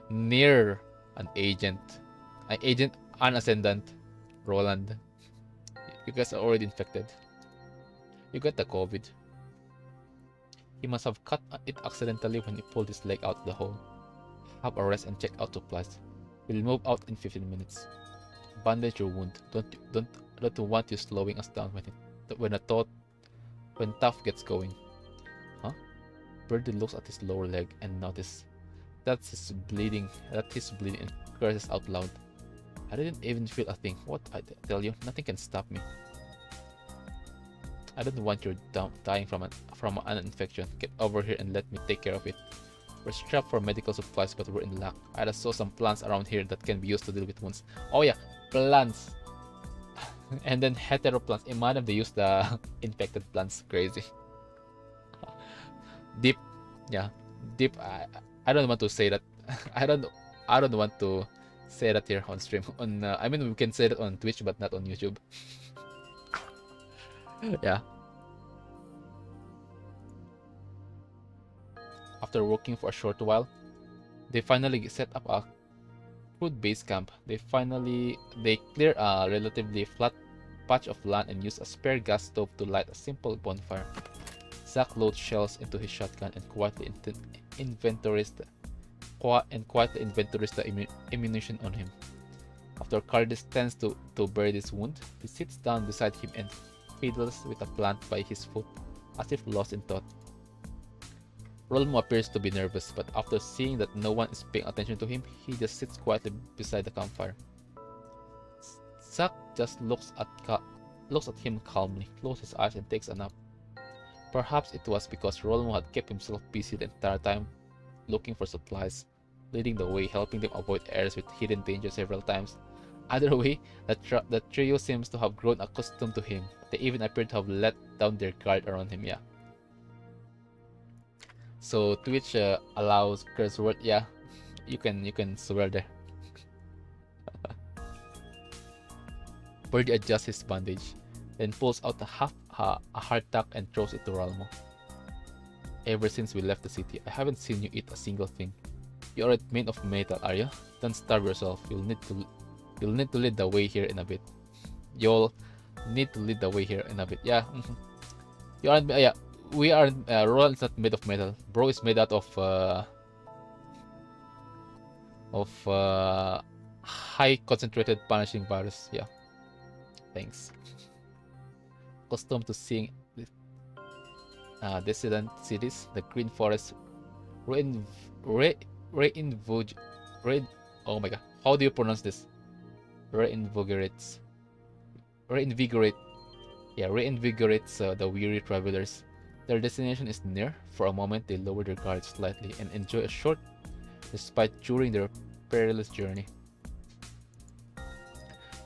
near an agent. An ascendant, Roland. You guys are already infected. You got the COVID. He must have cut it accidentally when he pulled his leg out of the hole. Have a rest and check out supplies. We'll move out in 15 minutes. Bandage your wound. Don't want you slowing us down when Tough gets going. Huh? Birdie looks at his lower leg and notices that he's bleeding and curses out loud. I didn't even feel a thing. What I tell you, nothing can stop me. I don't want you dying from an infection. Get over here and let me take care of it. We're strapped for medical supplies, but we're in luck. I just saw some plants around here that can be used to deal with wounds. Oh yeah, plants. And then hetero plants. Imagine if they use the infected plants. Crazy. Deep. Yeah. Deep. I don't want to say that. I don't want to say that here on stream. I mean, we can say that on Twitch, but not on YouTube. Yeah. After working for a short while, they finally set up a crude base camp. They clear a relatively flat patch of land and use a spare gas stove to light a simple bonfire. Zack loads shells into his shotgun and quietly inventories the ammunition on him. After Cardis tends to Birdie's wound, he sits down beside him and fiddles with a plant by his foot, as if lost in thought. Rolmo appears to be nervous, but after seeing that no one is paying attention to him, he just sits quietly beside the campfire. Zack just looks at him calmly, closes his eyes and takes a nap. Perhaps it was because Rolmo had kept himself busy the entire time, looking for supplies, leading the way, helping them avoid areas with hidden danger several times. Either way, the trio seems to have grown accustomed to him. They even appear to have let down their guard around him. Yeah. So Twitch allows curse word. Yeah, you can swear there. Birdie adjusts his bandage, then pulls out a hardtack and throws it to Rolmo. Ever since we left the city, I haven't seen you eat a single thing. You aren't made of metal, are you? Don't starve yourself. You'll need to lead the way here in a bit. You'll need to lead the way here in a bit. Yeah. You aren't. Yeah. We aren't. Roland is not made of metal. Bro is made out of high concentrated punishing virus. Yeah. Thanks. Accustomed to seeing dissident cities, the green forest oh my god, how do you pronounce this? Reinvigorate reinvigorates the weary travelers. Their destination is near. For a moment, they lower their guards slightly and enjoy a short respite during their perilous journey.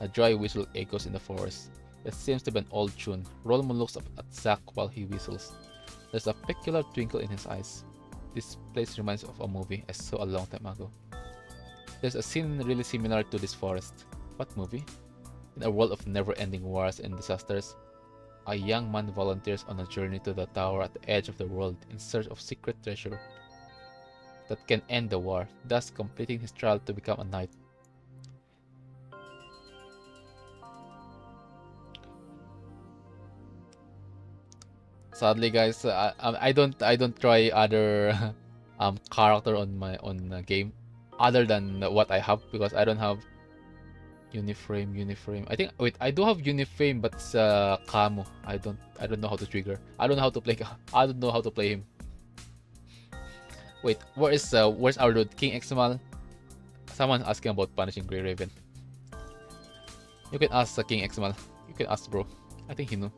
A dry whistle echoes in the forest. It seems to be an old tune. Rolmo looks up at Zack while he whistles. There's a peculiar twinkle in his eyes. This place reminds me of a movie I saw a long time ago. There's a scene really similar to this forest. What movie? In a world of never-ending wars and disasters, a young man volunteers on a journey to the tower at the edge of the world in search of secret treasure that can end the war, thus completing his trial to become a knight. Sadly, guys, I don't try other character on my game other than what I have, because I don't have Uniframe. I think, wait, I do have Uniframe, but it's Camo. I don't know how to trigger. I don't know how to play. I don't know how to play him. Wait, where's our dude, King Exmal? Someone's asking about punishing Grey Raven. You can ask King Exmal. You can ask, bro. I think he knew.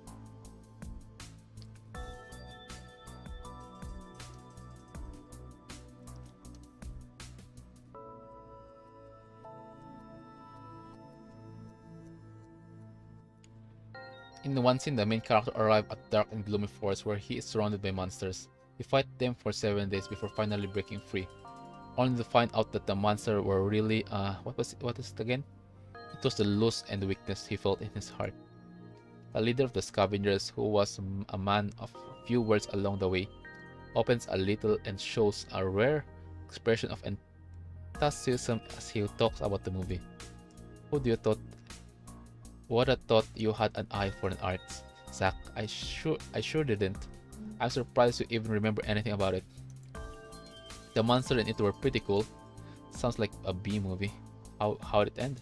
In one scene, the main character arrives at dark and gloomy forest where he is surrounded by monsters. He fights them for 7 days before finally breaking free, only to find out that the monsters were really what is it again? It was the lust and weakness he felt in his heart. The leader of the scavengers, who was a man of few words along the way, opens a little and shows a rare expression of enthusiasm as he talks about the movie. Would have thought you had an eye for an art, Zack. I sure didn't. I'm surprised you even remember anything about it. The monster in it were pretty cool. Sounds like a B movie. How'd it end?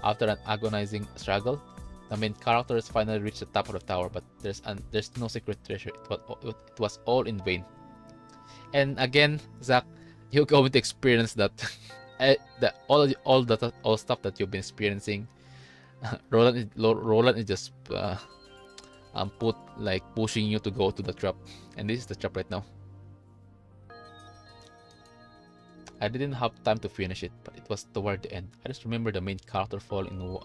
After an agonizing struggle, the main characters finally reach the top of the tower, but there's no secret treasure. It was all in vain. And again, Zack, you're going to experience that. all stuff that you've been experiencing. Roland is just pushing you to go to the trap, and this is the trap right now. I didn't have time to finish it, but it was toward the end. I just remember the main character falling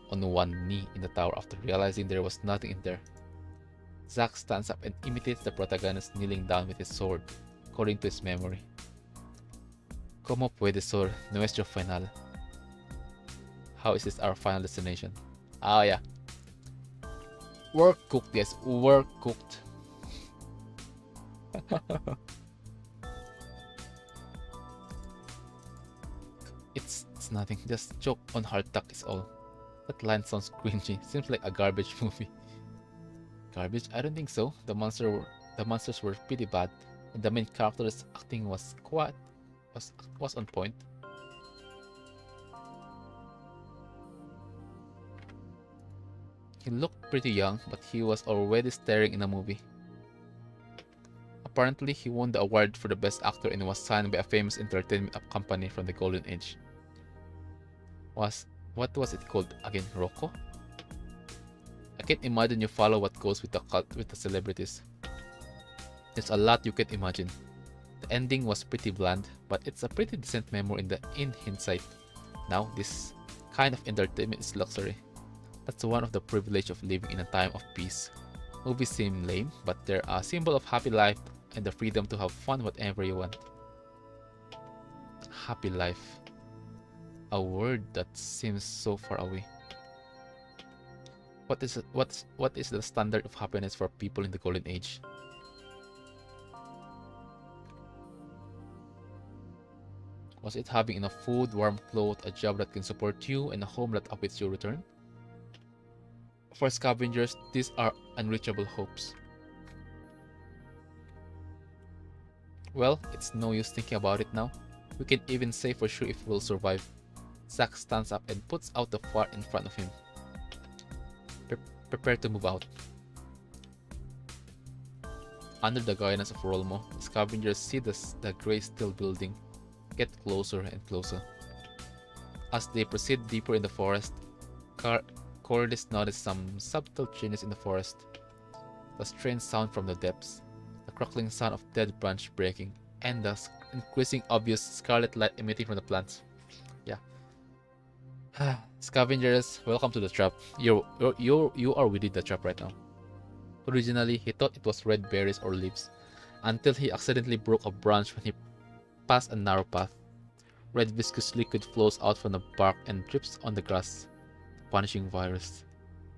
on one knee in the tower after realizing there was nothing in there. Zack stands up and imitates the protagonist kneeling down with his sword, according to his memory. Como puede ser nuestro final? How is this our final destination? Ah, yeah. We're cooked, yes. We're cooked. It's nothing. Just joke on hardtack is all. That line sounds cringy. Seems like a garbage movie. Garbage? I don't think so. The monsters were pretty bad, and the main character's acting was on point. He looked pretty young, but he was already starring in a movie. Apparently, he won the award for the best actor and was signed by a famous entertainment company from the Golden Age. What was it called again? Rocco? I can't imagine you follow what goes with the celebrities. There's a lot you can imagine. The ending was pretty bland, but it's a pretty decent memory in hindsight. Now, this kind of entertainment is luxury. That's one of the privilege of living in a time of peace. Movies seem lame, but they're a symbol of happy life and the freedom to have fun whatever you want. Happy life. A word that seems so far away. What is the standard of happiness for people in the Golden Age? Was it having enough food, warm clothes, a job that can support you, and a home that awaits your return? For scavengers, these are unreachable hopes. Well, it's no use thinking about it now. We can't even say for sure if we'll survive. Zack stands up and puts out the fire in front of him. Prepare to move out. Under the guidance of Rolmo, the scavengers see the grey steel building get closer and closer. As they proceed deeper in the forest, Cordis noticed some subtle changes in the forest. The strange sound from the depths, the crackling sound of dead branch breaking, and the increasing obvious scarlet light emitting from the plants. Yeah. Scavengers, welcome to the trap. You are within the trap right now. Originally, he thought it was red berries or leaves, until he accidentally broke a branch when he passed a narrow path. Red viscous liquid flows out from the bark and drips on the grass. Punishing virus.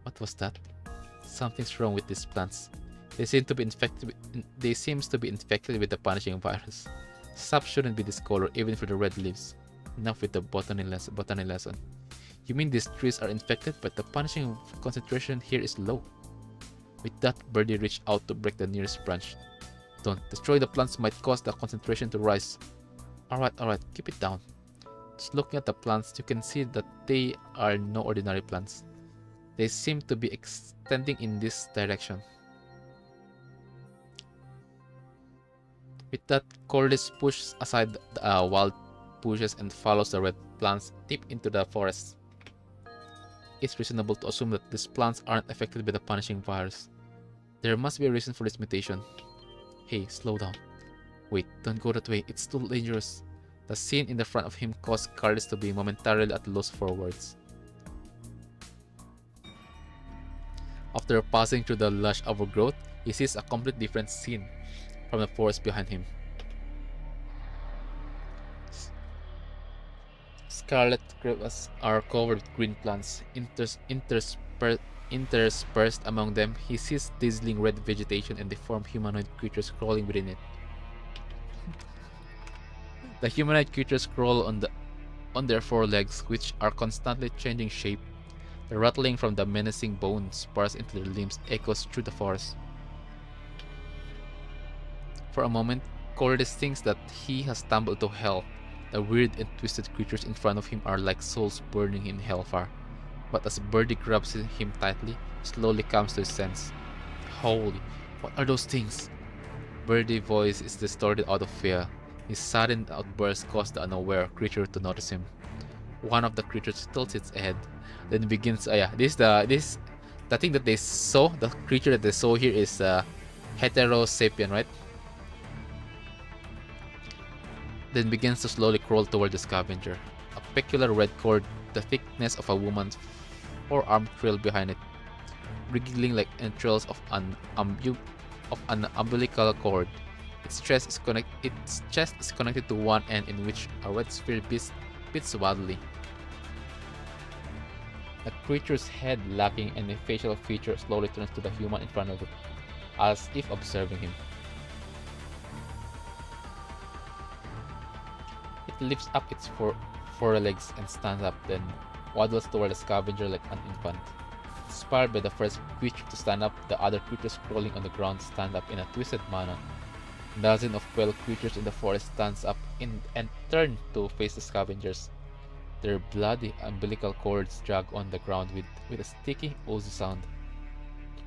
What was that? Something's wrong with these plants. They seem to be infected. They seems to be infected with the punishing virus. Sap shouldn't be this color, even for the red leaves. Enough with the botany lesson. You mean these trees are infected, but the punishing concentration here is low? With that, Birdie reached out to break the nearest branch. Don't destroy the plants might cause the concentration to rise. Alright, keep it down. Just looking at the plants, you can see that they are no ordinary plants. They seem to be extending in this direction. With that, Cordis pushes aside the wild bushes and follows the red plants deep into the forest. It's reasonable to assume that these plants aren't affected by the punishing virus. There must be a reason for this mutation. Hey, slow down. Wait, don't go that way, it's too dangerous. The scene in the front of him caused Cordis to be momentarily at loss for words. After passing through the lush overgrowth, he sees a completely different scene from the forest behind him. Scarlet creepers are covered with green plants. Interspersed among them, he sees dazzling red vegetation and deformed humanoid creatures crawling within it. The humanoid creatures crawl on their forelegs, which are constantly changing shape. The rattling from the menacing bone spars into their limbs echoes through the forest. For a moment, Cordis thinks that he has stumbled to hell. The weird and twisted creatures in front of him are like souls burning in hellfire. But as Birdie grabs him tightly, he slowly comes to his sense. Holy, what are those things? Birdie's voice is distorted out of fear. His sudden outburst caused the unaware creature to notice him. One of the creatures tilts its head, then begins. The thing that they saw, the creature that they saw here is Heterosapien, right? Then begins to slowly crawl toward the scavenger. A peculiar red cord, the thickness of a woman's forearm, trailed behind it, wriggling like entrails of an umbilical cord. Its chest is connected to one end, in which a red sphere beats wildly. The creature's head, lacking any facial feature, slowly turns to the human in front of it, as if observing him. It lifts up its forelegs and stands up, then waddles toward the scavenger like an infant. Inspired by the first creature to stand up, the other creatures crawling on the ground stand up in a twisted manner. Dozens of fell creatures in the forest stands up and turn to face the scavengers. Their bloody umbilical cords drag on the ground with a sticky, oozy sound.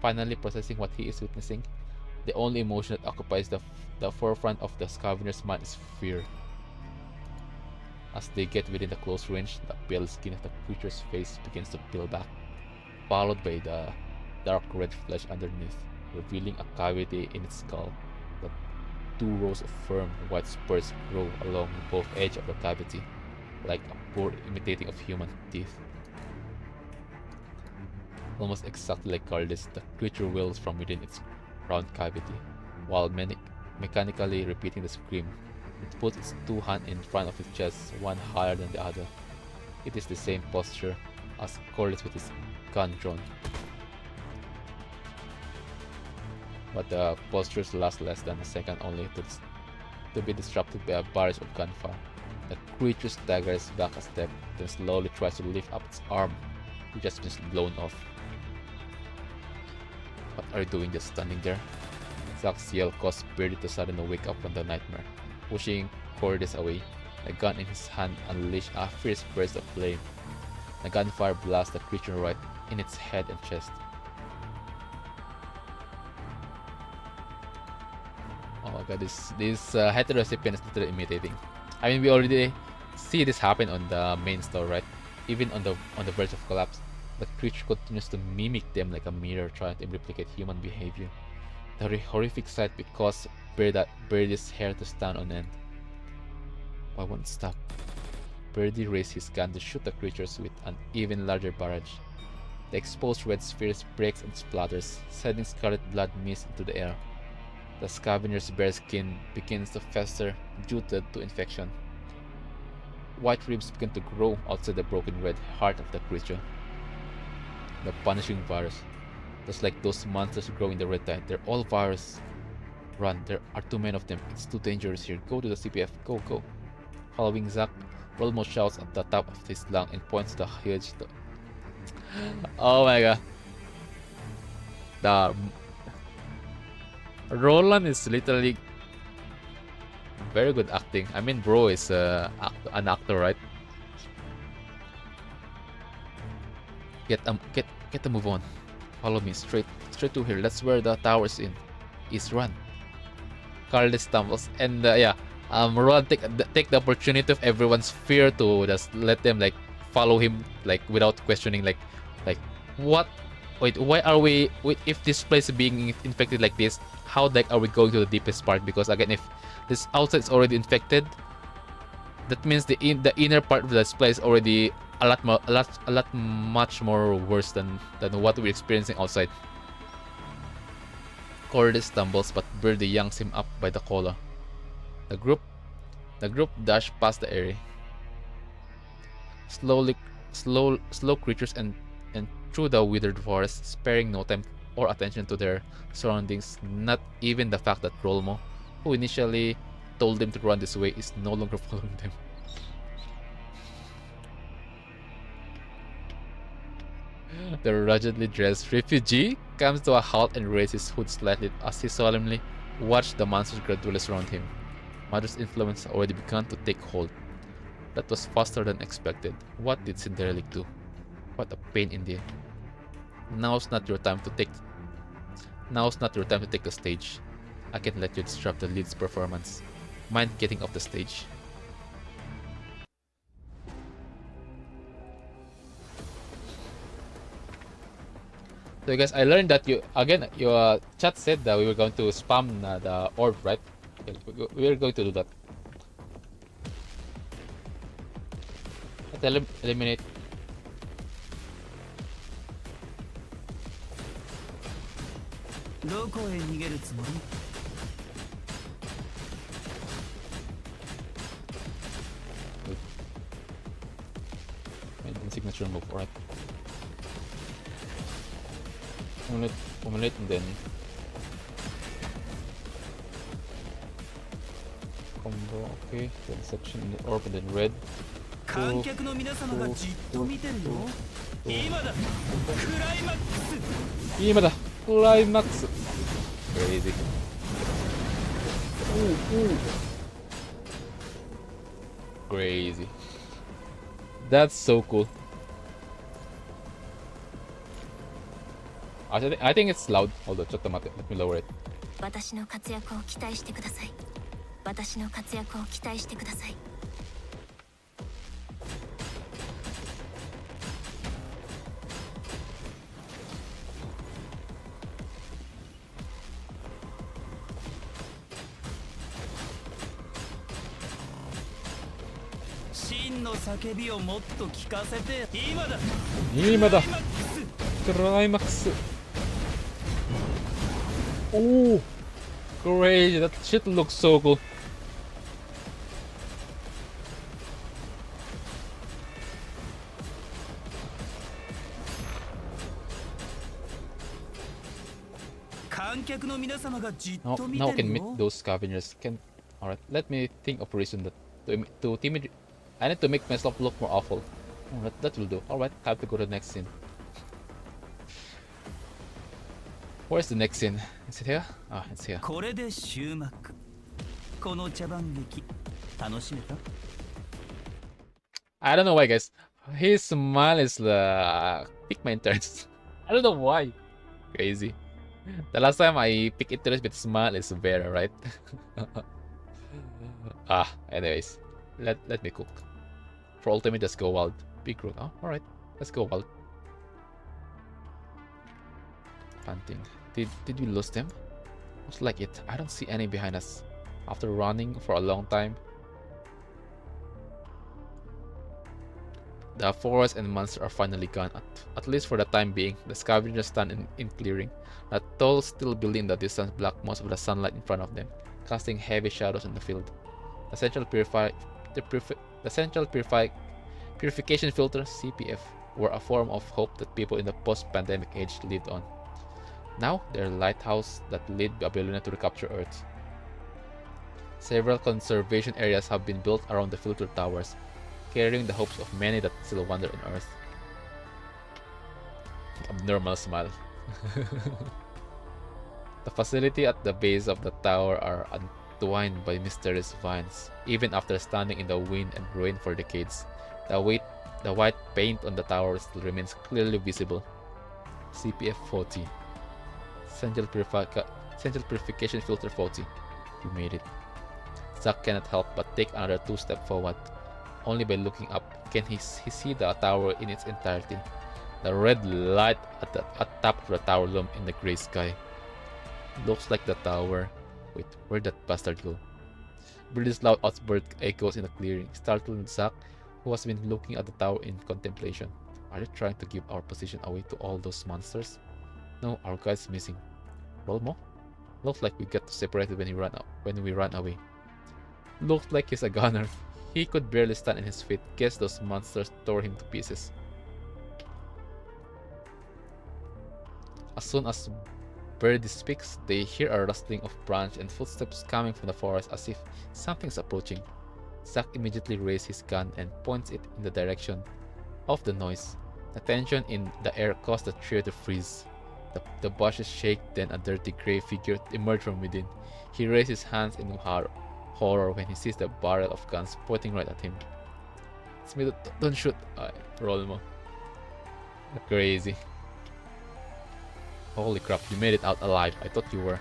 Finally processing what he is witnessing, the only emotion that occupies the forefront of the scavenger's mind is fear. As they get within the close range, the pale skin of the creature's face begins to peel back, followed by the dark red flesh underneath, revealing a cavity in its skull. The 2 rows of firm white spurs grow along both edges of the cavity, like a board imitating of human teeth. Almost exactly like Cordis, the creature wails from within its round cavity, while mechanically repeating the scream. It puts its 2 hands in front of its chest, one higher than the other. It is the same posture as Cordis with his gun drawn. But the postures last less than a second, only to be disrupted by a barrage of gunfire. The creature staggers back a step, then slowly tries to lift up its arm, which has been blown off. What are you doing, just standing there? Zack's yell caused Birdie to suddenly wake up from the nightmare. Pushing Cordis away, the gun in his hand unleashed a fierce burst of flame. The gunfire blasts the creature right in its head and chest. Oh my god, this Heterosapien is literally imitating. I mean, we already see this happen on the main store, right? Even on the verge of collapse. The creature continues to mimic them like a mirror, trying to replicate human behavior. The horrific sight caused Birdie's hair to stand on end. Why won't it stop? Birdie raised his gun to shoot the creatures with an even larger barrage. The exposed red spheres breaks and splatters, sending scarlet blood mist into the air. The scavenger's bare skin begins to fester due to infection. White ribs begin to grow outside the broken red heart of the creature. The punishing virus. Just like those monsters grow in the red tide, they're all virus. Run, there are too many of them. It's too dangerous here. Go to the CPF. Go, go. Following Zack, Rolmo shouts at the top of his lung and points to the huge... Oh my god. The... Roland is literally very good acting. I mean, bro is an actor, right? Get a move on. Follow me straight to here. That's where the tower's is. Run. Carly stumbles and yeah. Roland take the opportunity of everyone's fear to just let them like follow him like without questioning like what? Wait, why are we? Wait, if this place is being infected like this, how the heck are we going to the deepest part? Because again, if this outside is already infected, that means the inner part of this place already a lot much more worse than what we're experiencing outside. Cordy stumbles, but Birdie yanks him up by the collar. The group dash past the area. Slow creatures and through the withered forest, sparing no time or attention to their surroundings. Not even the fact that Rolmo, who initially told them to run this way, is no longer following them. The ruggedly dressed refugee comes to a halt and raises his hood slightly as he solemnly watched the monsters gradually surround him. Mother's influence had already begun to take hold. That was faster than expected. What did Cinderella do? What a pain indeed. Now's not your time to take the stage. I can't let you disrupt the lead's performance. Mind getting off the stage. So guys, I learned that your chat said that we were going to spam the orb, right? We are going to do that. Let's eliminate. And signature move, alright. Omelette and then combo, okay, then section in the orb and then red. Climax. Crazy. Crazy. That's so cool. I think it's loud. Hold on, let me lower it.
私の活躍を期待してください。私の活躍を期待してください。
真の叫びをもっと聞かせて。
今だ。クライマックス。Oh, crazy! That shit looks so cool. Now I can meet those scavengers. Alright, let me think of a reason that to timid. I need to make myself look more awful. Alright, that will do. Alright, have to go to the next scene. Where's the next scene? Is it here? Ah, it's here. I don't know why, guys. His smile is pique my interest. I don't know why. Crazy. The last time I picked interest with smile is Vera, right? Anyways. Let me cook. For ultimate, let's go wild. Big root. Oh, alright. Let's go wild. Panting. Did we lose them? Looks like it. I don't see any behind us. After running for a long time, the forest and monsters are finally gone, at least for the time being. The scavengers stand in clearing. A tall steel building in the distance blocked most of the sunlight in front of them, casting heavy shadows in the field. The central purification filter (CPF) were a form of hope that people in the post-pandemic age lived on. Now they're a lighthouse that lead Babylonia to recapture Earth. Several conservation areas have been built around the filter towers, carrying the hopes of many that still wander on Earth. Abnormal smile. The facility at the base of the tower are entwined by mysterious vines. Even after standing in the wind and rain for decades, the white paint on the tower still remains clearly visible. CPF 40. Central Purification Filter 40. You made it. Zack cannot help but take another 2 steps forward. Only by looking up can he see the tower in its entirety. The red light at top of the tower loomed in the grey sky. Looks like the tower. Wait, where'd that bastard go? Birdie's loud outburst echoes in the clearing, startling Zack, who has been looking at the tower in contemplation. Are they trying to give our position away to all those monsters? No, our guy's missing. Rolmo? Looks like we got separated when we ran away. Looks like he's a gunner. He could barely stand on his feet. Guess those monsters tore him to pieces. As soon as Birdie speaks, they hear a rustling of branch and footsteps coming from the forest as if something's approaching. Zack immediately raises his gun and points it in the direction of the noise. The tension in the air caused the trio to freeze. The bushes shake, then a dirty grey figure emerged from within. He raised his hands in horror when he sees the barrel of guns pointing right at him. It's me, don't shoot. Rolmo. Crazy. Holy crap, you made it out alive. I thought you were.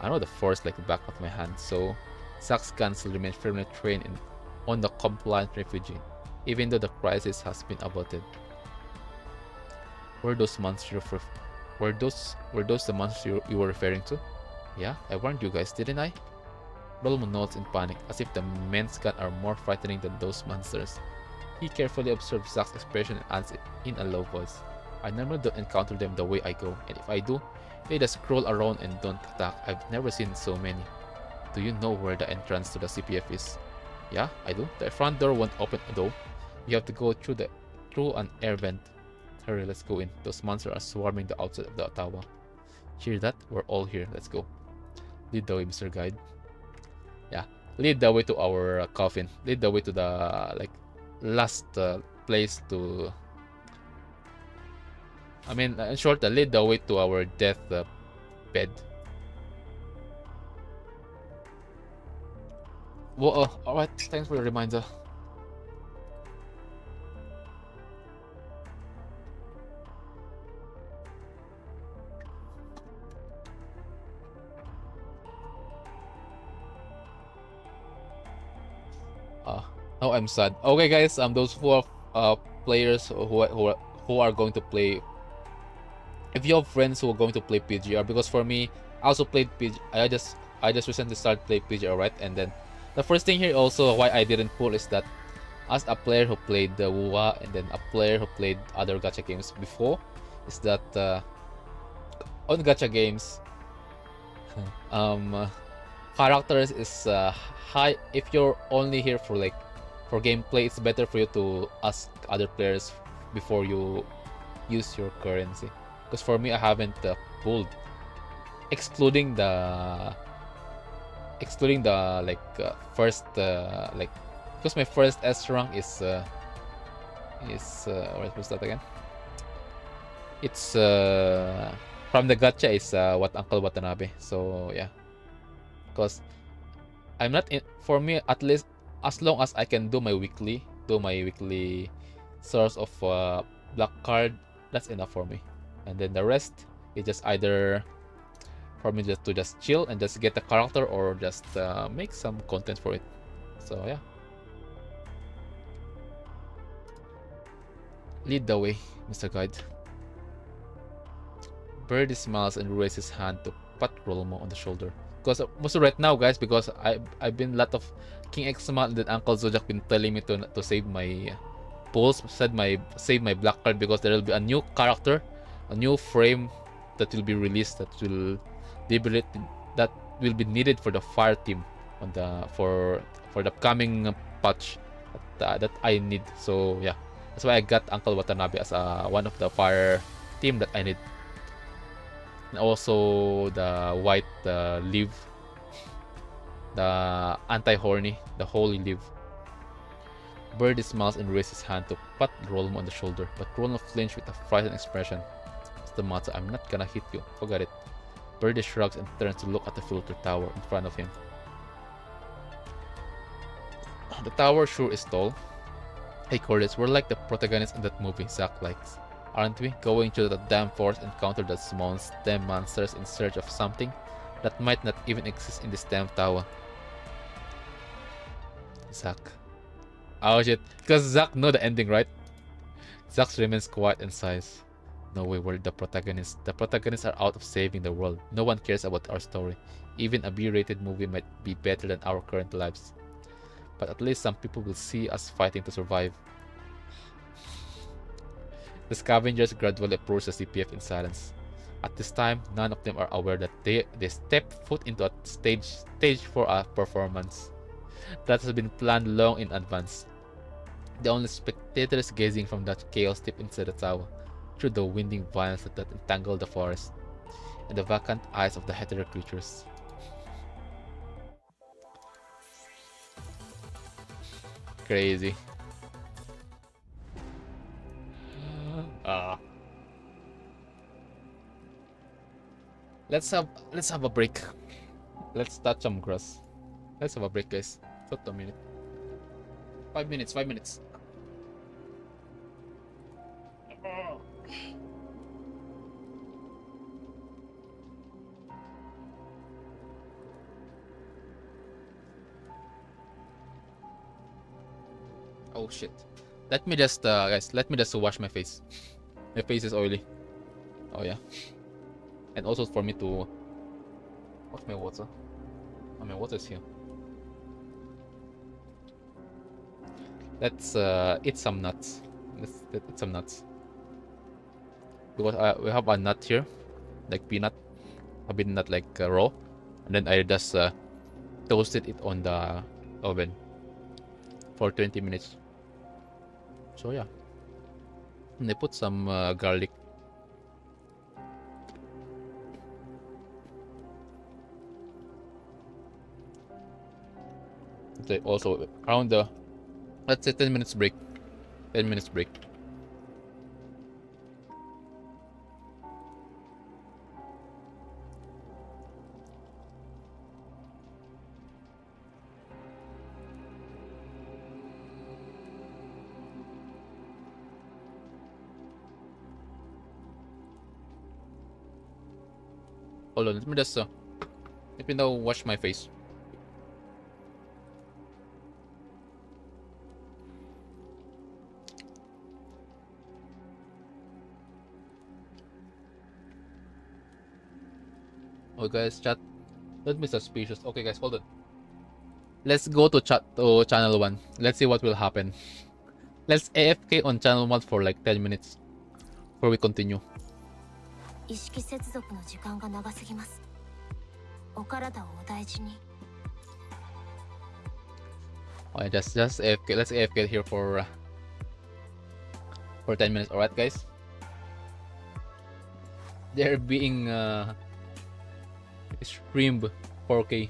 I know the force like the back of my hand, so Zack's gun still remains firmly trained on the compliant refugee, even though the crisis has been averted. Were those the monsters you were referring to? Yeah, I warned you guys, didn't I? Rolmo nods in panic, as if the men's gun are more frightening than those monsters. He carefully observes Zack's expression and adds in a low voice. I normally don't encounter them the way I go, and if I do, they just scroll around and don't attack. I've never seen so many. Do you know where the entrance to the CPF is? Yeah, I do. The front door won't open though. You have to go through an air vent. Hurry, let's go in. Those monsters are swarming the outside of the tower. Hear that? We're all here. Let's go. Lead the way, Mr. Guide. Yeah, lead the way to our coffin. Lead the way to the last place to. I mean, in short, lead the way to our death bed. Well, alright, thanks for the reminder. Now I'm sad. Okay, guys, those who are players who are going to play. If you have friends who are going to play PGR, because for me, I also played PGR. I just recently started playing PGR, right? And then the first thing here also why I didn't pull is that as a player who played the WUWA and then a player who played other gacha games before, is that on gacha games, characters is high. If you're only here for gameplay, it's better for you to ask other players before you use your currency. Because for me, I haven't pulled, excluding the first because my first S rank is what was that again? It's from the gacha is what Uncle Watanabe. So yeah, because I'm not in. For me, at least as long as I can do my weekly source of black card, that's enough for me. And then the rest is just either for me just to chill and just get the character or just make some content for it. So yeah, lead the way, Mr. Guide. Birdie smiles and raises his hand to pat Rolmo on the shoulder. Because mostly right now, guys, because I've been a lot of King Exma and then Uncle Zodiac been telling me to save my pulls, save my black card, because there will be a new character, a new frame that will be released that will liberate, that will be needed for the fire team on the for the upcoming patch that I need. So yeah, that's why I got Uncle Watanabe as one of the fire team that I need. And also the white leaf, the anti-horny, the holy leaf. Birdie smiles and raises his hand to pat Rolmo on the shoulder, but Rolmo flinched with a frightened expression. It's the matter, I'm not gonna hit you, forget it. Birdie shrugs and turns to look at the filter tower in front of him. The tower sure is tall. Hey Corliss, we're like the protagonists in that movie Zack likes. Aren't we? Going through the damn forest, encounter the small damn monsters in search of something that might not even exist in this damn tower. Zack. Oh shit. Because Zack know the ending, right? Zack remains quiet and sighs. No way, we're the protagonists. The protagonists are out of saving the world. No one cares about our story. Even a B-rated movie might be better than our current lives. But at least some people will see us fighting to survive. The scavengers gradually approach the CPF in silence. At this time, none of them are aware that they step foot into a stage for a performance that has been planned long in advance. The only spectators gazing from that chaos deep inside the tower, through the winding vines that entangle the forest, and the vacant eyes of the hetero creatures. Crazy. Let's have a break. Let's touch some grass. Let's have a break, guys. Just a minute. 5 minutes. 5 minutes. Oh shit. Let me just guys, let me just wash my face. My face is oily. Oh yeah. And also for me to what's my water? Oh, my water is here. Let's eat some nuts. Let's eat some nuts. Because we have a nut here, like peanut, a peanut like raw, and then I just toasted it on the oven for 20 minutes. So yeah, and I put some garlic. Also around the, let's say 10 minutes break. 10 minutes break. Hold on, let me just let me now wash my face. Oh guys, chat. Don't be suspicious. Okay guys, hold on. Let's go to channel 1. Let's see what will happen. Let's AFK on channel 1 for like 10 minutes before we continue.
意識接続の時間が長すぎます。お体をお大事に。
Alright, just AFK. Let's AFK here for 10 minutes. Alright, guys. They're being streamed 4K.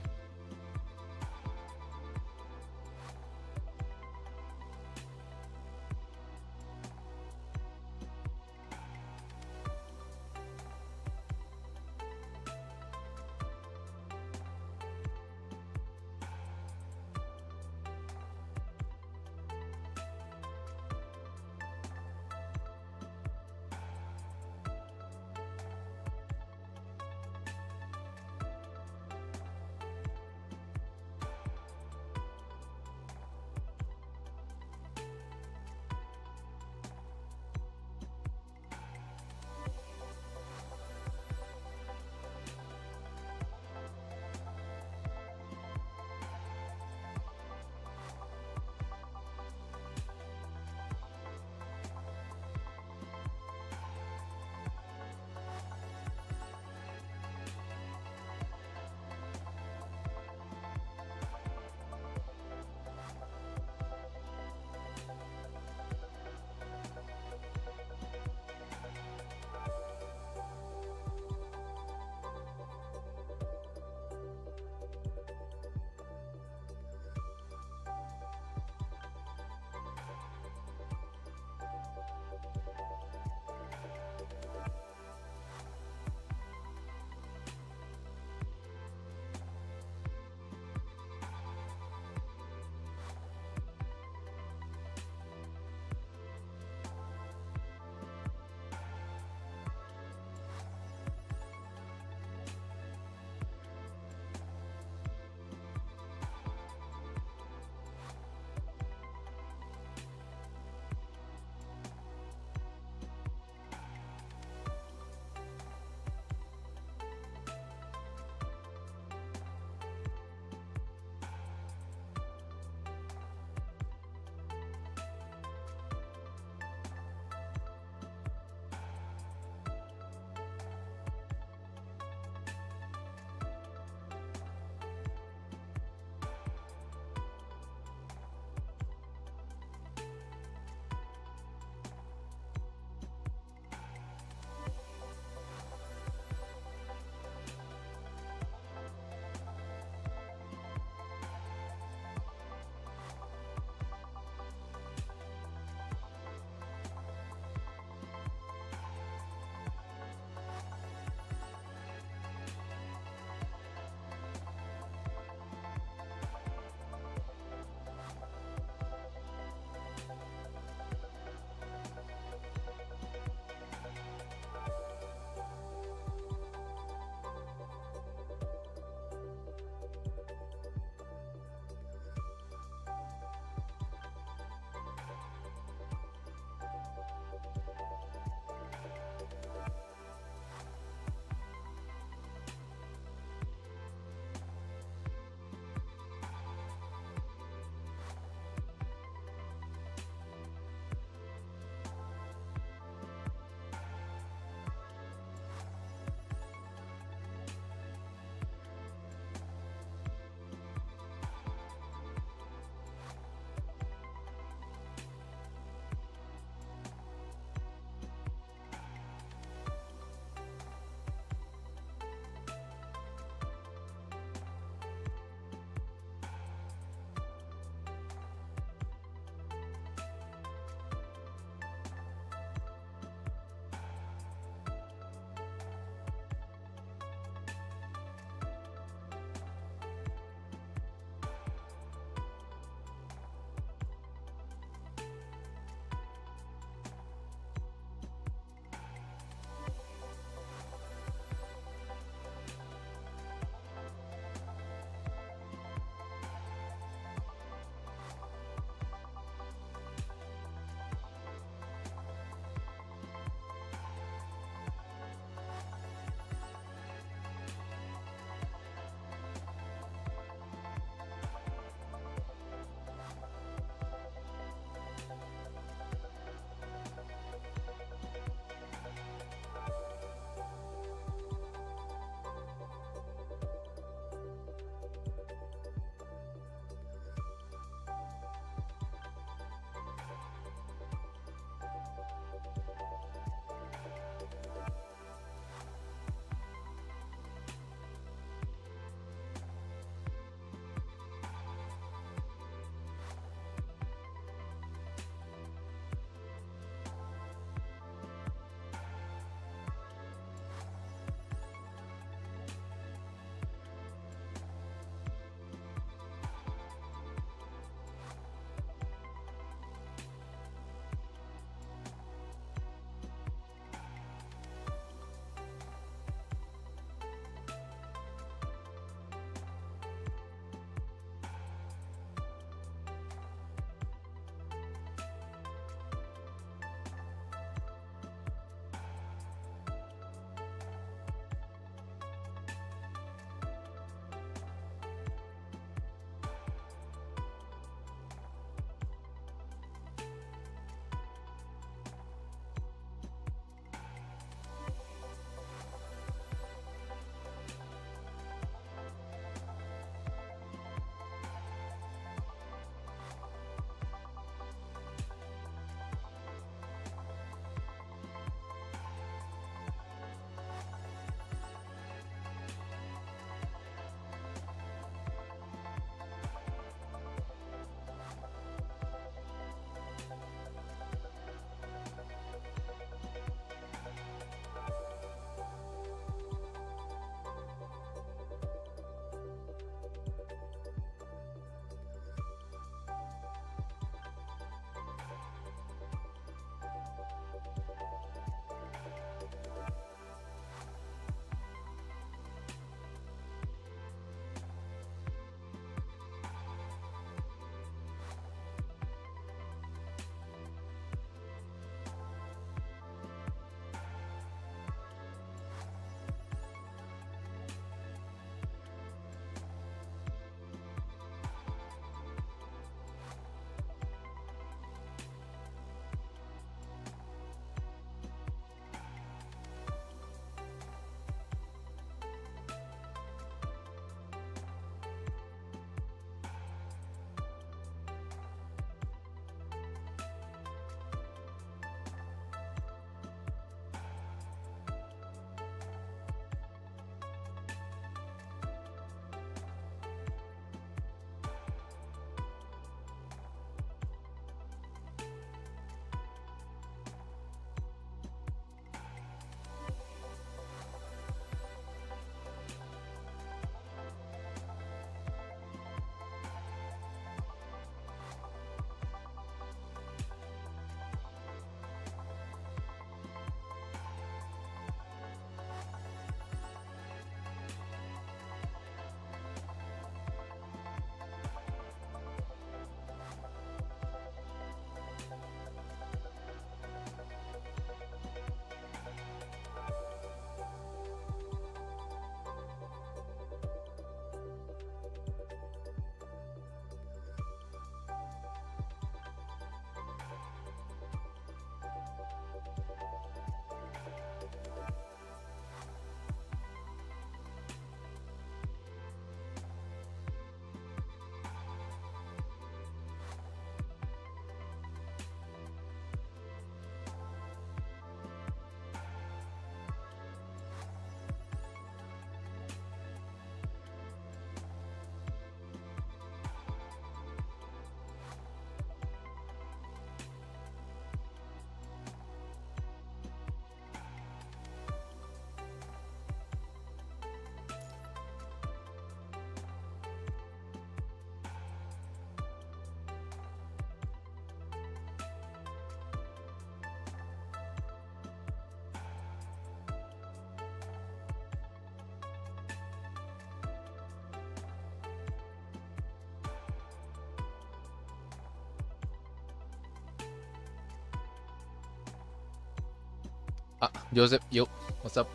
Joseph, yo, what's up?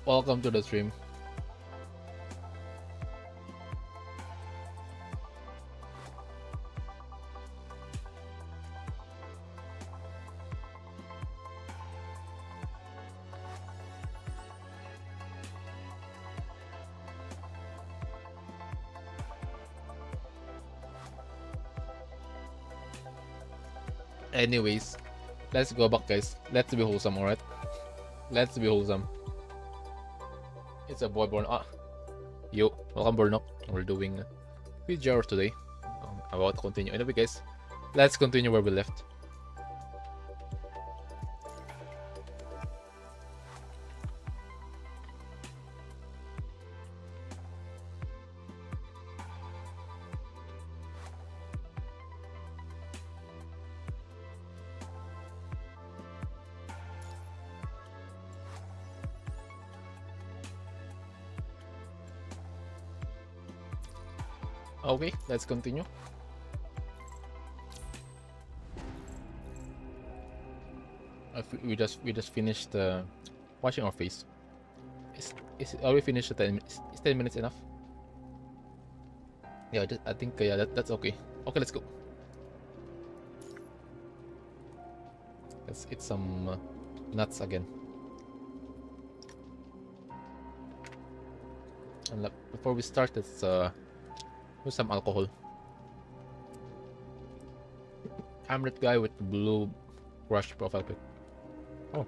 Welcome to the stream. Anyways, let's go back, guys. Let's be wholesome, alright? Let's be wholesome. It's a boy born. Yo, welcome, Bornok. We're doing PGR today. About to continue. Anyway, guys, let's continue where we left. Okay, let's continue. We just finished washing our face. Are we finished at 10 minutes? Is 10 minutes enough? Yeah, I think yeah, that's okay. Okay, let's go. Let's eat some nuts again. And before we start, let's with some alcohol. I'm that guy with the blue brush profile pic. Oh.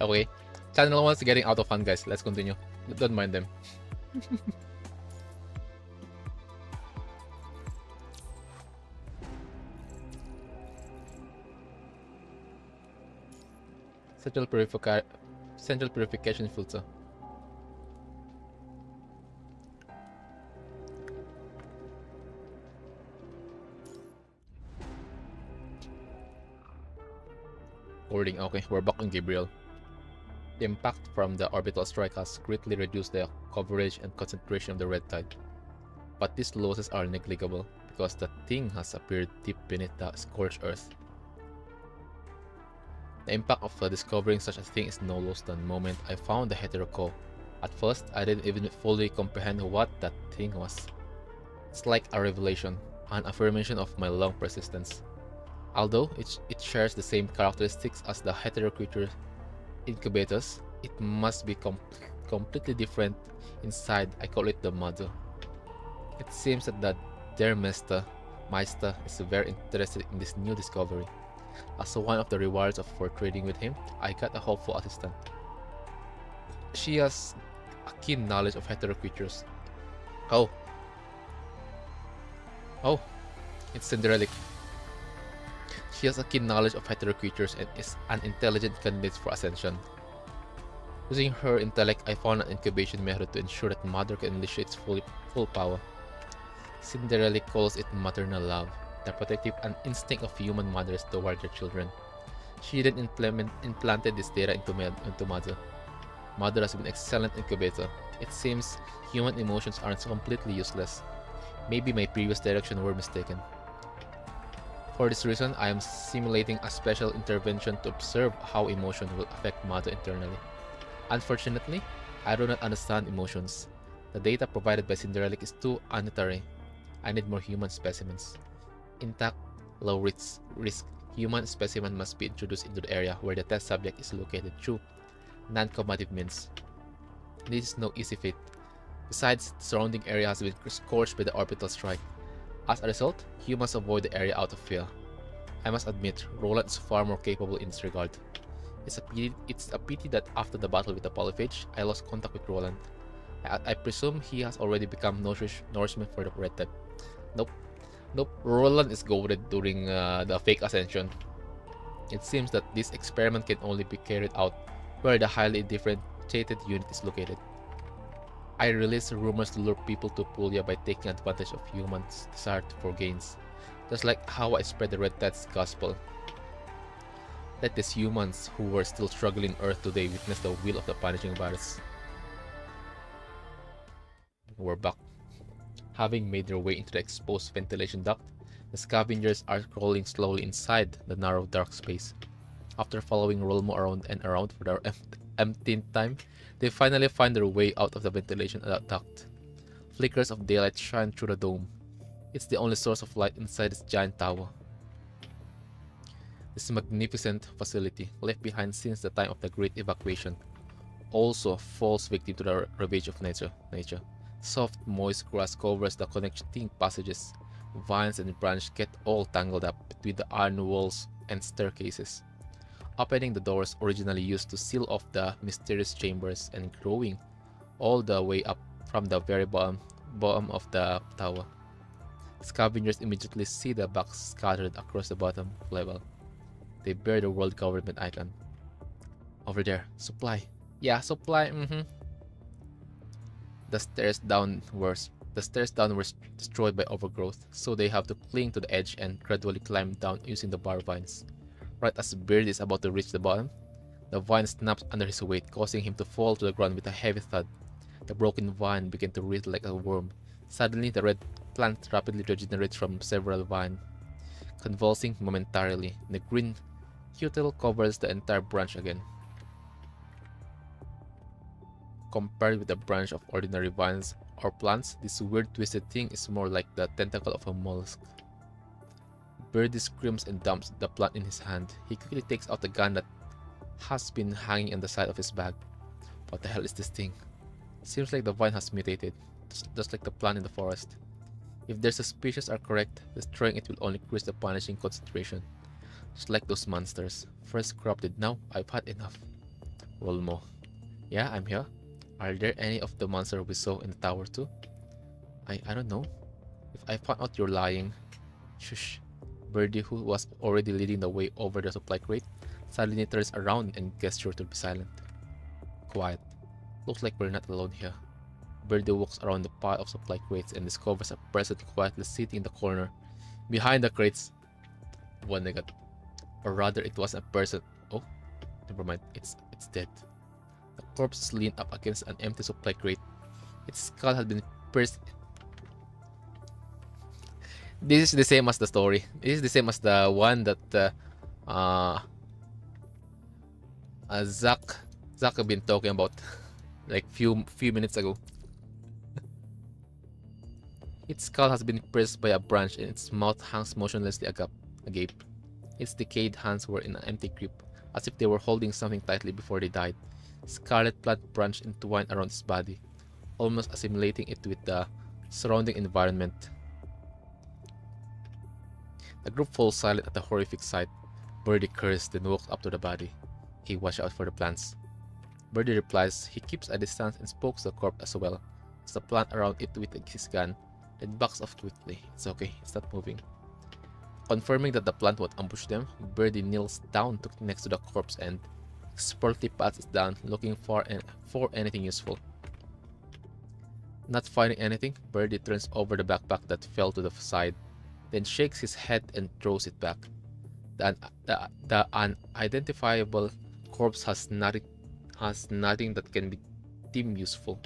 Okay. Channel 1's getting out of hand, guys. Let's continue. Don't mind them. Central purification filter. Wording. Okay, we're back on Gabriel. The impact from the orbital strike has greatly reduced the coverage and concentration of the red tide. But these losses are negligible because the thing has appeared deep beneath the scorched earth. The impact of discovering such a thing is no less than the moment I found the heterocore. At first, I didn't even fully comprehend what that thing was. It's like a revelation, an affirmation of my long persistence. Although it shares the same characteristics as the hetero creature incubators, it must be completely different inside. I call it the mother. It seems that their Meister is very interested in this new discovery. As one of the rewards for trading with him, I got a hopeful assistant. She has a keen knowledge of hetero creatures. Oh, it's Cinderelic. She has a keen knowledge of hetero creatures and is an intelligent candidate for ascension. Using her intellect, I found an incubation method to ensure that Mother can unleash its full power. Cinderelic calls it maternal love, the protective and instinct of human mothers toward their children. She then implanted this data into Mother. Mother has been an excellent incubator. It seems human emotions aren't completely useless. Maybe my previous direction were mistaken. For this reason, I am simulating a special intervention to observe how emotion will affect Mother internally. Unfortunately, I do not understand emotions. The data provided by Cinderelic is too unitary. I need more human specimens. Intact, low risk human specimen must be introduced into the area where the test subject is located through non-combative means. This is no easy feat. Besides, the surrounding area has been scorched by the orbital strike. As a result, humans avoid the area out of fear. I must admit, Roland is far more capable in this regard. It's a pity that after the battle with the polyphage, I lost contact with Roland. I presume he has already become nourishment for the red tide. Nope. Roland is goaded during the fake ascension. It seems that this experiment can only be carried out where the highly differentiated unit is located. I release rumors to lure people to Puglia by taking advantage of humans' desire for gains, just like how I spread the Red Tide's gospel. Let these humans who were still struggling Earth today witness the will of the punishing virus. We're back. Having made their way into the exposed ventilation duct, the scavengers are crawling slowly inside the narrow dark space. After following Rolmo around and around for their umpteenth time, they finally find their way out of the ventilation duct. Flickers of daylight shine through the dome. It's the only source of light inside this giant tower. This magnificent facility, left behind since the time of the Great Evacuation, also falls victim to the ravage of nature. Soft, moist grass covers the connecting passages. Vines and branches get all tangled up between the iron walls and staircases, opening the doors originally used to seal off the mysterious chambers and growing all the way up from the very bottom of the tower. Scavengers immediately see the box scattered across the bottom level. They bear the world government icon. Over there, supply. Yeah, supply. The stairs down were destroyed by overgrowth, so they have to cling to the edge and gradually climb down using the bar vines. Right as Beard is about to reach the bottom, the vine snaps under his weight, causing him to fall to the ground with a heavy thud. The broken vine began to writhe like a worm. Suddenly, the red plant rapidly regenerates from several vines, convulsing momentarily. The green cuticle covers the entire branch again. Compared with the branch of ordinary vines or plants, this weird twisted thing is more like the tentacle of a mollusk. Birdie screams and dumps the plant in his hand. He quickly takes out the gun that has been hanging on the side of his bag. What the hell is this thing? Seems like the vine has mutated, just like the plant in the forest. If their suspicions are correct, destroying it will only increase the punishing concentration. Just like those monsters. First corrupted, now I've had enough. Rolmo. Yeah, I'm here. Are there any of the monsters we saw in the tower too? I don't know. If I found out you're lying... Shush. Birdie, who was already leading the way over the supply crate, suddenly turns around and gestures to be silent. Quiet. Looks like we're not alone here. Birdie walks around the pile of supply crates and discovers a person quietly sitting in the corner. Behind the crates... One nugget. Or rather, it was a person... Oh, never mind. It's dead. The corpse is leaned up against an empty supply crate. Its skull had been pierced. This is the same as the story. This is the same as the one that Zach have been talking about like few minutes ago. Its skull has been pierced by a branch and its mouth hangs motionlessly agape. Its decayed hands were in an empty grip, as if they were holding something tightly before they died. Scarlet plant branch entwined around its body, almost assimilating it with the surrounding environment. The group falls silent at the horrific sight. Birdie cursed, then walks up to the body. He watched out for the plants. Birdie replies. He keeps a distance and pokes the corpse as well as the plant around it with his gun, then backs off quickly. It's okay, it's not moving. Confirming that the plant won't ambush them, Birdie kneels down next to the corpse and expertly pats it down, looking for anything useful. Not finding anything, Birdie turns over the backpack that fell to the side, then shakes his head and throws it back. The unidentifiable corpse has nothing that can be deemed useful.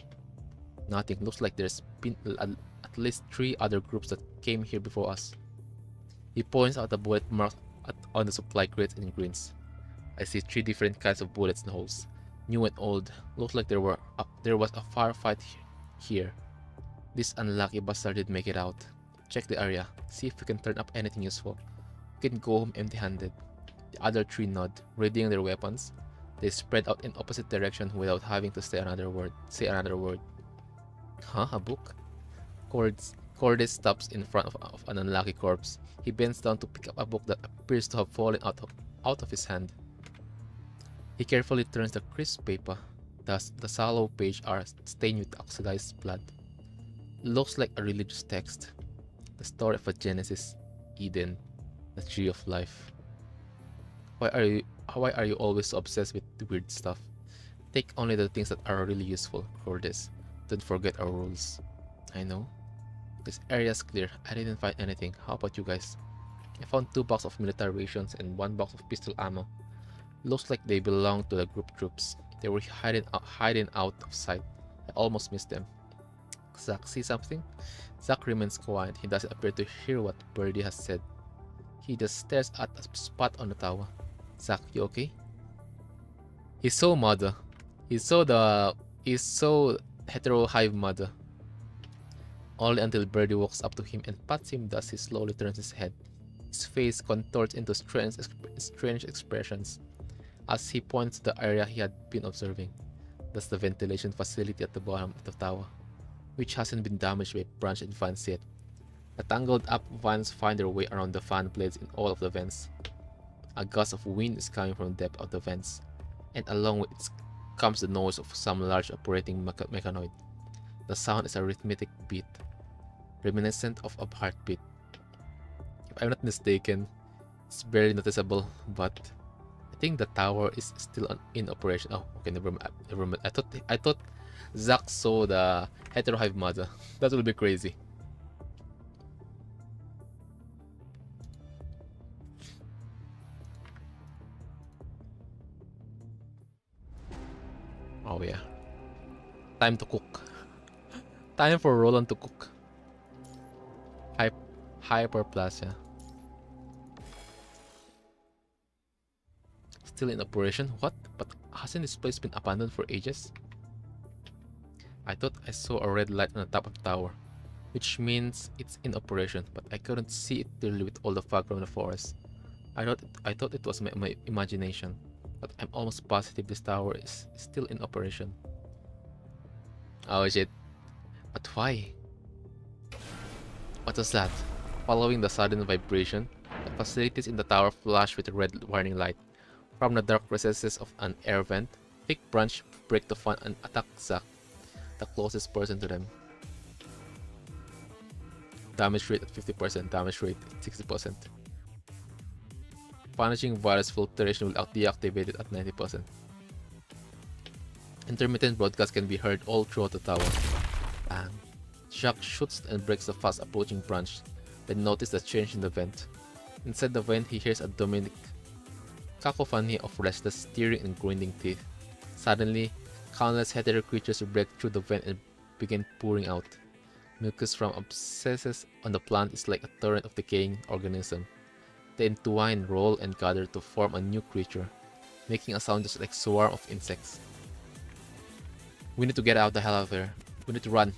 Nothing. Looks like there's been at least 3 other groups that came here before us. He points out the bullet marks on the supply crates and grins. I see 3 different kinds of bullets and holes, new and old. Looks like there was a firefight here. This unlucky bastard did make it out. Check the area, see if we can turn up anything useful. We can go home empty-handed. The other 3 nod, readying their weapons. They spread out in opposite direction without having to say another word. Huh? A book? Cordes stops in front of an unlucky corpse. He bends down to pick up a book that appears to have fallen out of his hand. He carefully turns the crisp paper. Thus, the sallow pages are stained with oxidized blood. Looks like a religious text. The story of a Genesis, Eden, the tree of life. Why are you always so obsessed with weird stuff? Take only the things that are really useful, Cordes. Don't forget our rules. I know. This area's clear. I didn't find anything. How about you guys? I found 2 boxes of military rations and 1 box of pistol ammo. Looks like they belong to the group troops. They were hiding out of sight. I almost missed them. Zack, see something? Zack remains quiet. He doesn't appear to hear what Birdie has said. He just stares at a spot on the tower. Zack, you okay? He's so mother. He's so hetero hive mother. Only until Birdie walks up to him and pats him does he slowly turns his head. His face contorts into strange expressions as he points to the area he had been observing. That's the ventilation facility at the bottom of the tower, which hasn't been damaged by branch and fans yet. The tangled up vans find their way around the fan blades in all of the vents. A gust of wind is coming from the depth of the vents, and along with it comes the noise of some large operating mechanoid. The sound is a rhythmic beat, reminiscent of a heartbeat. If I'm not mistaken, it's very noticeable, but I think the tower is still in operation. Oh, okay, never mind. I thought Zack saw the hetero hive mother. That would be crazy. Oh yeah. Time to cook. Time for Roland to cook. Hyperplasia. Still in operation? What? But hasn't this place been abandoned for ages? I thought I saw a red light on the top of the tower, which means it's in operation, but I couldn't see it clearly with all the fog from the forest. I thought it was my imagination, but I'm almost positive this tower is still in operation. Oh shit. But why? What was that? Following the sudden vibration, the facilities in the tower flash with a red warning light. From the dark recesses of an air vent, thick branch break the fan and attack Zack, the closest person to them. Damage rate at 50%, damage rate at 60%. Vanishing virus filtration will deactivate it at 90%. Intermittent broadcast can be heard all throughout the tower. Bang. Zack shoots and breaks the fast approaching branch, then notices the change in the vent. Inside the vent, he hears a demonic cacophony of restless steering and grinding teeth. Suddenly, countless hetero creatures break through the vent and begin pouring out. Mucus from abscesses on the plant is like a torrent of decaying organism. They entwine, roll, and gather to form a new creature, making a sound just like a swarm of insects. We need to get out the hell out of there. We need to run.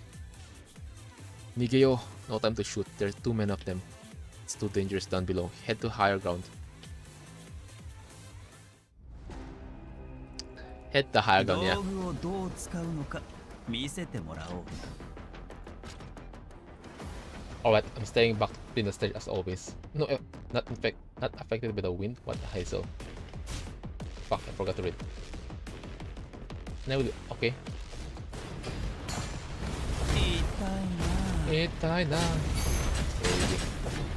Nigeo, no time to shoot. There are too many of them. It's too dangerous down below. Head to higher ground. Head to higher ground, yeah. Alright, I'm staying back in the stage as always. No, not affected by the wind. What the hell? Fuck, I forgot to read. Now, okay. Itai na.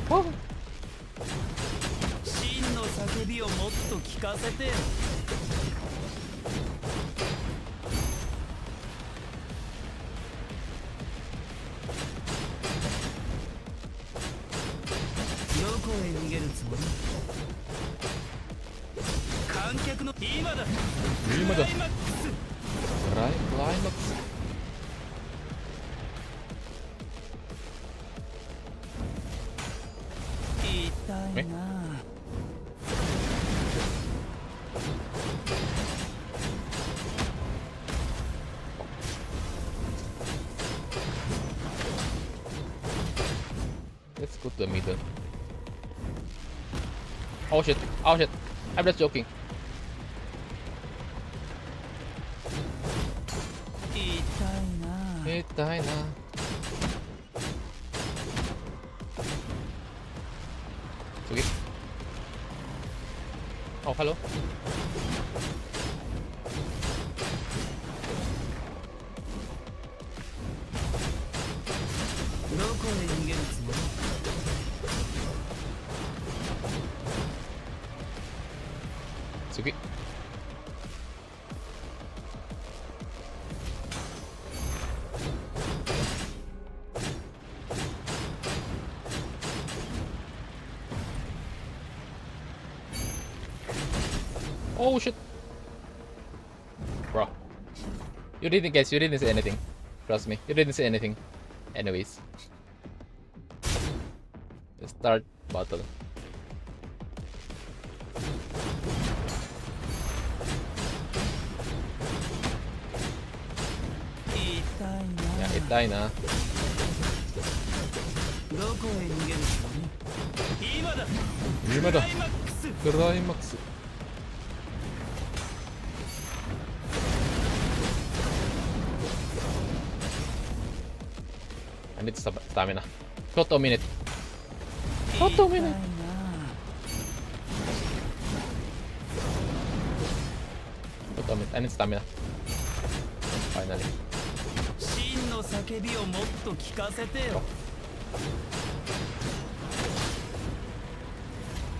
Oh.
真の叫びをもっと聞かせて。どこへ逃げるつもり？観客の今だ。
今だ。クライマックス。痛いな。Let's go to the middle. Oh shit, oh shit. I'm just joking. 痛いな。次。Oh, hello. Sige. Oh shit. Bro. You didn't guess, you didn't say anything. Trust me, you didn't say anything. Anyways. Let's start battle. Yeah, it died na.
どこへ逃げるつもり？今だ。
今だ。
クライマックス。
クライマックス。I need stamina. Short a minute. Short a minute. Short a minute. I need stamina. Finally.
真の叫びをもっと聞かせてよ。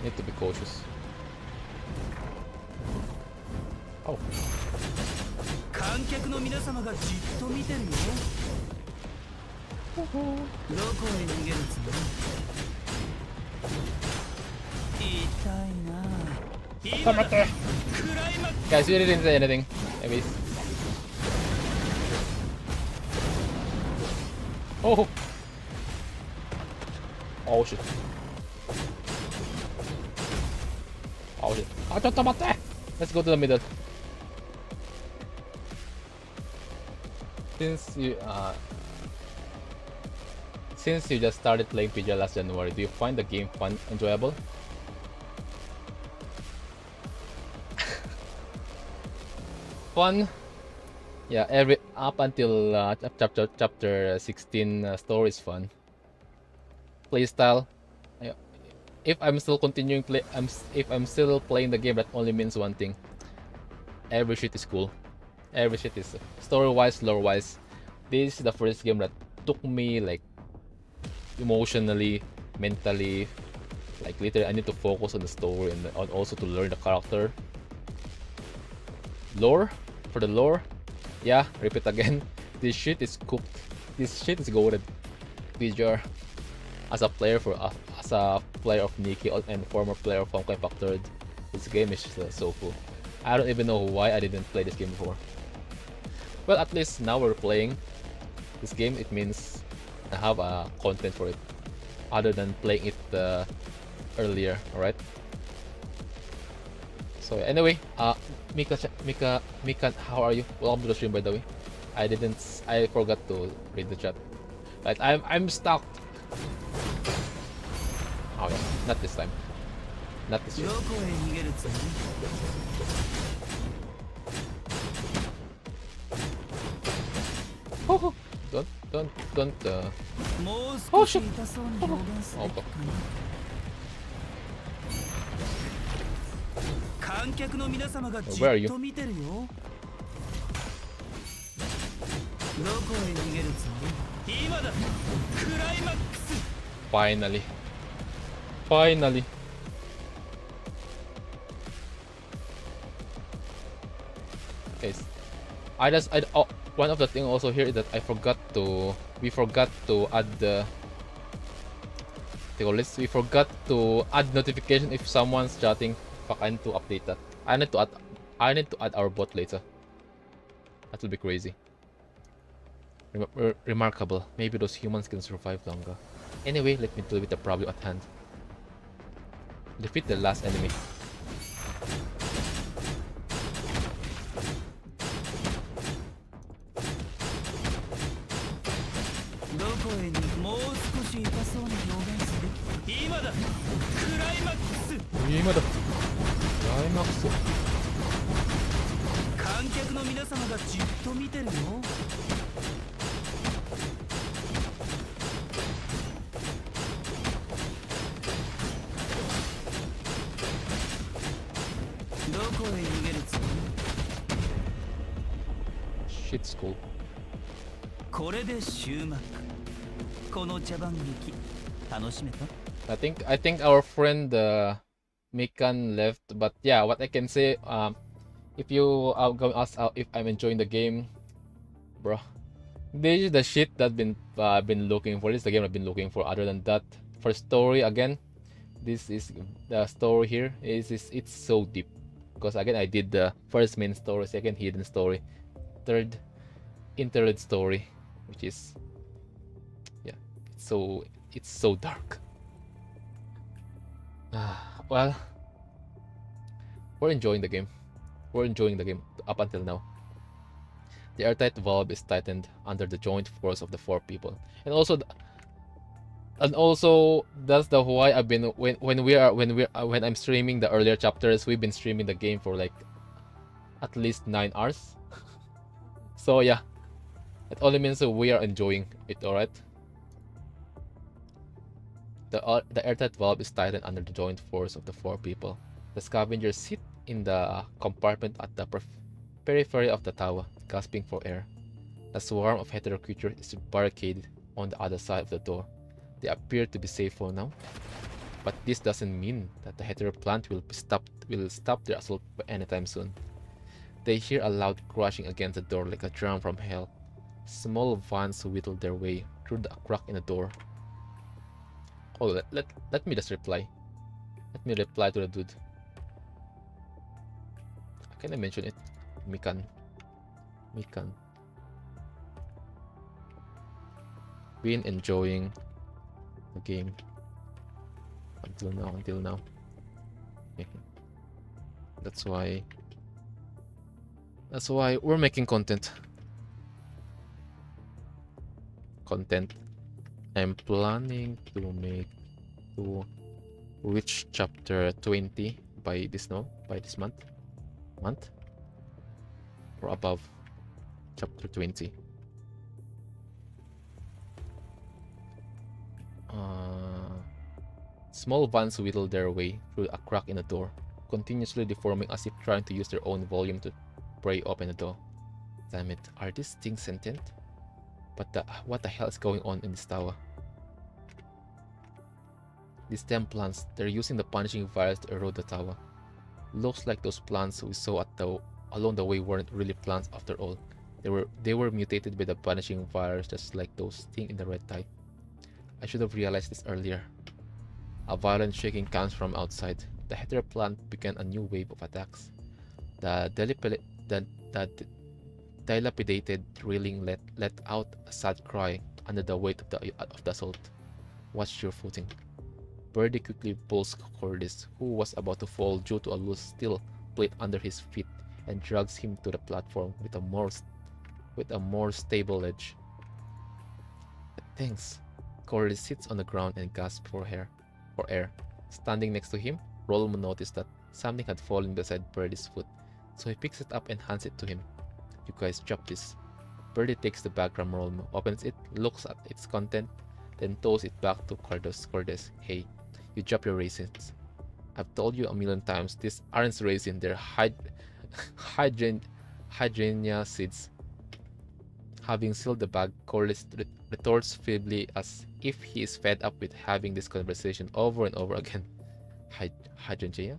Need to be cautious. Oh.
観客の皆様がじっと見てるよ。どこへ逃げるつもり？痛いな。
待って。Guys, you didn't say anything. Maybe. Oh. Oh shit. Oh shit. Ah, ちょっと待って。Let's go to the middle. Since you just started playing PGR last January, do you find the game fun, enjoyable? Fun, yeah. Every up until chapter 16 story is fun. Playstyle, yeah, if I'm still continuing if I'm still playing the game, that only means one thing: every shit is cool. Every shit is story-wise, lore-wise. This is the first game that took me like emotionally, mentally, like literally I need to focus on the story and also to learn the character. Lore, for the lore, yeah, repeat again, this shit is cooked. This shit is goated. PGR, as a player of NIKKE and former player of Honkai Impact 3rd, this game is so cool. I don't even know why I didn't play this game before. Well, at least now we're playing this game. It means I have content for it, other than playing it earlier. All right. So anyway, Mika, how are you? Welcome to the stream, by the way. I forgot to read the chat. Right, I'm stuck. Oh yeah, not this time. Not this year. Oh, don't. Oh shit. Oh, okay.
観客の皆様がじ
Where are
っ
you?
と見てるよ。どこへ逃げるつもり？今だ。クライマックス。
Finally. Okay. One of the thing also here is that we forgot to add the we forgot to add notification if someone's chatting. Fuck, I need to update that. I need to add our bot later. That will be crazy. Remarkable. Maybe those humans can survive longer. Anyway, let me deal with the problem at hand. Defeat the last enemy. Climax.
観客の皆様がじっと見てるよ。どこへ逃げるつもり？
Shit's cool.
これで終幕。この茶番劇楽しめた？
I think our friend Mikan left, but yeah, what I can say, if you are going to ask if I'm enjoying the game, bro, this is the shit that I've been looking for. This is the game I've been looking for. Other than that, for story again, this is the story here. It's so deep. because again I did the first main story, second hidden story, third interlude story, which is, yeah, it's so dark. Well, we're enjoying the game. We're enjoying the game up until now. The airtight valve is tightened under the joint force of the 4 people, and also that's the why I've been when I'm streaming the earlier chapters. We've been streaming the game for like at least 9 hours. So yeah, it only means that we are enjoying it. All right. The airtight valve is tightened under the joint force of the 4 people. The scavengers sit in the compartment at the periphery of the tower, gasping for air. A swarm of hetero creatures is barricaded on the other side of the door. They appear to be safe for now, but this doesn't mean that the hetero plant will stop their assault anytime soon. They hear a loud crashing against the door like a drum from hell. Small vans whittle their way through the crack in the door. Oh, let me just reply. Let me reply to the dude. Can I mention it? Mikan. Been enjoying the game until now. That's why we're making content. I'm planning to reach chapter 20 by this month or above chapter 20. Small vans whittle their way through a crack in the door, continuously deforming as if trying to use their own volume to pry open the door. Damn it, are these things sentient? But what the hell is going on in this tower? These damn plants, they're using the punishing virus to erode the tower. Looks like those plants we saw along the way weren't really plants after all. They were mutated by the punishing virus, just like those things in the red tie. I should have realized this earlier. A violent shaking comes from outside. The hetero plant began a new wave of attacks. The dilapidated railing let out a sad cry under the weight of the assault. Watch your footing. Birdie quickly pulls Cordis, who was about to fall due to a loose steel plate under his feet, and drags him to the platform with a more stable ledge. Thanks. Cordis sits on the ground and gasps for air. Standing next to him, Rolmo noticed that something had fallen beside Birdie's foot, so he picks it up and hands it to him. You guys drop this. Birdie takes the bag from Rolmo, opens it, looks at its content, then throws it back to Cordes. Hey, you drop your raisins. I've told you a million times, these aren't raisins, they're hydrangea seeds. Having sealed the bag, Cordes retorts feebly as if he is fed up with having this conversation over and over again. Hydrangea?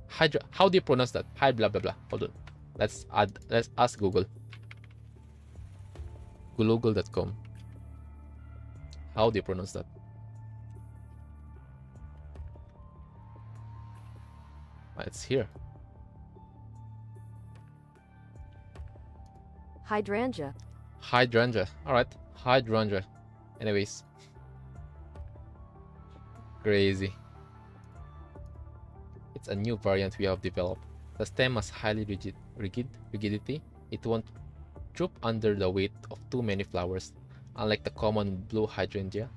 How do you pronounce that? Blah blah blah. Hold on. Let's ask Google. Google.com. How do you pronounce that? It's here.
Hydrangea.
Alright. Hydrangea. Anyways. Crazy. It's a new variant we have developed. The stem has highly rigidity. It won't droop under the weight of too many flowers, unlike the common blue hydrangea,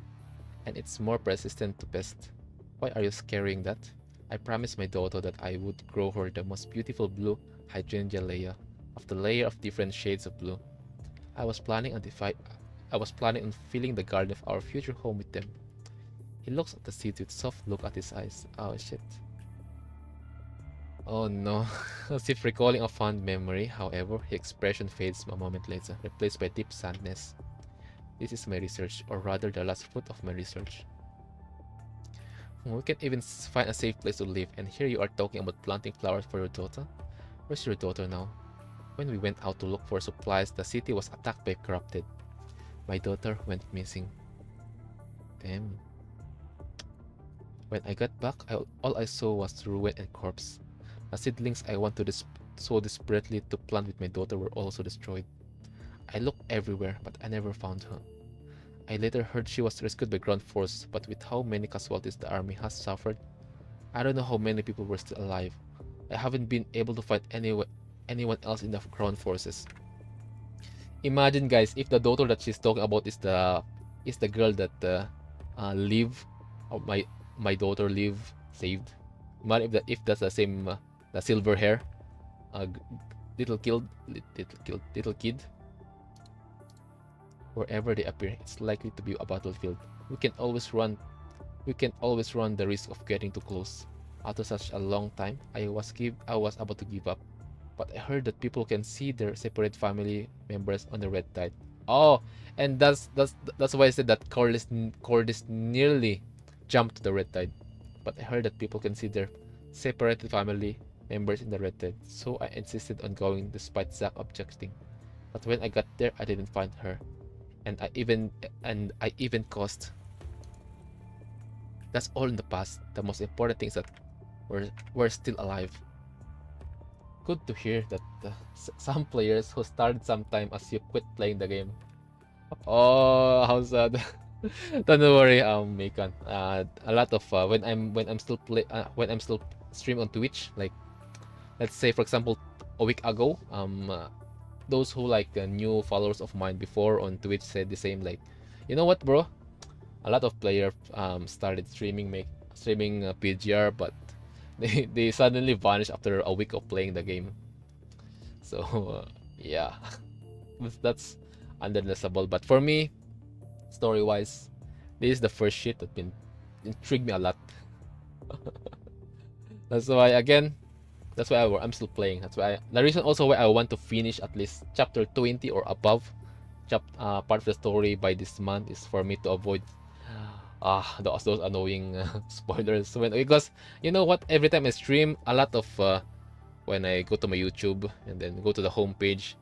and it's more persistent to pest. Why are you carrying that? I promised my daughter that I would grow her the most beautiful blue hydrangea layer of different shades of blue. I was planning on filling the garden of our future home with them. He looks at the seeds with soft look at his eyes. Oh shit. Oh no. As if recalling a fond memory, however, his expression fades a moment later, replaced by deep sadness. This is my research, or rather the last fruit of my research. We can't even find a safe place to live, and here you are talking about planting flowers for your daughter? Where's your daughter now? When we went out to look for supplies, the city was attacked by corrupted. My daughter went missing. Damn. When I got back, all I saw was ruin and corpse. The seedlings I want to so desperately to plant with my daughter were also destroyed. I looked everywhere, but I never found her. I later heard she was rescued by ground force, but with how many casualties the army has suffered, I don't know how many people were still alive. I haven't been able to find anyone else in the ground forces. Imagine, guys, if the daughter that she's talking about is the girl that Liv, or my daughter Liv saved. Imagine if that's the same the silver hair little kid. Wherever they appear, it's likely to be a battlefield. We can always run the risk of getting too close. After such a long time, I was about to give up. But I heard that people can see their separate family members on the red tide. Oh, and that's why I said that Cordis nearly jumped to the red tide. But I heard that people can see their separated family members in the red tide. So I insisted on going despite Zack objecting. But when I got there, I didn't find her. And I even caused. That's all in the past. The most important thing is that we're still alive. Good to hear that some players who started sometime as you quit playing the game. Oh, how sad. Don't worry, Mekan. A lot of when I'm still stream on Twitch, like let's say for example a week ago, those who like new followers of mine before on Twitch said the same, like, you know what, bro? A lot of players started streaming PGR, but they suddenly vanish after a week of playing the game. So yeah, that's understandable. But for me, story wise, this is the first shit that been intrigued me a lot. That's why I'm still playing. That's why the reason also why I want to finish at least chapter 20 or above part of the story by this month is for me to avoid those annoying spoilers. Because you know what, every time I stream, a lot of when I go to my YouTube and then go to the homepage,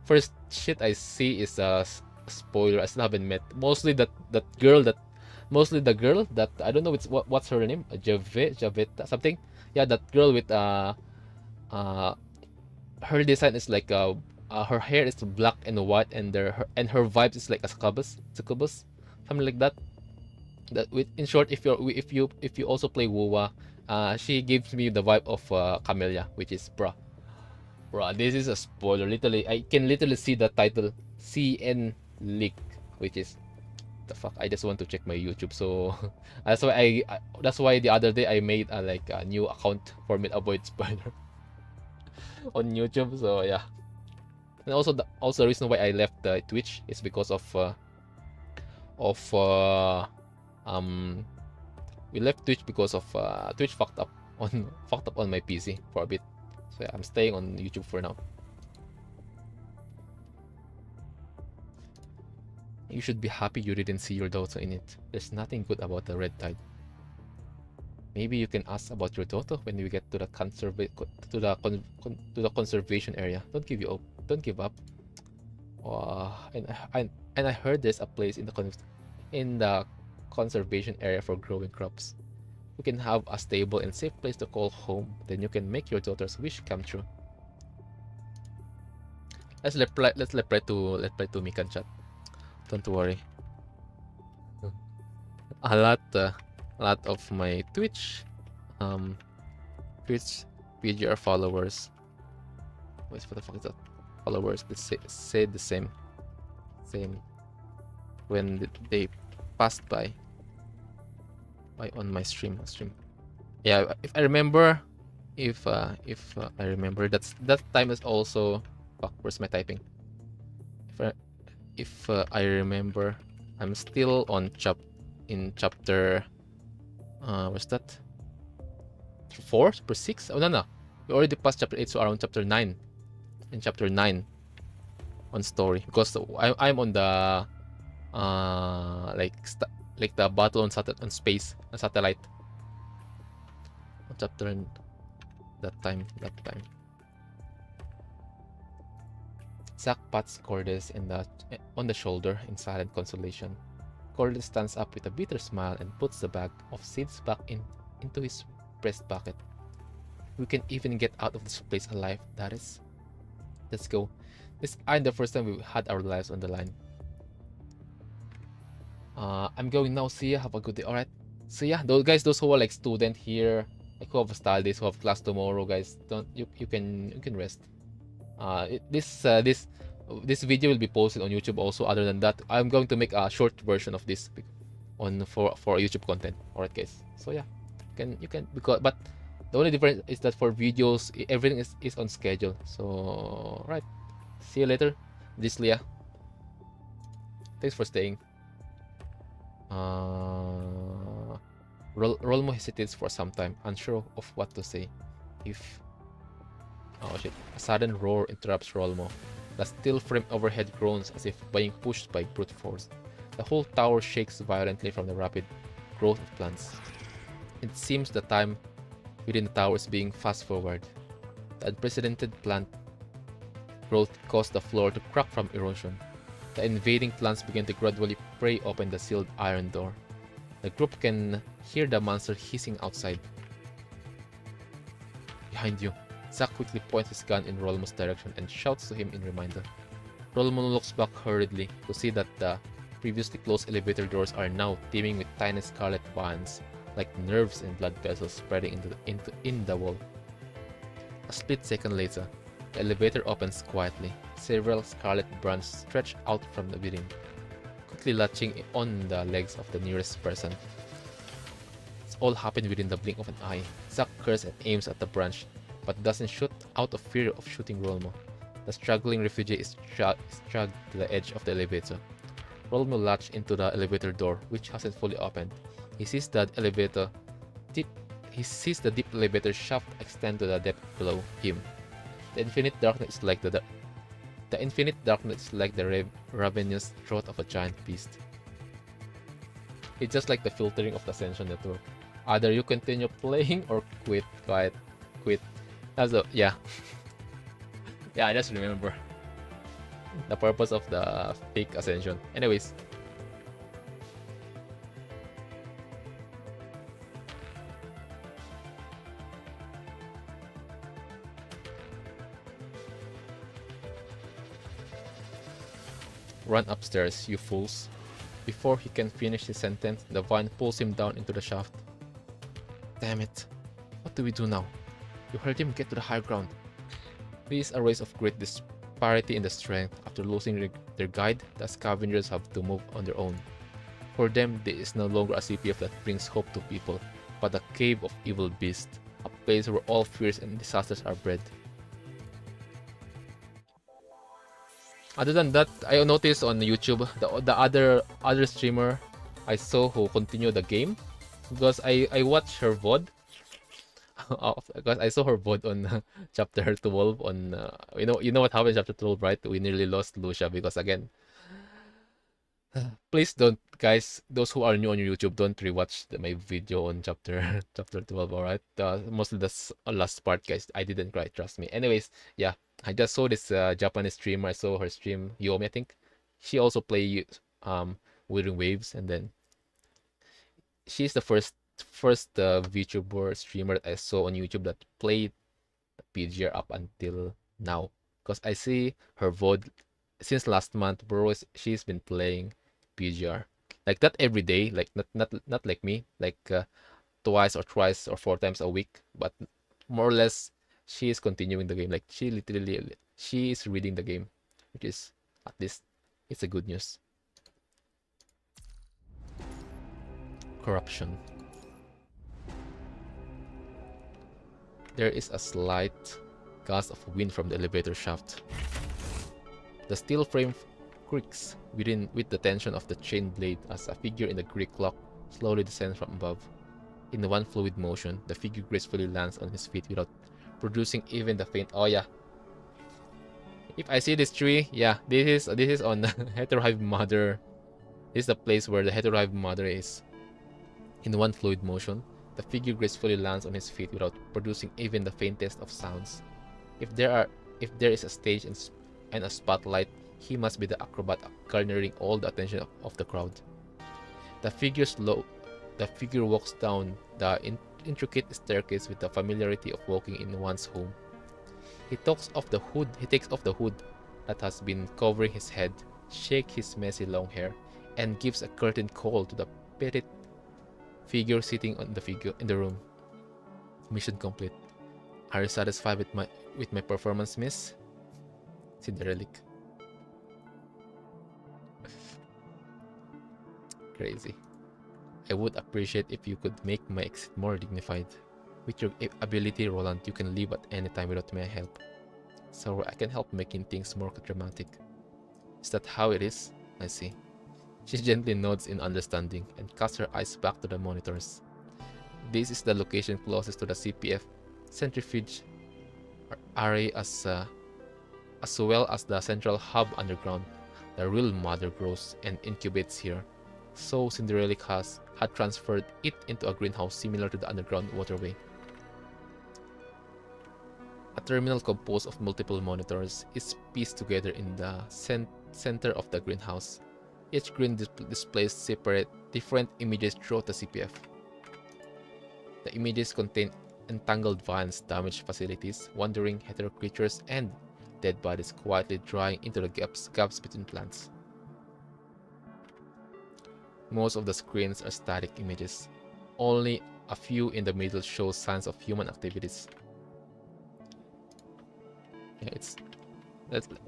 first shit I see is a spoiler I still haven't met. Mostly the girl that I don't know what's her name, Javetta something. Yeah, that girl with her design is like her hair is black and white, and her vibes is like a succubus, something like that. In short, if you also play WUWA, she gives me the vibe of Camellia, which is bruh, this is a spoiler. Literally, I can literally see the title CN leak, which is the fuck. I just want to check my YouTube, so that's why the other day I made a new account for me to avoid spoiler on YouTube. So yeah, and also the reason why I left Twitch is because of we left Twitch because of Twitch fucked up on my PC for a bit. So yeah, I'm staying on YouTube for now. You should be happy you didn't see your daughter in it. There's nothing good about the red tide. Maybe you can ask about your daughter when we get to the conservation area. Don't give up. And I heard there's a place in the conservation area for growing crops. You can have a stable and safe place to call home. Then you can make your daughter's wish come true. Let's reply to Mikan chat. Don't worry. A lot of my Twitch PGR followers. What the fuck is that? Followers that say the same when they passed by on my stream. Yeah, if I remember, I remember, that time is also. Fuck, where's my typing? If I remember, I'm still on chapter. What's that? 4 or 6? Oh no, we already passed chapter 8, so around chapter 9. In chapter 9 on story, because I'm on the like the battle on space, on satellite. On chapter that time. Zack pats Cordes on the shoulder in silent consolation. Cordes stands up with a bitter smile and puts the bag of seeds back into his breast pocket. We can even get out of this place alive. That is. Let's go. This ain't the first time we've had our lives on the line. I'm going now. See ya. Have a good day. Alright. So yeah, those guys, those who are like student here, like who have style days, who have class tomorrow, guys, don't you can rest. This video will be posted on YouTube also. Other than that, I'm going to make a short version of this on for YouTube content. Alright, guys. So yeah, you can because but the only difference is that for videos, everything is on schedule. So right, see you later. This Leah. Thanks for staying. Rolmo hesitates for some time, unsure of what to say. Oh shit. A sudden roar interrupts Rolmo. The steel frame overhead groans as if being pushed by brute force. The whole tower shakes violently from the rapid growth of plants. It seems the time within the tower is being fast forward. The unprecedented plant growth caused the floor to crack from erosion. The invading plants begin to gradually pry open the sealed iron door. The group can hear the monster hissing outside. Behind you. Zack quickly points his gun in Rolmo's direction and shouts to him in reminder. Rolmo looks back hurriedly to see that the previously closed elevator doors are now teeming with tiny scarlet bands, like nerves and blood vessels spreading in the wall. A split second later, the elevator opens quietly. Several scarlet branches stretch out from the within, quickly latching on the legs of the nearest person. It's all happened within the blink of an eye. Zack curses and aims at the branch, but doesn't shoot out of fear of shooting Rolmo. The struggling refugee is dragged to the edge of the elevator. Rolmo latches into the elevator door, which hasn't fully opened. He sees the deep elevator shaft extend to the depth below him. The infinite darkness is like the ravenous throat of a giant beast. It's just like the filtering of the Ascension network. Either you continue playing or quit. Quit. That's a yeah. Yeah, I just remember the purpose of the fake Ascension. Anyways. Run upstairs, you fools. Before he can finish his sentence, the vine pulls him down into the shaft. Damn it. What do we do now? You heard him get to the high ground. This is a race of great disparity in the strength. After losing their guide, the scavengers have to move on their own. For them, there is no longer a CPF that brings hope to people, but a cave of evil beasts, a place where all fears and disasters are bred. Other than that, I noticed on YouTube the other streamer I saw who continued the game, because I watched her VOD. Because I saw her VOD on chapter 12 on you know what happened in chapter 12, right? We nearly lost Lucia because again. Please don't, guys. Those who are new on YouTube, don't rewatch my video on chapter 12. All right, mostly the last part, guys. I didn't cry, trust me. Anyways, yeah, I just saw this Japanese streamer. I saw her stream, Yomi, I think. She also play Withering Waves, and then she's the first VTuber streamer that I saw on YouTube that played PGR up until now. Because I see her VOD since last month, bro. She's been playing PGR, like not every day, like not like me, like twice or thrice or 4 times a week, but more or less she is continuing the game. Like she is reading the game, which is at least it's a good news. Corruption. There is a slight gust of wind from the elevator shaft. The steel frame creaks with the tension of the chain blade as a figure in the Greek clock slowly descends from above. In one fluid motion, the figure gracefully lands on his feet without producing even the faint. Oh yeah. If I see this tree, yeah, this is on Heterohive Mother. This is the place where the Heterohive Mother is. In one fluid motion, the figure gracefully lands on his feet without producing even the faintest of sounds. If there is a stage and a spotlight, he must be the acrobat garnering all the attention of the crowd. The figure walks down the intricate staircase with the familiarity of walking in one's home. He takes off the hood that has been covering his head, shakes his messy long hair, and gives a curtain call to the petite figure sitting on in the room. Mission complete. Are you satisfied with my performance, miss? Cinderelic. Crazy. I would appreciate if you could make my exit more dignified. With your ability, Roland, you can leave at any time without my help. So I can help making things more dramatic. Is that how it is? I see. She gently nods in understanding and casts her eyes back to the monitors. This is the location closest to the CPF centrifuge array as well as the central hub underground. The real mother grows and incubates here. So Cinderella had transferred it into a greenhouse similar to the underground waterway. A terminal composed of multiple monitors is pieced together in the center of the greenhouse. Each screen displays different images throughout the CPF. The images contain entangled vines, damaged facilities, wandering hetero creatures, and dead bodies quietly drying into the gaps between plants. Most of the screens are static images. Only a few in the middle show signs of human activities. Yeah,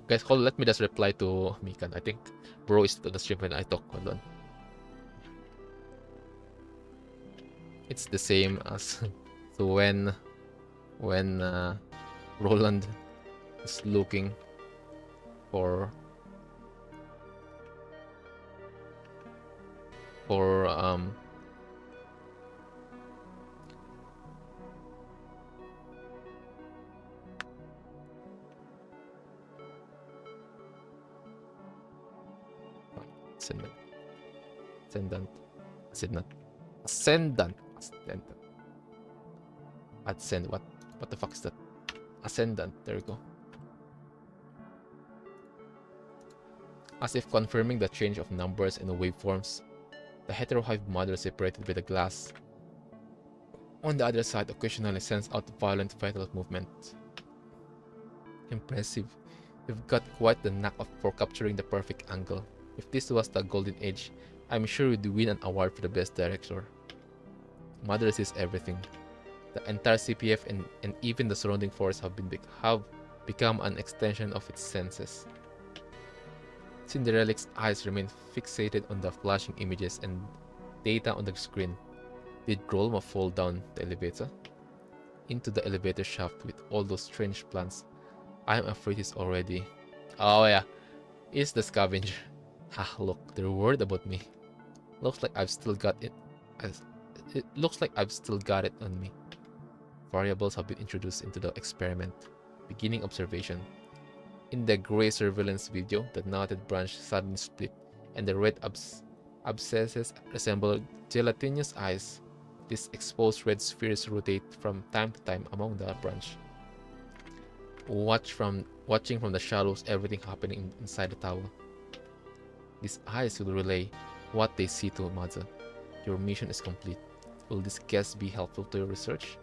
guys, let me just reply to Mikan. I think bro is to the stream when I talk. Hold on. It's the same as so when Roland is looking for Ascendant. Ascend. What the fuck is that? Ascendant. There we go. As if confirming the change of numbers and waveforms, the heterohive mother separated by the glass on the other side occasionally sends out violent fatal movement. Impressive. You've got quite the knack for capturing the perfect angle. If this was the golden age, I'm sure you'd win an award for the best director. Mother sees everything. The entire CPF and even the surrounding forest have become an extension of its senses. Cinderella's eyes remain fixated on the flashing images and data on the screen. Did Rolma fall down the elevator? Into the elevator shaft with all those strange plants. I'm afraid he's already... Oh yeah, it's the scavenger. Ah, look, they're worried about me. Looks like I've still got it. It looks like I've still got it on me. Variables have been introduced into the experiment. Beginning observation. In the gray surveillance video, the knotted branch suddenly split, and the red abscesses resemble gelatinous eyes. These exposed red spheres rotate from time to time among the branch. Watching from the shadows everything happening inside the tower. These eyes will relay what they see to Mother. Your mission is complete. Will this guest be helpful to your research?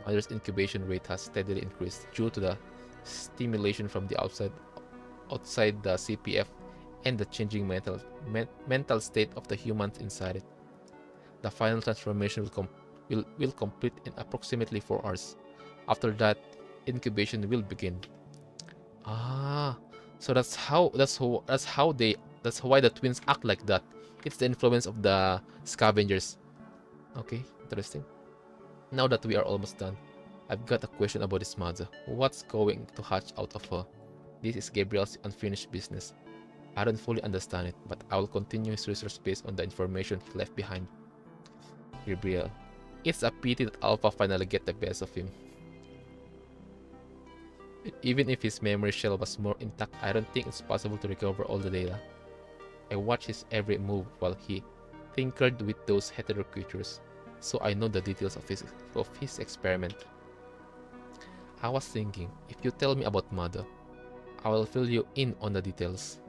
Mother's incubation rate has steadily increased due to the stimulation from the outside the CPF and the changing mental state of the humans inside it. The final transformation will complete in approximately 4 hours. After that, incubation will begin. Ah, so that's why the twins act like that. It's the influence of the scavengers. Okay, interesting. Now that we are almost done, I've got a question about his mother. What's going to hatch out of her? This is Gabriel's unfinished business. I don't fully understand it, but I will continue his research based on the information he left behind. Gabriel. It's a pity that Alpha finally get the best of him. Even if his memory shell was more intact, I don't think it's possible to recover all the data. I watched his every move while he tinkered with those hetero creatures, so I know the details of his experiment. I was thinking, if you tell me about Mother, I will fill you in on the details.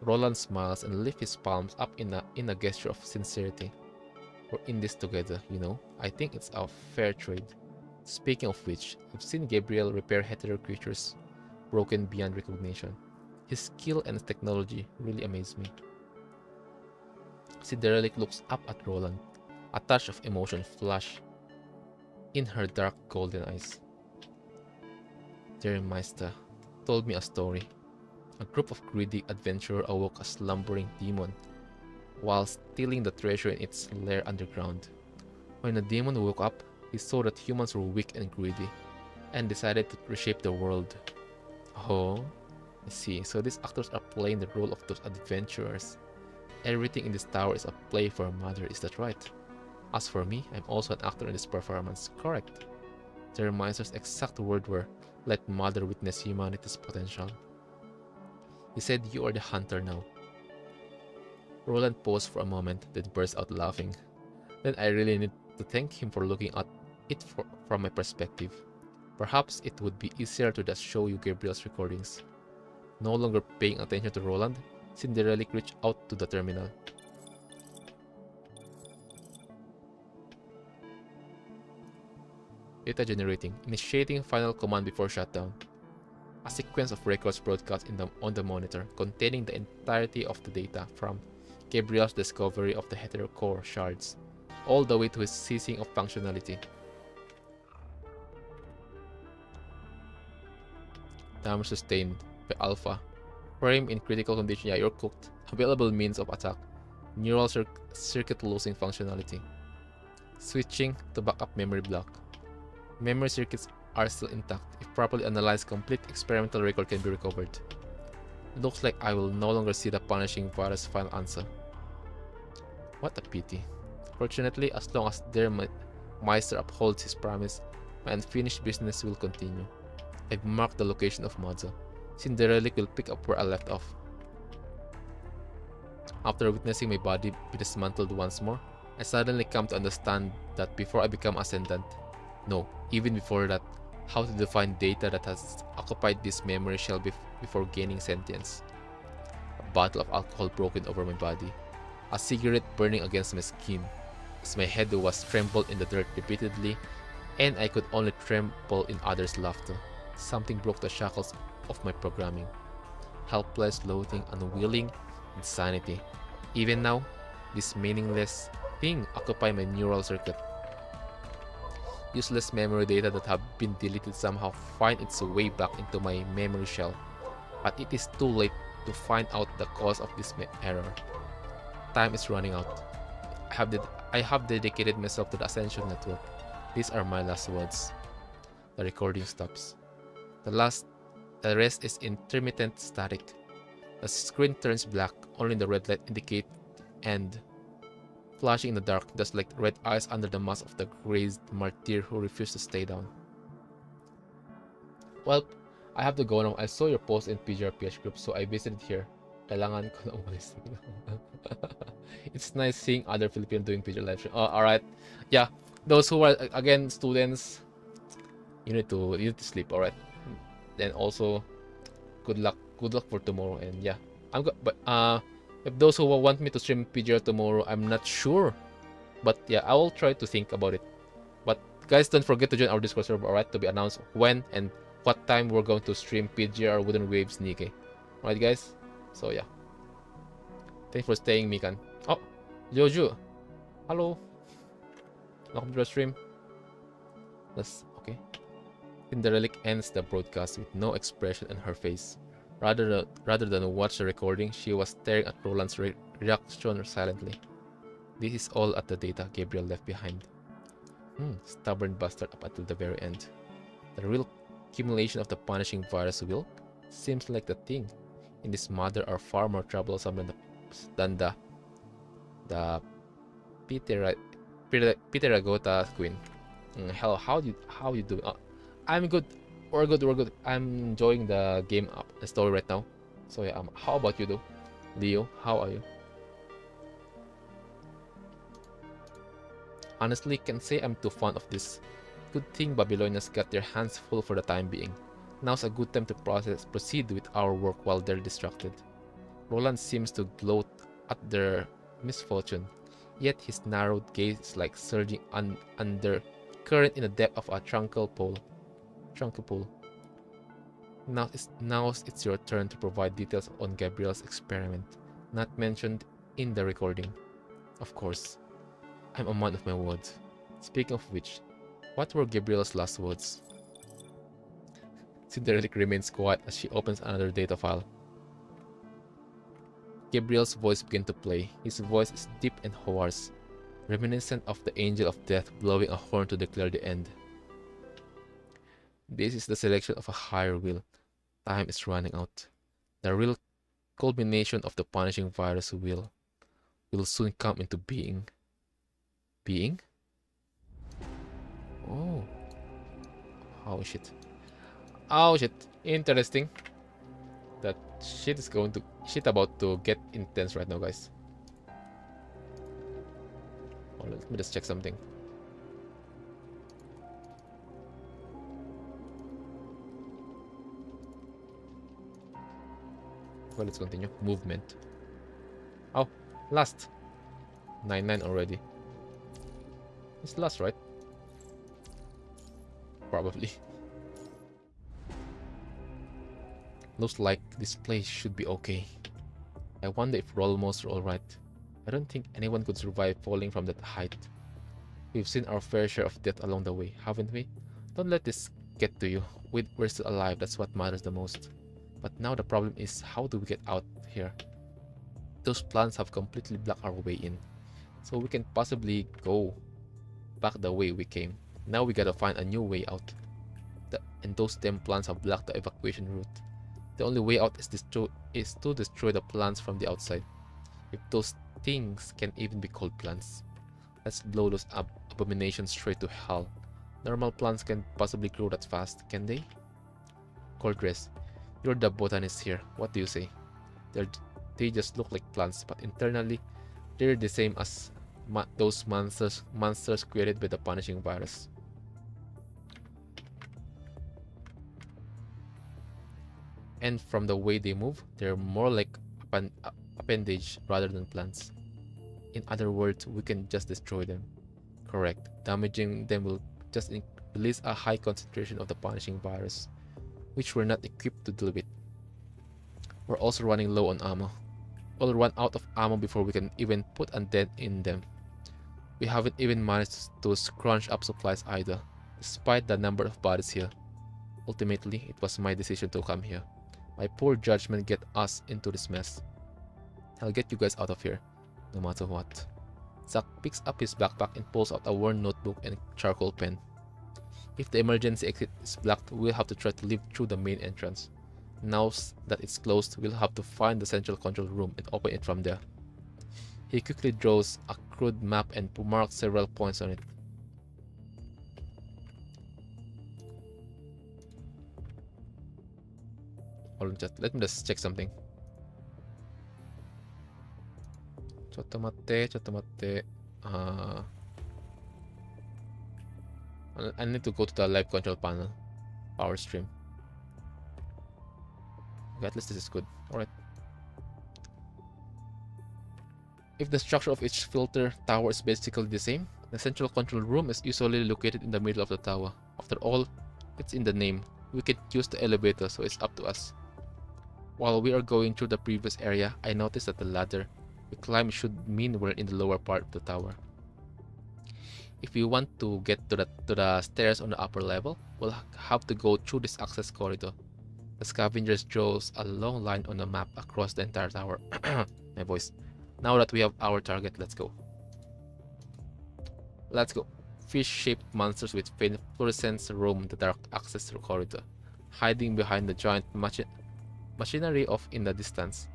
Roland smiles and lifts his palms up in a gesture of sincerity. We're in this together, you know. I think it's a fair trade. Speaking of which, I've seen Gabriel repair hetero creatures broken beyond recognition. His skill and technology really amaze me. Cinderella looks up at Roland, a touch of emotion flash in her dark golden eyes. Der Meister told me a story. A group of greedy adventurers awoke a slumbering demon while stealing the treasure in its lair underground. When the demon woke up, he saw that humans were weak and greedy, and decided to reshape the world. Oh, I see. So these actors are playing the role of those adventurers. Everything in this tower is a play for Mother, is that right? As for me, I'm also an actor in this performance, correct? The Meister's exact word were, let Mother witness humanity's potential. He said, you are the hunter now. Roland paused for a moment, then burst out laughing. Then I really need to thank him for looking at it from my perspective. Perhaps it would be easier to just show you Gabriel's recordings. No longer paying attention to Roland, Cinderella reached out to the terminal. Data generating, initiating final command before shutdown. A sequence of records broadcast on the monitor, containing the entirety of the data from Gabriel's discovery of the heterocore shards, all the way to his ceasing of functionality. Damage sustained by Alpha. Frame in critical condition. Yeah, you're cooked. Available means of attack. Neural circuit losing functionality. Switching to backup memory block. Memory circuits are still intact. If properly analyzed, complete experimental record can be recovered. Looks like I will no longer see the punishing virus final answer. What a pity. Fortunately, as long as their Meister upholds his promise, my unfinished business will continue. I've marked the location of Modzo. Cinderella will pick up where I left off. After witnessing my body be dismantled once more, I suddenly come to understand that before I become Ascendant, no, even before that, how to define data that has occupied this memory shell before gaining sentience. A bottle of alcohol broken over my body, a cigarette burning against my skin, as my head was trembled in the dirt repeatedly, and I could only tremble in others' laughter. Something broke the shackles of my programming. Helpless, loathing, unwilling, insanity. Even now, this meaningless thing occupies my neural circuit. Useless memory data that have been deleted somehow find its way back into my memory shell, but it is too late to find out the cause of this error. Time is running out. I have dedicated myself to the Ascension Network. These are my last words. The recording stops. The rest is intermittent static. The screen turns black, only the red light indicate end. Flashing in the dark, just like red eyes under the mask of the crazed martyr who refused to stay down. Well, I have to go now. I saw your post in PGR PH group, so I visited here. Kailangan ko na umalis. It's nice seeing other Filipinos doing PGR live stream. Alright. Yeah, those who are, again, students, you need to sleep, alright? Then also, good luck for tomorrow, and yeah. I'm good, but if those who want me to stream PGR tomorrow, I'm not sure. But yeah, I will try to think about it. But guys, don't forget to join our Discord server, alright? To be announced when and what time we're going to stream PGR Wooden Waves Nikke. Alright guys? So yeah. Thanks for staying, Mikan. Oh, Jojo. Hello. Welcome to the stream. That's okay. Cinderella ends the broadcast with no expression on her face. Rather than watch the recording, she was staring at Roland's reaction silently. This is all at the data Gabriel left behind. Stubborn bastard up until the very end. The real accumulation of the punishing virus will seems like the thing in this Mother are far more troublesome than the Piteragota Queen. Hell, how you do? I'm good. We're good. I'm enjoying the game the story right now. So yeah, how about you though? Leo, how are you? Honestly, can't say I'm too fond of this. Good thing Babylonians got their hands full for the time being. Now's a good time to proceed with our work while they're distracted. Roland seems to gloat at their misfortune. Yet his narrowed gaze is like surging under current in the depth of a tranquil pool. Now it's your turn to provide details on Gabriel's experiment, not mentioned in the recording. Of course, I'm a man of my word. Speaking of which, what were Gabriel's last words? Cinderella remains quiet as she opens another data file. Gabriel's voice began to play. His voice is deep and hoarse, reminiscent of the angel of death blowing a horn to declare the end. This is the selection of a higher will. Time is running out. The real culmination of the punishing virus will soon come into being. Being? Oh. Oh shit. Oh shit. Interesting. That shit about to get intense right now, guys. Oh, let me just check something. Well, let's continue. Movement. Oh, last. 9-9 already. It's last, right? Probably. Looks like this place should be okay. I wonder if we're almost alright. I don't think anyone could survive falling from that height. We've seen our fair share of death along the way, haven't we? Don't let this get to you. We're still alive, that's what matters the most. But now the problem is, how do we get out here? Those plants have completely blocked our way in. So we can possibly go back the way we came. Now we gotta find a new way out. And those damn plants have blocked the evacuation route. The only way out is to destroy the plants from the outside. If those things can even be called plants. Let's blow those abominations straight to hell. Normal plants can possibly grow that fast, can they? Cordres, you're the botanist here. What do you say? They just look like plants, but internally, they're the same as those monsters created by the punishing virus. And from the way they move, they're more like appendage rather than plants. In other words, we can just destroy them. Correct. Damaging them will just release a high concentration of the punishing virus, which we're not equipped to deal with. We're also running low on ammo. We'll run out of ammo before we can even put a dent in them. We haven't even managed to scrunch up supplies either, despite the number of bodies here. Ultimately, it was my decision to come here. My poor judgment get us into this mess. I'll get you guys out of here, no matter what. Zack picks up his backpack and pulls out a worn notebook and charcoal pen. If the emergency exit is blocked, we'll have to try to leave through the main entrance. Now that it's closed, we'll have to find the central control room and open it from there. He quickly draws a crude map and marks several points on it. Hold on, let me just check something. Chotomatte. I need to go to the live control panel. Power stream. Okay, at least this is good. Alright. If the structure of each filter tower is basically the same, the central control room is usually located in the middle of the tower. After all, it's in the name. We can use the elevator, so it's up to us. While we are going through the previous area, I noticed that the ladder we climb should mean we're in the lower part of the tower. If we want to get to the stairs on the upper level, we'll have to go through this access corridor. The scavengers draws a long line on the map across the entire tower. My voice. Now that we have our target, let's go. Let's go. Fish-shaped monsters with faint fluorescence roam the dark access corridor, hiding behind the giant machinery off in the distance.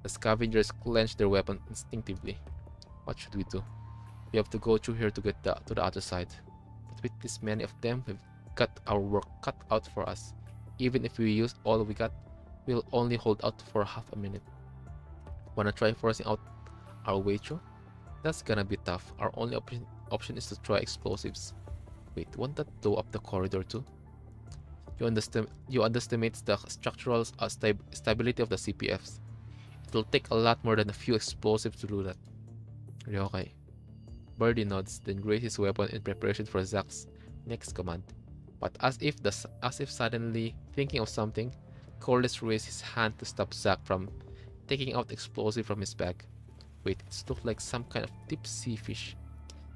The scavengers clench their weapon instinctively. What should we do? We have to go through here to get to the other side. But with this many of them, we've got our work cut out for us. Even if we use all we got, we'll only hold out for half a minute. Wanna try forcing out our way through? That's gonna be tough. Our only option is to try explosives. Wait, won't that blow up the corridor too? You underestimate the structural stability of the CPFs. It'll take a lot more than a few explosives to do that. Ryokai. Birdie nods, then raises his weapon in preparation for Zack's next command. But as if suddenly thinking of something, Corliss raised his hand to stop Zack from taking out explosive from his bag. Wait, it looked like some kind of deep sea fish.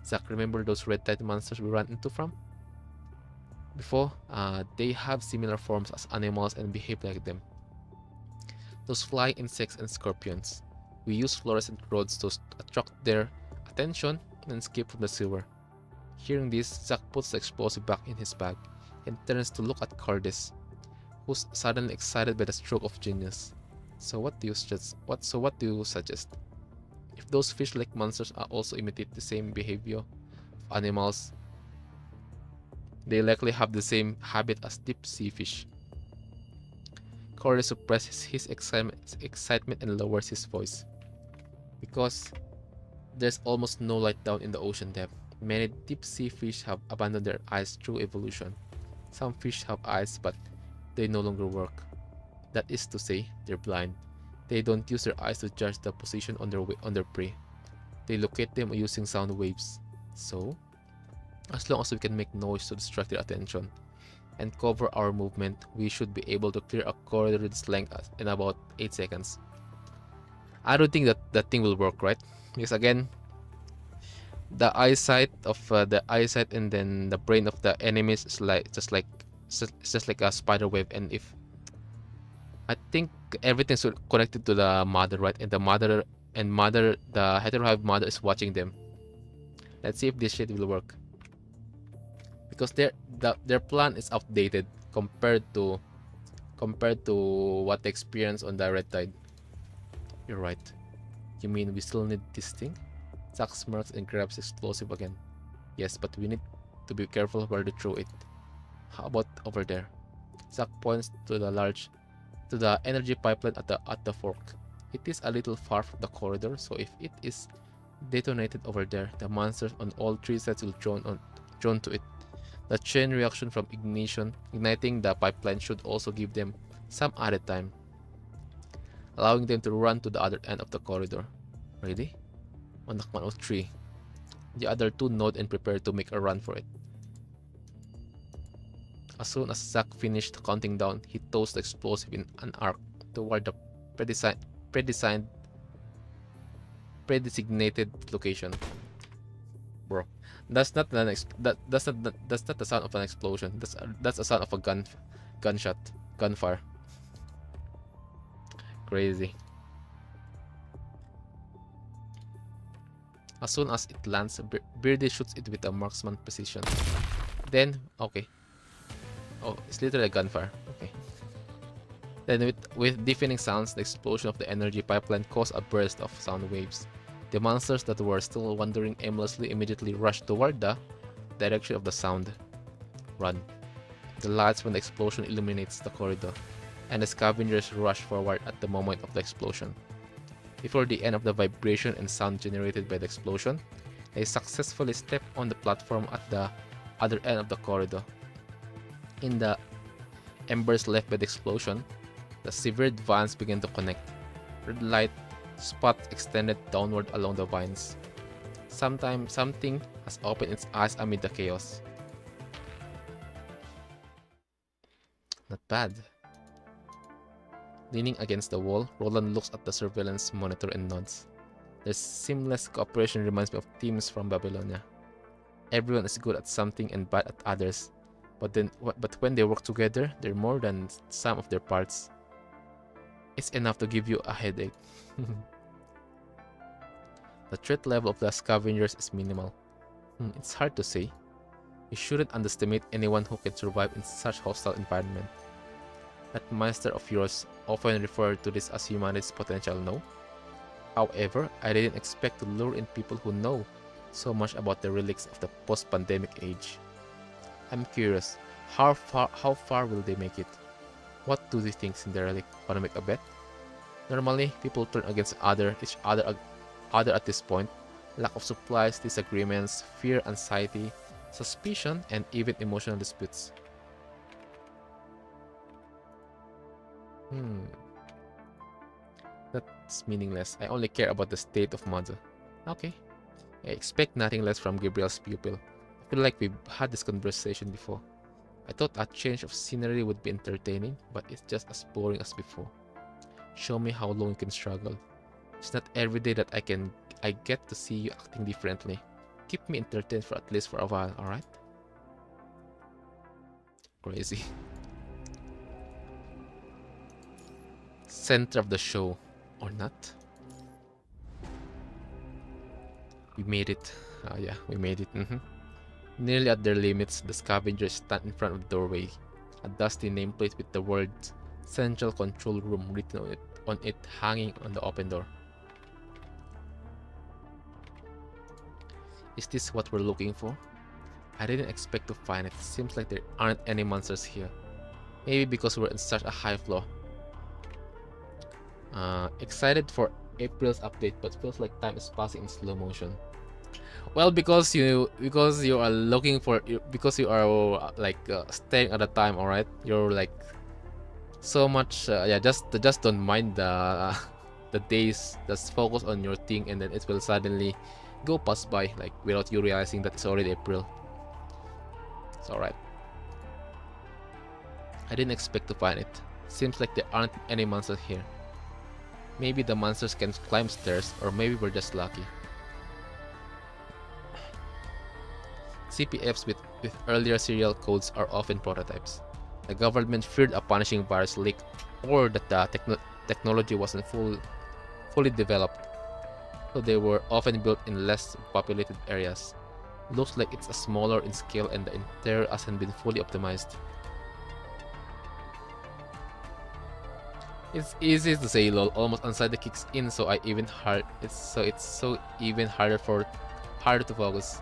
Zack, remember those red tide monsters we ran into from before? They have similar forms as animals and behave like them. Those flying insects and scorpions. We use fluorescent rods to attract their attention and escape from the sewer. Hearing this, Zack puts the explosive back in his bag and turns to look at Cordis, who's suddenly excited by the stroke of genius. So what do you suggest? If those fish-like monsters also imitate the same behavior of animals, they likely have the same habit as deep sea fish. Corey suppresses his excitement and lowers his voice. Because there's almost no light down in the ocean depth. Many deep sea fish have abandoned their eyes through evolution. Some fish have eyes, but they no longer work. That is to say, they're blind. They don't use their eyes to judge the position on their prey. They locate them using sound waves. So, as long as we can make noise to distract their attention and cover our movement, we should be able to clear a corridor this length in about 8 seconds. I don't think that thing will work, right? Because again, the eyesight and then the brain of the enemies is just like a spider web, and if I think everything's connected to the mother, right? And the heterohive mother is watching them. Let's see if this shit will work. Because their plan is outdated compared to what they experienced on the red tide. You're right. You mean we still need this thing? Zack smirks and grabs explosive again. Yes, but we need to be careful where to throw it. How about over there? Zack points to the energy pipeline at the fork. It is a little far from the corridor, so if it is detonated over there, the monsters on all three sides will drawn to it. The chain reaction from igniting the pipeline should also give them some added time, allowing them to run to the other end of the corridor. Ready? On the count of 3. The other two nod and prepare to make a run for it. As soon as Zack finished counting down, he tossed the explosive in an arc toward the predesignated location. Bro, that's not the sound of an explosion. That's a sound of a gunfire. Crazy. As soon as it lands, Beardy shoots it with a marksman precision. Then, okay. Oh, it's literally a gunfire. Okay. Then with deafening sounds, the explosion of the energy pipeline caused a burst of sound waves. The monsters that were still wandering aimlessly immediately rushed toward the direction of the sound. Run. The lights from the explosion illuminates the corridor, and the scavengers rush forward at the moment of the explosion. Before the end of the vibration and sound generated by the explosion, they successfully step on the platform at the other end of the corridor. In the embers left by the explosion, the severed vines begin to connect. Red light spots extended downward along the vines. Sometimes something has opened its eyes amid the chaos. Not bad. Leaning against the wall, Roland looks at the surveillance monitor and nods. Their seamless cooperation reminds me of teams from Babylonia. Everyone is good at something and bad at others, but when they work together, they're more than sum of their parts. It's enough to give you a headache. The threat level of the scavengers is minimal. It's hard to say. You shouldn't underestimate anyone who can survive in such hostile environment. That master of yours often referred to this as humanity's potential, no? However, I didn't expect to lure in people who know so much about the relics of the post-pandemic age. I'm curious, how far will they make it? What do they think in the relic? Wanna make a bet? Normally, people turn against each other at this point. Lack of supplies, disagreements, fear, anxiety, suspicion, and even emotional disputes. That's meaningless. I only care about the state of Mother. Okay, I expect nothing less from Gabriel's pupil. I feel like we've had this conversation before. I thought a change of scenery would be entertaining, but it's just as boring as before. Show me how long you can struggle. It's not every day that I get to see you acting differently. Keep me entertained for at least for a while, alright? Crazy. Center of the show, or not? We made it. Yeah, we made it. Nearly at their limits, the scavengers stand in front of the doorway. A dusty nameplate with the words Central Control Room written on it hanging on the open door. Is this what we're looking for? I didn't expect to find it. Seems like there aren't any monsters here. Maybe because we're in such a high floor. Excited for April's update, but feels like time is passing in slow motion. Well, because you are looking for, because you are staying at the time, all right. You're like so much. Yeah, just don't mind the the days. Just focus on your thing, and then it will suddenly go pass by like without you realizing that it's already April. It's alright. I didn't expect to find it. Seems like there aren't any monsters here. Maybe the monsters can climb stairs, or maybe we're just lucky. CPFs with earlier serial codes are often prototypes. The government feared a punishing virus leak, or that the technology wasn't fully developed, so they were often built in less populated areas. Looks like it's a smaller in scale and the interior hasn't been fully optimized. It's easy to say lol, almost anxiety kicks in, so it's so even harder to focus.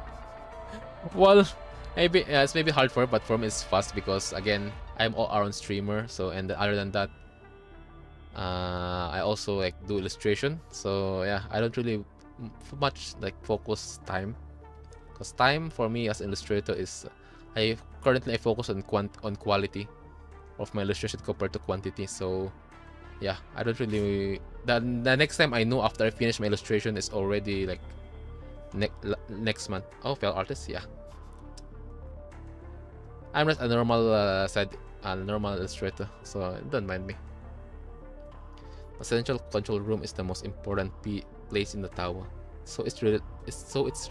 Well, maybe it's maybe hard for, but for me it's fast because again I'm all around streamer. So and other than that, I also like do illustration. So yeah, I don't really much like focus time, because time for me as an illustrator is I focus on quality of my illustration compared to quantity. So yeah, I don't really. The next time I know after I finish my illustration is already like next month. Oh, fail artist, yeah. I'm just a normal normal illustrator, so don't mind me. The central control room is the most important place in the tower, so it's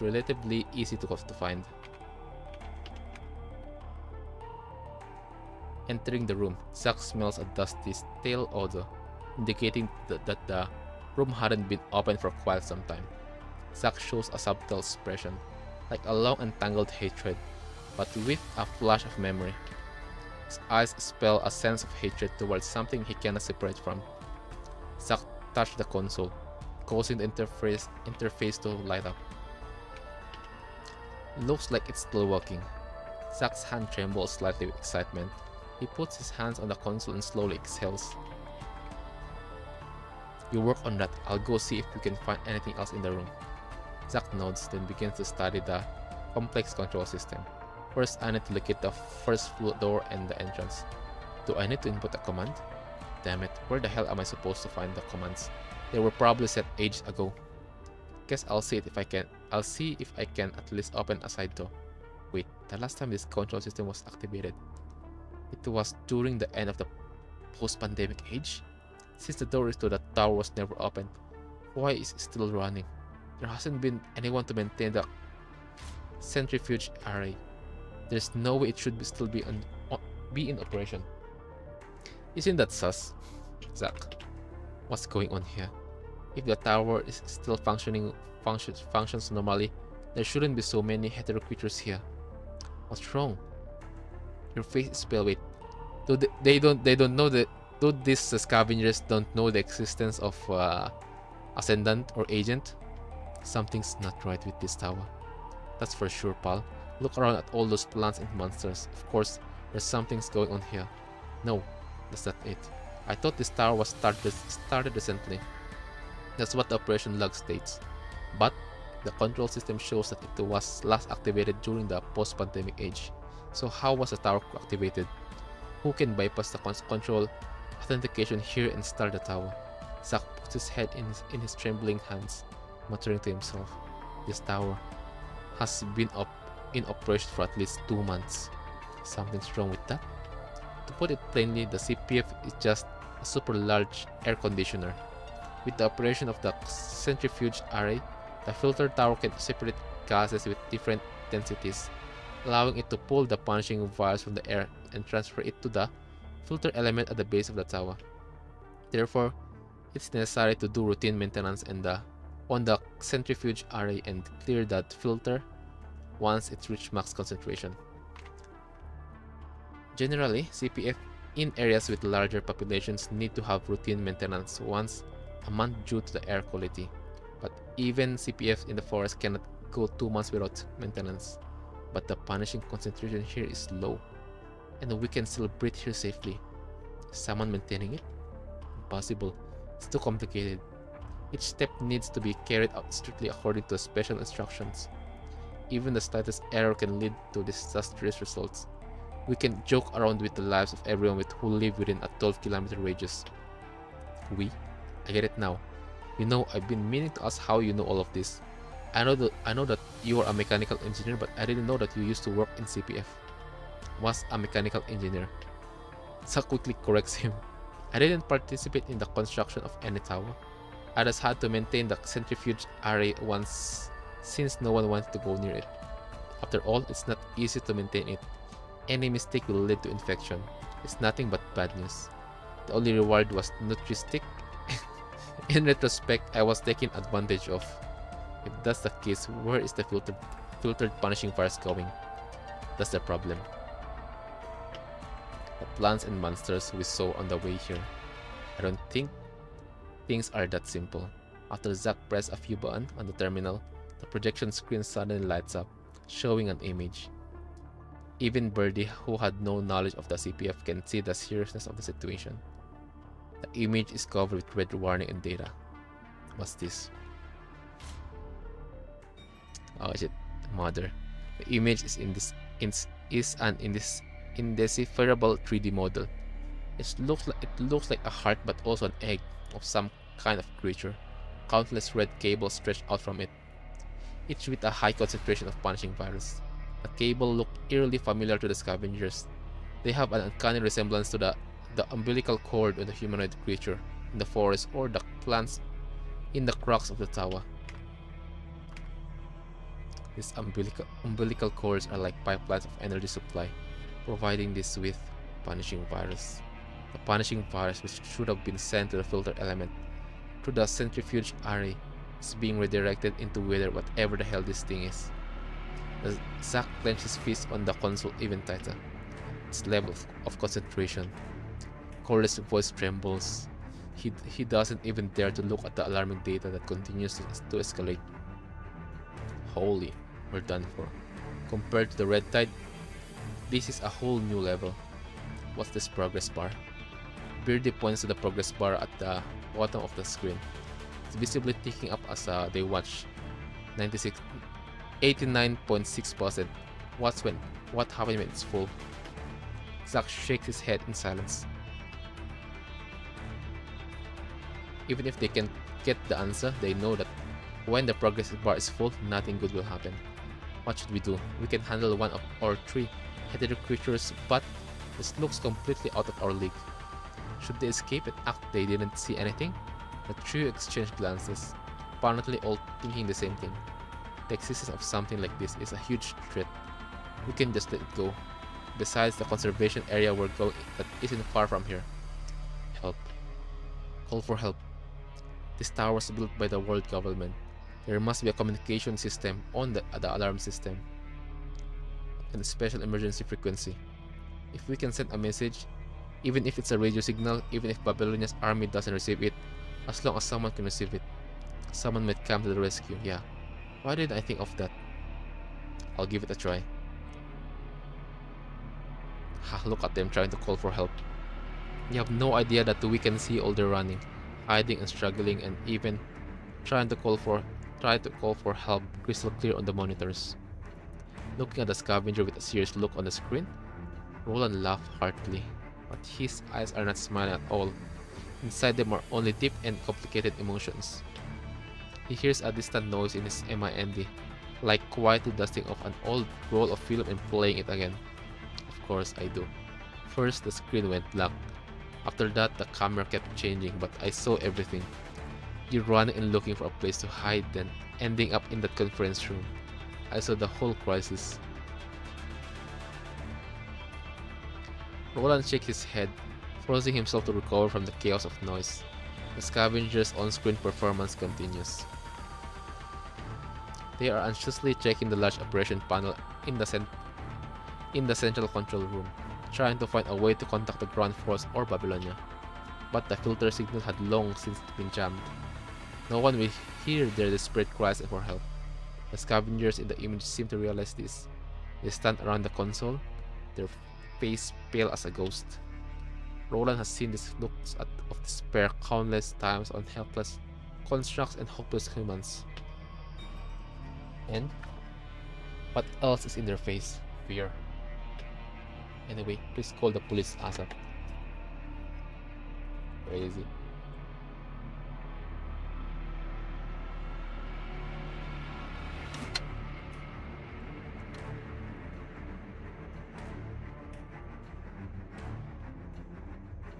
relatively easy to find. Entering the room, Zack smells a dusty, stale odor, indicating that the room hadn't been open for quite some time. Zack shows a subtle expression, like a long and tangled hatred, but with a flash of memory. His eyes spell a sense of hatred towards something he cannot separate from. Zack touched the console, causing the interface to light up. Looks like it's still working. Zack's hand trembles slightly with excitement. He puts his hands on the console and slowly exhales. You work on that. I'll go see if we can find anything else in the room. Zack nods, then begins to study the complex control system. First, I need to locate the first floor door and the entrance. Do I need to input a command? Damn it, where the hell am I supposed to find the commands? They were probably set ages ago. Guess I'll see if I can at least open a side door. Wait, the last time this control system was activated, it was during the end of the post-pandemic age? Since the door to the tower was never opened, why is it still running? There hasn't been anyone to maintain the centrifuge array. There's no way it should still be in operation. Isn't that sus? Zack, what's going on here? If the tower is still functions normally, there shouldn't be so many hetero creatures here. What's wrong? Your face is pale. Wait, they don't know that? Do these scavengers don't know the existence of Ascendant or Agent? Something's not right with this tower. That's for sure, pal. Look around at all those plants and monsters. Of course, there's something's going on here. No, that's not it. I thought this tower was started recently. That's what the operation log states. But the control system shows that it was last activated during the post-pandemic age. So how was the tower activated? Who can bypass the control authentication here and start the tower? Zack puts his head in his trembling hands, muttering to himself. This tower has been in operation for at least 2 months. Something's wrong with that. To put it plainly, the CPF is just a super large air conditioner. With the operation of the centrifuge array, the filter tower can separate gases with different densities, allowing it to pull the punishing virus from the air and transfer it to the filter element at the base of the tower. Therefore, it's necessary to do routine maintenance on the centrifuge array and clear that filter once it's reached max concentration. Generally, CPF in areas with larger populations need to have routine maintenance once a month due to the air quality, but even CPFs in the forest cannot go 2 months without maintenance. But the punishing concentration here is low, and we can still breathe here safely. Is someone maintaining it? Impossible. It's too complicated. Each step needs to be carried out strictly according to special instructions. Even the slightest error can lead to disastrous results. We can joke around with the lives of everyone who live within a 12-kilometer radius. I get it now. You know, I've been meaning to ask how you know all of this. I know that you are a mechanical engineer, but I didn't know that you used to work in CPF. Was a mechanical engineer. Zack quickly corrects him. I didn't participate in the construction of any tower. I just had to maintain the centrifuge array once, since no one wanted to go near it. After all, it's not easy to maintain it. Any mistake will lead to infection. It's nothing but bad news. The only reward was Nutristic. In retrospect, I was taken advantage of. If that's the case, where is the filtered punishing virus going? That's the problem. The plants and monsters we saw on the way here. I don't think things are that simple. After Zack pressed a few buttons on the terminal, the projection screen suddenly lights up, showing an image. Even Birdie, who had no knowledge of the CPF, can see the seriousness of the situation. The image is covered with red warning and data. What's this? Oh shit, mother. The image is an indecipherable 3D model. It looks like a heart, but also an egg of some kind of creature. Countless red cables stretch out from it, each with a high concentration of punishing virus. The cable look eerily familiar to the scavengers. They have an uncanny resemblance to the umbilical cord of the humanoid creature in the forest or the plants in the cracks of the tower. These umbilical cords are like pipelines of energy supply, providing this with punishing virus. The punishing virus, which should have been sent to the filter element through the centrifuge array, is being redirected into whatever the hell this thing is. Zack clenched his fist on the console even tighter. Its level of concentration. Corley's voice trembles. He doesn't even dare to look at the alarming data that continues to escalate. Holy, we're done for. Compared to the red tide, this is a whole new level. What's this progress bar? Beardy points to the progress bar at the bottom of the screen. It's visibly ticking up as they watch. 89.6%. What happened when it's full? Zack shakes his head in silence. Even if they can get the answer, they know that when the progress bar is full, nothing good will happen. What should we do? We can handle one of our 3 headed creatures, but this looks completely out of our league. Should they escape and act they didn't see anything? The trio exchange glances, apparently all thinking the same thing. The existence of something like this is a huge threat. We can just let it go. Besides, the conservation area we're going that isn't far from here. Help. Call for help. This tower was built by the world government. There must be a communication system on the alarm system and a special emergency frequency. If we can send a message, even if it's a radio signal, even if Babylonia's army doesn't receive it, as long as someone can receive it, someone might come to the rescue. Yeah. Why didn't I think of that? I'll give it a try. Look at them trying to call for help. You have no idea that we can see all their running, hiding and struggling, and even trying to call for help crystal clear on the monitors. Looking at the scavenger with a serious look on the screen, Roland laughed heartily, but his eyes are not smiling at all. Inside them are only deep and complicated emotions. He hears a distant noise in his MIND, like quietly dusting off an old roll of film and playing it again. Of course I do. First the screen went black. After that the camera kept changing, but I saw everything. You running and looking for a place to hide, then ending up in that conference room. I saw the whole crisis. Roland shakes his head, forcing himself to recover from the chaos of noise. The scavenger's on-screen performance continues. They are anxiously checking the large operation panel in the central control room, trying to find a way to contact the ground force or Babylonia. But the filter signal had long since been jammed. No one will hear their desperate cries for help. The scavengers in the image seem to realize this. They stand around the console, their face pale as a ghost. Roland has seen these looks of despair countless times on helpless constructs and hopeless humans. And what else is in their face? Fear. Anyway, please call the police ASAP. Crazy.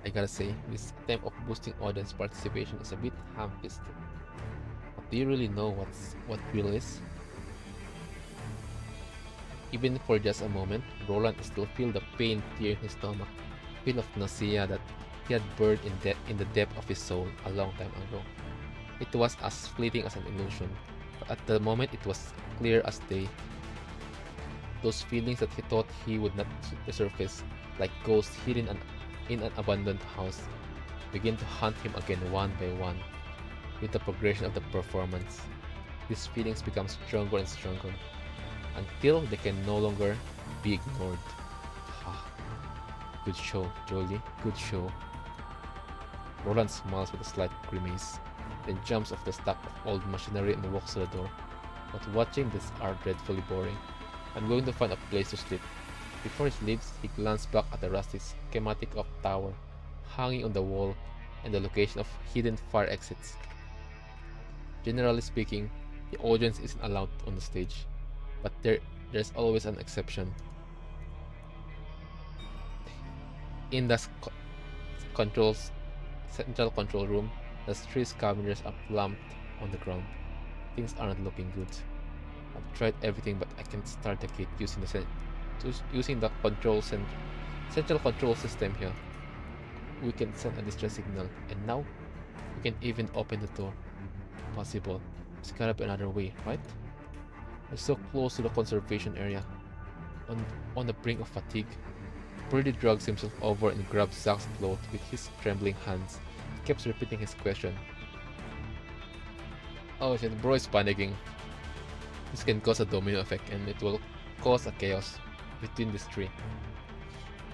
I gotta say, this attempt of boosting audience participation is a bit ham-fisted. But do you really know what real is? Even for just a moment, Roland still feels the pain tear in his stomach, feel of nausea that he had burned in the depth of his soul a long time ago. It was as fleeting as an illusion, but at the moment it was clear as day. Those feelings that he thought he would not resurface, like ghosts hidden in an abandoned house, begin to hunt him again one by one. With the progression of the performance, these feelings become stronger and stronger, until they can no longer be ignored. Good show, Jolie, good show. Roland smiles with a slight grimace, then jumps off the stack of old machinery and walks to the door. But watching this are dreadfully boring. I'm going to find a place to sleep. Before he leaves, he glances back at the rusty schematic of tower hanging on the wall and the location of hidden fire exits. Generally speaking, the audience isn't allowed on the stage, but there's always an exception. In the central control room, the three scavengers are plumped on the ground. Things aren't looking good. I've tried everything, but I can't start the gate using the central control system here. We can send a distress signal, and now we can even open the door. Possible. There's gotta be another way, right? We're so close to the conservation area. On the brink of fatigue, Brady drags himself over and grabs Zack's throat with his trembling hands. He keeps repeating his question. Oh shit, bro is panicking. This can cause a domino effect, and it will cause a chaos between these three.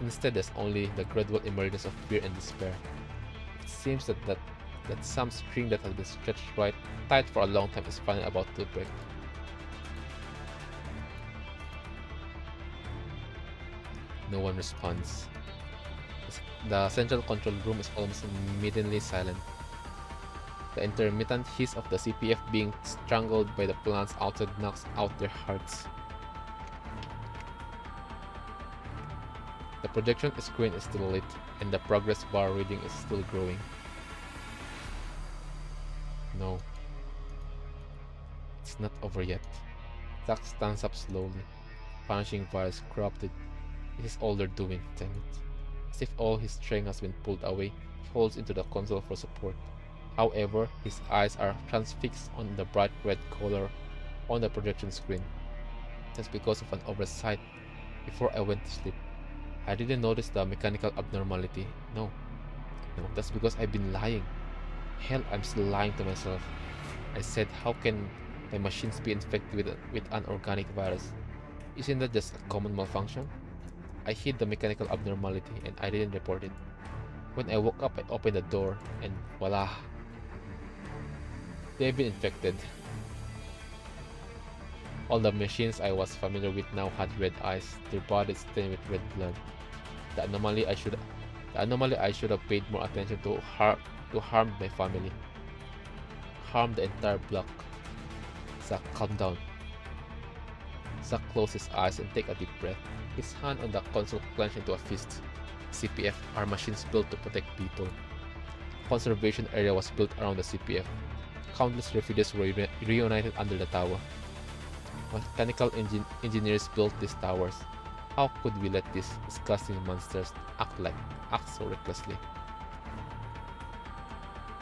Instead, there's only the gradual emergence of fear and despair. It seems that some string that has been stretched tight for a long time is finally about to break. No one responds. The central control room is almost immediately silent. The intermittent hiss of the CPF being strangled by the plants outside knocks out their hearts. The projection screen is still lit, and the progress bar reading is still growing. No. It's not over yet. Zack stands up slowly, punishing virus corrupted. This is all they're doing, dang it. As if all his strength has been pulled away, he holds into the console for support. However, his eyes are transfixed on the bright red color on the projection screen. That's because of an oversight before I went to sleep. I didn't notice the mechanical abnormality. No, that's because I've been lying. Hell, I'm still lying to myself. I said, how can my machines be infected with an organic virus? Isn't that just a common malfunction? I hid the mechanical abnormality and I didn't report it. When I woke up, I opened the door and voila! They've been infected. All the machines I was familiar with now had red eyes, their bodies stained with red blood. The anomaly I should have paid more attention to harmed my family. Harmed the entire block. Zack, calm down. Zack closed his eyes and take a deep breath. His hand on the console clenched into a fist. CPF are machines built to protect people. A conservation area was built around the CPF. Countless refugees were reunited under the tower. Mechanical engineers built these towers. How could we let these disgusting monsters act so recklessly?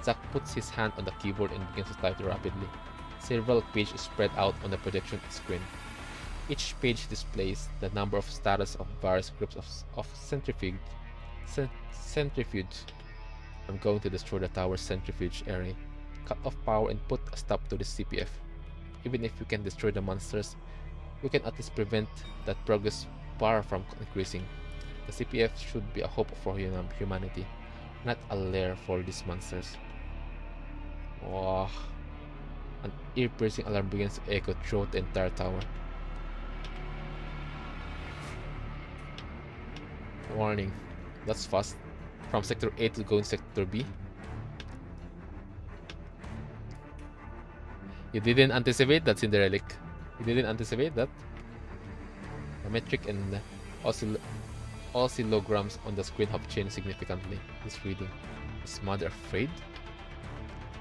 Zack puts his hand on the keyboard and begins to type rapidly. Several pages spread out on the projection screen. Each page displays the number of status of various groups of centrifuge. I'm going to destroy the tower's centrifuge area, cut off power and put a stop to the CPF. Even if we can destroy the monsters, we can at least prevent that progress bar from increasing. The CPF should be a hope for humanity, not a lair for these monsters. Wow. An ear-piercing alarm begins to echo throughout the entire tower. Warning, that's fast. From Sector A to go in Sector B. You didn't anticipate that, Cinderelic. You didn't anticipate that. The metric and oscillograms on the screen have changed significantly. This reading. Is Mother afraid?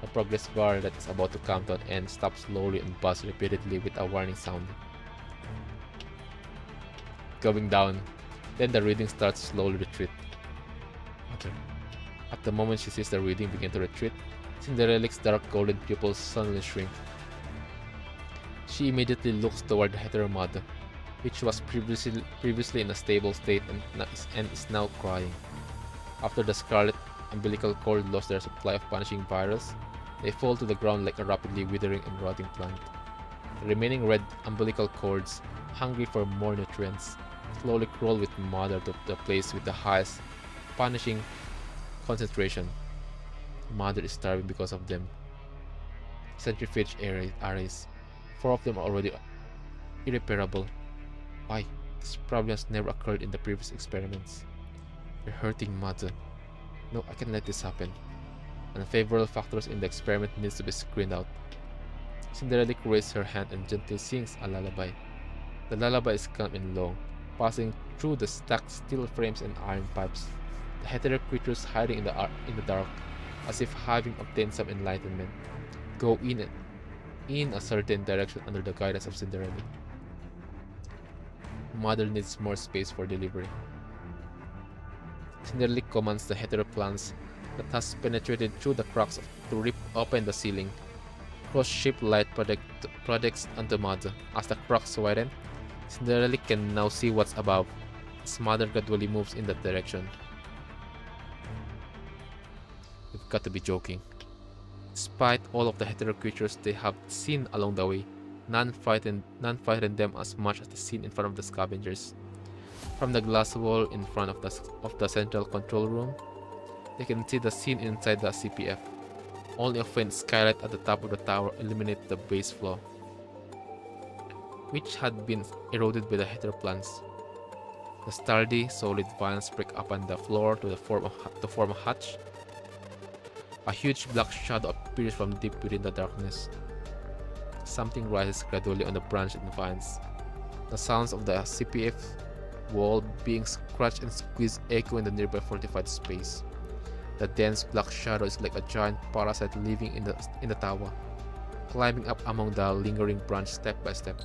The progress bar that is about to come to an end stops slowly and buzzes repeatedly with a warning sound. Going down. Then the reading starts to slowly retreat. Mother. At the moment she sees the reading begin to retreat, Cinderella's dark golden pupils suddenly shrink. She immediately looks toward the Hetero Mother, which was previously in a stable state and is now crying. After the scarlet umbilical cord lost their supply of punishing virus, they fall to the ground like a rapidly withering and rotting plant. The remaining red umbilical cords, hungry for more nutrients, slowly crawl with Mother to the place with the highest punishing concentration. Mother is starving because of them. Centrifuge arrays. 4 of them are already irreparable. Why? This problem has never occurred in the previous experiments. You're hurting Mother. No, I can't let this happen. Unfavorable factors in the experiment needs to be screened out. Cinderella raises her hand and gently sings a lullaby. The lullaby is calm and long, passing through the stacked steel frames and iron pipes. The hetero creatures hiding in the dark, as if having obtained some enlightenment, go in a certain direction under the guidance of Cinderella. Mother needs more space for delivery. Cinderella commands the hetero plants that has penetrated through the cracks to rip open the ceiling. Cross-shaped light projects onto Mother. As the cracks widen, Cinderella can now see what's above. As Mother gradually moves in that direction. You've got to be joking. Despite all of the hetero creatures they have seen along the way, none frightened them as much as the scene in front of the scavengers. From the glass wall in front of the central control room, they can see the scene inside the CPF. Only a faint skylight at the top of the tower illuminates the base floor, which had been eroded by the hetero plants. The sturdy, solid vines break upon the floor to form a hatch. A huge black shadow appears from deep within the darkness. Something rises gradually on the branch and vines. The sounds of the CPF wall being scratched and squeezed echo in the nearby fortified space. The dense black shadow is like a giant parasite living in the tower, climbing up among the lingering branch step by step.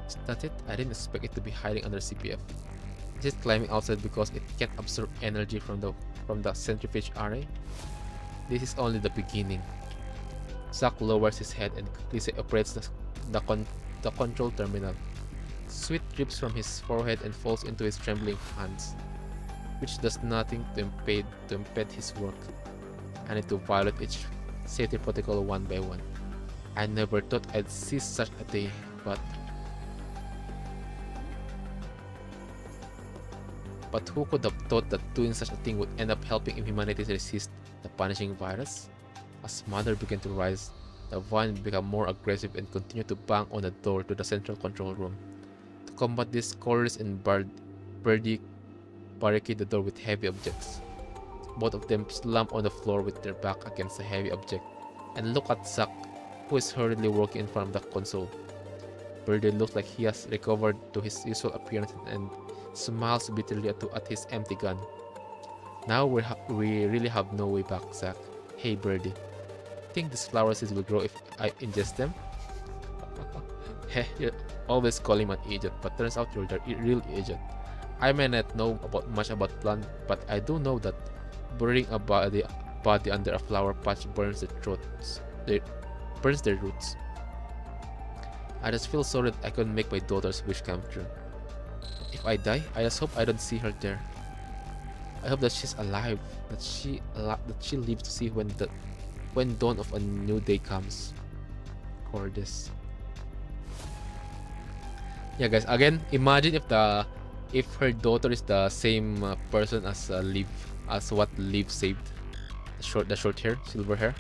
Is that it? I didn't expect it to be hiding under CPF. Is it climbing outside because it can't absorb energy from the centrifuge array? This is only the beginning. Zack lowers his head and quickly operates the control terminal. Sweat drips from his forehead and falls into his trembling hands, which does nothing to impede his work. I need to violate each safety protocol one by one. I never thought I'd see such a day, but who could have thought that doing such a thing would end up helping humanity resist the punishing virus? As Mother began to rise, the vine became more aggressive and continued to bang on the door to the central control room. To combat this, Chorus and Birdie barricade the door with heavy objects. Both of them slump on the floor with their back against a heavy object. and look at Zack, who is hurriedly working in front of the console. Birdie looks like he has recovered to his usual appearance and smiles bitterly at his empty gun. Now we really have no way back, Zack. Hey Birdie, think these flower seeds will grow if I ingest them? Heh, you're always calling me an idiot, but turns out you're the real idiot. I may not know much about plant, but I do know that burying a body under a flower patch burns their roots. I just feel sorry that I couldn't make my daughter's wish come true. If I die, I just hope I don't see her there. I hope that she's alive, that she lives to see when dawn of a new day comes. Cordes. Yeah, guys. Again, imagine if her daughter is the same person as what Liv saved. The short hair, silver hair.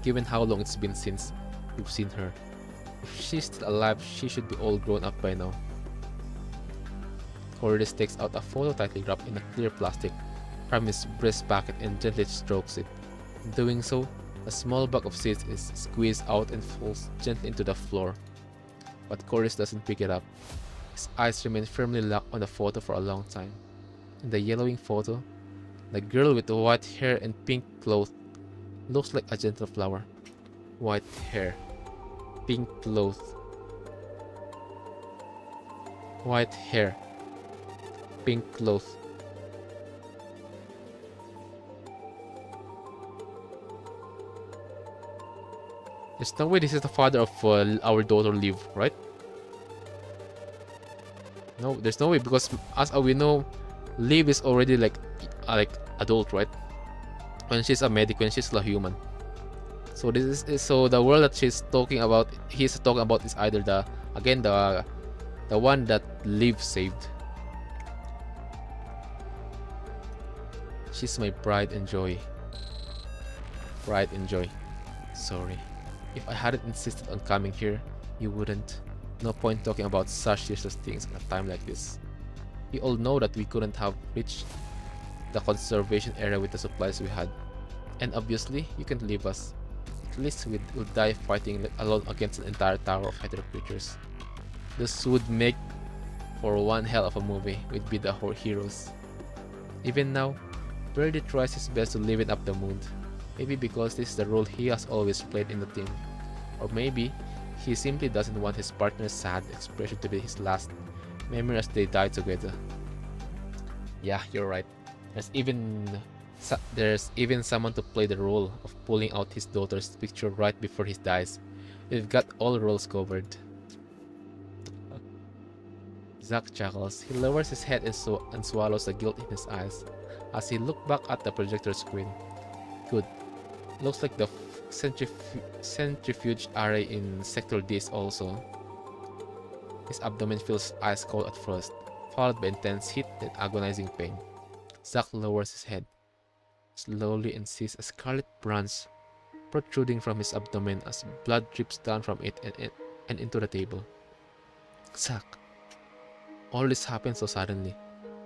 Given how long it's been since we've seen her, if she's still alive, she should be all grown up by now. Cordes takes out a photo tightly wrapped in a clear plastic from his breast pocket and gently strokes it. In doing so, a small bag of seeds is squeezed out and falls gently into the floor. But Cordes doesn't pick it up. His eyes remain firmly locked on the photo for a long time. In the yellowing photo, the girl with the white hair and pink clothes looks like a gentle flower. White hair, pink clothes. White hair, pink clothes. There's no way this is the father of our daughter Liv, right? No, there's no way, because as we know, Liv is already like adult, right? When she's a medic, when she's a human. So so the world that he's talking about is either the one that Liv saved. She's my pride and joy. Pride and joy. Sorry. If I hadn't insisted on coming here, you wouldn't. No point talking about such useless things at a time like this. You all know that we couldn't have reached the conservation area with the supplies we had. And obviously, you can't leave us. At least we'll die fighting alone against an entire tower of hydro creatures. This would make for one hell of a movie. We'd be the heroes. Even now, Birdie tries his best to liven up the mood. Maybe because this is the role he has always played in the team. Or maybe he simply doesn't want his partner's sad expression to be his last memory as they die together. Yeah, you're right. There's even someone to play the role of pulling out his daughter's picture right before he dies. We've got all roles covered. Zack chuckles. He lowers his head and swallows the guilt in his eyes as he looks back at the projector screen. Good. Looks like the centrifuge array in Sector D is also. His abdomen feels ice cold at first, followed by intense heat and agonizing pain. Zack lowers his head slowly and sees a scarlet branch protruding from his abdomen as blood drips down from it and into the table. Zack. All this happened so suddenly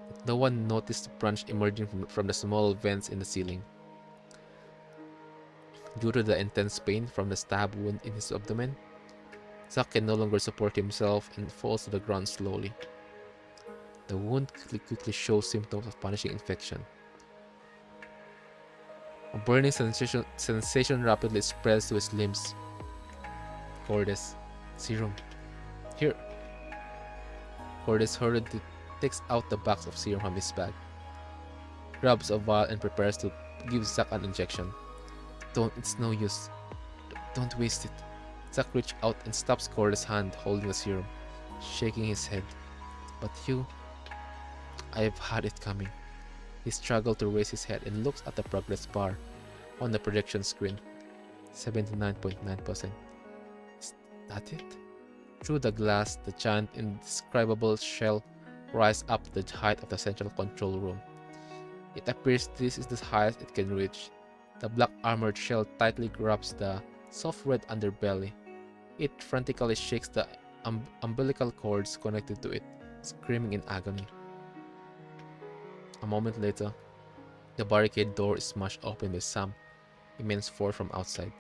that no one noticed the branch emerging from the small vents in the ceiling. Due to the intense pain from the stab wound in his abdomen, Zack can no longer support himself and falls to the ground slowly. The wound quickly shows symptoms of punishing infection. A burning sensation rapidly spreads to his limbs. Cordes, serum. Here. Cordes hurriedly takes out the box of serum from his bag, grabs a vial and prepares to give Zack an injection. Don't, it's no use. Don't waste it. Zack reaches out and stops Cordes' hand holding the serum, shaking his head. But you... I've had it coming. He struggled to raise his head and looks at the progress bar on the projection screen. 79.9%. Is that it? Through the glass, the giant indescribable shell rises up to the height of the central control room. It appears this is the highest it can reach. The black armored shell tightly grabs the soft red underbelly. It frantically shakes the umbilical cords connected to it, screaming in agony. A moment later, the barricade door is smashed open by some immense force from outside.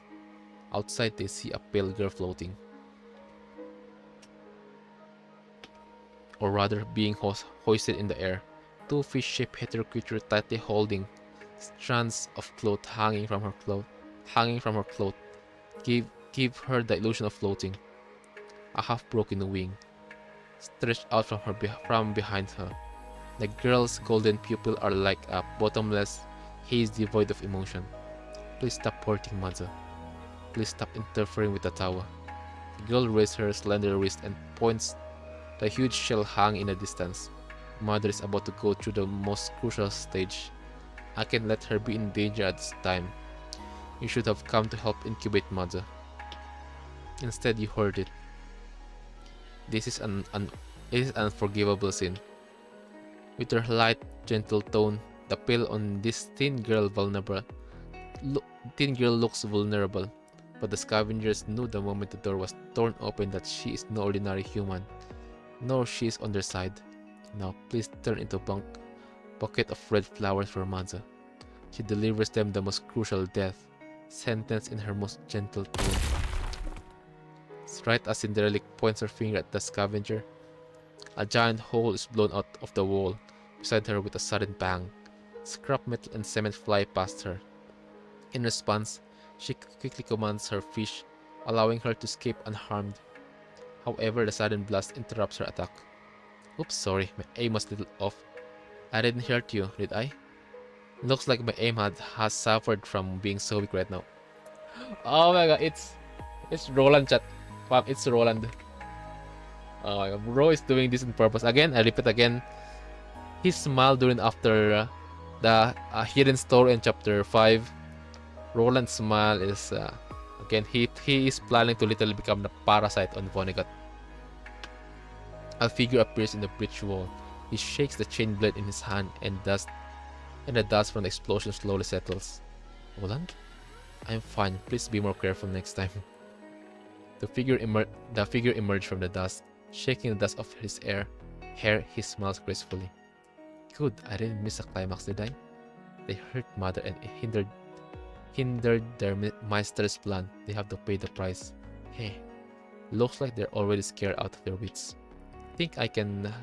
Outside, they see a pale girl floating. Or rather, being hoisted in the air. Two fish-shaped hetero creatures tightly holding strands of cloth hanging from her cloth. Give her the illusion of floating. A half-broken wing stretched out from behind her. The girl's golden pupils are like a bottomless haze devoid of emotion. Please stop hurting Mother. Please stop interfering with the tower. The girl raises her slender wrist and points the huge shell hanging in the distance. Mother is about to go through the most crucial stage. I can't let her be in danger at this time. You should have come to help incubate Mother. Instead, you heard it. This is an unforgivable sin. With her light, gentle tone, the appeal on this thin girl looks vulnerable. But the scavengers knew the moment the door was torn open that she is no ordinary human, nor she is on their side. Now, please turn into a bucket of red flowers for Mother. She delivers them the most crucial death, sentenced in her most gentle tone. Right as Cinderella points her finger at the scavenger, a giant hole is blown out of the wall beside her with a sudden bang. Scrap metal and cement fly past her. In response, she quickly commands her fish, allowing her to escape unharmed. However, the sudden blast interrupts her attack. Oops, sorry, my aim was a little off. I didn't hurt you, did I? Looks like my aim has suffered from being so weak right now. Oh my god, it's Roland chat. Wow, it's Roland. Oh my god, bro is doing this on purpose. Again, I repeat again. He smiled during after the hidden story in chapter 5. Roland's smile is again he is planning to literally become the parasite on Vonnegut. A figure appears in the breach wall. He shakes the chain blade in his hand and the dust from the explosion slowly settles. Roland? I'm fine. Please be more careful next time. The figure emerged from the dust, shaking the dust off his hair. He smiles gracefully. Good, I didn't miss a climax, did I? They hurt Mother and hindered their master's plan. They have to pay the price. Hey, looks like they're already scared out of their wits. Think I can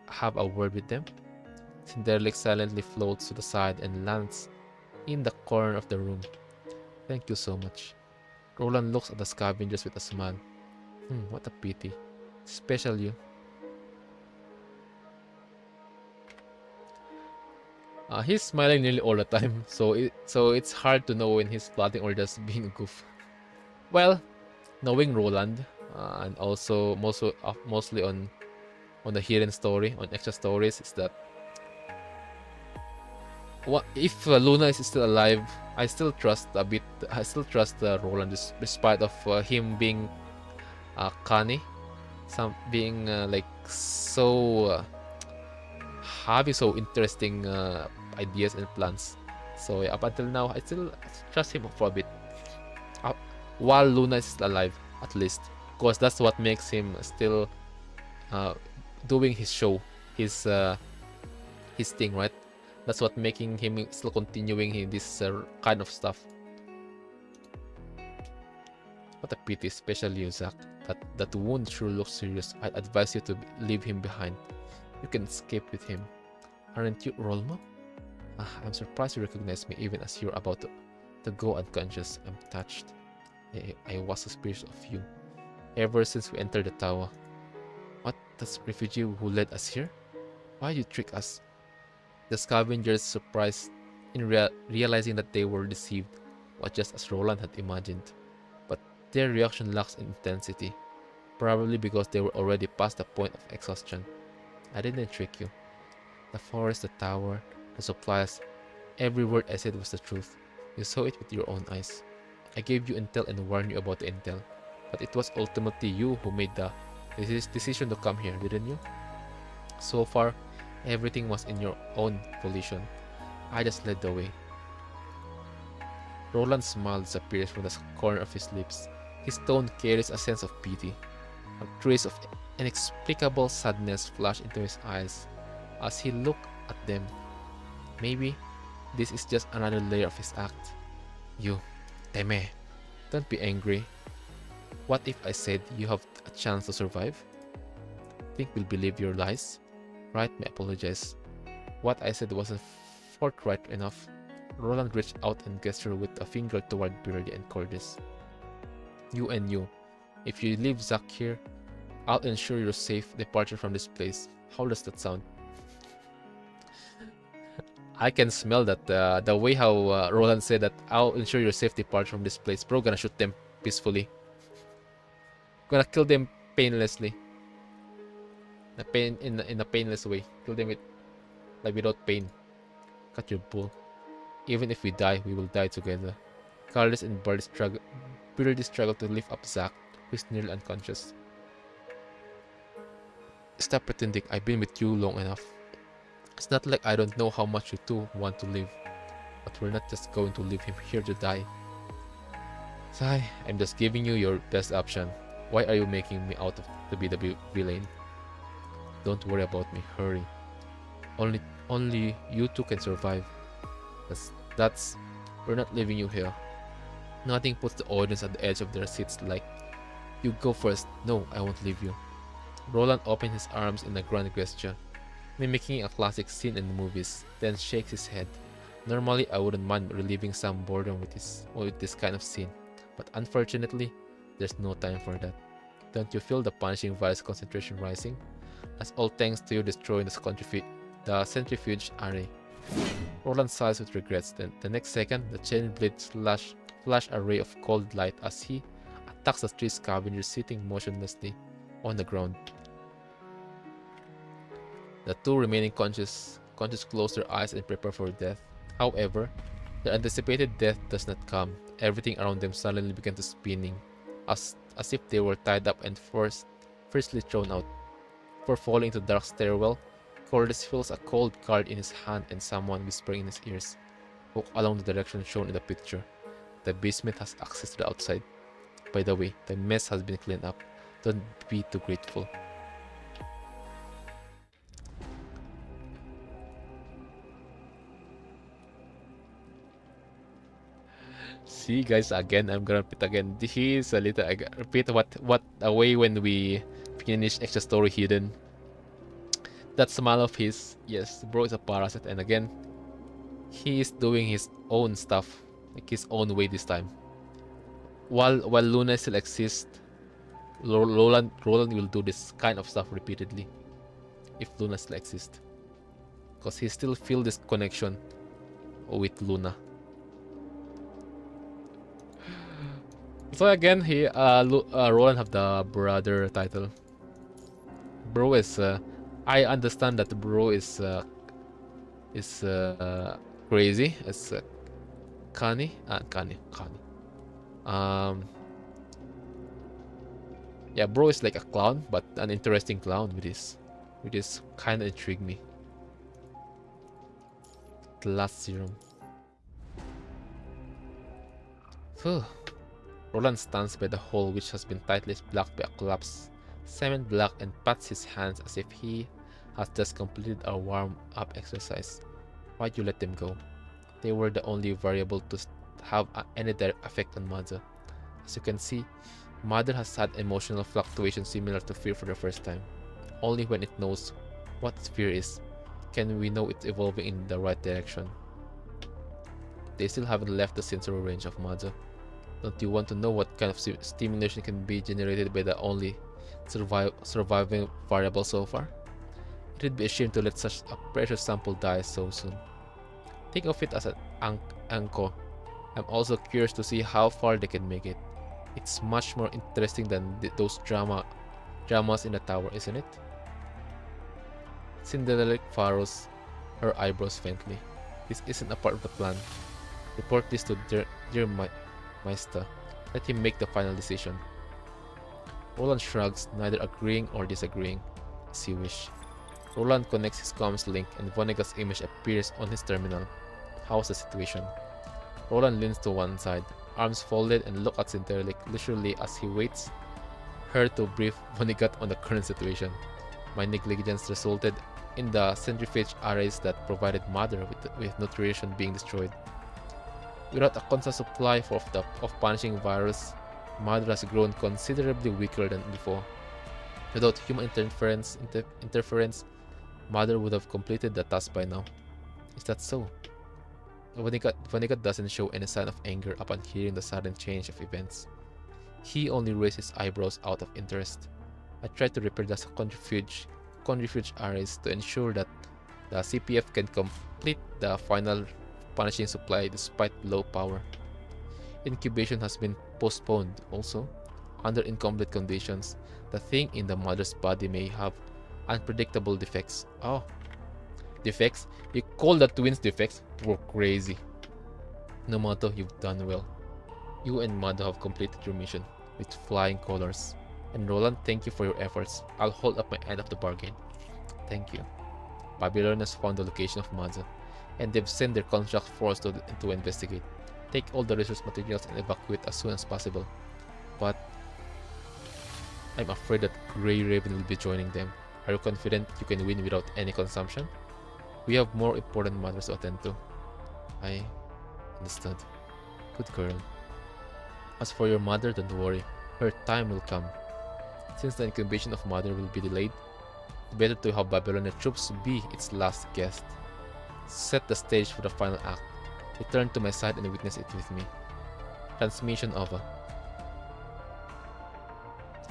have a word with them? Cinderella silently floats to the side and lands in the corner of the room. Thank you so much. Roland looks at the scavengers with a smile. What a pity. Special you. He's smiling nearly all the time, so it's hard to know when he's plotting or just being a goof. Well, knowing Roland, and also mostly on the hidden story, on extra stories, is that what if Luna is still alive? I still trust a bit. I still trust Roland, despite of him being canny, being like so having so interesting ideas and plans. So yeah, up until now, I still trust him for a bit. While Luna is still alive, at least, because that's what makes him still doing his show, his thing, right? That's what making him still continuing this kind of stuff. What a pity, especially you, Zack. That wound sure looks serious. I'd advise you to leave him behind. You can escape with him. Aren't you Rolmo? I'm surprised you recognize me even as you're about to go unconscious. I'm touched. I was suspicious of you ever since we entered the tower. What, that's refugee who led us here? Why you trick us? The scavengers, surprised in realizing that they were deceived, was just as Roland had imagined. But their reaction lacks in intensity, probably because they were already past the point of exhaustion. I didn't trick you. The forest, the tower, the supplies, every word I said was the truth. You saw it with your own eyes. I gave you intel and warned you about the intel, but it was ultimately you who made the decision to come here, didn't you? So far, everything was in your own volition. I just led the way. Roland's smile disappears from the corner of his lips. His tone carries a sense of pity. A trace of inexplicable sadness flashed into his eyes as he looked at them. Maybe this is just another layer of his act. You, Teme. Don't be angry. What if I said you have a chance to survive? Think we'll believe your lies? Right, may apologize. What I said wasn't forthright enough. Roland reached out and gestured with a finger toward Birdie and Cordis. You and you. If you leave Zack here, I'll ensure your safe departure from this place. How does that sound? I can smell that the way how Roland said that I'll ensure your safe departure from this place. Bro, gonna shoot them peacefully. Gonna kill them painlessly. In a painless way. Kill them without pain. Cut your bull. Even if we die, we will die together. Carlos and Birdie struggle to lift up Zack, who is nearly unconscious. Stop pretending. I've been with you long enough. It's not like I don't know how much you two want to live. But we're not just going to leave him here to die. Sai, I'm just giving you your best option. Why are you making me out to be the villain? Don't worry about me. Hurry. Only you two can survive. We're not leaving you here. Nothing puts the audience at the edge of their seats like, you go first. No, I won't leave you. Roland opened his arms in a grand gesture, mimicking a classic scene in the movies, then shakes his head. Normally, I wouldn't mind relieving some boredom with this kind of scene, but unfortunately, there's no time for that. Don't you feel the punishing virus concentration rising? That's all thanks to you destroying the centrifuge array. Roland sighs with regrets. Then the next second, the chain blades flash a ray of cold light as he attacks the three scavengers sitting motionlessly on the ground. The two remaining conscious close their eyes and prepare for death. However, their anticipated death does not come. Everything around them suddenly began to spinning, as if they were tied up and fiercely thrown out. Before falling into the dark stairwell, Cordis feels a cold card in his hand and someone whispering in his ears. Walk along the direction shown in the picture. The basement has access to the outside. By the way, the mess has been cleaned up. Don't be too grateful. See guys, again, I'm gonna repeat again. Here's a little, I repeat what a way when we finish extra story hidden. That smile of his, yes, bro is a parasite, and again, he is doing his own stuff, like his own way this time. While Luna still exists, Roland will do this kind of stuff repeatedly, if Luna still exists, because he still feel this connection with Luna. So again, Roland have the brother title. Bro is I understand that bro is crazy. It's Kani. Yeah, bro is like a clown, but an interesting clown with this kind of intrigue me. The last serum. Phew. Roland stands by the hole which has been tightly blocked by a collapse. Cement block, and pats his hands as if he has just completed a warm-up exercise. Why'd you let them go? They were the only variable to have any direct effect on Mother. As you can see, Mother has had emotional fluctuations similar to fear for the first time. Only when it knows what fear is can we know it's evolving in the right direction. They still haven't left the sensory range of Mother. Don't you want to know what kind of stimulation can be generated by the only surviving variable so far? It would be a shame to let such a precious sample die so soon. Think of it as an anchor. I'm also curious to see how far they can make it. It's much more interesting than those dramas in the tower, isn't it? Cinderella furrows her eyebrows faintly. This isn't a part of the plan. Report this to dear Meister. Let him make the final decision. Roland shrugs, neither agreeing or disagreeing, as you wish. Roland connects his comms link and Vonnegut's image appears on his terminal. How's the situation? Roland leans to one side, arms folded, and looks at Cinderella leisurely as he waits her to brief Vonnegut on the current situation. My negligence resulted in the centrifuge arrays that provided Mother with nutrition being destroyed. Without a constant supply of punishing virus, Mother has grown considerably weaker than before. Without human interference, Mother would have completed the task by now. Is that so? Vonnegut doesn't show any sign of anger upon hearing the sudden change of events. He only raised his eyebrows out of interest. I tried to repair the contrifuge arrays to ensure that the CPF can complete the final punishing supply despite low power. Incubation has been postponed also. Under incomplete conditions, the thing in the mother's body may have unpredictable defects. Oh, defects? You call the twins defects? We're crazy. Nomato, you've done well. You and Mado have completed your mission with flying colors. And Roland, thank you for your efforts. I'll hold up my end of the bargain. Thank you. Babylon has found the location of Mado, and they've sent their contract force to investigate. Take all the resource materials and evacuate as soon as possible. But I'm afraid that Grey Raven will be joining them. Are you confident you can win without any consumption? We have more important matters to attend to. I understood. Good girl. As for your mother, don't worry. Her time will come. Since the incubation of Mother will be delayed, better to have Babylonian troops be its last guest. Set the stage for the final act. Return to my side and witness it with me. Transmission over.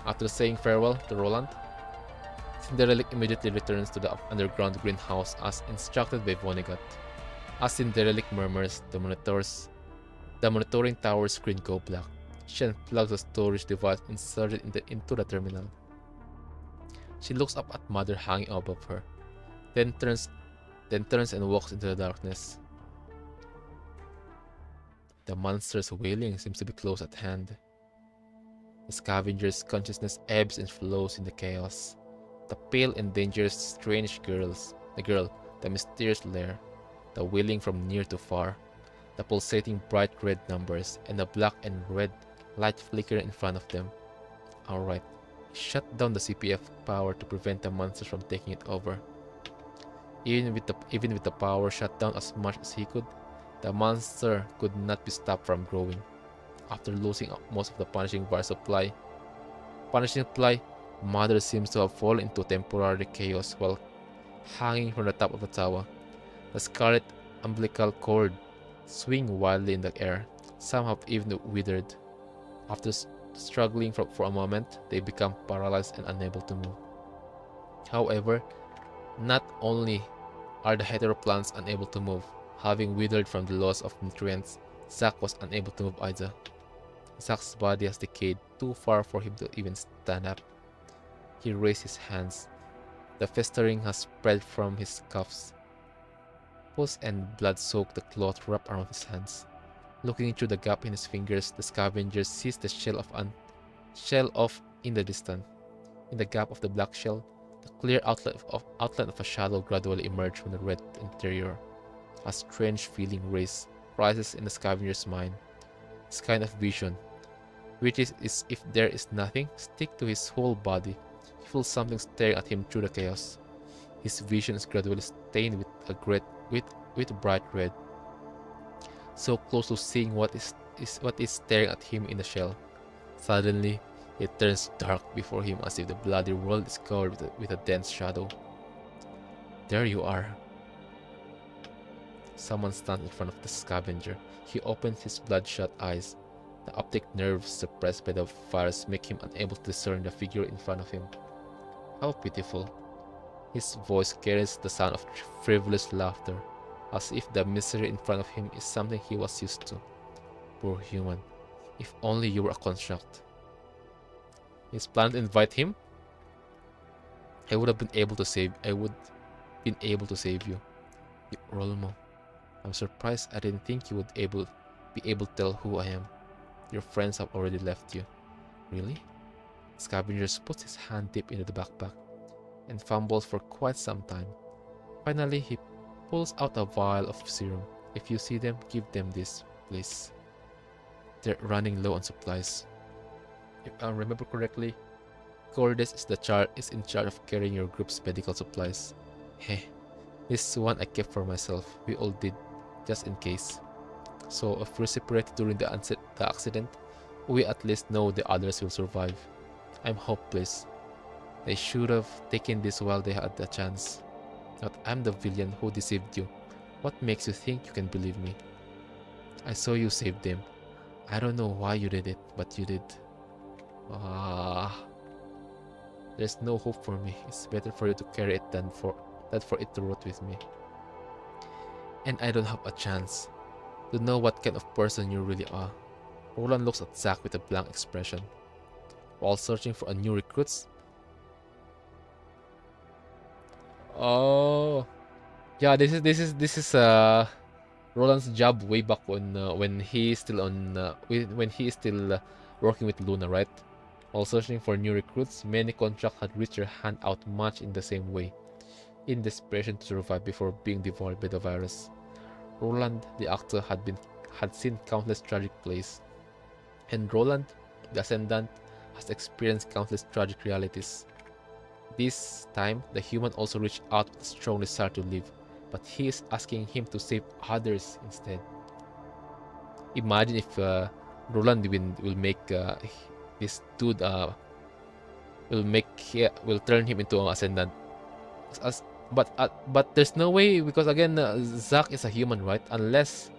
After saying farewell to Roland, Cinderelic immediately returns to the underground greenhouse as instructed by Vonnegut. As Cinderelic murmurs, the monitoring tower screen go black. She unplugs the storage device inserted into the terminal. She looks up at Mother hanging above her, then turns and walks into the darkness. The monster's wailing seems to be close at hand. The scavenger's consciousness ebbs and flows in the chaos. The pale and dangerous strange the girl, the mysterious lair, the wailing from near to far, the pulsating bright red numbers, and the black and red light flickering in front of them. Alright, shut down the CPF power to prevent the monsters from taking it over. Even with the power shut down as much as he could, the monster could not be stopped from growing. After losing most of the punishing supply, Mother seems to have fallen into temporary chaos while hanging from the top of the tower. The scarlet umbilical cord swing wildly in the air. Some have even withered. After struggling for a moment, they become paralyzed and unable to move. However, not only are the heteroplants unable to move, having withered from the loss of nutrients, Zack was unable to move either. Zack's body has decayed too far for him to even stand up. He raised his hands. The festering has spread from his cuffs. Pus and blood soaked the cloth wrapped around his hands. Looking through the gap in his fingers, the scavenger sees the shell of in the distance. In the gap of the black shell, the clear outline of a shadow gradually emerged from the red interior. A strange feeling rises in the scavenger's mind. This kind of vision, which is if there is nothing, stick to his whole body. He feels something staring at him through the chaos. His vision is gradually stained with bright red, so close to seeing what is staring at him in the shell. Suddenly, it turns dark before him as if the bloody world is covered with a dense shadow. There you are. Someone stands in front of the scavenger. He opens his bloodshot eyes. The optic nerves suppressed by the virus make him unable to discern the figure in front of him. How pitiful. His voice carries the sound of frivolous laughter, as if the misery in front of him is something he was used to. Poor human. If only you were a construct. His plan to invite him? I would been able to save you. Rolmo. I'm surprised. I didn't think you would be able to tell who I am. Your friends have already left you. Really? Scavenger puts his hand deep into the backpack and fumbles for quite some time. Finally, he pulls out a vial of serum. If you see them, give them this, please. They're running low on supplies. If I remember correctly, Cordes is in charge of carrying your group's medical supplies. Heh, this one I kept for myself. We all did, just in case. So if we're separated during the accident, we at least know the others will survive. I'm hopeless. They should have taken this while they had the chance. But I'm the villain who deceived you. What makes you think you can believe me? I saw you save them. I don't know why you did it, but you did. There's no hope for me. It's better for you to carry it than for it to rot with me. And I don't have a chance to know what kind of person you really are. Roland looks at Zack with a blank expression. While searching for a new recruits. Oh, yeah. This is Roland's job way back when he is still working with Luna, right? While searching for new recruits, many contracts had reached their hand out much in the same way, in desperation to survive before being devoured by the virus. Roland, the actor, had seen countless tragic plays, and Roland, the Ascendant, has experienced countless tragic realities. This time, the human also reached out with a strong desire to live, but he is asking him to save others instead. Imagine if Roland will make this dude will turn him into an Ascendant. But there's no way, because again Zack is a human, right? Unless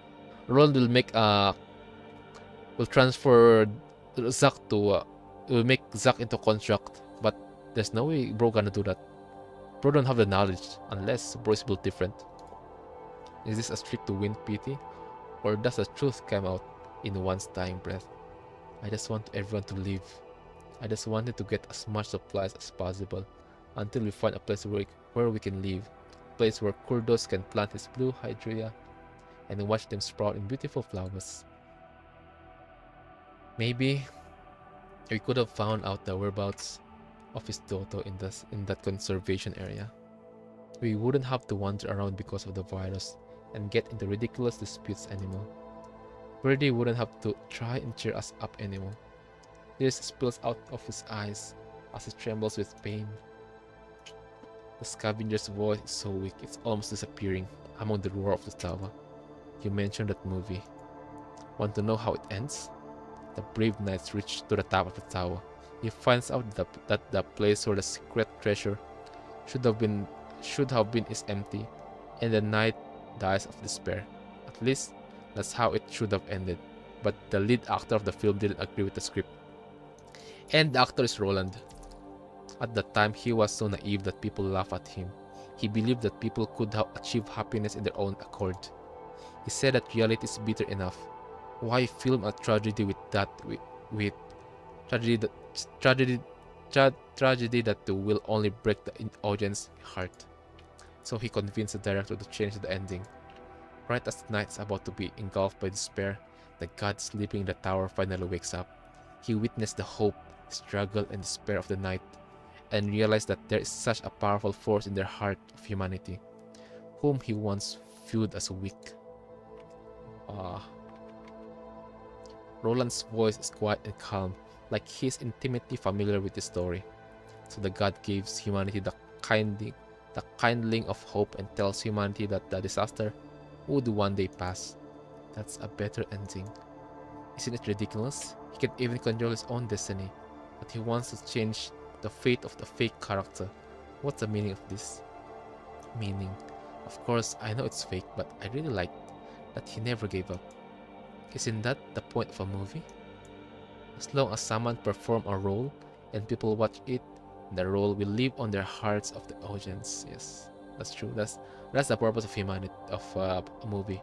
Roland will transfer Zack to will make Zack into construct, but there's no way bro gonna do that. Bro don't have the knowledge unless bro is built different. Is this a trick to win pity, or does the truth come out in one's dying breath? I just want everyone to live. I just wanted to get as much supplies as possible until we find a place where we can live, a place where Kurdos can plant his blue hydria and watch them sprout in beautiful flowers. Maybe we could have found out the whereabouts of his daughter in that conservation area. We wouldn't have to wander around because of the virus and get into ridiculous disputes anymore. Birdie wouldn't have to try and cheer us up anymore. Tears spills out of his eyes as he trembles with pain. The scavenger's voice is so weak it's almost disappearing among the roar of the tower. You mentioned that movie. Want to know how it ends? The brave knights reach to the top of the tower. He finds out that the place where the secret treasure should have been is empty, and the knight dies of despair. At least that's how it should have ended. But the lead actor of the film didn't agree with the script. And the actor is Roland. At the time, he was so naive that people laugh at him. He believed that people could achieve happiness in their own accord. He said that reality is bitter enough. Why film a tragedy with tragedy that will only break the audience's heart? So he convinced the director to change the ending. Right as the knight is about to be engulfed by despair, the god sleeping in the tower finally wakes up. He witnessed the hope, struggle, and despair of the knight, and realized that there is such a powerful force in the heart of humanity, whom he once viewed as weak. Roland's voice is quiet and calm, like he is intimately familiar with the story. So the god gives humanity the kindling of hope and tells humanity that the disaster would one day pass. That's a better ending. Isn't it ridiculous? He can even control his own destiny, but he wants to change the fate of the fake character. What's the meaning of this? Meaning? Of course, I know it's fake, but I really like that he never gave up. Isn't that the point of a movie? As long as someone performs a role and people watch it, the role will live on their hearts of the audience. Yes, that's true. That's the purpose of humanity, of a movie.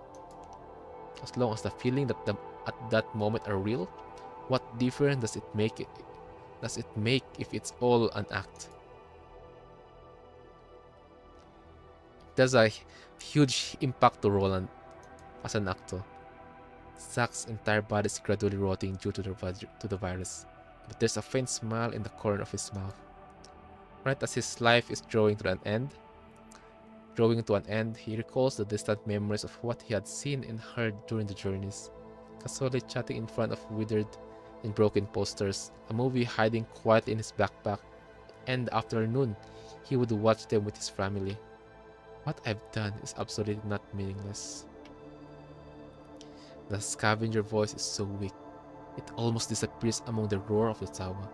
As long as the feeling that at that moment are real, what difference does it make? Does it make if it's all an act? There's a huge impact to Roland as an actor. Zack's entire body is gradually rotting due to the virus, but there's a faint smile in the corner of his mouth. Right as his life is drawing to an end, he recalls the distant memories of what he had seen and heard during the journeys. Casually chatting in front of withered and broken posters, a movie hiding quietly in his backpack, and the afternoon he would watch them with his family. What I've done is absolutely not meaningless. The scavenger voice is so weak, it almost disappears among the roar of the tower.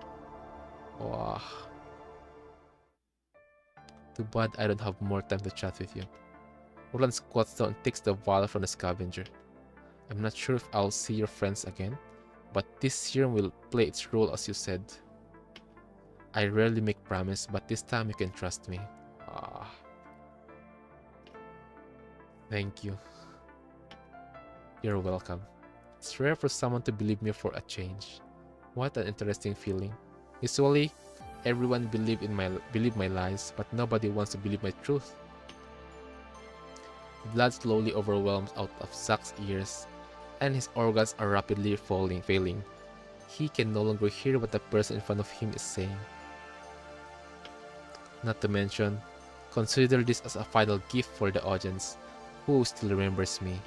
Wow. Too bad I don't have more time to chat with you. Roland squats down and takes the vial from the scavenger. I'm not sure if I'll see your friends again, but this serum will play its role as you said. I rarely make promise, but this time you can trust me. Ah. Thank you. You're welcome. It's rare for someone to believe me for a change. What an interesting feeling. Usually, everyone believe my lies, but nobody wants to believe my truth. Blood slowly overwhelms out of Zack's ears, and his organs are rapidly failing. He can no longer hear what the person in front of him is saying. Not to mention, consider this as a final gift for the audience, who still remembers me.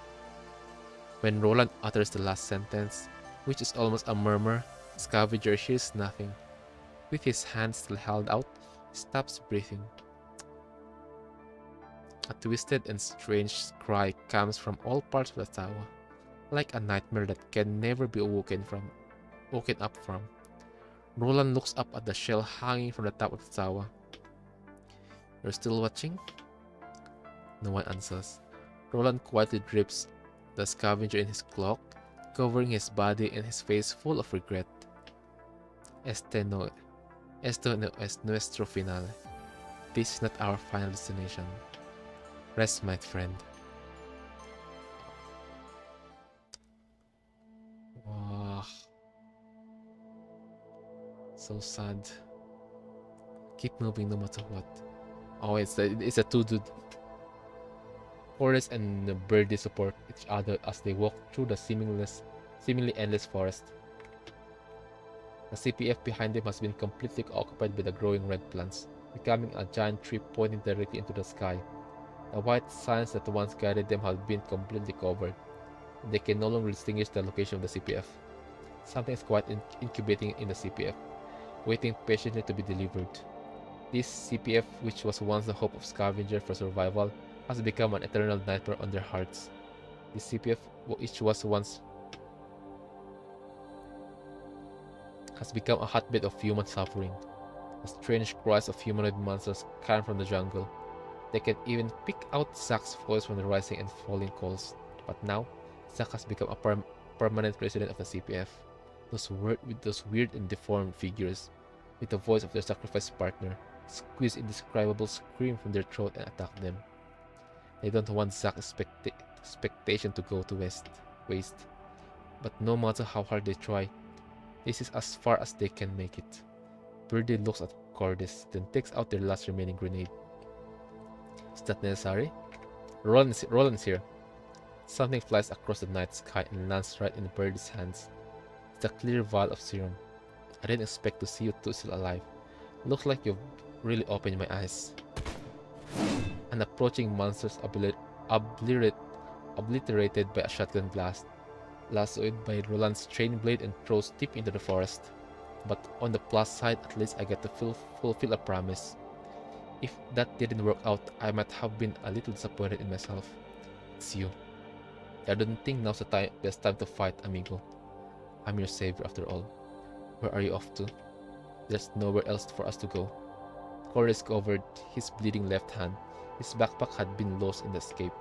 When Roland utters the last sentence, which is almost a murmur, Scavenger hears nothing. With his hands still held out, he stops breathing. A twisted and strange cry comes from all parts of the tower, like a nightmare that can never be woken up from. Roland looks up at the shell hanging from the top of the tower. You're still watching? No one answers. Roland quietly drips the scavenger in his cloak, covering his body and his face full of regret. Esto no es nuestro final. This is not our final destination. Rest, my friend. Wow. So sad. Keep moving no matter what. Oh, it's a two-dude. Forest and the birdie support each other as they walk through the seemingly endless forest. The CPF behind them has been completely occupied by the growing red plants, becoming a giant tree pointing directly into the sky. The white signs that once guided them have been completely covered. They can no longer distinguish the location of the CPF. Something is quite incubating in the CPF, waiting patiently to be delivered. This CPF, which was once the hope of Scavenger for survival, has become an eternal nightmare on their hearts. This CPF, which was once has become a hotbed of human suffering. The strange cries of humanoid monsters come from the jungle. They can even pick out Zack's voice from the rising and falling calls. But now, Zack has become a permanent resident of the CPF. Those weird and deformed figures, with the voice of their sacrificed partner, squeeze indescribable scream from their throat and attack them. They don't want Zack's expectation to go to waste. But no matter how hard they try, this is as far as they can make it. Birdie looks at Cordis, then takes out their last remaining grenade. Is that necessary? Roland's here. Something flies across the night sky and lands right in Birdie's hands. It's a clear vial of serum. I didn't expect to see you two still alive. Looks like you've really opened my eyes. An approaching monster's obliterated by a shotgun blast, lassoed by Roland's chain blade and throws deep into the forest. But on the plus side, at least I get to fulfill a promise. If that didn't work out, I might have been a little disappointed in myself. It's you. I don't think now's the best time to fight, amigo. I'm your savior after all. Where are you off to? There's nowhere else for us to go. Cordis covered his bleeding left hand. His backpack had been lost in the escape.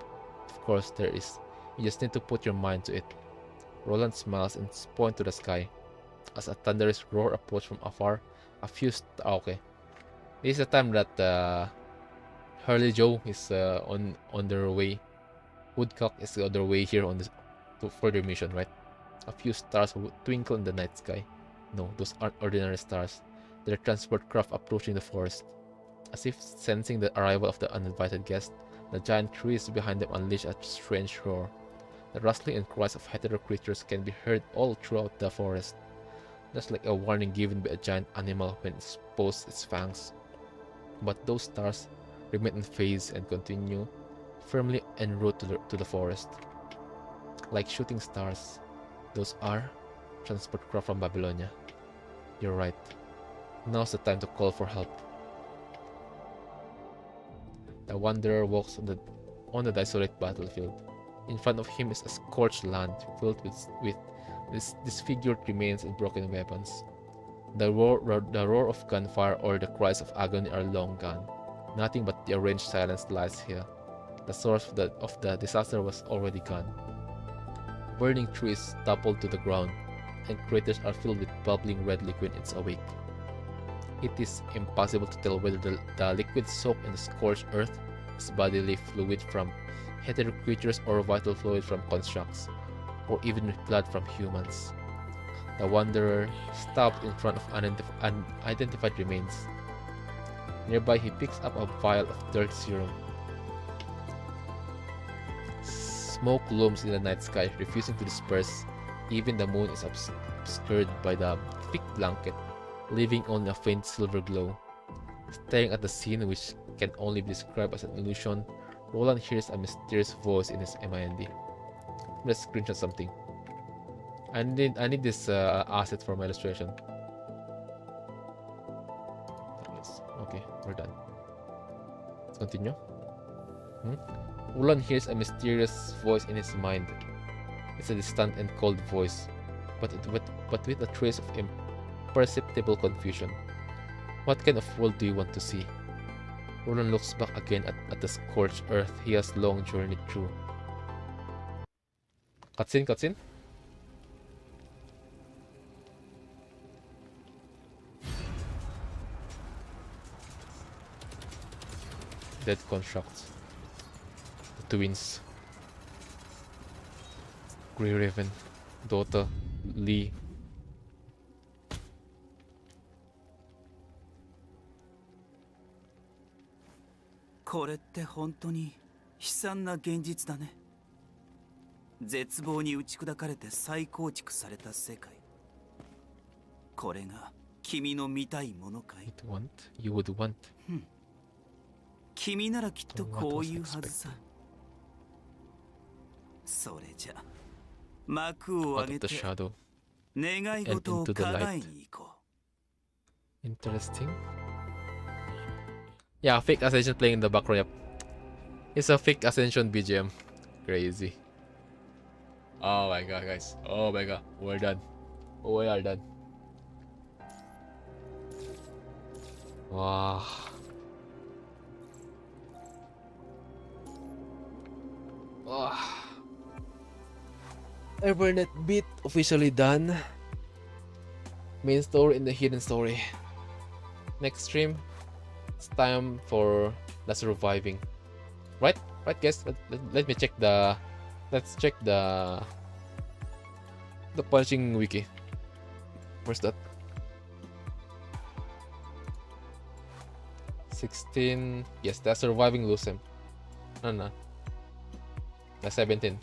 Of course there is. You just need to put your mind to it. Roland smiles and points to the sky. As a thunderous roar approached from afar, okay. This is the time that Hurley Joe is on their way. Woodcock is on their way here for their mission, right? A few stars will twinkle in the night sky. No, those aren't ordinary stars. They're transport craft approaching the forest. As if sensing the arrival of the uninvited guest, the giant trees behind them unleash a strange roar. The rustling and cries of hetero creatures can be heard all throughout the forest, just like a warning given by a giant animal when it exposed its fangs. But those stars remain unfazed and continue firmly en route to the forest. Like shooting stars, those are transport craft from Babylonia. You're right. Now's the time to call for help. The wanderer walks on the desolate battlefield. In front of him is a scorched land filled with disfigured remains and broken weapons. The roar of gunfire or the cries of agony are long gone. Nothing but the arranged silence lies here. The source of the disaster was already gone. Burning trees toppled to the ground, and craters are filled with bubbling red liquid in its wake. It is impossible to tell whether the liquid soaked in the scorched earth is bodily fluid from hetero creatures or vital fluid from constructs, or even blood from humans. The wanderer stopped in front of unidentified remains. Nearby, he picks up a vial of dirt serum. Smoke looms in the night sky, refusing to disperse. Even the moon is obscured by the thick blanket, leaving only a faint silver glow. Staring at the scene, which can only be described as an illusion, Roland hears a mysterious voice in his mind. Let's screenshot something. I need this asset for my illustration. Okay, we're done. Let's continue. Roland hears a mysterious voice in his mind. It's a distant and cold voice, but with a trace of imperceptible confusion. What kind of world do you want to see? Roland looks back again at the scorched earth he has long journeyed through. Cutscene. Dead constructs. The twins. Grey Raven, daughter, Lee.
これって本当に悲惨な現実だね。絶望に打ち砕かれて再構築された世界。これが君の見たいものかい？
You would want.
君ならきっとこういうはずさ。それじゃ幕を開けて願い事を叶えに行こう。
Interesting. Yeah, fake Ascension playing in the background. Yep. It's a fake Ascension BGM. Crazy. Oh my god, guys. Oh my god. We're done. We are done. Wow. Evernet beat officially done. Main story and the hidden story. Next stream, it's time for the surviving. Right, guys. Let me check the. Let's check the punching wiki. Where's that? 16. Yes, the surviving Lucem. No. The 17.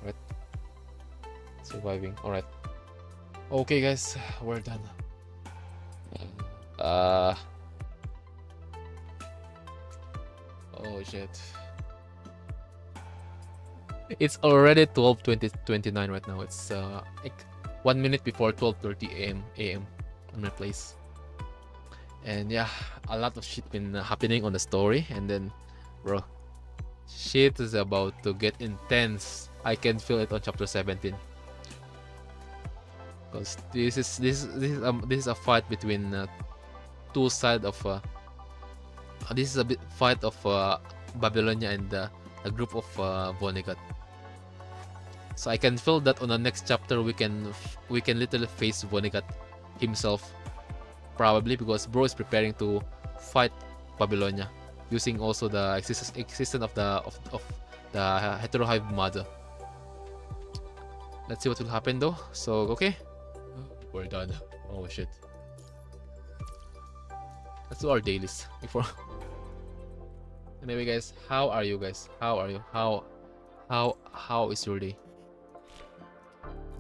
Right. Surviving. Alright. Okay, guys. We're done. Oh shit. It's already 12:29 right now. It's like 1 minute before 12:30 a.m. on my place. And yeah, a lot of shit been happening on the story, and then bro, shit is about to get intense. I can feel it on chapter 17. Because this is a fight between two sides of this is a fight of Babylonia and a group of Vonnegut. So I can feel that on the next chapter we can literally face Vonnegut himself, probably, because bro is preparing to fight Babylonia using also the existence of the heterohive mother. Let's see what will happen though. So okay, we're done. Oh shit. Let's do our dailies before. Anyway, guys, how are you guys? How are you? How is your day?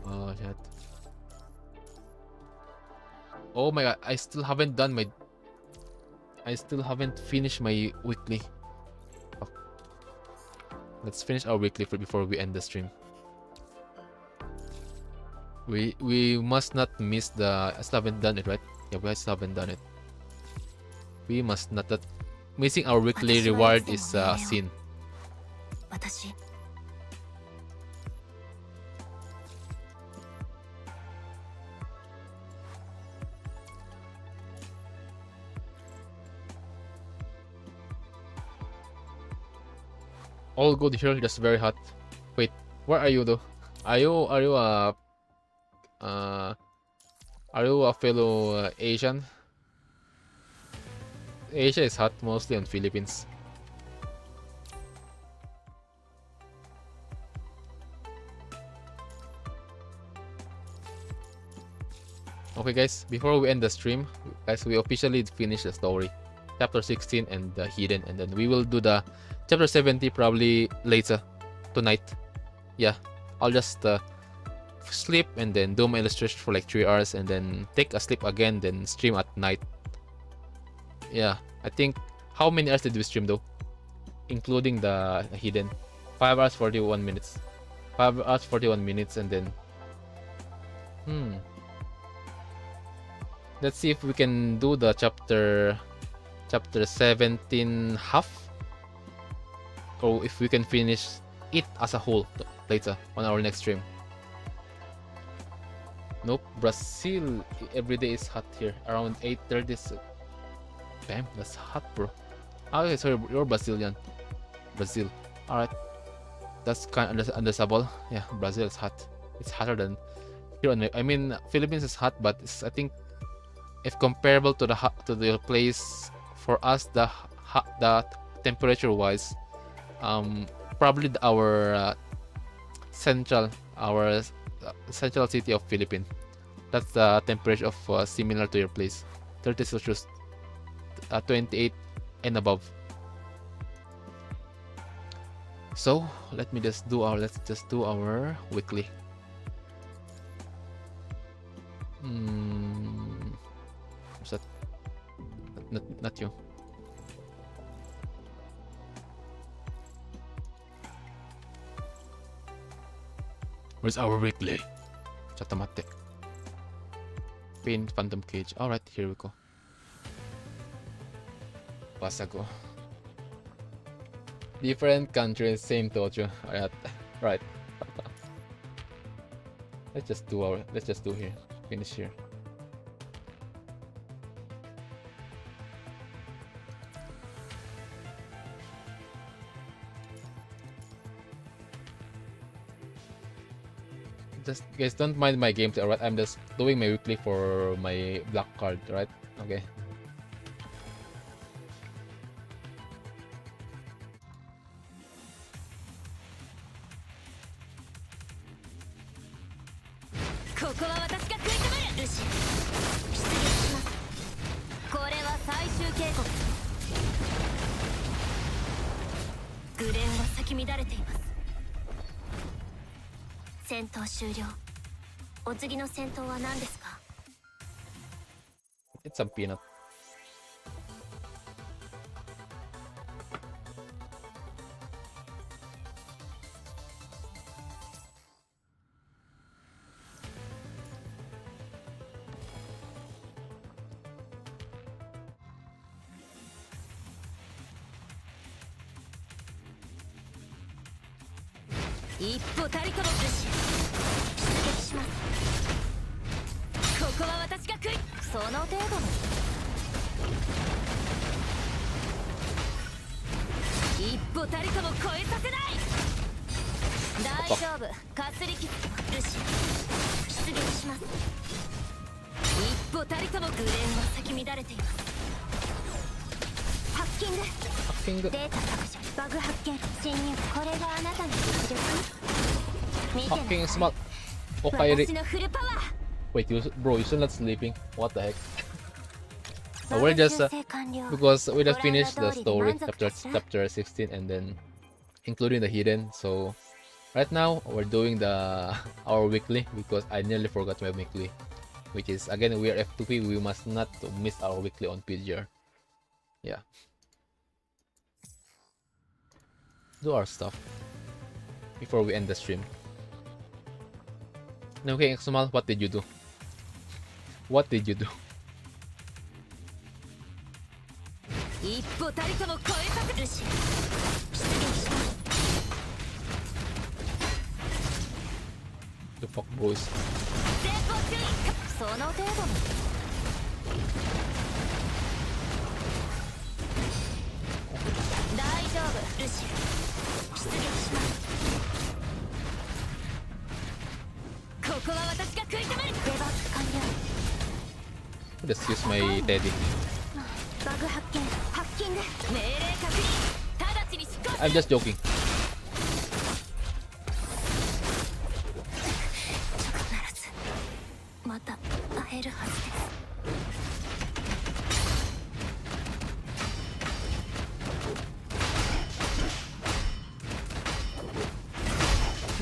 Oh shit. Oh my god, I still haven't finished my weekly. Oh. Let's finish our weekly before we end the stream. We must not miss the. I still haven't done it, right? Yeah, we still haven't done it. We must not. That missing our weekly reward is a sin.
私
All good here, just very hot. Wait, where are you though? Are you uh a fellow Asian? Asia is hot, mostly on Philippines. Okay guys, before we end the stream, guys, we officially finished the story. Chapter 16 and the hidden, and then we will do the chapter 70 probably later tonight. Yeah, I'll just sleep and then do my illustration for like 3 hours and then take a sleep again, then stream at night. Yeah, I think, how many hours did we stream though? Including the hidden. 5 hours 41 minutes. 5 hours 41 minutes, and then let's see if we can do the chapter 17 half, or if we can finish it as a whole later on our next stream. Nope, Brazil every day is hot here around 8:30. Damn, that's hot, bro. Okay, so you're Brazilian. Brazil. Alright, that's kind of understandable. Yeah, Brazil is hot. It's hotter than here. I mean, Philippines is hot, but it's, I think, if comparable to the place for us, the temperature wise, probably our central city of Philippines, that's the temperature of similar to your place, 30 Celsius, 28 and above. So let's just do our weekly. What's that? Not you. Where's our weekly? Chatamate. Pain Phantom Cage. Alright, here we go. Pasago. Different countries, same Tojo. Alright. Right. Let's just do here. Finish here. Just guys, don't mind my gameplay, alright? I'm just doing my weekly for my black card, right? Okay. It's some peanut. Fucking smart. Okay, wait, bro, you're still not sleeping? What the heck? We're just because we just finished the story, chapter 16, and then including the hidden. So right now we're doing our weekly, because I nearly forgot my weekly, which is, again, we are F2P. We must not miss our weekly on PGR. Yeah. Do our stuff before we end the stream. Okay, Exumal, what did you do? What did you do? The fuck, boys.
大丈夫ルシウ出撃します。ここは私が食い止める。デバッグ完了。
Just use my teddy.
バグ発見ハッキング命令確認直ちに執行。
I'm just joking.
必ずまた会えるはずです。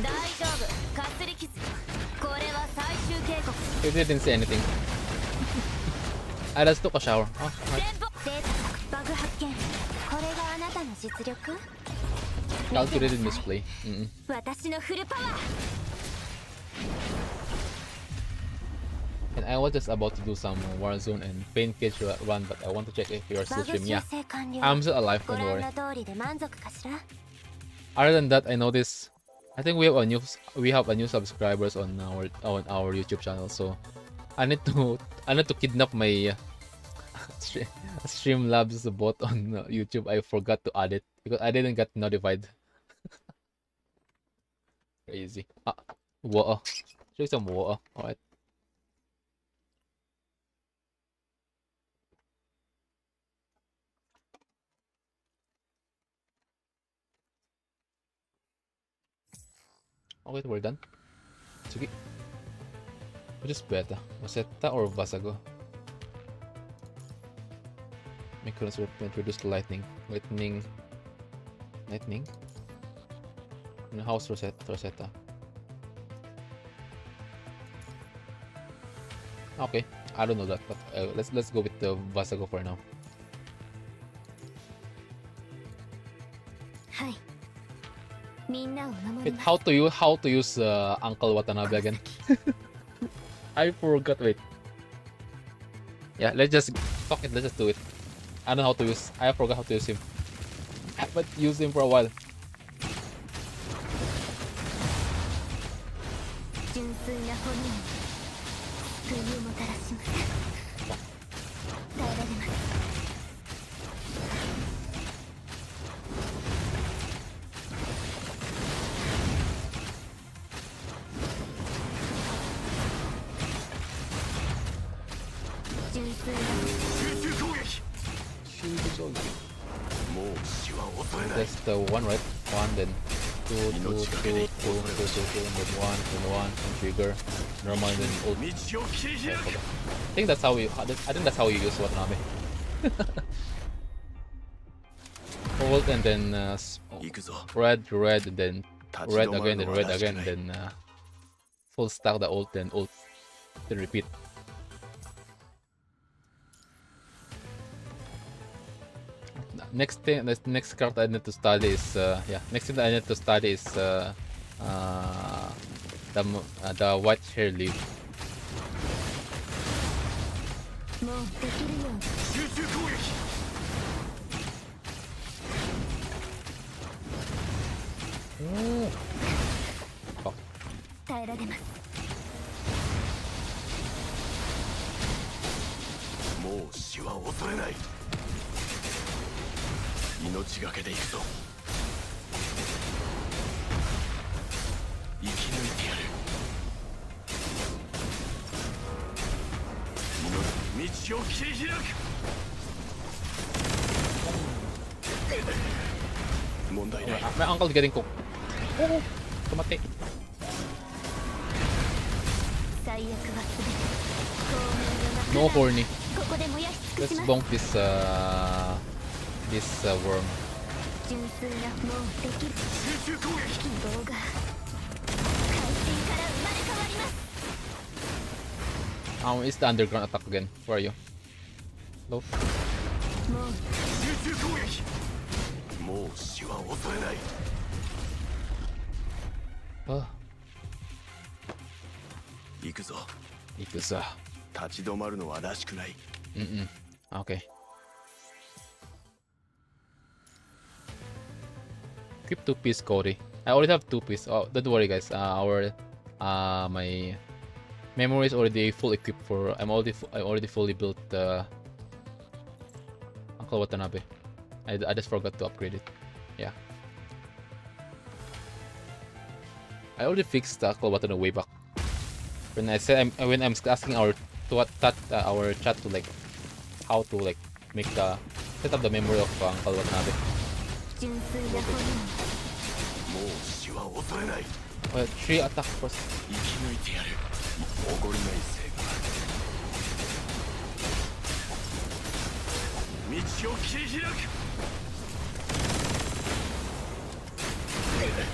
大丈夫かすり傷。これは最終警告。
He didn't say anything. I just took a shower. Oh, right.
全部データバグ発見。これがあなたの実力。
Calculated misplay.
私のフルパワー。
And I was just about to do some Warzone and Paint Cage run, but I want to check if you're still
バグ
streaming.
修
Yeah,
正完了。
I'm still alive.
ご
Don't
覧
worry.
の通りで満足かしら。
Other than that, I noticed. I think we have a new subscribers on our YouTube channel. So I need to kidnap my Streamlabs bot on YouTube. I forgot to add it because I didn't get notified. Crazy. Ah, water. Show you some water. Alright. Okay, we're done. Sige. Which is better? Rosetta or Vasago? Mechanism to introduce lightning. Lightning. In house Rosetta. Okay, I don't know that, but let's go with the Vasago for now.
はい。みんなを守
Wait,
ります。
how to use Uncle Watanabe again? I forgot. Wait. Yeah, let's just fuck it. Let's just do it. I don't know how to use. I forgot how to use him. I haven't used him for a while.
純粋な骨に救いをもたらします。耐えられます。 純粋な
That's the one, right? One, then two, and then one, and trigger, normal, and then ult. I forgot. I think that's how you use Watanabe. Ult and then red, and then red again, then full stack the ult, then repeat. Next card I need to study is next thing that I need to study is the white hair leaf.
もうできるように。集中攻撃。耐えられます。
もう死は恐れない。命がけで行くぞ。生き抜いてやる。道を切り開く。問題ない。
My uncle's getting cooked. Oh, tumate.
最悪はすべて光明
No
の
horny.
ここで燃やし尽く
Let's
します。
bonk this worm.
純粋なもうできる。集中攻撃。希望が海水から生まれ変わります。
It's the underground attack again. Where are you? Low.
もう
集中攻撃。もう死は恐れない。 行くぞ。
行くぞ。
立ち止まるのはらしくない。
Okay. Keep 2 piece, Cody. I already have 2 piece. Oh, don't worry, guys. My memory is already full equipped for. I already fully built Uncle Watanabe. I just forgot to upgrade it. Yeah. I already fixed the call button way back. When I said when I'm asking our our chat to like how to like make the set up the memory of Uncle Watanabe.
純粋な骨に
もう死は恐れない。
3 attack first.
生き抜いてやる。おごりない成果。道を切り開く。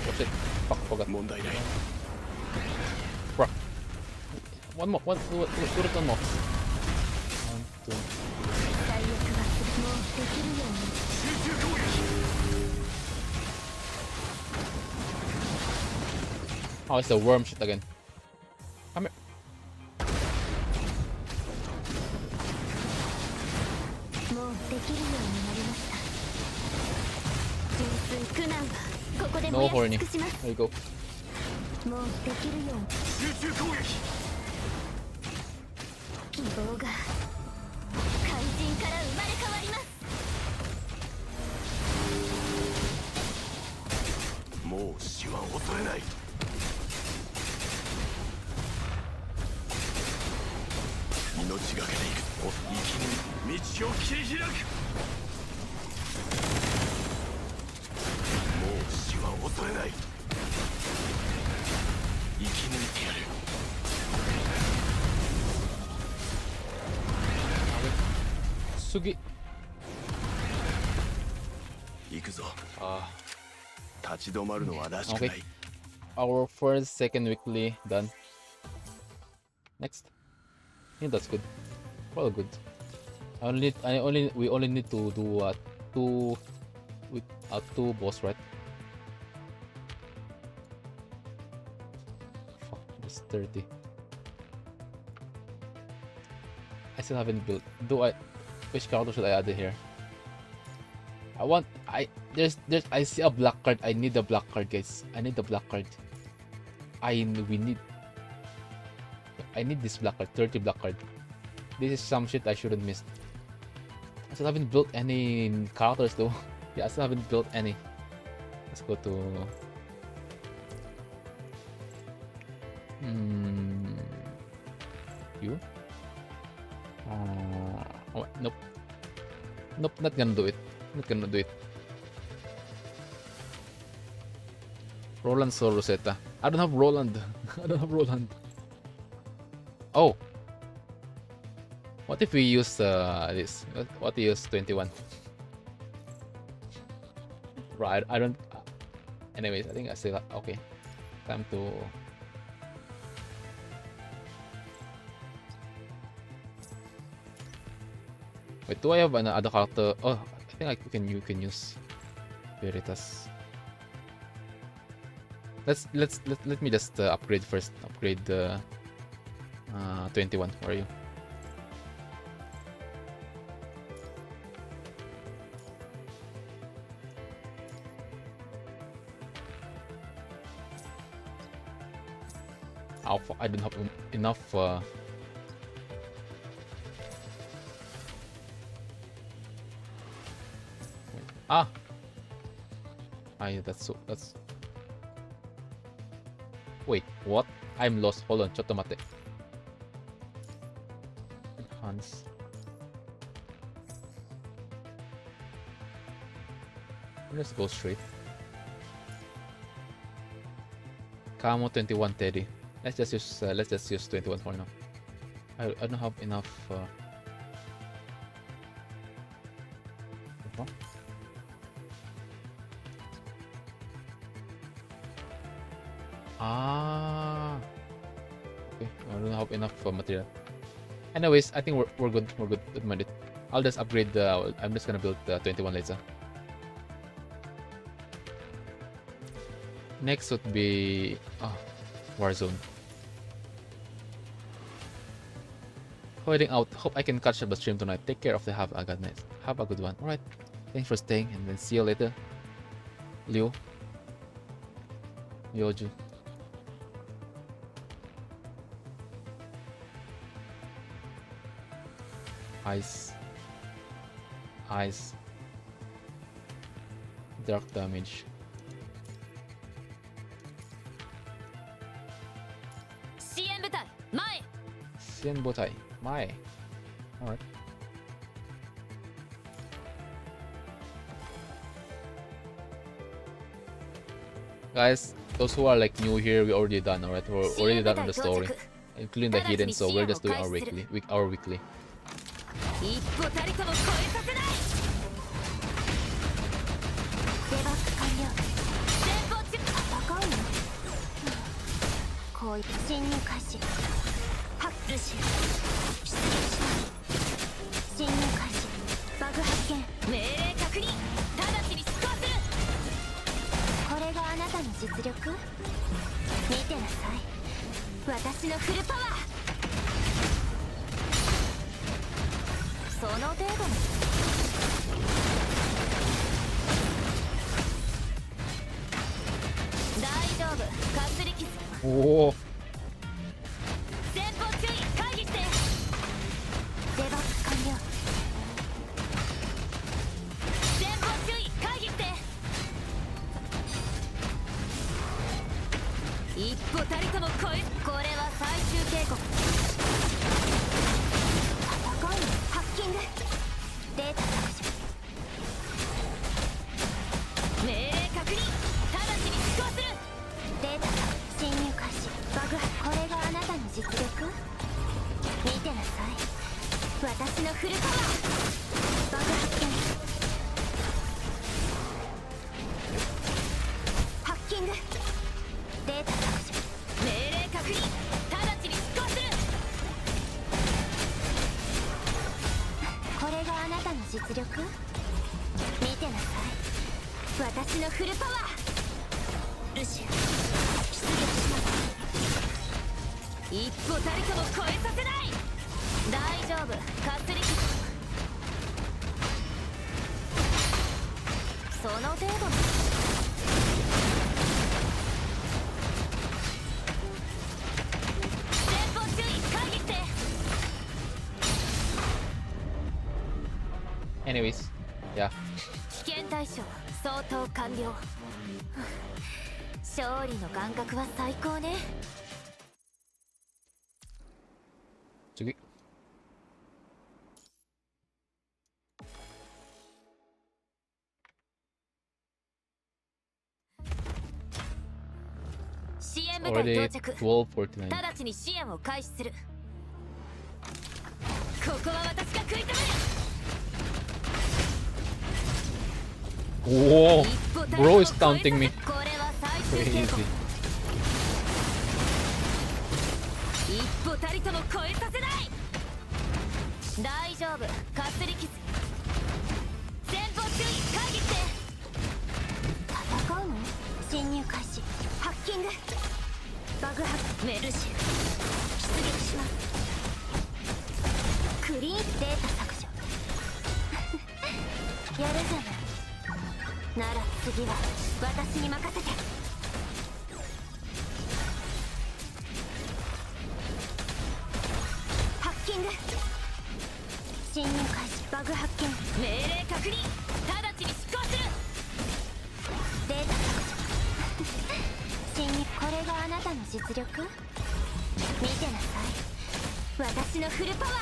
Oh shit. Fuck, forgot.
問題ない。
Bruh. One more. Do it one more. 1, 2.
最悪はもうできるように
集中攻撃。
Oh, it's the worm shit again. Come here.
もうできるようになりました純粋苦難はここで
No
燃や
horny.
し尽くします
There you go.
もうできるように
集中攻撃。
希望が怪人から生まれ変わります
もう死は恐れない。命がけで行く。生き抜い道を切り開く。もう死は恐れない。生き抜いてやる。
Sugi.
行くぞ。
Ah.
立ち止まるのはらしくない。
Our first, second weekly done. Next. I think that's good. Well, good. We only need to do two boss, right? Fuck, it's 30. I still haven't built. Which character should I add in here? I see a black card. I need the black card, guys. I need the black card. I need this black card. 30 black card. This is some shit I shouldn't miss. I still haven't built any characters though. Yeah, I still haven't built any. Let's go to you. Oh, nope. Nope, not gonna do it. Not gonna do it. Roland Soul Rosetta. I don't have Roland. I don't have Roland. Oh. What if we use this? What if we use 21? Right, I don't. Anyways, I think I still. Okay. Time to. Wait, do I have another character? Oh, I think you can use Veritas. Let me just upgrade first. Upgrade the 21. Where are you? Oh, I don't have enough. Ah. That's. Wait, what? I'm lost. Hold on, Chotomate. Enhance. Let's go straight. Camo 21 Teddy. Let's just use 21 for now. I don't have enough. Ah, okay. I don't have enough material. Anyways, I think we're good. We're good. Don't mind it. I'll just upgrade the. I'm just gonna build the 21 later. Next would be Warzone. Heading out. Hope I can catch up the stream tonight. Take care of the have a good night. Have a good one. Alright. Thanks for staying and then see you later. Liu. Yoju. Ice. dark damage.
支援部隊前。
支援部隊前。Alright. Guys, those who are like new here, we already done. Alright, we're already done on the story, including the hidden. So we're just doing our weekly. Weekly.
一歩たりとも越えさせない。デバッグ完了。前方中。戦うの。こういった侵入開始。ハッルシュ。出撃します。侵入開始。バグ発見。命令確認。直ちに出航する。これがあなたの実力？見てなさい。私のフルパワー。その程度の。大丈夫。かすり傷。
おお。
前方注意。回避して。デバッグ完了。前方注意。回避して。一歩たりとも越え。これは最終警告。ハッキング。データ削除。命令確認。直ちに出航する。データ侵入開始。バグ。これがあなたの実力？見てなさい。私のフルパワー。バグ発見。ハッキング。データ削除。命令確認。直ちに出航する。これがあなたの実力？見てなさい。私のフルパワー。ルシア、出撃します。一歩たりとも越えさせない。大丈夫。かすり傷。その程度の。前方注意。回避して。
Anyways, yeah.
危険対象相当完了。勝利の感覚は最高ね。
次。
支援部隊
Already
到着。
12:49.
直ちに支援を開始する。ここは私が食い止める。
Whoa,
一歩たりとも
bro is
越えさせ。
taunting me.
これは最終警
Crazy.
告。一歩たりとも越えさせない。大丈夫。かすり傷。前方注意。回避して。戦うの？侵入開始。ハッキング。バグハック。メルシア、出撃します。クリーン。データ削除。やるじゃない。なら次は私に任せて。ハッキング。侵入開始。バグ発見。命令確認。直ちに出航する。データ削除。侵入。これがあなたの実力？見てなさい。私のフルパワー。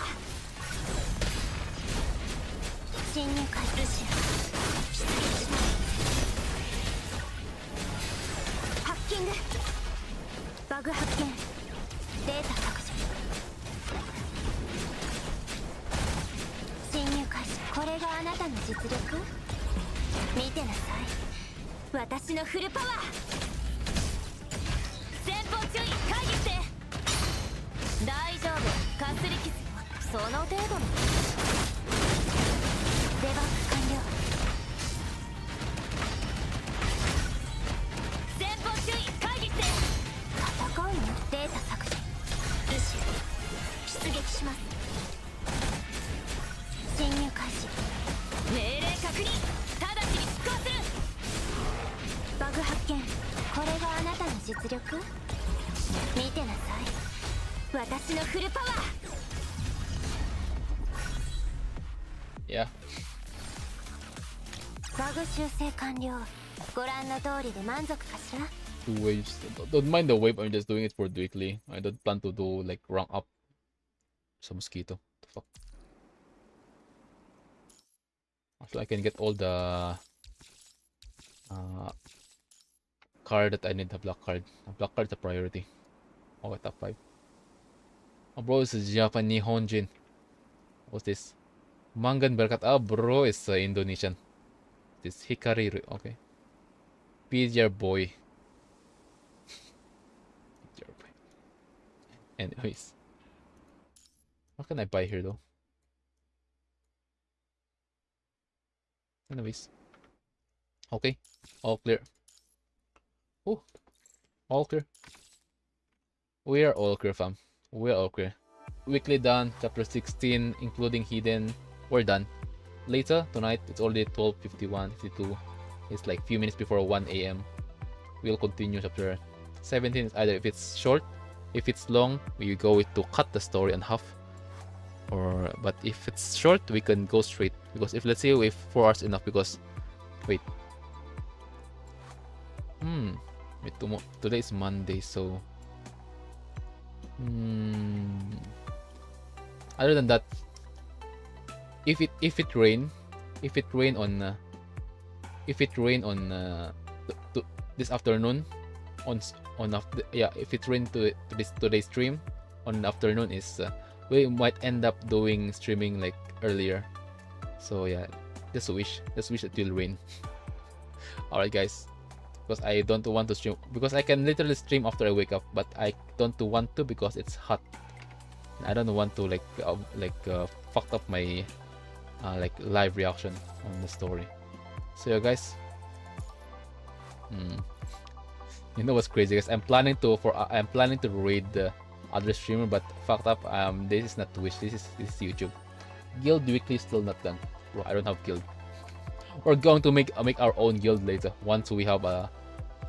侵入開始。ルシア、出撃します。ハッキング。バグ発見。データ削除。侵入開始。これがあなたの実力？見てなさい。私のフルパワー。前方注意。回避して。大丈夫。かすり傷。その程度の。デバッグ完了。前方注意。回避して。戦うの？データ削除。ルシア、出撃します。侵入開始。命令確認。直ちに出航する。バグ発見。これがあなたの実力？見てなさい。私のフルパワー。
Yeah.
バグ修正完了。ご覧の通りで満足かしら。
2 waves. Don't mind the wave. I'm just doing it for weekly. I don't plan to do like rank up. It's a mosquito. The fuck. So I can get all the card that I need. The black card. The black card is a priority. Okay, top 5. Oh, bro, it's Japanese Nihonjin. What's this? Mangan Berkat. Ah, bro, it's Indonesian. This Hikari. Okay. PGR boy. PGR boy. Anyways. What can I buy here though? Anyways. Okay. All clear. Oh. All clear. We are all clear, fam. We are all clear. Weekly done. Chapter 16, including hidden. We're done. Later, tonight, it's already 12:51, 52. It's like few minutes before 1 a.m. We'll continue chapter 17. Is either if it's short, if it's long, we go with to cut the story in half. Or but if it's short, we can go straight. Because if let's say if 4 hours enough, because wait. Wait, today is Monday, so other than that, if it rain on this afternoon if it rain to this today's stream on afternoon is we might end up doing streaming like earlier. So yeah, just wish it will rain. Alright guys, because I don't want to stream, because I can literally stream after I wake up, but I don't want to because it's hot. I don't want to fucked up my like live reaction on the story. So yeah guys, you know what's crazy guys, I'm planning to raid the other streamer, but fucked up. This is not Twitch, this is YouTube. Guild weekly still not done, bro. I don't have guild. We're going to make our own guild later once we have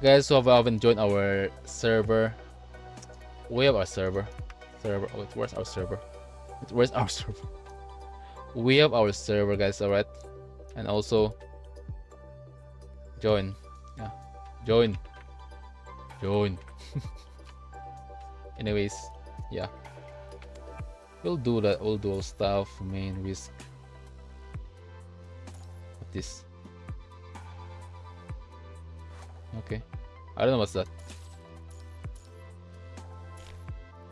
guys who haven't joined our server. We have our server. Wait, where's our server? We have our server guys. Alright, and also join. Yeah, join. Anyways, yeah, we'll do that. We'll do all stuff. Main risk. What this? Okay, I don't know what's that.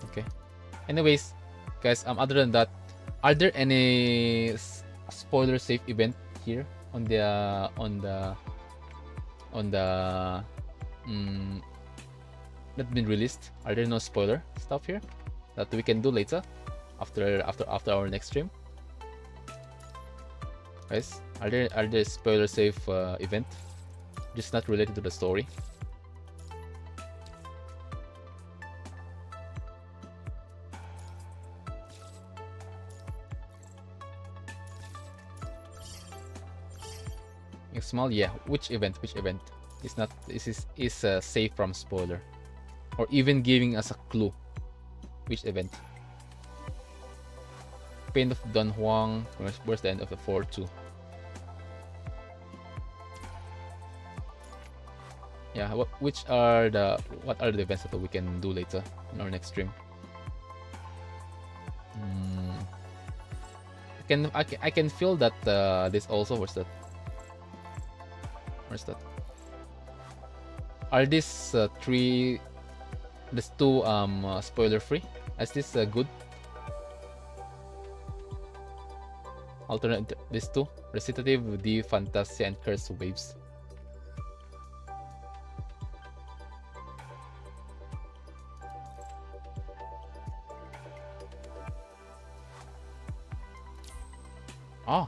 Okay. Anyways, guys, other than that, are there any spoiler safe event here on the that been released? Are there no spoiler stuff here that we can do later after our next stream? Guys, are there spoiler safe event just not related to the story? Small, yeah. Which event? It's not. This is safe from spoiler, or even giving us a clue. Which event? Pain of Don Juan. Where's the end of the 4-2? Yeah. What are the events that we can do later in our next stream? I can feel that this also. Where's that? Are these two spoiler free? Is this good? Alternate these two: Recitative, the Fantasia, and Curse Waves. Ah.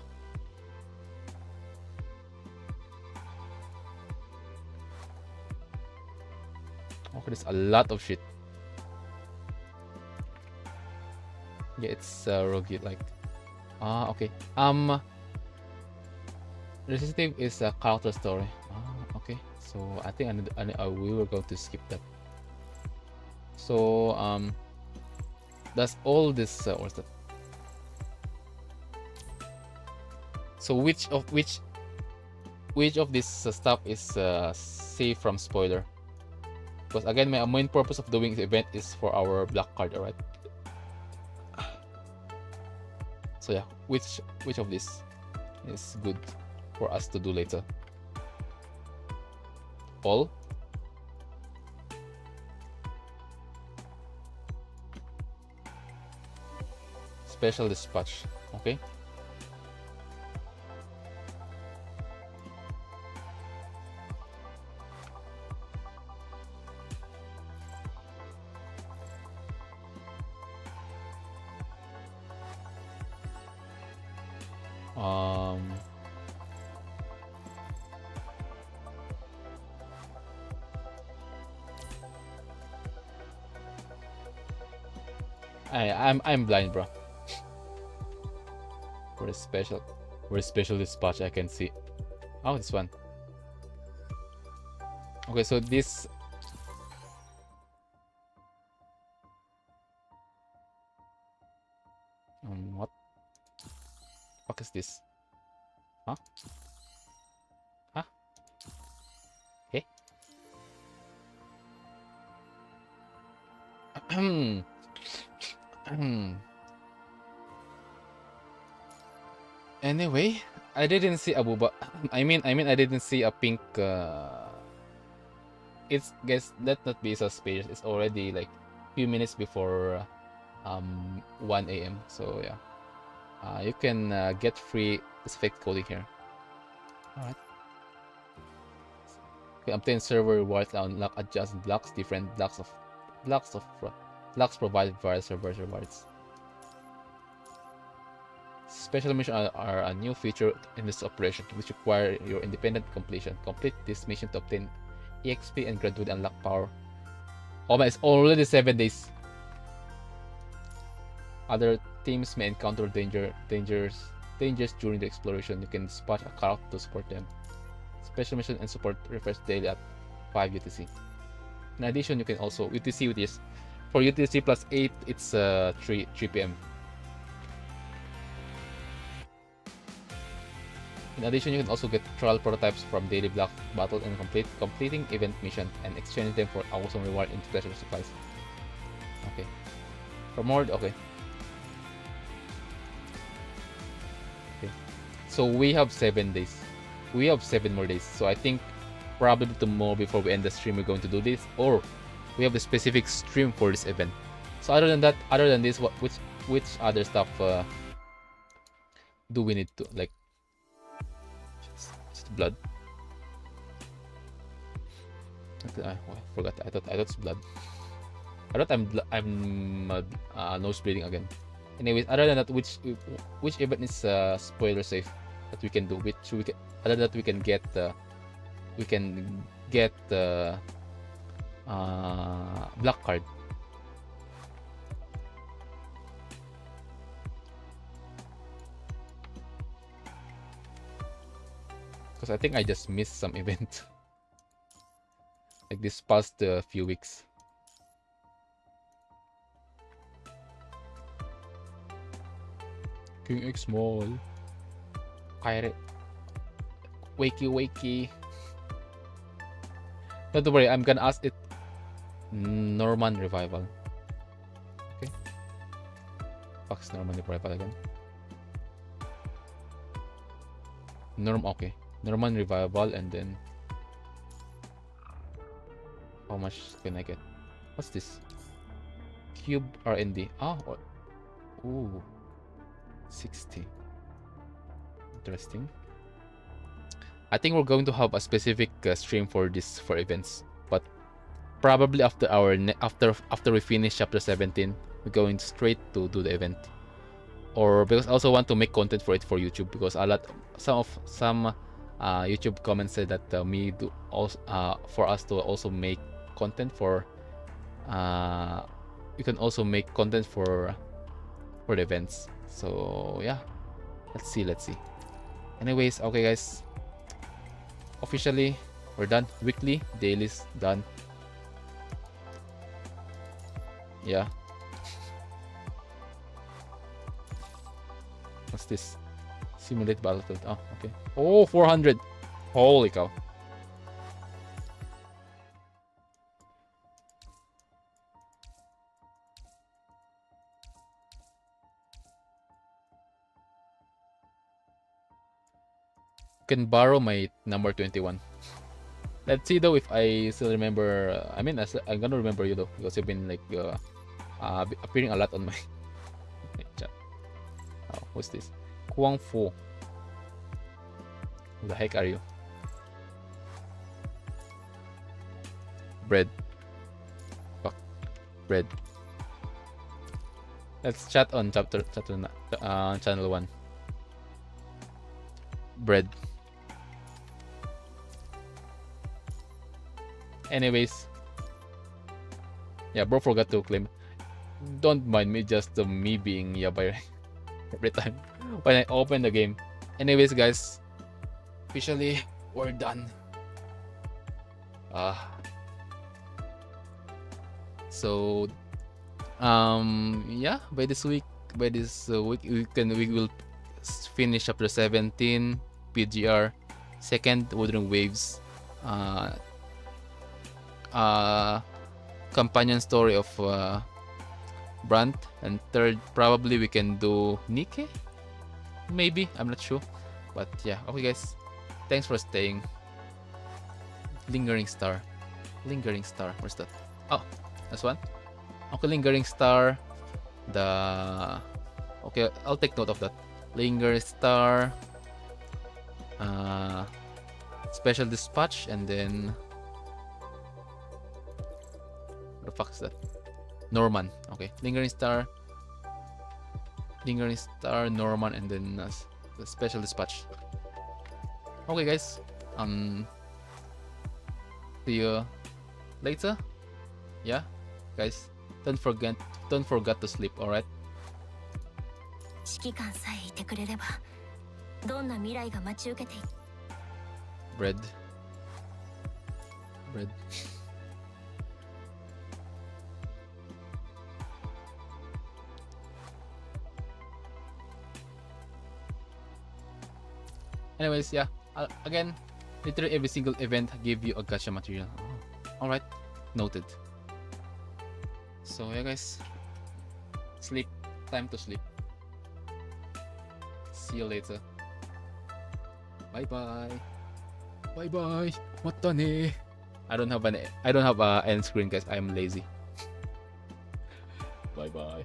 Okay, there's a lot of shit. Yeah, it's rogue like. Ah, okay. Resistive is a character story. Ah, okay. So I think we were going to skip that. So that's all this. What's that? So which which of this stuff is safe from spoiler. Because again, my main purpose of doing the event is for our black card, alright? So yeah, which of this is good for us to do later? All? Special dispatch, okay? I'm blind, bro. Where's special dispatch? I can see. Oh, this one. Okay, so this. What? What is this? Huh? Huh? Okay. Anyway, I didn't see a WUWA. I mean, I didn't see a pink. It's guess let not be suspicious. It's already like few minutes before 1 a.m. So yeah, you can get free effect coding here. All right. Okay, obtain server rewards to unlock adjacent blocks, different blocks provided via server rewards. Special missions are a new feature in this operation, which require your independent completion. Complete this mission to obtain EXP and gradually unlock power. Oh man, it's already 7 days. Other teams may encounter dangers during the exploration. You can dispatch a car to support them. Special mission and support refresh daily at 5 UTC. In addition, you can also UTC with this. For UTC plus 8, it's 3 PM. In addition, you can also get trial prototypes from daily block battle and completing event mission and exchange them for awesome reward in treasure supplies. Okay. For more, okay. Okay. So we have 7 days. We have 7 more days. So I think probably tomorrow before we end the stream, we're going to do this, or we have a specific stream for this event. So other than that, other than this, which other stuff do we need to like? Blood. I forgot. I thought it's blood. I thought I'm nose bleeding again. Anyways, other than that, which event is spoiler safe that we can do? Other than that we can get black card. Because I think I just missed some event like this past few weeks. King X Small. Kairi. Wakey. Don't worry, I'm gonna ask it. Norman Revival. Okay. Fox Norman Revival again. Okay. Norman Revival, and then how much can I get? What's this? Cube R&D. Ooh, 60. Interesting. I think we're going to have a specific stream for events, but probably after we finish chapter 17, we're going straight to do the event. Or because I also want to make content for it for YouTube, because some YouTube comments said that for us to also make content for you can also make content for the events. So yeah, let's see. Anyways, okay guys, officially we're done. Weekly, daily's done. Yeah. What's this? Simulate battlefield. Oh, okay. Oh, 400. Holy cow. Can borrow my number 21. Let's see though if I still remember. I mean, I'm gonna remember you though because you've been like appearing a lot on my chat. Oh, what's this? Kuang Fu. Who the heck are you? Bread. Fuck. Bread. Let's chat on channel 1. Bread. Anyways, yeah, bro forgot to claim. Don't mind me, just me being yabai every time when I open the game. Anyways, guys, officially we're done. So yeah, by this week we will finish chapter 17 PGR, second Wuthering Waves, companion story of Brant, and third probably we can do Nikke, maybe, I'm not sure, but yeah. Okay guys, thanks for staying. Lingering Star, where's that? Oh, that's one. Okay, Lingering Star, okay, I'll take note of that. Lingering Star, Special Dispatch, and then what the fuck is that? Norman. Okay, Lingering Star, Norman, and then the Special Dispatch. Okay guys, see you later. Yeah guys, don't forget to sleep. All right.
指揮官さえいてくれればどんな未来が待ち受けている。
Bread. Anyways, yeah. Again, literally every single event give you a gacha material. Oh, all right, noted. So yeah, guys, sleep. Time to sleep. See you later. Bye bye. Bye bye. Mata ne. I don't have an end screen, guys. I'm lazy. Bye bye.